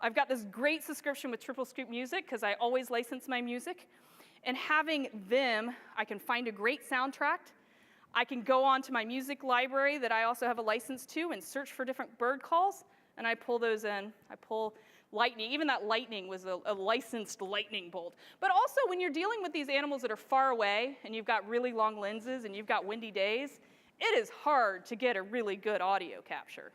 Speaker 6: I've got this great subscription with Triple Scoop Music because I always license my music. And having them, I can find a great soundtrack. I can go onto my music library that I also have a license to and search for different bird calls, and I pull those in. I pull lightning. Even that lightning was a licensed lightning bolt. But also, when you're dealing with these animals that are far away, and you've got really long lenses, and you've got windy days, it is hard to get a really good audio capture.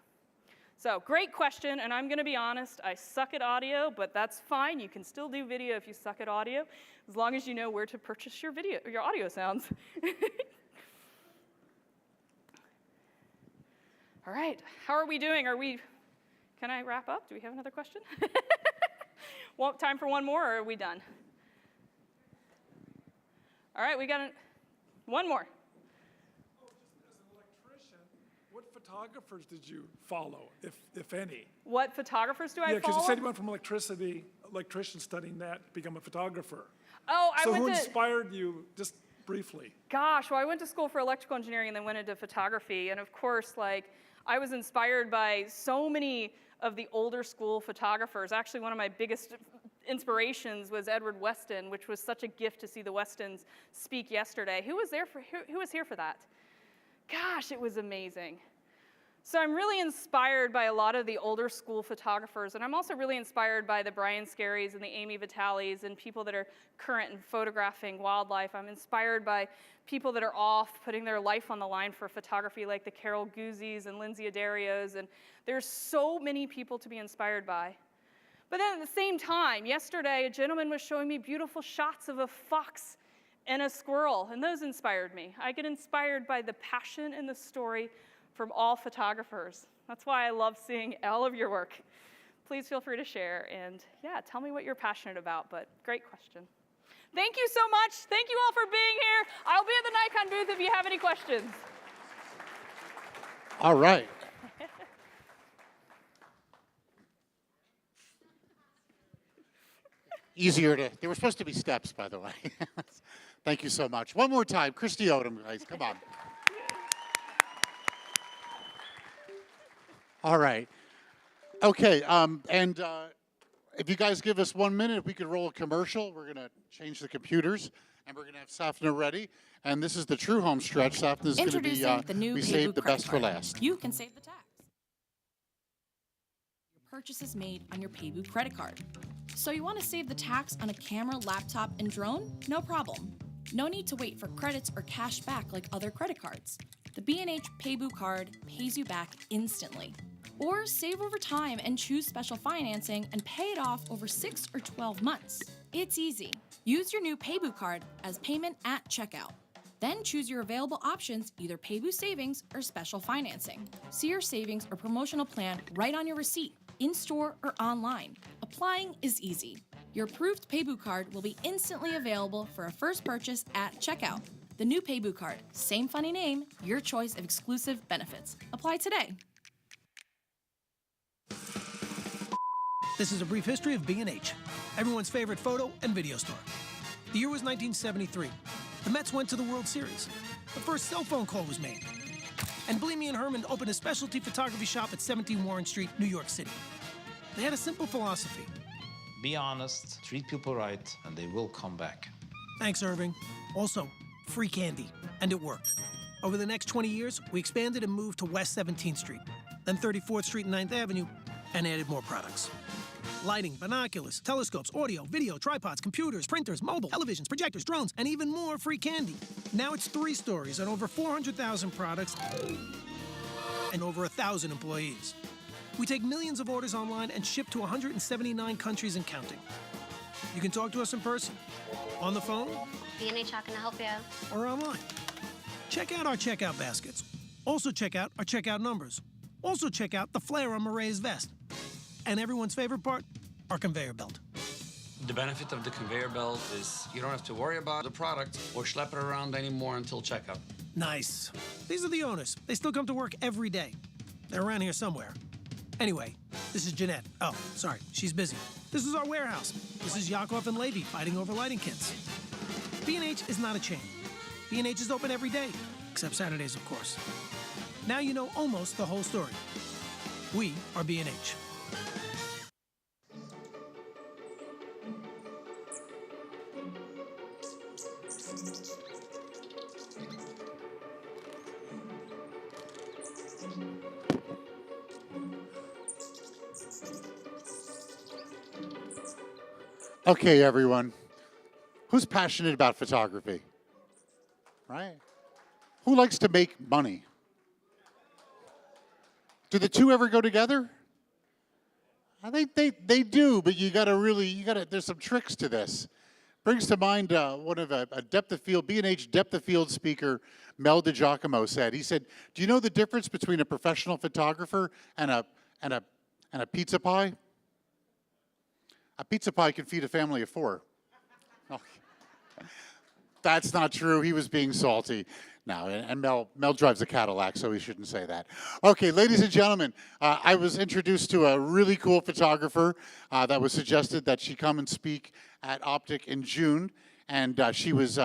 Speaker 6: So, great question, and I'm going to be honest, I suck at audio, but that's fine. You can still do video if you suck at audio, as long as you know where to purchase your audio sounds. All right, how are we doing? Can I wrap up? Do we have another question? Time for one more, or are we done? All right, we got one more.
Speaker 12: Oh, just as an electrician, what
Speaker 21: photographers did you follow, if any?
Speaker 6: What photographers do I
Speaker 21: Yeah, because
Speaker 6: follow?
Speaker 21: you said you went from electrician studying that to become a photographer.
Speaker 6: Oh,
Speaker 21: So who inspired you, just briefly?
Speaker 6: Gosh, well, I went to school for electrical engineering and then went into photography. And of course, like, I was inspired by so many of the older school photographers. Actually, one of my biggest inspirations was Edward Weston, which was such a gift to see the Westons speak yesterday. Who was here for that? Gosh, it was amazing. So I'm really inspired by a lot of the older school photographers, and I'm also really inspired by the Brian Scarys and the Amy Vitalis and people that are current in photographing wildlife. I'm inspired by people that are off putting their life on the line for photography, like the Carol Guzzi's and Lindsay Adarios, and there's so many people to be inspired by. But then at the same time, yesterday, a gentleman was showing me beautiful shots of a fox and a squirrel, and those inspired me. I get inspired by the passion and the story from all photographers. That's why I love seeing all of your work. Please feel free to share, and yeah, tell me what you're passionate about, but great question. Thank you so much. Thank you all for being here. I'll be at the Nikon booth if you have any questions.
Speaker 5: All right. There were supposed to be steps, by the way. Thank you so much. One more time, Kristi Odom, guys, come on. All right. Okay, if you guys give us 1 minute, if we could roll a commercial, we're going to change the computers, and we're going to have Sapna ready. And this is the true home stretch. Sapna is going to be,
Speaker 30: the new
Speaker 5: we
Speaker 30: Paybook
Speaker 5: saved the
Speaker 30: credit
Speaker 5: best for
Speaker 30: card.
Speaker 5: last.
Speaker 30: You can save the tax. Your purchases made on your Paybook credit card. So you want to save the tax on a camera, laptop, and drone? No problem. No need to wait for credits or cash back like other credit cards. The B&H Paybook card pays you back instantly. Or save over time and choose special financing and pay it off over 6 or 12 months. It's easy. Use your new Paybook card as payment at checkout. Then choose your available options, either Paybook Savings or special financing. See your savings or promotional plan right on your receipt, in-store or online. Applying is easy. Your approved Paybook card will be instantly available for a first purchase at checkout. The new Paybook card, same funny name, your choice of exclusive benefits. Apply today.
Speaker 8: This is a brief history of B&H, everyone's favorite photo and video store. The year was 1973. The Mets went to the World Series. The first cell phone call was made. And Bleamy and Herman opened a specialty photography shop at 17 Warren Street, New York City. They had a simple philosophy.
Speaker 1: Be honest, treat people right, and they will come back.
Speaker 8: Thanks, Irving. Also, free candy. And it worked. Over the next 20 years, we expanded and moved to West 17th Street, then 34th Street and 9th Avenue, and added more products. Lighting, binoculars, telescopes, audio, video, tripods, computers, printers, mobile, televisions, projectors, drones, and even more free candy. Now it's 3 stories and over 400,000 products and over 1,000 employees. We take millions of orders online and ship to 179 countries and counting. You can talk to us in person, on the phone,
Speaker 2: B&H, how can I help you?
Speaker 8: or online. Check out our checkout baskets. Also check out our checkout numbers. Also check out the flare on Marae's vest. And everyone's favorite part, our conveyor belt.
Speaker 29: The benefit of the conveyor belt is you don't have to worry about the product or schlep it around anymore until checkout.
Speaker 8: Nice. These are the owners. They still come to work every day. They're around here somewhere. Anyway, this is Jeanette. Oh, sorry, she's busy. This is our warehouse. This is Yakov and Levy fighting over lighting kits. B&H is not a chain. B&H is open every day, except Saturdays, of course. Now you know almost the whole story. We are B&H.
Speaker 5: Okay, everyone. Who's passionate about photography? Right? Who likes to make money? Do the two ever go together? I think they do, but there's some tricks to this. Brings to mind one of a depth of field, B&H depth of field speaker, Mel DiGiacomo said. He said, do you know the difference between a professional photographer and a pizza pie? A pizza pie can feed a family of 4. Oh. That's not true. He was being salty. No, and Mel drives a Cadillac, so he shouldn't say that. Okay, ladies and gentlemen, I was introduced to a really cool photographer that was suggested that she come and speak at Optic in June, and she was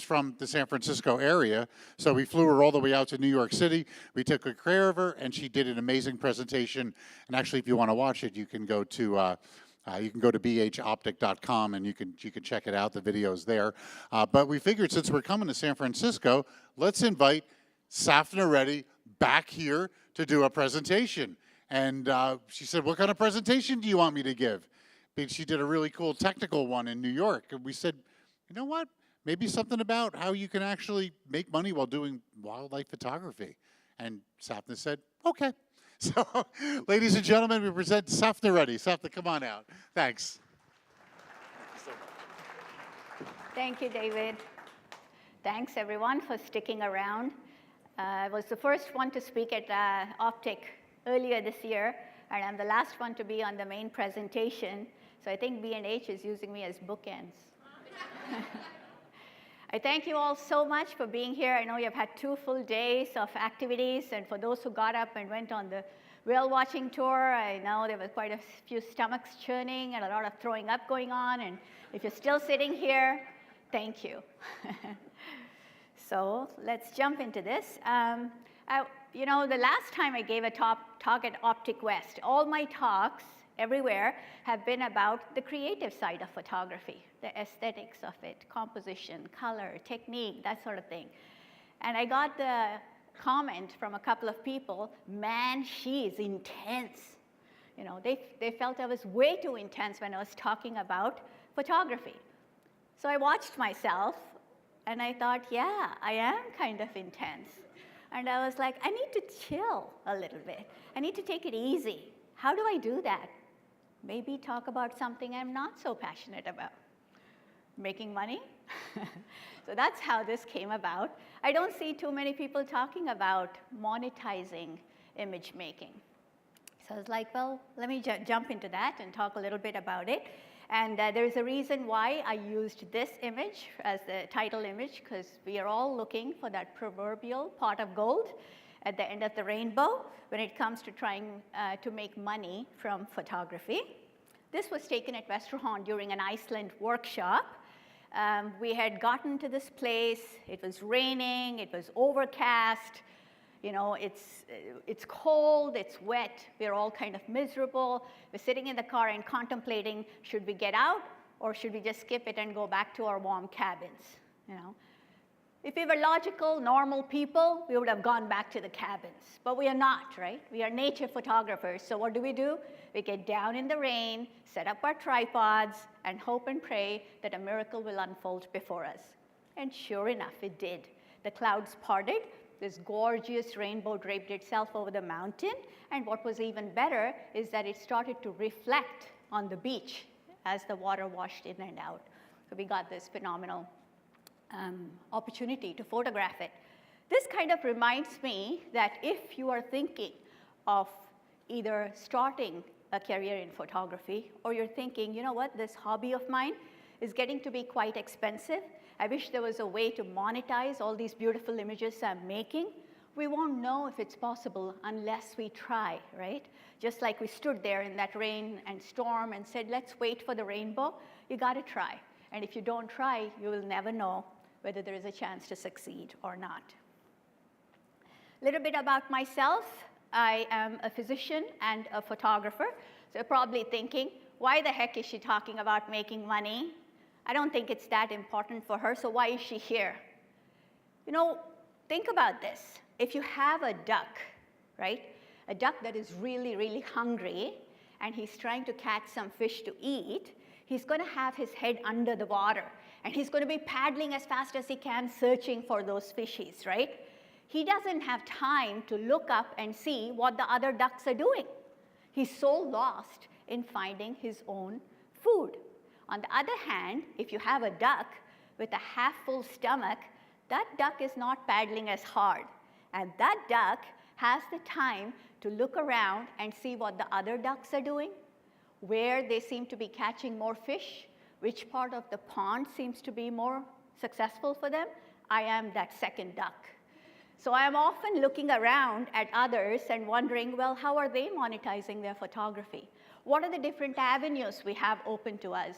Speaker 5: from the San Francisco area, so we flew her all the way out to New York City. We took good care of her, and she did an amazing presentation. And actually, if you want to watch it, you can go to bhoptic.com and you can check it out. The video's there. But we figured since we're coming to San Francisco, let's invite Sapna Reddy back here to do a presentation. And she said, "What kind of presentation do you want me to give?" Because she did a really cool technical one in New York. And we said, you know what? Maybe something about how you can actually make money while doing wildlife photography. And Sapna said, okay. So, ladies and gentlemen, we present Sapna Reddy. Sapna, come on out. Thanks.
Speaker 13: Thank you, David. Thanks, everyone, for sticking around. I was the first one to speak at Optic earlier this year, and I'm the last one to be on the main presentation. So I think B&H is using me as bookends. I thank you all so much for being here. I know you've had 2 full days of activities, and for those who got up and went on the whale watching tour, I know there were quite a few stomachs churning and a lot of throwing up going on, and if you're still sitting here, thank you. So let's jump into this. You know, the last time I gave a talk at Optic West, all my talks everywhere have been about the creative side of photography, the aesthetics of it, composition, color, technique, that sort of thing. And I got the comment from a couple of people, man, she is intense. You know, they felt I was way too intense when I was talking about photography. So I watched myself, and I thought, yeah, I am kind of intense. And I was like, I need to chill a little bit. I need to take it easy. How do I do that? Maybe talk about something I'm not so passionate about. Making money? So that's how this came about. I don't see too many people talking about monetizing image making. So I was like, well, let me jump into that and talk a little bit about it. And there's a reason why I used this image as the title image, because we are all looking for that proverbial pot of gold at the end of the rainbow when it comes to trying to make money from photography. This was taken at Westerhorn during an Iceland workshop. We had gotten to this place, it was raining, it was overcast, you know, it's cold, it's wet, we're all kind of miserable. We're sitting in the car and contemplating, should we get out or should we just skip it and go back to our warm cabins, you know? If we were logical, normal people, we would have gone back to the cabins. But we are not, right? We are nature photographers. So what do? We get down in the rain, set up our tripods, and hope and pray that a miracle will unfold before us. And sure enough, it did. The clouds parted. This gorgeous rainbow draped itself over the mountain. And what was even better is that it started to reflect on the beach as the water washed in and out. So we got this phenomenal opportunity to photograph it. This kind of reminds me that if you are thinking of either starting a career in photography, or you're thinking, you know what, this hobby of mine is getting to be quite expensive. I wish there was a way to monetize all these beautiful images I'm making. We won't know if it's possible unless we try, right? Just like we stood there in that rain and storm and said, let's wait for the rainbow. You gotta try. And if you don't try, you will never know whether there is a chance to succeed or not. A little bit about myself. I am a physician and a photographer. So you're probably thinking, why the heck is she talking about making money? I don't think it's that important for her, so why is she here? You know, think about this. If you have a duck, right? A duck that is really, really hungry, and he's trying to catch some fish to eat, he's going to have his head under the water, and he's going to be paddling as fast as he can, searching for those fishies, right? He doesn't have time to look up and see what the other ducks are doing. He's so lost in finding his own food. On the other hand, if you have a duck with a half-full stomach, that duck is not paddling as hard. And that duck has the time to look around and see what the other ducks are doing, where they seem to be catching more fish, which part of the pond seems to be more successful for them, I am that second duck. So I am often looking around at others and wondering, well, how are they monetizing their photography? What are the different avenues we have open to us?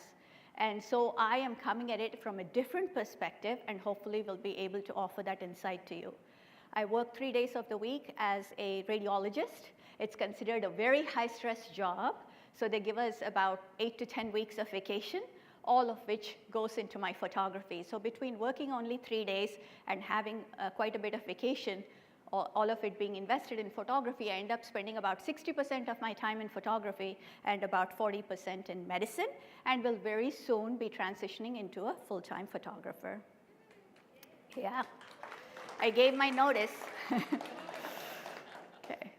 Speaker 13: And so I am coming at it from a different perspective, and hopefully will be able to offer that insight to you. I work 3 days of the week as a radiologist. It's considered a very high-stress job, so they give us about 8 to 10 weeks of vacation, all of which goes into my photography. So between working only 3 days and having quite a bit of vacation, all of it being invested in photography, I end up spending about 60% of my time in photography and about 40% in medicine, and will very soon be transitioning into a full-time photographer. Yeah, I gave my notice. Okay.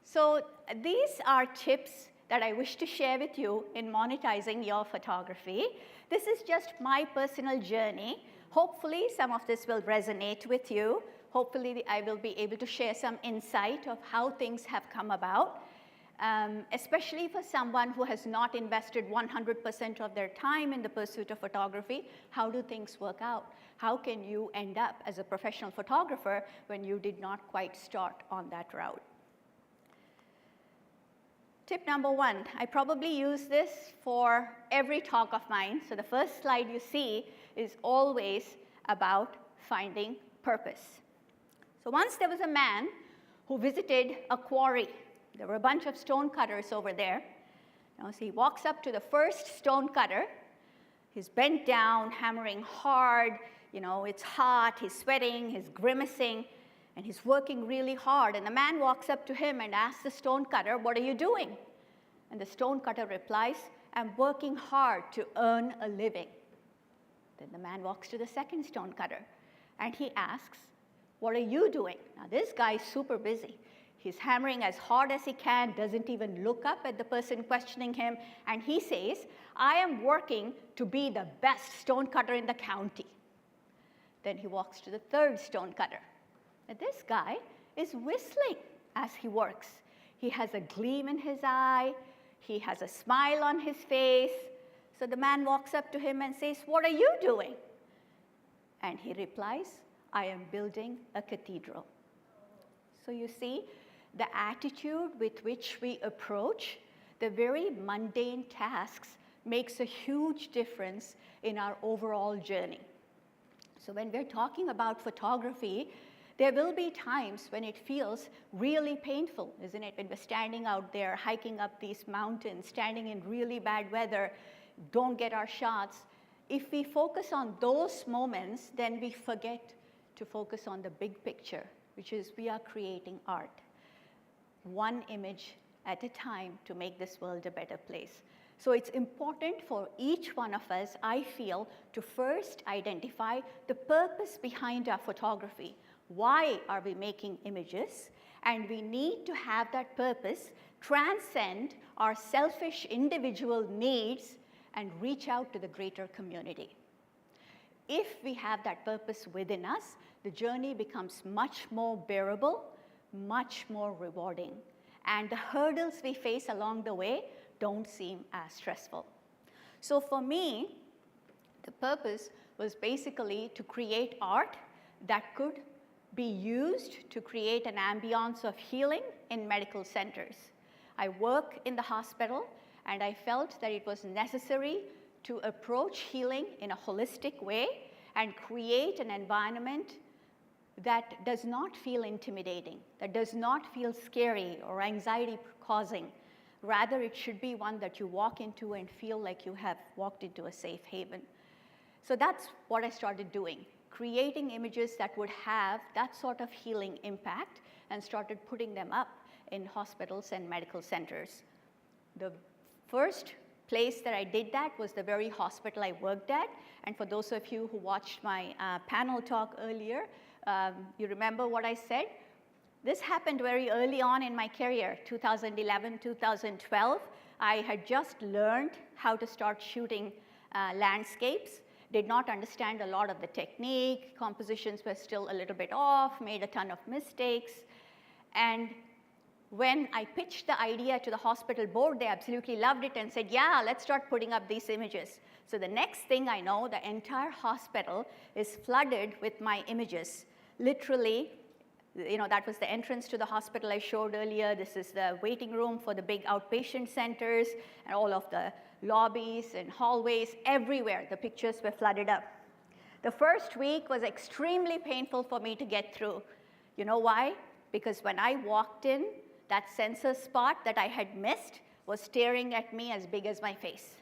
Speaker 13: So these are tips that I wish to share with you in monetizing your photography. This is just my personal journey. Hopefully, some of this will resonate with you. Hopefully, I will be able to share some insight of how things have come about, especially for someone who has not invested 100% of their time in the pursuit of photography. How do things work out? How can you end up as a professional photographer when you did not quite start on that route? Tip number 1, I probably use this for every talk of mine. So the first slide you see is always about finding purpose. So once there was a man who visited a quarry. There were a bunch of stone cutters over there. So he walks up to the first stone cutter. He's bent down, hammering hard. It's hot, he's sweating, he's grimacing, and he's working really hard. And the man walks up to him and asks the stone cutter, "What are you doing?" And the stone cutter replies, "I'm working hard to earn a living." Then the man walks to the second stone cutter, and he asks, "What are you doing?" Now this guy is super busy. He's hammering as hard as he can, doesn't even look up at the person questioning him, and he says, "I am working to be the best stone cutter in the county." Then he walks to the third stone cutter. And this guy is whistling as he works. He has a gleam in his eye. He has a smile on his face. So the man walks up to him and says, "What are you doing?" And he replies, "I am building a cathedral." So you see, the attitude with which we approach the very mundane tasks makes a huge difference in our overall journey. So when we're talking about photography, there will be times when it feels really painful, isn't it? When we're standing out there, hiking up these mountains, standing in really bad weather, don't get our shots. If we focus on those moments, then we forget to focus on the big picture, which is we are creating art. One image at a time to make this world a better place. So it's important for each one of us, I feel, to first identify the purpose behind our photography. Why are we making images? And we need to have that purpose transcend our selfish individual needs and reach out to the greater community. If we have that purpose within us, the journey becomes much more bearable, much more rewarding. And the hurdles we face along the way don't seem as stressful. So for me, the purpose was basically to create art that could be used to create an ambiance of healing in medical centers. I work in the hospital, and I felt that it was necessary to approach healing in a holistic way and create an environment that does not feel intimidating, that does not feel scary or anxiety-causing. Rather, it should be one that you walk into and feel like you have walked into a safe haven. So that's what I started doing, creating images that would have that sort of healing impact, and started putting them up in hospitals and medical centers. The first place that I did that was the very hospital I worked at. And for those of you who watched my panel talk earlier, you remember what I said? This happened very early on in my career, 2011, 2012. I had just learned how to start shooting landscapes, did not understand a lot of the technique, compositions were still a little bit off, made a ton of mistakes. And when I pitched the idea to the hospital board, they absolutely loved it and said, "Yeah, let's start putting up these images." So the next thing I know, the entire hospital is flooded with my images. Literally, that was the entrance to the hospital I showed earlier. This is the waiting room for the big outpatient centers, and all of the lobbies and hallways. Everywhere, the pictures were flooded up. The first week was extremely painful for me to get through. You know why? Because when I walked in, that sensor spot that I had missed was staring at me as big as my face.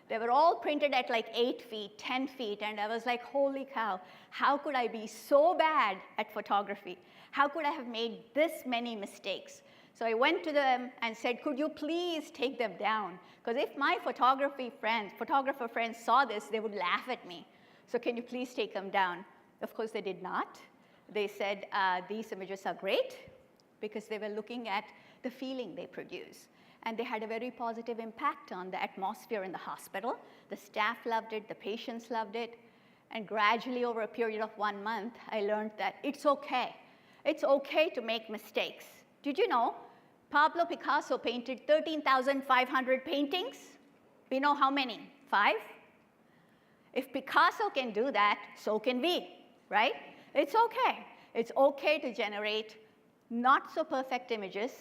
Speaker 13: They were all printed at like 8 feet, 10 feet, and I was like, holy cow, how could I be so bad at photography? How could I have made this many mistakes? So I went to them and said, could you please take them down? Because if my photographer friends saw this, they would laugh at me. So can you please take them down? Of course, they did not. They said, these images are great, because they were looking at the feeling they produce. And they had a very positive impact on the atmosphere in the hospital. The staff loved it, the patients loved it. And gradually, over a period of 1 month, I learned that it's okay. It's okay to make mistakes. Did you know Pablo Picasso painted 13,500 paintings? We know how many? 5? If Picasso can do that, so can we, right? It's okay. It's okay to generate not so perfect images.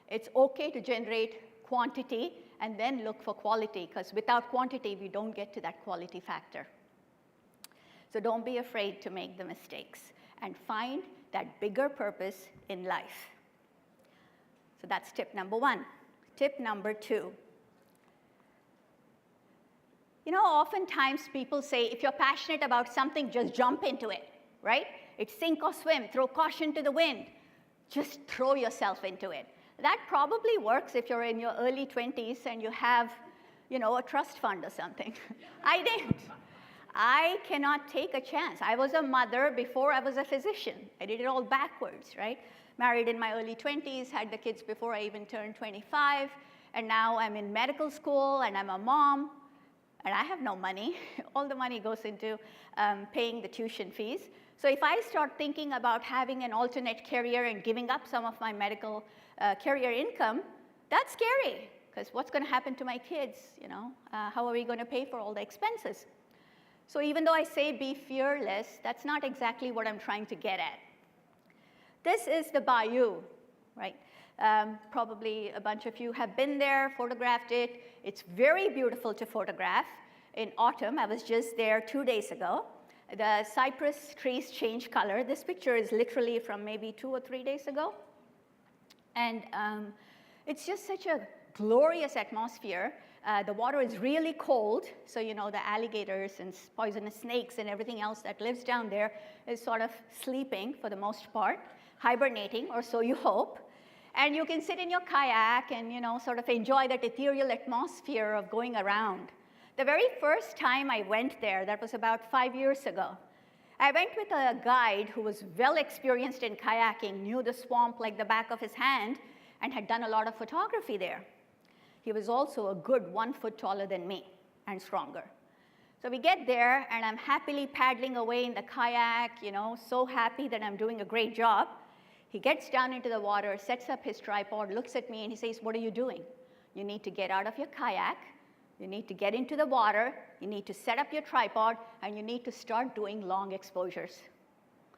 Speaker 13: It's okay to generate quantity and then look for quality, because without quantity, we don't get to that quality factor. So don't be afraid to make the mistakes and find that bigger purpose in life. So that's tip number 1. Tip number 2. Oftentimes people say, if you're passionate about something, just jump into it, right? It's sink or swim, throw caution to the wind. Just throw yourself into it. That probably works if you're in your early 20s and you have, a trust fund or something. I didn't. I cannot take a chance. I was a mother before I was a physician. I did it all backwards, right? Married in my early 20s, had the kids before I even turned 25, and now I'm in medical school and I'm a mom, and I have no money. All the money goes into paying the tuition fees. So if I start thinking about having an alternate career and giving up some of my medical career income, that's scary, because what's going to happen to my kids? How are we going to pay for all the expenses? So even though I say be fearless, that's not exactly what I'm trying to get at. This is the bayou, right? Probably a bunch of you have been there, photographed it. It's very beautiful to photograph. In autumn, I was just there 2 days ago. The cypress trees change color. This picture is literally from maybe 2 or 3 days ago. And it's just such a glorious atmosphere. The water is really cold, so the alligators and poisonous snakes and everything else that lives down there is sort of sleeping for the most part, hibernating, or so you hope. And you can sit in your kayak and sort of enjoy that ethereal atmosphere of going around. The very first time I went there, that was about 5 years ago, I went with a guide who was well experienced in kayaking, knew the swamp like the back of his hand, and had done a lot of photography there. He was also a good 1 foot taller than me and stronger. So we get there, and I'm happily paddling away in the kayak, so happy that I'm doing a great job. He gets down into the water, sets up his tripod, looks at me, and he says, what are you doing? You need to get out of your kayak. You need to get into the water, you need to set up your tripod, and you need to start doing long exposures.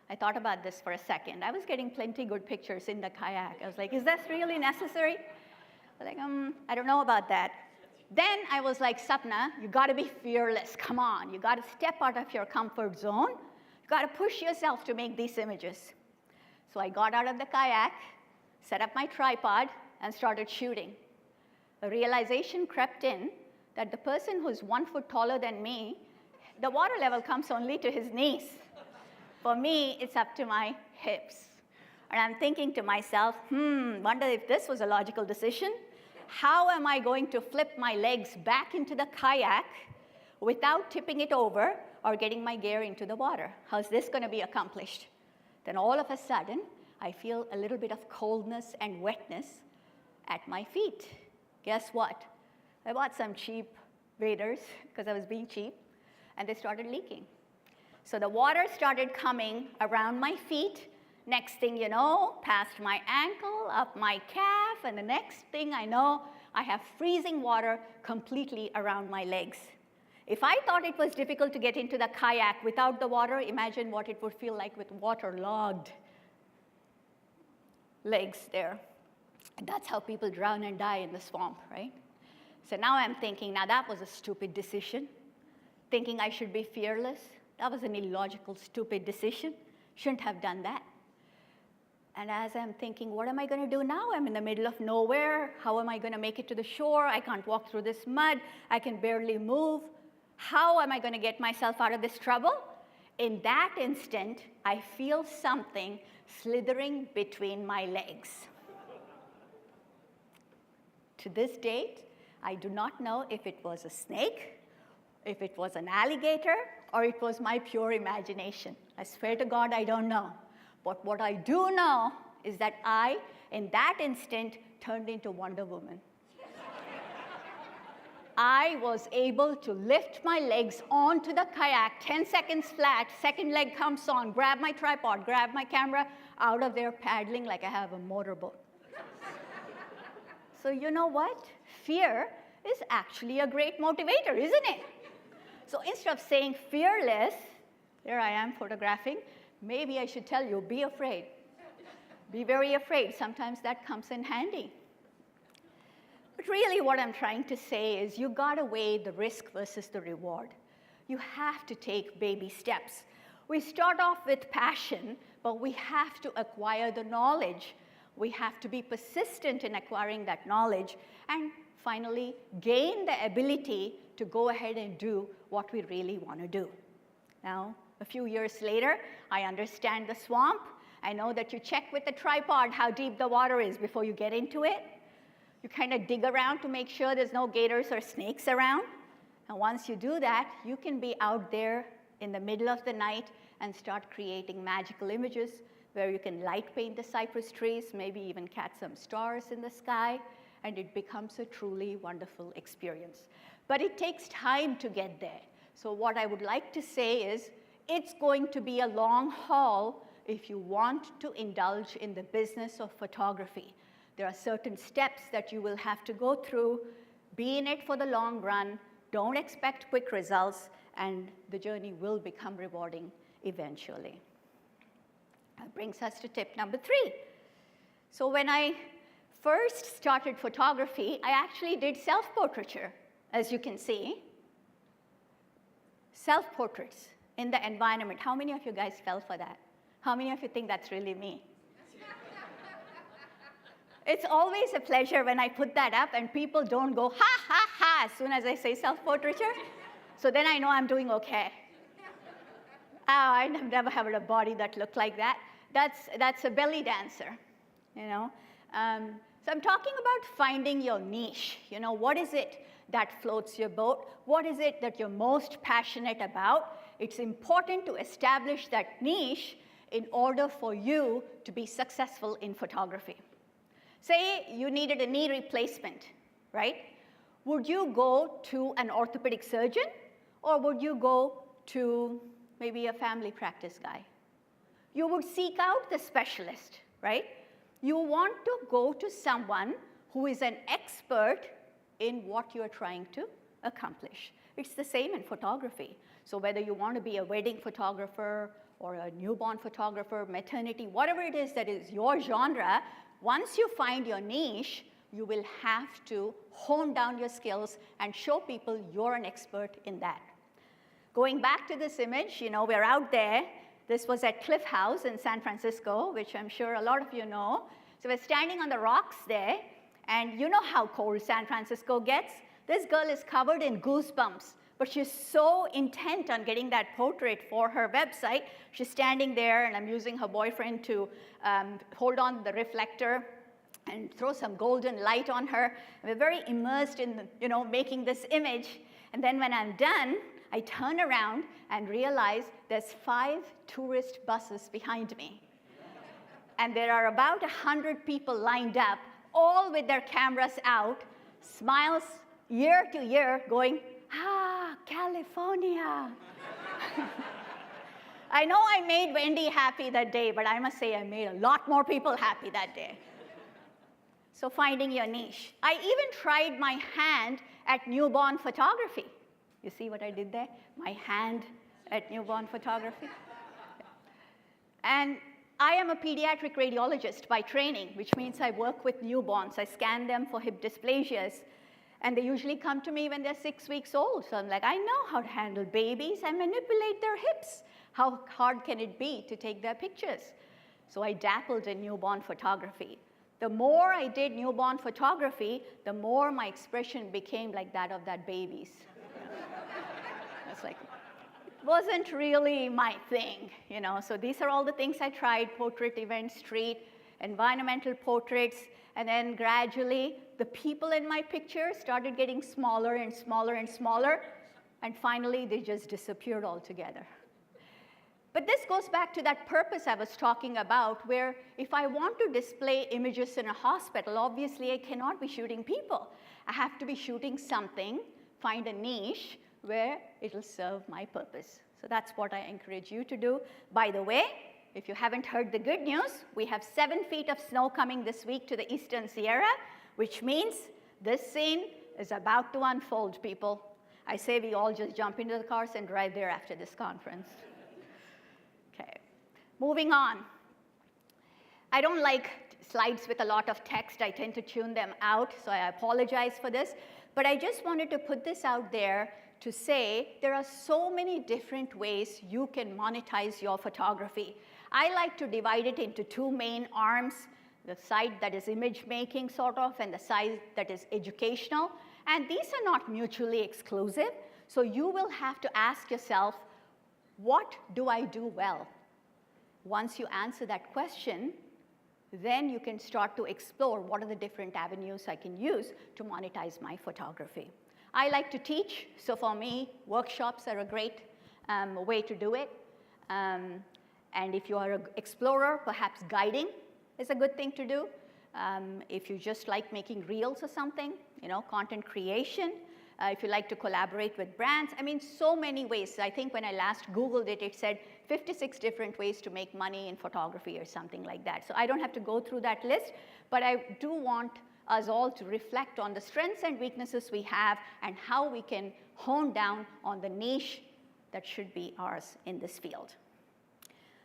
Speaker 13: I thought about this for a second. I was getting plenty good pictures in the kayak. I was like, is this really necessary? I was like, I don't know about that. Then I was like, Sapna, you gotta be fearless, come on. You gotta step out of your comfort zone. You gotta push yourself to make these images. So I got out of the kayak, set up my tripod, and started shooting. A realization crept in that the person who's 1 foot taller than me, the water level comes only to his knees. For me, it's up to my hips. And I'm thinking to myself, wonder if this was a logical decision. How am I going to flip my legs back into the kayak without tipping it over or getting my gear into the water? How's this going to be accomplished? Then all of a sudden, I feel a little bit of coldness and wetness at my feet. Guess what? I bought some cheap waders because I was being cheap, and they started leaking. So the water started coming around my feet. Next thing you know, past my ankle, up my calf, and the next thing I know, I have freezing water completely around my legs. If I thought it was difficult to get into the kayak without the water, imagine what it would feel like with waterlogged legs there. And that's how people drown and die in the swamp, right? So now I'm thinking, now that was a stupid decision. Thinking I should be fearless, that was an illogical, stupid decision. Shouldn't have done that. And as I'm thinking, what am I going to do now? I'm in the middle of nowhere. How am I going to make it to the shore? I can't walk through this mud. I can barely move. How am I going to get myself out of this trouble? In that instant, I feel something slithering between my legs. To this date, I do not know if it was a snake, if it was an alligator, or it was my pure imagination. I swear to God, I don't know. But what I do know is that I, in that instant, turned into Wonder Woman. I was able to lift my legs onto the kayak, 10 seconds flat, second leg comes on, grab my tripod, grab my camera, out of there paddling like I have a motorboat. So you know what? Fear is actually a great motivator, isn't it? So instead of saying fearless, here I am photographing, maybe I should tell you, be afraid. Be very afraid. Sometimes that comes in handy. But really what I'm trying to say is you gotta weigh the risk versus the reward. You have to take baby steps. We start off with passion, but we have to acquire the knowledge. We have to be persistent in acquiring that knowledge, and finally gain the ability to go ahead and do what we really want to do. Now, a few years later, I understand the swamp. I know that you check with the tripod how deep the water is before you get into it. You kind of dig around to make sure there's no gators or snakes around. And once you do that, you can be out there in the middle of the night and start creating magical images where you can light paint the cypress trees, maybe even catch some stars in the sky, and it becomes a truly wonderful experience. But it takes time to get there. So what I would like to say is, it's going to be a long haul if you want to indulge in the business of photography. There are certain steps that you will have to go through. Be in it for the long run. Don't expect quick results, and the journey will become rewarding eventually. That brings us to tip number 3. So when I first started photography, I actually did self-portraiture, as you can see. Self-portraits in the environment. How many of you guys fell for that? How many of you think that's really me? It's always a pleasure when I put that up and people don't go, ha, ha, ha, as soon as I say self-portraiture. So then I know I'm doing okay. I've never had a body that looked like that. That's a belly dancer, you know. So I'm talking about finding your niche. You know, what is it that floats your boat? What is it that you're most passionate about? It's important to establish that niche in order for you to be successful in photography. Say you needed a knee replacement, right? Would you go to an orthopedic surgeon, or would you go to maybe a family practice guy? You would seek out the specialist, right? You want to go to someone who is an expert in what you're trying to accomplish. It's the same in photography. So whether you want to be a wedding photographer or a newborn photographer, maternity, whatever it is that is your genre, once you find your niche, you will have to hone down your skills and show people you're an expert in that. Going back to this image, you know, we're out there. This was at Cliff House in San Francisco, which I'm sure a lot of you know. So we're standing on the rocks there, and you know how cold San Francisco gets. This girl is covered in goosebumps, but she's so intent on getting that portrait for her website. She's standing there, and I'm using her boyfriend to hold on the reflector and throw some golden light on her. And we're very immersed in, you know, making this image. And then when I'm done, I turn around and realize there's 5 tourist buses behind me. And there are about 100 people lined up, all with their cameras out, smiles ear to ear, going, ah, California. I know I made Wendy happy that day, but I must say I made a lot more people happy that day. So finding your niche. I even tried my hand at newborn photography. You see what I did there? My hand at newborn photography. And I am a pediatric radiologist by training, which means I work with newborns. I scan them for hip dysplasias. And they usually come to me when they're 6 weeks old. So I'm like, I know how to handle babies. I manipulate their hips. How hard can it be to take their pictures? So I dabbled in newborn photography. The more I did newborn photography, the more my expression became like that of that baby's. It's like, it wasn't really my thing, you know. So these are all the things I tried: portrait, event, street, environmental portraits, and then gradually the people in my pictures started getting smaller and smaller and smaller, and finally they just disappeared altogether. But this goes back to that purpose I was talking about, where if I want to display images in a hospital, obviously I cannot be shooting people. I have to be shooting something, find a niche where it'll serve my purpose. So that's what I encourage you to do. By the way, if you haven't heard the good news, we have 7 feet of snow coming this week to the Eastern Sierra, which means this scene is about to unfold, people. I say we all just jump into the cars and drive there after this conference. Okay, moving on. I don't like slides with a lot of text. I tend to tune them out, so I apologize for this. But I just wanted to put this out there to say there are so many different ways you can monetize your photography. I like to divide it into 2 main arms: the side that is image making, sort of, and the side that is educational. And these are not mutually exclusive. So you will have to ask yourself, what do I do well? Once you answer that question, then you can start to explore what are the different avenues I can use to monetize my photography. I like to teach, so for me, workshops are a great way to do it. And if you are an explorer, perhaps guiding is a good thing to do. If you just like making reels or something, you know, content creation. If you like to collaborate with brands. I mean, so many ways. I think when I last Googled it, it said 56 different ways to make money in photography or something like that. So I don't have to go through that list, but I do want us all to reflect on the strengths and weaknesses we have and how we can hone down on the niche that should be ours in this field.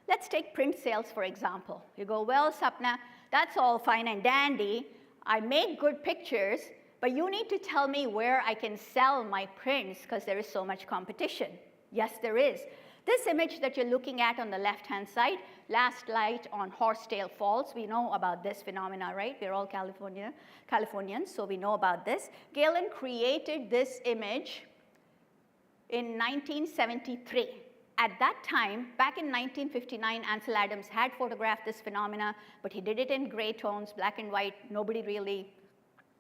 Speaker 13: Let's take print sales, for example. You go, well, Sapna, that's all fine and dandy. I make good pictures, but you need to tell me where I can sell my prints because there is so much competition. Yes, there is. This image that you're looking at on the left-hand side, last light on Horsetail Falls. We know about this phenomena, right? We're all Californians, so we know about this. Galen created this image in 1973. At that time, back in 1959, Ansel Adams had photographed this phenomena, but he did it in gray tones, black and white. Nobody really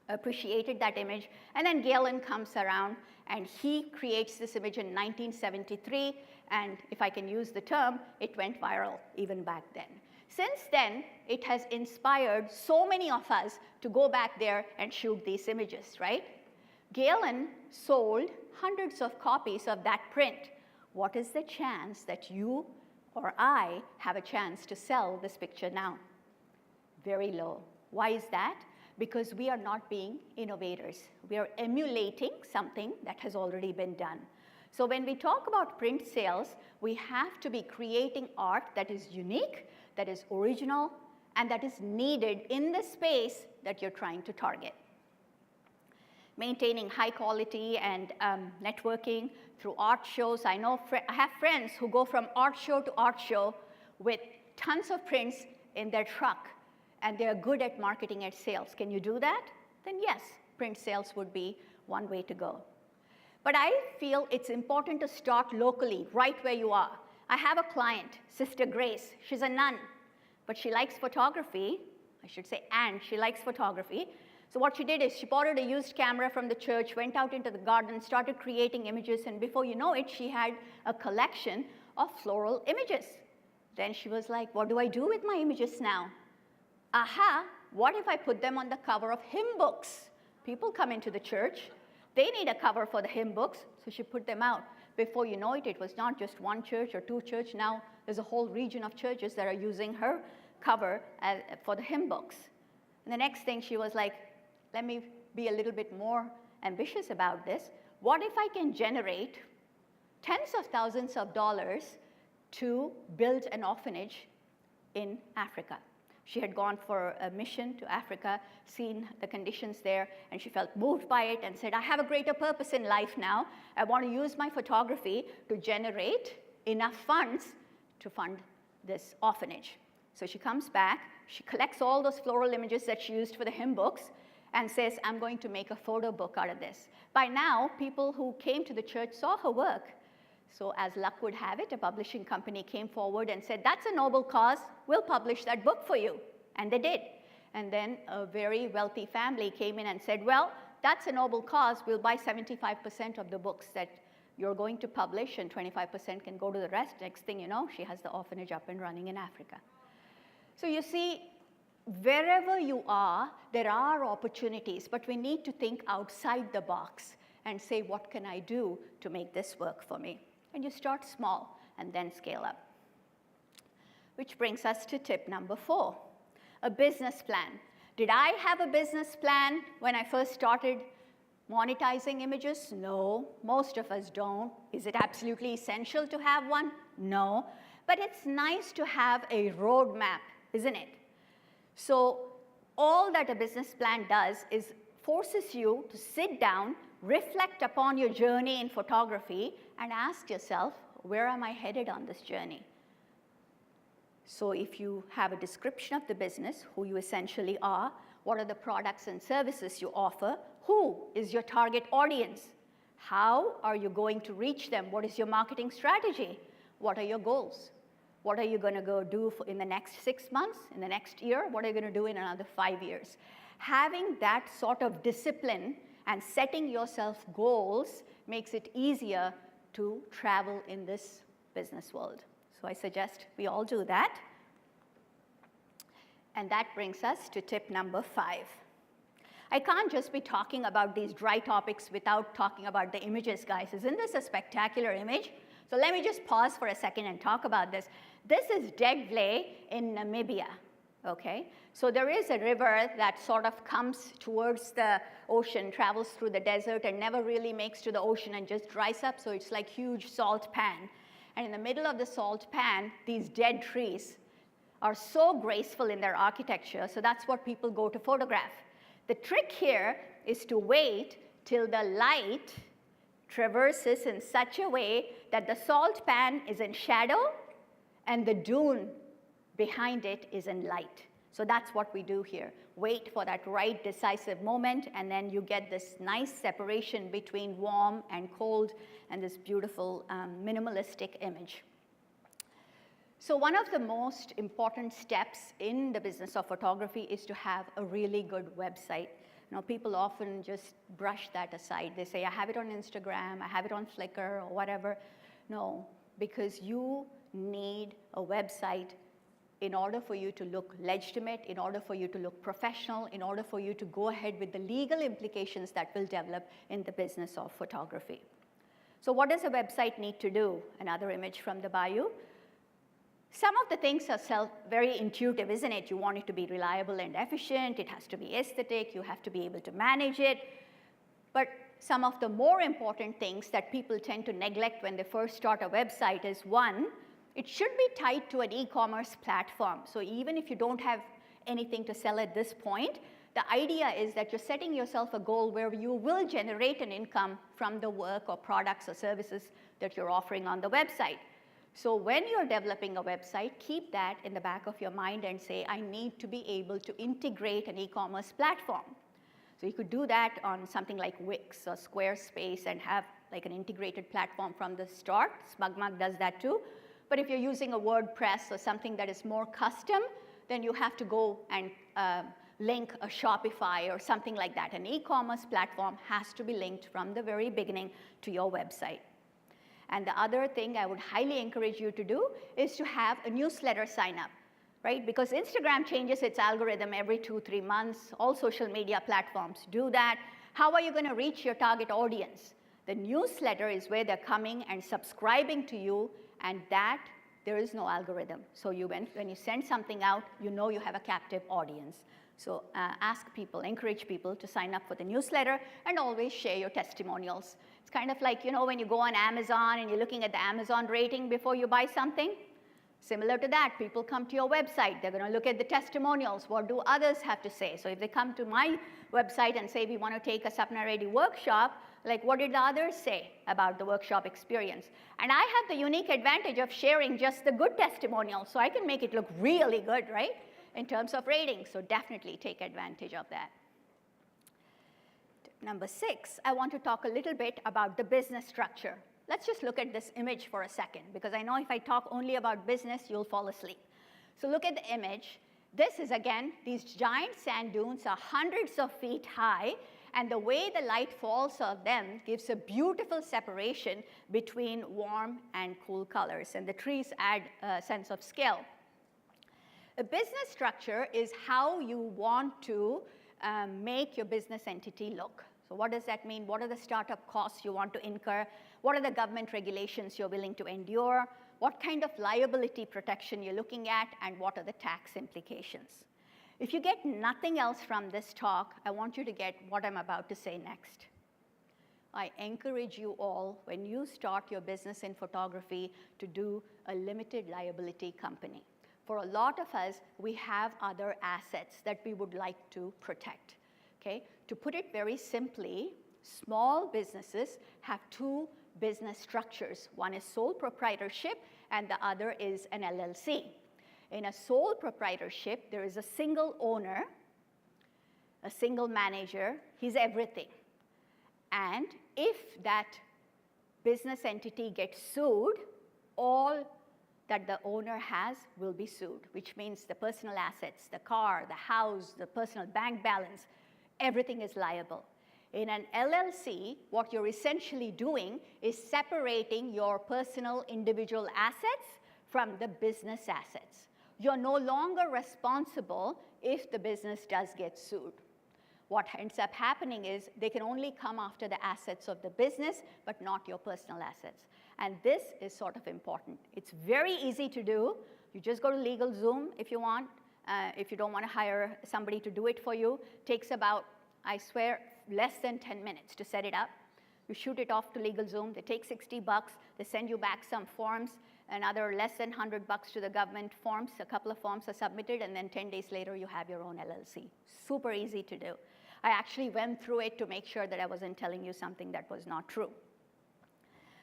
Speaker 13: appreciated that image. And then Galen comes around, and he creates this image in 1973. And if I can use the term, it went viral even back then. Since then, it has inspired so many of us to go back there and shoot these images, right? Galen sold hundreds of copies of that print. What is the chance that you or I have a chance to sell this picture now? Very low. Why is that? Because we are not being innovators. We are emulating something that has already been done. So when we talk about print sales, we have to be creating art that is unique, that is original, and that is needed in the space that you're trying to target. Maintaining high quality and networking through art shows. I have friends who go from art show to art show with tons of prints in their truck, and they're good at marketing and sales. Can you do that? Then yes, print sales would be one way to go. But I feel it's important to start locally, right where you are. I have a client, Sister Grace. She's a nun, but she likes photography. I should say, and she likes photography. So what she did is she borrowed a used camera from the church, went out into the garden, started creating images, and before you know it, she had a collection of floral images. Then she was like, what do I do with my images now? Aha, what if I put them on the cover of hymn books? People come into the church. They need a cover for the hymn books, so she put them out. Before you know it, it was not just one church or two churches. Now there's a whole region of churches that are using her cover for the hymn books. And the next thing she was like, let me be a little bit more ambitious about this. what if I can generate tens of thousands of dollars to build an orphanage in Africa? She had gone for a mission to Africa, seen the conditions there, and she felt moved by it and said, I have a greater purpose in life now. I want to use my photography to generate enough funds to fund this orphanage. So she comes back, she collects all those floral images that she used for the hymn books and says, I'm going to make a photo book out of this. By now, people who came to the church saw her work. So as luck would have it, a publishing company came forward and said, that's a noble cause, we'll publish that book for you. And they did. And then a very wealthy family came in and said, well, that's a noble cause, we'll buy 75% of the books that you're going to publish, and 25% can go to the rest. Next thing you know, she has the orphanage up and running in Africa. So you see, wherever you are, there are opportunities, but we need to think outside the box and say, what can I do to make this work for me? And you start small and then scale up. Which brings us to tip number 4, a business plan. Did I have a business plan when I first started monetizing images? No, most of us don't. Is it absolutely essential to have one? No, but it's nice to have a roadmap, isn't it? So all that a business plan does is forces you to sit down, reflect upon your journey in photography, and ask yourself, where am I headed on this journey? So if you have a description of the business, who you essentially are, what are the products and services you offer, who is your target audience, how are you going to reach them, what is your marketing strategy, what are your goals, what are you going to go do in the next 6 months, in the next year, what are you going to do in another 5 years. Having that sort of discipline and setting yourself goals makes it easier to travel in this business world. So I suggest we all do that. And that brings us to tip number 5. I can't just be talking about these dry topics without talking about the images, guys. Isn't this a spectacular image? So let me just pause for a second and talk about this. This is Degvlei in Namibia, okay? So there is a river that sort of comes towards the ocean, travels through the desert, and never really makes to the ocean and just dries up, so it's like huge salt pan. And in the middle of the salt pan, these dead trees are so graceful in their architecture, so that's what people go to photograph. The trick here is to wait till the light traverses in such a way that the salt pan is in shadow and the dune behind it is in light. So that's what we do here. Wait for that right decisive moment, and then you get this nice separation between warm and cold and this beautiful minimalistic image. So one of the most important steps in the business of photography is to have a really good website. You know, people often just brush that aside. They say, I have it on Instagram, I have it on Flickr, or whatever. No, because you need a website in order for you to look legitimate, in order for you to look professional, in order for you to go ahead with the legal implications that will develop in the business of photography. So what does a website need to do? Another image from the bayou. Some of the things are very intuitive, isn't it? You want it to be reliable and efficient, it has to be aesthetic, you have to be able to manage it. But some of the more important things that people tend to neglect when they first start a website is, one, it should be tied to an e-commerce platform. So even if you don't have anything to sell at this point, the idea is that you're setting yourself a goal where you will generate an income from the work or products or services that you're offering on the website. So when you're developing a website, keep that in the back of your mind and say, I need to be able to integrate an e-commerce platform. So you could do that on something like Wix or Squarespace and have like an integrated platform from the start. SmugMug does that too. But if you're using a WordPress or something that is more custom, then you have to go and link a Shopify or something like that. An e-commerce platform has to be linked from the very beginning to your website. And the other thing I would highly encourage you to do is to have a newsletter sign up, right? Because Instagram changes its algorithm every 2-3 months. All social media platforms do that. How are you going to reach your target audience? The newsletter is where they're coming and subscribing to you, and that there is no algorithm. So when you send something out, you know you have a captive audience. So ask people, encourage people to sign up for the newsletter, and always share your testimonials. It's kind of like, when you go on Amazon and you're looking at the Amazon rating before you buy something. Similar to that, people come to your website. They're going to look at the testimonials. What do others have to say? So if they come to my website and say, we want to take a Sapna Reddy workshop, like, what did the others say about the workshop experience? And I have the unique advantage of sharing just the good testimonials, so I can make it look really good, right, in terms of ratings. So definitely take advantage of that. Number 6, I want to talk a little bit about the business structure. Let's just look at this image for a second, because I know if I talk only about business, you'll fall asleep. So look at the image. This is, again, these giant sand dunes are hundreds of feet high, and the way the light falls on them gives a beautiful separation between warm and cool colors, and the trees add a sense of scale. A business structure is how you want to make your business entity look. So what does that mean? What are the startup costs you want to incur? What are the government regulations you're willing to endure? What kind of liability protection you're looking at? And what are the tax implications? If you get nothing else from this talk, I want you to get what I'm about to say next. I encourage you all, when you start your business in photography, to do a limited liability company. For a lot of us, we have other assets that we would like to protect. Okay? To put it very simply, small businesses have 2 business structures. One is sole proprietorship, and the other is an LLC. In a sole proprietorship, there is a single owner, a single manager. He's everything. And if that business entity gets sued, all that the owner has will be sued, which means the personal assets, the car, the house, the personal bank balance, everything is liable. In an LLC, what you're essentially doing is separating your personal individual assets from the business assets. You're no longer responsible if the business does get sued. What ends up happening is they can only come after the assets of the business, but not your personal assets. And this is sort of important. It's very easy to do. You just go to LegalZoom if you want. If you don't want to hire somebody to do it for you, it takes about, I swear, less than 10 minutes to set it up. You shoot it off to LegalZoom. They take $60. They send you back some forms, another less than $100 to the government forms. A couple of forms are submitted, and then 10 days later, you have your own LLC. Super easy to do. I actually went through it to make sure that I wasn't telling you something that was not true.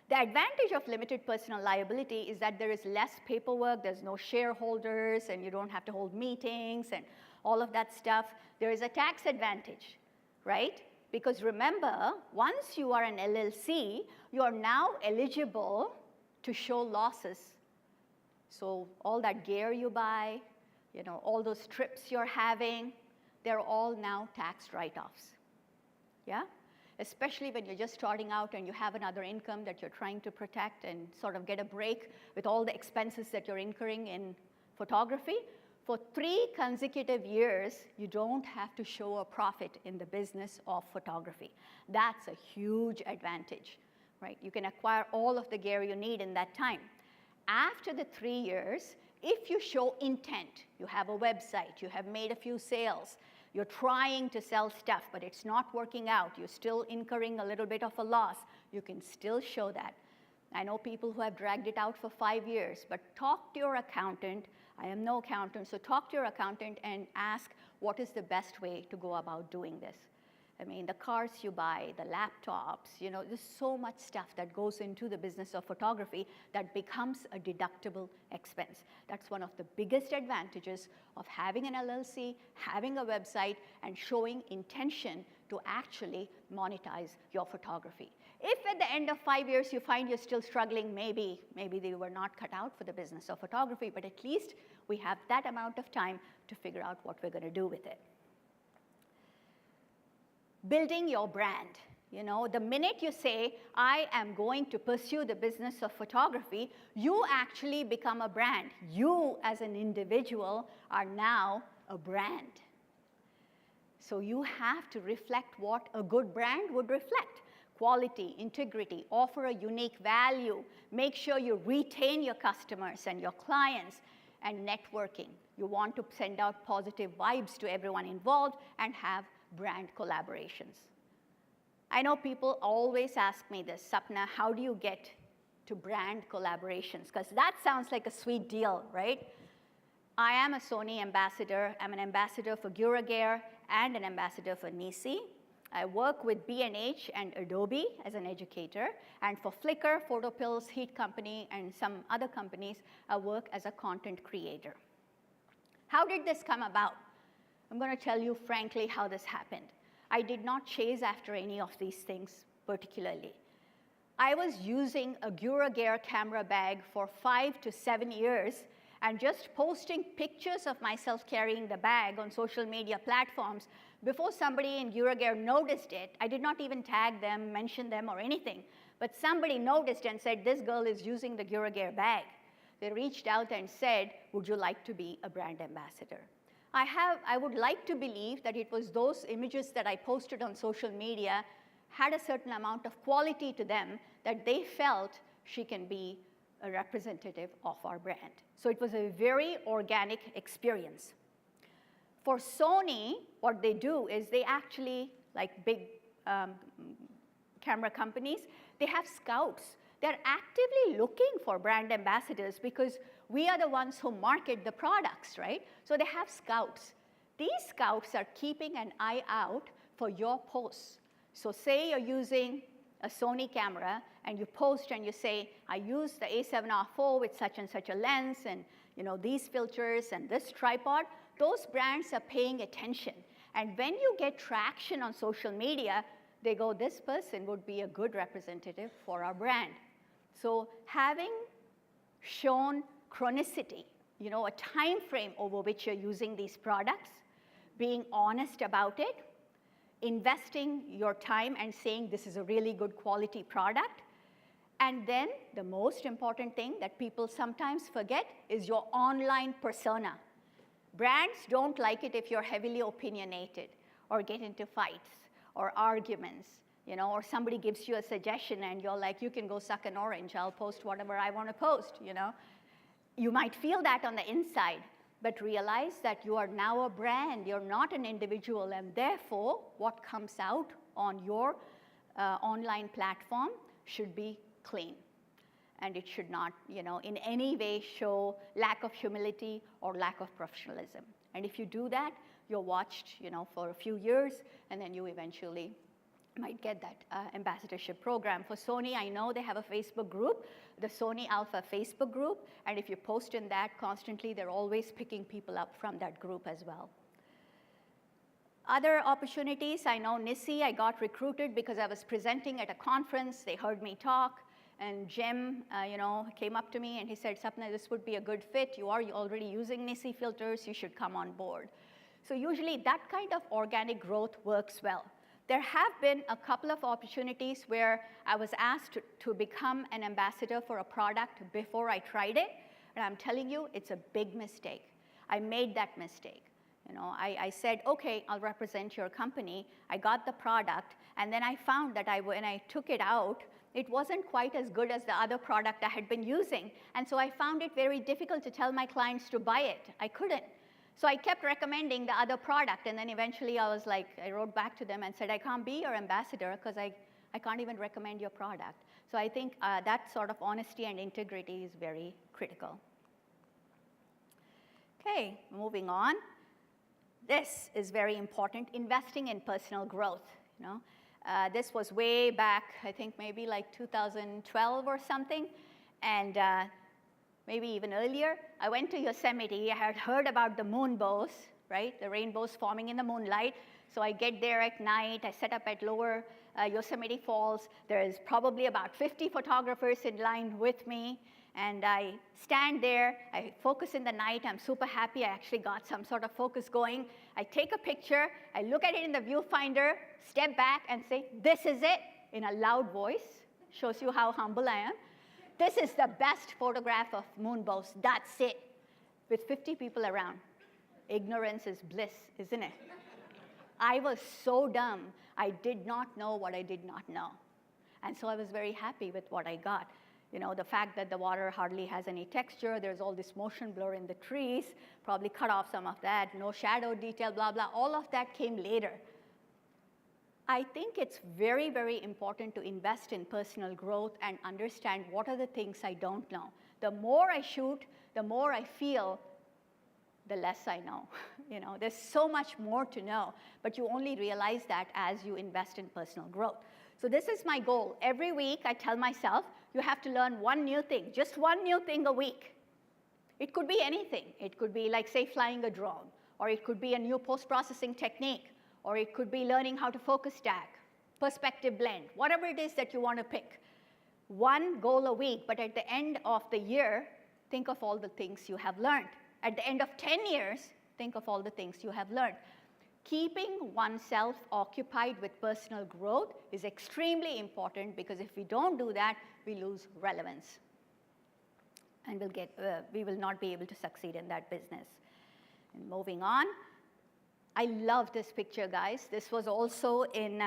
Speaker 13: The advantage of limited personal liability is that there is less paperwork, there's no shareholders, and you don't have to hold meetings and all of that stuff. There is a tax advantage, right? Because remember, once you are an LLC, you are now eligible to show losses. So all that gear you buy, all those trips you're having, they're all now tax write-offs, yeah? Especially when you're just starting out and you have another income that you're trying to protect and sort of get a break with all the expenses that you're incurring in photography. For 3 consecutive years, you don't have to show a profit in the business of photography. That's a huge advantage, right? You can acquire all of the gear you need in that time. After the 3 years, if you show intent, you have a website, you have made a few sales, you're trying to sell stuff, but it's not working out, you're still incurring a little bit of a loss, you can still show that. I know people who have dragged it out for 5 years, but talk to your accountant. I am no accountant, so talk to your accountant and ask what is the best way to go about doing this. I mean, the cars you buy, the laptops, there's so much stuff that goes into the business of photography that becomes a deductible expense. That's one of the biggest advantages of having an LLC, having a website, and showing intention to actually monetize your photography. If at the end of 5 years you find you're still struggling, maybe they were not cut out for the business of photography, but at least we have that amount of time to figure out what we're going to do with it. Building your brand. The minute you say, I am going to pursue the business of photography, you actually become a brand. You, as an individual, are now a brand. So you have to reflect what a good brand would reflect. quality, integrity, offer a unique value, make sure you retain your customers and your clients, and networking. You want to send out positive vibes to everyone involved and have brand collaborations. I know people always ask me this, Sapna, how do you get to brand collaborations? Because that sounds like a sweet deal, right? I am a Sony ambassador. I'm an ambassador for Gear and an ambassador for Nisi. I work with B&H and Adobe as an educator. And for Flickr, Photopills, Heat Company, and some other companies, I work as a content creator. How did this come about? I'm going to tell you frankly how this happened. I did not chase after any of these things particularly. I was using a Gear camera bag for 5 to 7 years and just posting pictures of myself carrying the bag on social media platforms. Before somebody in Gear noticed it, I did not even tag them, mention them, or anything. But somebody noticed and said, this girl is using the Gear bag. They reached out and said, would you like to be a brand ambassador? I would like to believe that it was those images that I posted on social media had a certain amount of quality to them that they felt she can be a representative of our brand. So it was a very organic experience. For Sony, what they do is they actually, like big camera companies, they have scouts. They're actively looking for brand ambassadors because we are the ones who market the products, right? So they have scouts. These scouts are keeping an eye out for your posts. So say you're using a Sony camera and you post and you say, I use the A7R4 with such and such a lens and these filters and this tripod, those brands are paying attention. And when you get traction on social media, they go, this person would be a good representative for our brand. So having shown chronicity, a time frame over which you're using these products, being honest about it, investing your time and saying this is a really good quality product. And then the most important thing that people sometimes forget is your online persona. Brands don't like it if you're heavily opinionated or get into fights or arguments, or somebody gives you a suggestion and you're like, you can go suck an orange, I'll post whatever I want to post, You might feel that on the inside, but realize that you are now a brand, you're not an individual, and therefore, what comes out on your online platform should be clean. And it should not, in any way show lack of humility or lack of professionalism. And if you do that, you're watched, for a few years, and then you eventually might get that ambassadorship program. For Sony, I know they have a Facebook group, the Sony Alpha Facebook group, and if you post in that constantly, they're always picking people up from that group as well. Other opportunities, I know Nisi, I got recruited because I was presenting at a conference. They heard me talk, and Jim, came up to me and he said, Sapna, this would be a good fit. You are already using Nisi filters. You should come on board. So usually that kind of organic growth works well. There have been a couple of opportunities where I was asked to become an ambassador for a product before I tried it, and I'm telling you, it's a big mistake. I made that mistake. I said, okay, I'll represent your company. I got the product, and then I found that when I took it out, it wasn't quite as good as the other product I had been using, and so I found it very difficult to tell my clients to buy it. I couldn't. So I kept recommending the other product, and then eventually I was like, I wrote back to them and said, I can't be your ambassador because I can't even recommend your product. So I think that sort of honesty and integrity is very critical. Okay, moving on. This is very important, investing in personal growth. This was way back, I think maybe like 2012 or something, and maybe even earlier. I went to Yosemite. I had heard about the moonbows, right? The rainbows forming in the moonlight. So I get there at night. I set up at lower Yosemite Falls. There's probably about 50 photographers in line with me. And I stand there. I focus in the night. I'm super happy. I actually got some sort of focus going. I take a picture. I look at it in the viewfinder, step back, and say, this is it, in a loud voice. Shows you how humble I am. This is the best photograph of moonbows. That's it. With 50 people around. Ignorance is bliss, isn't it? I was so dumb. I did not know what I did not know. And so I was very happy with what I got. You know, the fact that the water hardly has any texture, there's all this motion blur in the trees, probably cut off some of that, no shadow detail, blah, blah, all of that came later. I think it's very, very important to invest in personal growth and understand what are the things I don't know. The more I shoot, the more I feel, the less I know. You know, there's so much more to know, but you only realize that as you invest in personal growth. So this is my goal. Every week I tell myself, you have to learn one new thing, just one new thing a week. It could be anything. It could be like, say, flying a drone, or it could be a new post-processing technique, or it could be learning how to focus tag, perspective blend, whatever it is that you want to pick. One goal a week, but at the end of the year, think of all the things you have learned. At the end of 10 years, think of all the things you have learned. Keeping oneself occupied with personal growth is extremely important, because if we don't do that, we lose relevance. And we will not be able to succeed in that business. And moving on, I love this picture, guys. This was also in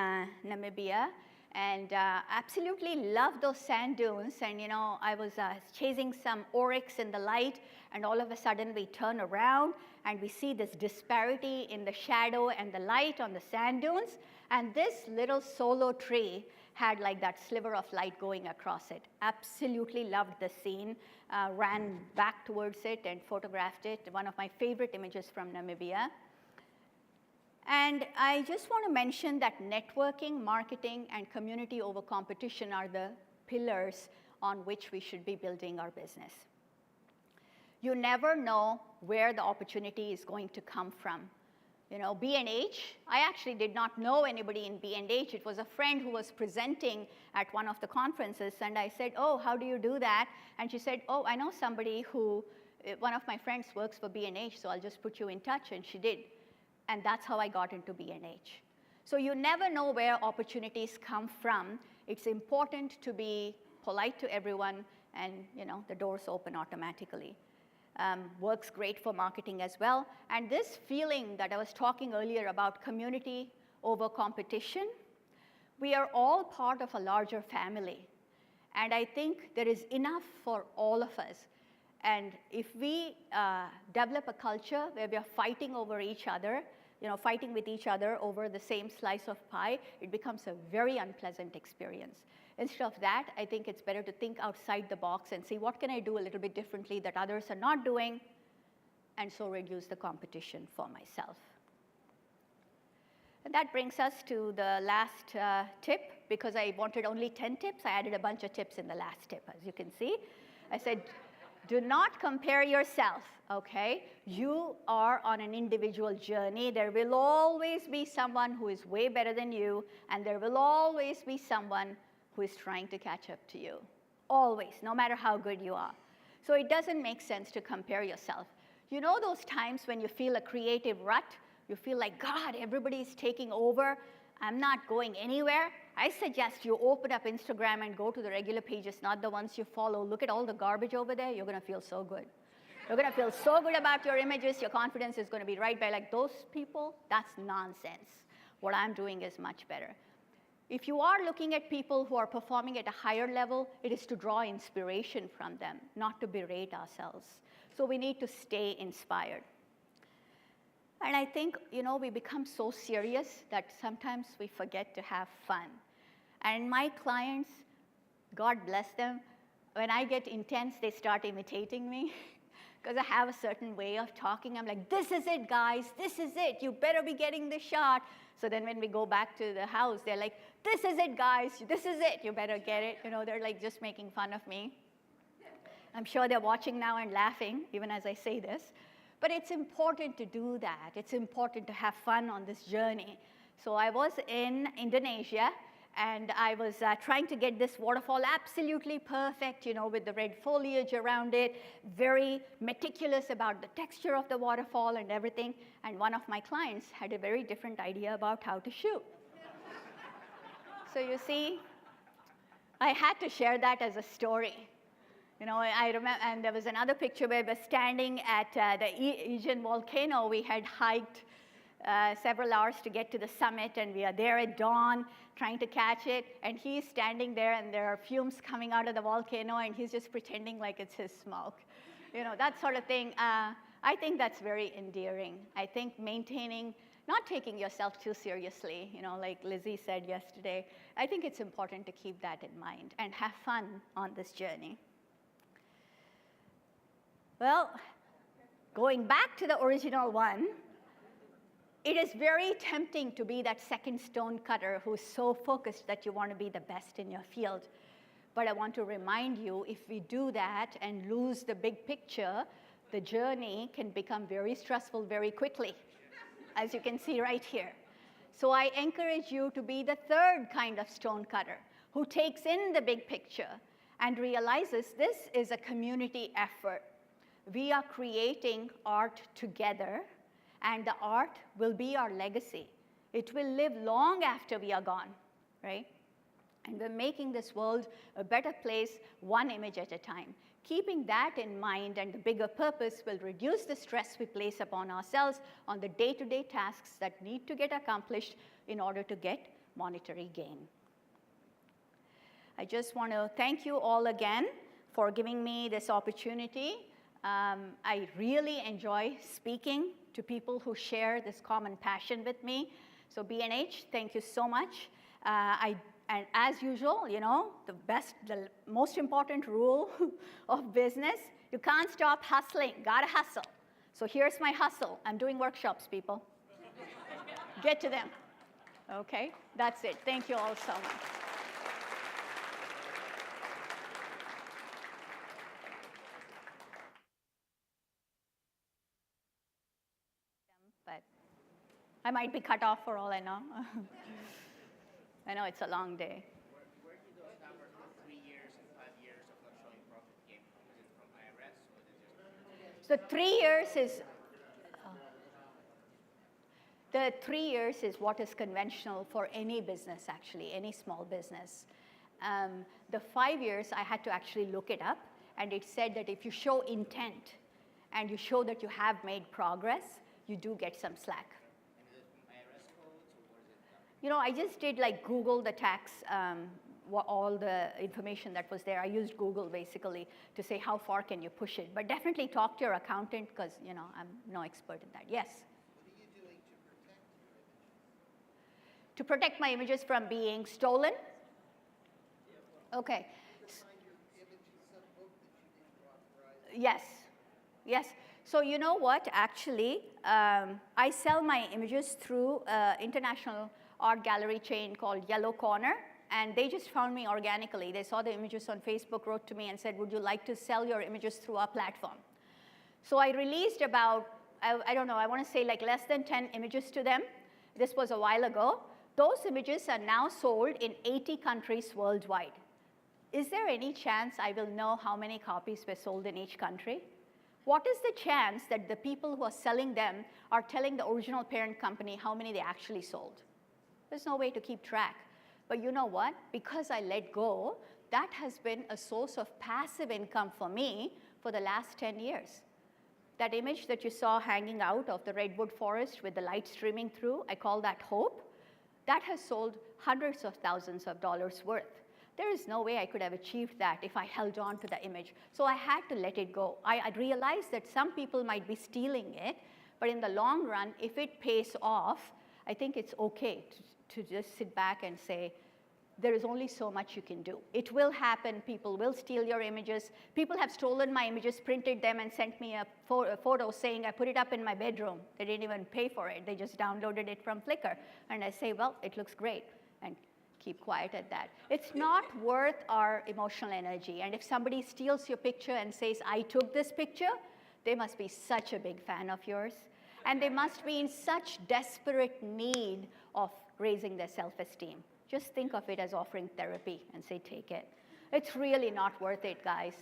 Speaker 13: Namibia. And absolutely love those sand dunes. And you know, I was chasing some oryx in the light, and all of a sudden we turn around and we see this disparity in the shadow and the light on the sand dunes. And this little solo tree had like that sliver of light going across it. Absolutely loved the scene. Ran back towards it and photographed it. One of my favorite images from Namibia. And I just want to mention that networking, marketing, and community over competition are the pillars on which we should be building our business. You never know where the opportunity is going to come from. You know, B&H, I actually did not know anybody in B&H. It was a friend who was presenting at one of the conferences, and I said, oh, how do you do that? And she said, oh, I know somebody who, one of my friends works for B&H, so I'll just put you in touch, and she did. And that's how I got into B&H. So you never know where opportunities come from. It's important to be polite to everyone, and you know, the doors open automatically. Works great for marketing as well. And this feeling that I was talking earlier about community over competition, we are all part of a larger family. And I think there is enough for all of us. And if we develop a culture where we are fighting over each other, you know, fighting with each other over the same slice of pie, it becomes a very unpleasant experience. Instead of that, I think it's better to think outside the box and see what can I do a little bit differently that others are not doing, and so reduce the competition for myself. And that brings us to the last tip. Because I wanted only 10 tips, I added a bunch of tips in the last tip, as you can see. I said, do not compare yourself, okay? You are on an individual journey. There will always be someone who is way better than you, and there will always be someone who is trying to catch up to you. Always, no matter how good you are. So it doesn't make sense to compare yourself. You know those times when you feel a creative rut? You feel like, God, everybody's taking over. I'm not going anywhere. I suggest you open up Instagram and go to the regular pages, not the ones you follow. Look at all the garbage over there. You're going to feel so good. You're going to feel so good about your images. Your confidence is going to be right by like those people. That's nonsense. What I'm doing is much better. If you are looking at people who are performing at a higher level, it is to draw inspiration from them, not to berate ourselves. So we need to stay inspired. And I think, you know, we become so serious that sometimes we forget to have fun. And my clients, God bless them, when I get intense, they start imitating me. Because I have a certain way of talking. I'm like, this is it, guys. This is it. You better be getting the shot. So then when we go back to the house, they're like, this is it, guys. This is it. You better get it. You know, they're like just making fun of me. I'm sure they're watching now and laughing, even as I say this. But it's important to do that. It's important to have fun on this journey. So I was in Indonesia, and I was trying to get this waterfall absolutely perfect, you know, with the red foliage around it, very meticulous about the texture of the waterfall and everything. And one of my clients had a very different idea about how to shoot. So you see, I had to share that as a story. You know, I remember, and there was another picture where we were standing at the Aegean volcano. We had hiked several hours to get to the summit, and we are there at dawn trying to catch it, and he's standing there, and there are fumes coming out of the volcano, and he's just pretending like it's his smoke. You know, that sort of thing. I think that's very endearing. I think maintaining, not taking yourself too seriously, you know, like Lizzie said yesterday. I think it's important to keep that in mind and have fun on this journey. Well, going back to the original one, it is very tempting to be that second stone cutter who's so focused that you want to be the best in your field. But I want to remind you, if we do that and lose the big picture, the journey can become very stressful very quickly, as you can see right here. So I encourage you to be the third kind of stone cutter who takes in the big picture and realizes this is a community effort. We are creating art together, and the art will be our legacy. It will live long after we are gone, right? And we're making this world a better place, one image at a time. Keeping that in mind and the bigger purpose will reduce the stress we place upon ourselves on the day-to-day tasks that need to get accomplished in order to get monetary gain. I just want to thank you all again for giving me this opportunity. I really enjoy speaking to people who share this common passion with me. So B&H, thank you so much. And as usual, you know, the most important rule of business, you can't stop hustling, gotta hustle. So here's my hustle. I'm doing workshops, people. Get to them. Okay, that's it. Thank you all so much. But I might be cut off for all I know. I know it's a long day.
Speaker 14: Where do those numbers for 3 years and 5 years of not showing profit came from? Is it from IRS or is it just?
Speaker 13: So 3 years is, the 3 years is what is conventional for any business, actually, any small business. The 5 years, I had to actually look it up, and it said that if you show intent and you show that you have made progress, you do get some slack. You know, I just did like Google the tax, all the information that was there. I used Google basically to say how far can you push it. But definitely talk to your accountant because, you know, I'm no expert in that. Yes?
Speaker 14: What are you doing to protect your images?
Speaker 13: To protect my images from being stolen? Okay. Yes. Yes. So you know what? Actually, I sell my images through international art gallery chain called Yellow Corner, and they just found me organically. They saw the images on Facebook, wrote to me and said, would you like to sell your images through our platform? So I released about, I don't know, I want to say like less than 10 images to them. This was a while ago. Those images are now sold in 80 countries worldwide. Is there any chance I will know how many copies were sold in each country? What is the chance that the people who are selling them are telling the original parent company how many they actually sold? There's no way to keep track. But you know what? Because I let go, that has been a source of passive income for me for the last 10 years. That image that you saw hanging out of the redwood forest with the light streaming through, I call that hope. That has sold hundreds of thousands of dollars worth. There is no way I could have achieved that if I held on to the image. So I had to let it go. I realized that some people might be stealing it, but in the long run, if it pays off, I think it's okay to just sit back and say, there is only so much you can do. It will happen. People will steal your images. People have stolen my images, printed them, and sent me a photo saying, I put it up in my bedroom. They didn't even pay for it. They just downloaded it from Flickr. And I say, well, it looks great. And keep quiet at that. It's not worth our emotional energy. And if somebody steals your picture and says, I took this picture, they must be such a big fan of yours. And they must be in such desperate need of raising their self-esteem. Just think of it as offering therapy and say, take it. It's really not worth it, guys.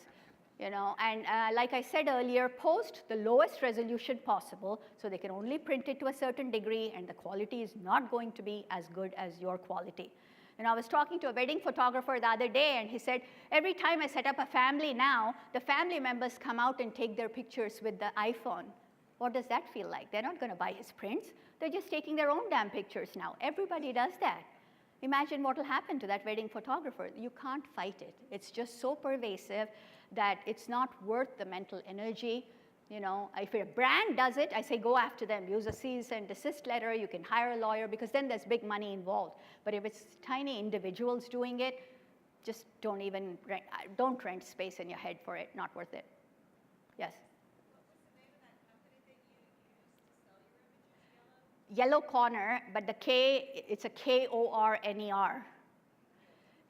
Speaker 13: You know, and like I said earlier, post the lowest resolution possible so they can only print it to a certain degree, and the quality is not going to be as good as your quality. And I was talking to a wedding photographer the other day, and he said, every time I set up a family now, the family members come out and take their pictures with the iPhone. What does that feel like? They're not going to buy his prints. They're just taking their own damn pictures now. Everybody does that. Imagine what will happen to that wedding photographer. You can't fight it. It's just so pervasive that it's not worth the mental energy. You know, if a brand does it, I say go after them. Use a cease and desist letter. You can hire a lawyer because then there's big money involved. But if it's tiny individuals doing it, just don't rent space in your head for it. Not worth it. Yes? Yellow Corner, but the K, it's a Korner.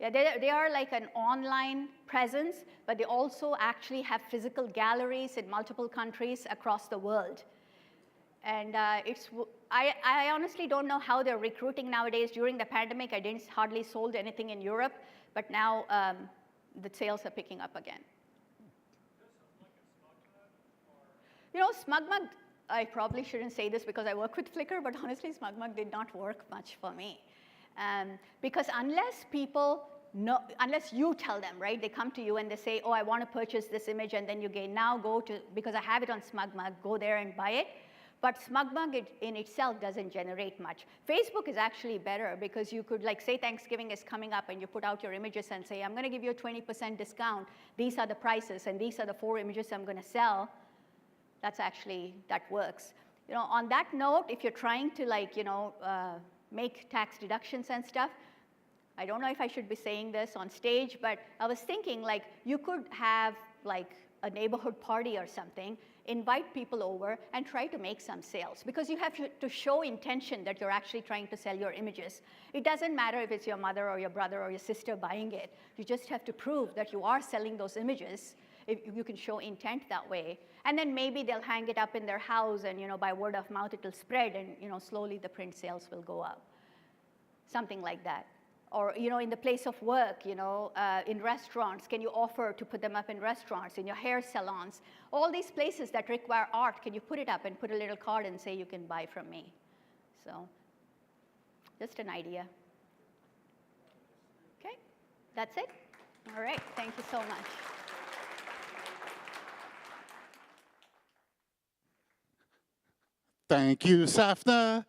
Speaker 13: Yeah, they are like an online presence, but they also actually have physical galleries in multiple countries across the world. And I honestly don't know how they're recruiting nowadays. During the pandemic, I didn't hardly sold anything in Europe, but now the sales are picking up again. You know, SmugMug, I probably shouldn't say this because I work with Flickr, but honestly, SmugMug did not work much for me. Because unless people know, unless you tell them, right? They come to you and they say, oh, I want to purchase this image, and then you now go to, because I have it on SmugMug, go there and buy it. But SmugMug in itself doesn't generate much. Facebook is actually better because you could, like, say Thanksgiving is coming up and you put out your images and say, I'm going to give you a 20% discount. These are the prices, and these are the 4 images I'm going to sell. That's actually, that works. You know, on that note, if you're trying to, like, you know, make tax deductions and stuff, I don't know if I should be saying this on stage, but I was thinking, like, you could have, like, a neighborhood party or something, invite people over, and try to make some sales. Because you have to show intention that you're actually trying to sell your images. It doesn't matter if it's your mother or your brother or your sister buying it. You just have to prove that you are selling those images. If you can show intent that way. And then maybe they'll hang it up in their house, and, you know, by word of mouth, it'll spread, and, you know, slowly the print sales will go up. Something like that. Or, you know, in the place of work, you know, in restaurants, can you offer to put them up in restaurants, in your hair salons? All these places that require art, can you put it up and put a little card and say you can buy from me? So, just an idea. Okay, that's it. All right, thank you so much.
Speaker 5: Thank you, Sapna.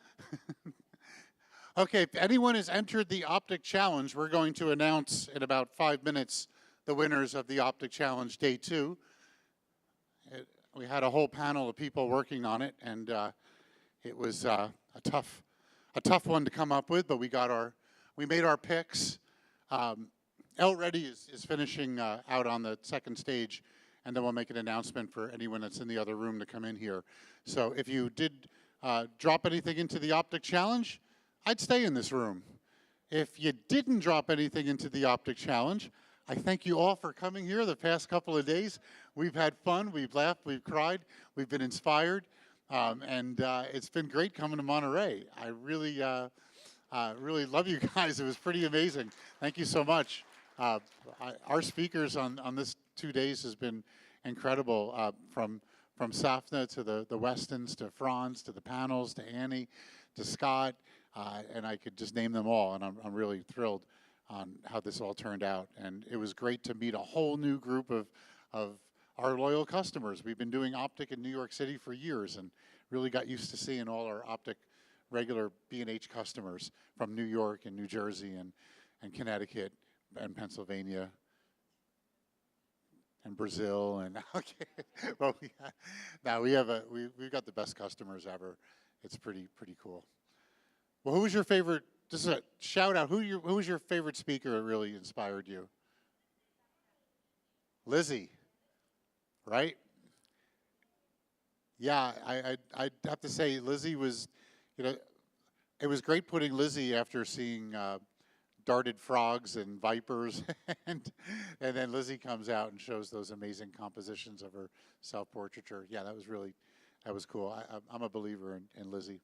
Speaker 5: Okay, if anyone has entered the Optic Challenge, we're going to announce in about 5 minutes the winners of the Optic Challenge Day 2. We had a whole panel of people working on it, and it was a tough one to come up with, but we made our picks. Reddy is finishing out on the second stage, and then we'll make an announcement for anyone that's in the other room to come in here. So if you did drop anything into the Optic Challenge, I'd stay in this room. If you didn't drop anything into the Optic Challenge, I thank you all for coming here the past couple of days. We've had fun, we've laughed, we've cried, we've been inspired, and it's been great coming to Monterey. I really love you guys. It was pretty amazing. Thank you so much. Our speakers on this 2 days has been incredible, from Sapna to the Westons to Frans to the panels to Annie to Scott, and I could just name them all, and I'm really thrilled on how this all turned out. And it was great to meet a whole new group of our loyal customers. We've been doing Optic in New York City for years, and really got used to seeing all our Optic regular B&H customers from New York and New Jersey and Connecticut and Pennsylvania and Brazil, and okay, well, we've got the best customers ever. It's pretty cool. Well, who was your favorite? Just a shout out. Who was your favorite speaker that really inspired you? Lizzie, right? Yeah, I'd have to say Lizzie was, you know, it was great putting Lizzie after seeing darted frogs and vipers, and then Lizzie comes out and shows those amazing compositions of her self-portraiture. Yeah, that was cool. I'm a believer in Lizzie.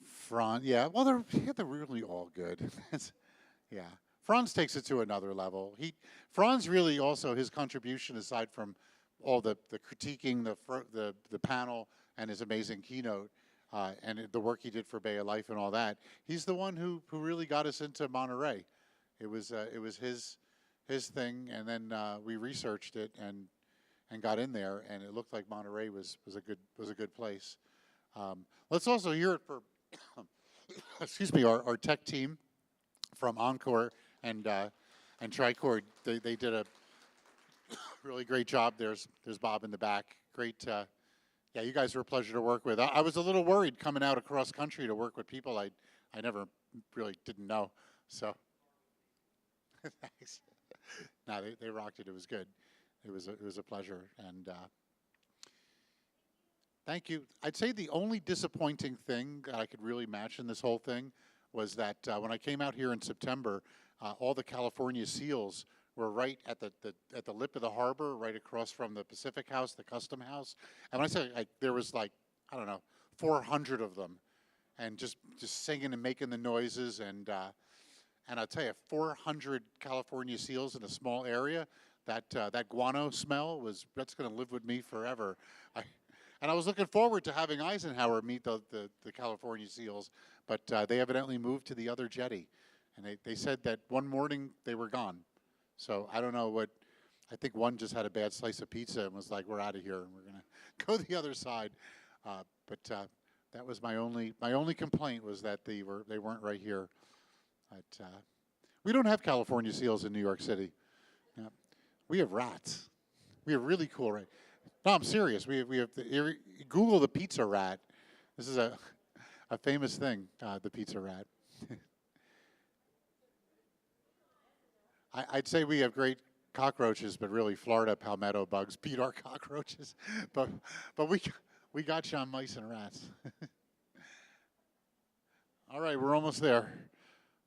Speaker 5: Frans, yeah, well, they're really all good. Yeah, Frans takes it to another level. Frans really also, his contribution, aside from all the critiquing, the panel, and his amazing keynote, and the work he did for Bay of Life and all that, he's the one who really got us into Monterey. It was his thing, and then we researched it, and and got in there, and it looked like Monterey was a good place. Let's also hear it for excuse me, our tech team from Encore and Tricord. They did a really great job. There's Bob in the back. Great. Yeah, you guys were a pleasure to work with. I was a little worried coming out across country to work with people I never really didn't know. So thanks. No, they rocked it. It was good. It was a pleasure, and thank you. I'd say the only disappointing thing that I could really match in this whole thing was that when I came out here in September, all the California seals were right at the lip of the harbor, right across from the Pacific House, the Custom House. And when I say there was like, I don't know, 400 of them, and just singing and making the noises. And I'll tell you, 400 California seals in a small area, that guano smell that's going to live with me forever. And I was looking forward to having Eisenhower meet the California seals, but they evidently moved to the other jetty. And they said that one morning they were gone. So I don't know what, I think one just had a bad slice of pizza and was like, we're out of here and we're going to go the other side. But that was my only complaint, was that they weren't right here. But we don't have California seals in New York City. We have rats. We have really cool rats. No, I'm serious. We have Google the pizza rat. This is a famous thing, the pizza rat. I'd say we have great cockroaches, but really Florida palmetto bugs beat our cockroaches. But we got you on mice and rats. All right, we're almost there.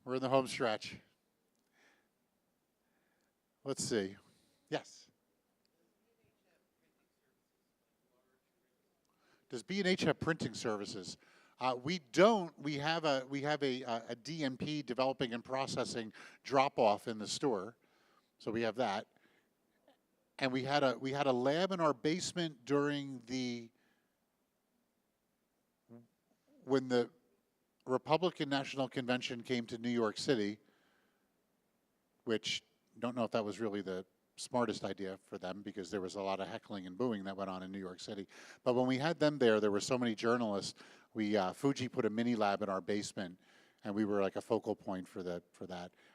Speaker 5: We're in the home stretch. Let's see. Yes. Does B&H have printing services? We don't. We have a DMP, developing and processing, drop-off in the store, so we have that. And we had a lab in our basement when the Republican National Convention came to New York City, which don't know if that was really the smartest idea for them, because there was a lot of heckling and booing that went on in New York City. But when we had them there were so many journalists. Fuji put a mini lab in our basement, and we were like a focal point for that.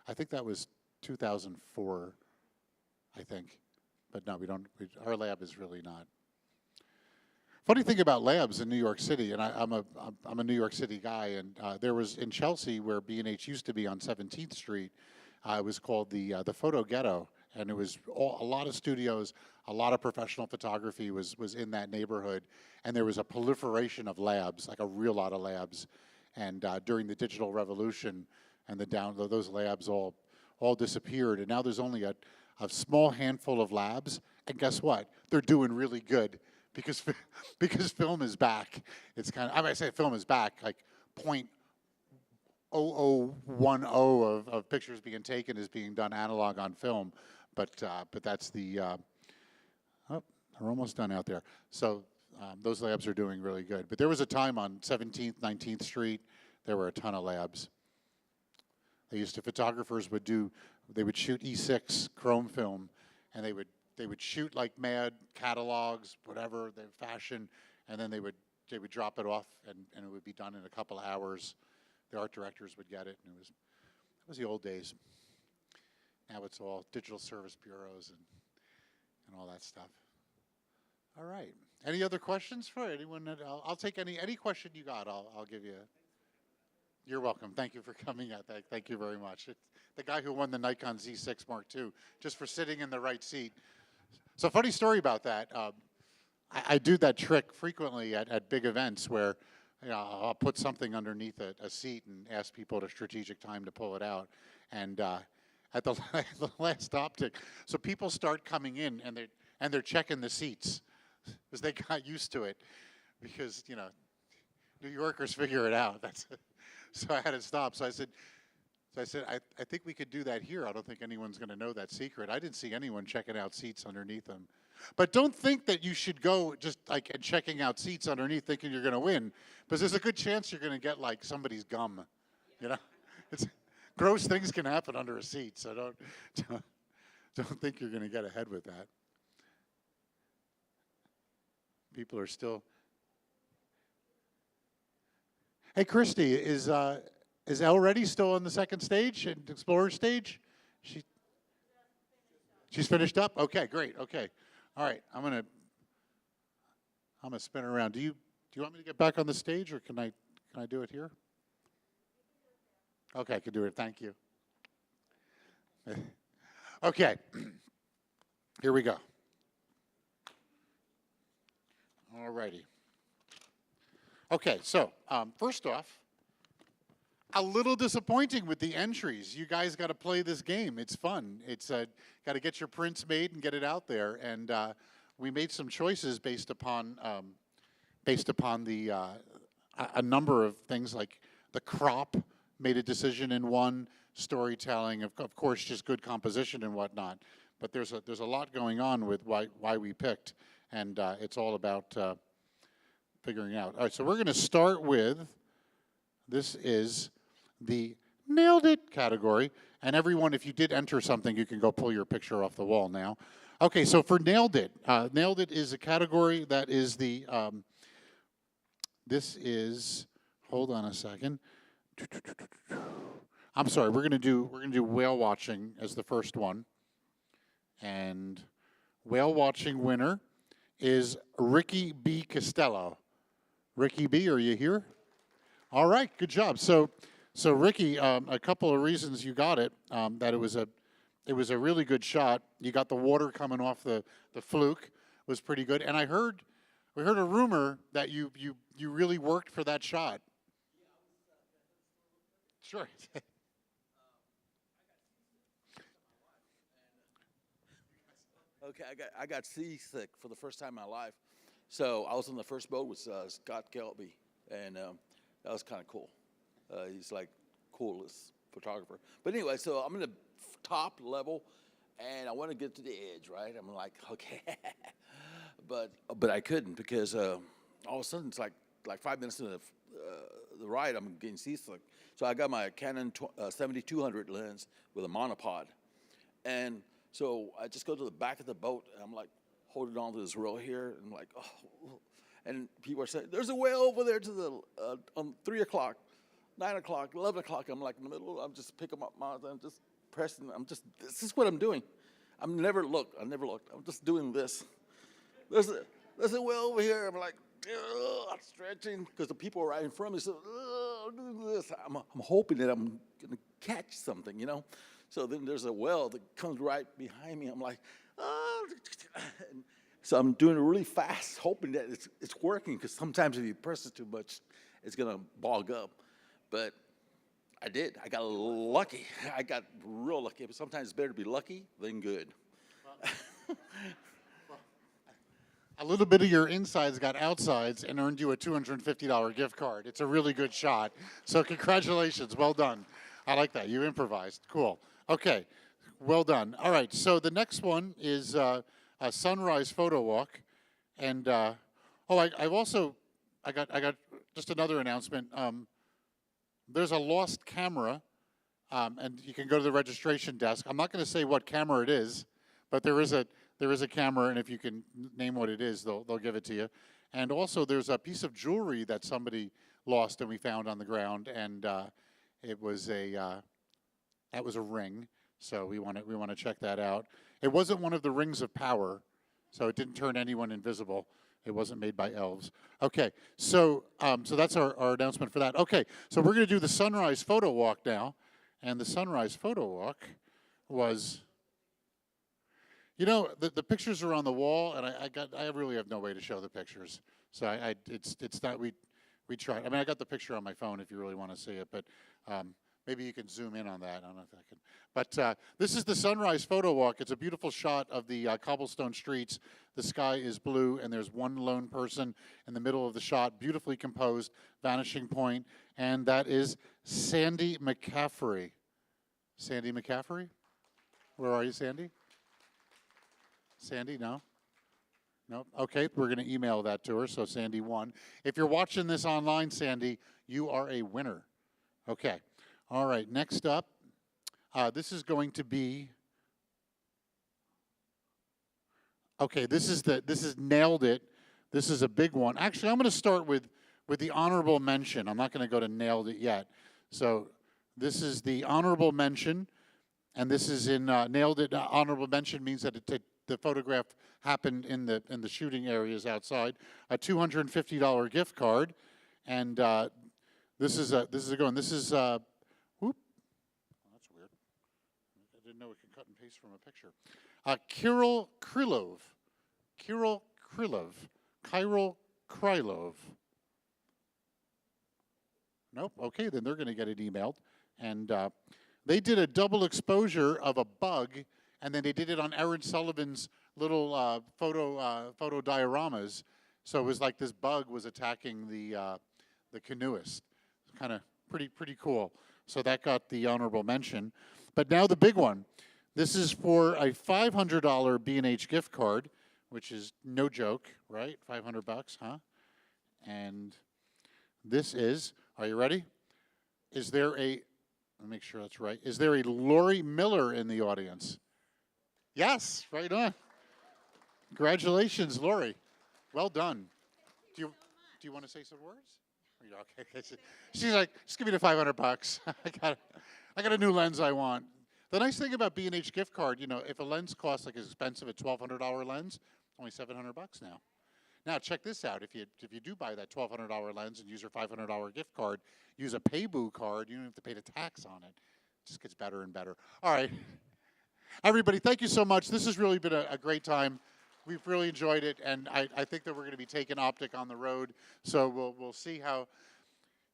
Speaker 5: I think that was 2004, I think. But no, we don't. Our lab is really not. Funny thing about labs in New York City, and I'm a New York City guy, and there was in Chelsea, where B&H used to be on 17th Street. It was called the Photo Ghetto, and it was a lot of studios, a lot of professional photography was in that neighborhood, and there was a proliferation of labs, like a real lot of labs. And during the digital revolution, and those labs all disappeared, and now there's only a small handful of labs. And guess what? They're doing really good, because film is back. It's kind of, I say film is back, like 0.0010 of pictures being taken is being done analog on film. But that's the, we're almost done out there. So those labs are doing really good. But there was a time on 17th, 19th Street, there were a ton of labs. Photographers would shoot E6 chrome film, and they would shoot like mad, catalogs, whatever, the fashion, and then they would drop it off, and it would be done in a couple of hours. The art directors would get it, and it was the old days. Now it's all digital service bureaus and all that stuff. All right. Any other questions for anyone? I'll take any question you got. I'll give you. You're welcome. Thank you for coming out. Thank you very much. It's the guy who won the Nikon Z6 Mark II, just for sitting in the right seat. So funny story about that. I do that trick frequently at big events where I'll put something underneath a seat and ask people at a strategic time to pull it out. And at the last optic, so people start coming in and they're checking the seats because they got used to it, because New Yorkers figure it out. So I had to stop. So I said, I think we could do that here. I don't think anyone's going to know that secret. I didn't see anyone checking out seats underneath them. But don't think that you should go just like and checking out seats underneath thinking you're going to win, because there's a good chance you're going to get like somebody's gum. It's gross things can happen under a seat, so don't think you're going to get ahead with that. People are still. Hey, Kristi, is Elle Reddy still on the second stage, Explorer stage? She's finished up? Okay, great. Okay. All right. I'm gonna spin her around. Do you want me to get back on the stage, or can I do it here? Okay, I can do it. Thank you. Okay. Here we go. All righty. Okay, so first off, a little disappointing with the entries. You guys got to play this game. It's fun. It's got to get your prints made and get it out there. And we made some choices based upon the a number of things, like the crop made a decision in one, storytelling, of course, just good composition and whatnot. But there's a lot going on with why we picked, and it's all about figuring out. All right, so we're going to start with, this is the Nailed It category. And everyone, if you did enter something, you can go pull your picture off the wall now. Okay, so for Nailed It is a category that is the, this is, hold on a second. I'm sorry, we're gonna do whale watching as the first one. And whale watching winner is Ricky B. Costello. Ricky B., are you here? All right, good job. So Ricky, a couple of reasons you got it. That it was a really good shot. You got the water coming off the fluke, was pretty good. And we heard a rumor that you really worked for that shot. Sure.
Speaker 15: Okay, I got seasick for the first time in my life. So I was on the first boat with Scott Kelby, and that was kind of cool. He's like coolest photographer. But anyway, so I'm in the top level, and I want to get to the edge, right? I'm like, okay, but I couldn't, because all of a sudden it's like 5 minutes into the ride, I'm getting seasick. So I got my Canon 7200 lens with a monopod, and so I just go to the back of the boat, and I'm like holding on to this rail here, and I'm like, oh. And people are saying, there's a whale over there to the, on 3 o'clock, 9 o'clock, 11 o'clock. I'm like in the middle, I'm just picking up my, I'm just pressing, this is what I'm doing. I never looked. I'm just doing this. There's a whale over here. I'm like, I'm stretching, because the people right in front of me said, I'm doing this. I'm hoping that I'm going to catch something, you know? So then there's a whale that comes right behind me. I'm like, oh. So I'm doing it really fast, hoping that it's working, because sometimes if you press it too much, it's going to bog up. But I did. I got a little lucky. I got real lucky. But sometimes it's better to be lucky than good.
Speaker 5: A little bit of your insides got outsides and earned you a $250 gift card. It's a really good shot. So congratulations. Well done. I like that. You improvised. Cool. Okay. Well done. All right. So the next one is a sunrise photo walk. And, I got just another announcement. There's a lost camera, and you can go to the registration desk. I'm not going to say what camera it is, but there is a camera, and if you can name what it is, they'll give it to you. And also, there's a piece of jewelry that somebody lost and we found on the ground, and it was that was a ring. So we want to check that out. It wasn't one of the rings of power, so it didn't turn anyone invisible. It wasn't made by elves. Okay, so that's our announcement for that. Okay, so we're going to do the sunrise photo walk now, and the sunrise photo walk was, you know, the pictures are on the wall, and I really have no way to show the pictures. So it's not, we tried. I mean, I got the picture on my phone if you really want to see it, but maybe you can zoom in on that. I don't know if I can. But this is the sunrise photo walk. It's a beautiful shot of the cobblestone streets. The sky is blue, and there's one lone person in the middle of the shot, beautifully composed, vanishing point, and that is Sandy McCaffrey. Sandy McCaffrey? Where are you, Sandy? Sandy, no? No? Okay, we're going to email that to her, so Sandy won. If you're watching this online, Sandy, you are a winner. Okay. All right, next up, this is going to be, okay, this is Nailed It. This is a big one. Actually, I'm going to start with the honorable mention. I'm not going to go to nailed it yet. So this is the honorable mention, and this is in nailed it. Honorable mention means that the photograph happened in the shooting areas outside. A $250 gift card, and this is a good one. This is whoop. Oh, that's weird. I didn't know we could cut and paste from a picture. Kirill Krylov. Kirill Krylov. Nope. Okay, then they're going to get it emailed. And they did a double exposure of a bug, and then they did it on Aaron Sullivan's little photo dioramas. So it was like this bug was attacking the canoeist. Kind of pretty cool. So that got the honorable mention. But now the big one. This is for a $500 B&H gift card, which is no joke, right? $500, huh? And this is, are you ready? Is there a, let me make sure that's right. Is there a Lori Miller in the audience? Yes, right on. Congratulations, Lori. Well done. Do you want to say some words? Okay. She's like, just give me the $500. I got a new lens I want. The nice thing about B&H gift card, you know, if a lens costs like as expensive a $1,200 lens, only $700 now. Now check this out. If you do buy that $1,200 lens and use your $500 gift card, use a Paybu card. You don't have to pay the tax on it. It just gets better and better. All right, everybody, thank you so much. This has really been a great time. We've really enjoyed it, and I think that we're going to be taking Optic on the road. So we'll see how.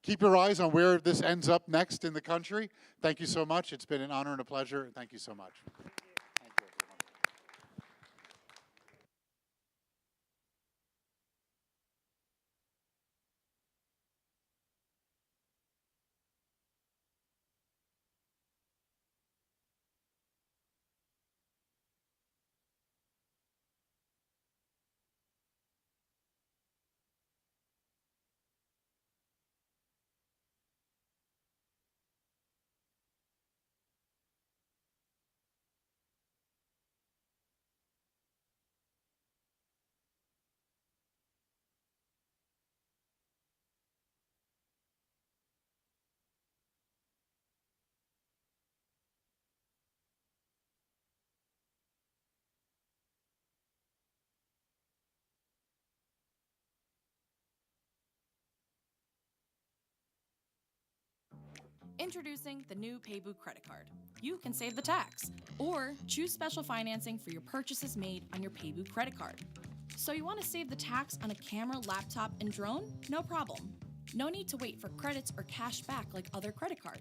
Speaker 5: Keep your eyes on where this ends up next in the country. Thank you so much. It's been an honor and a pleasure. Thank you so much. Thank you, everyone.
Speaker 30: Introducing the new Paybu credit card. You can save the tax or choose special financing for your purchases made on your Paybu credit card. So you want to save the tax on a camera, laptop, and drone? No problem. No need to wait for credits or cash back like other credit cards.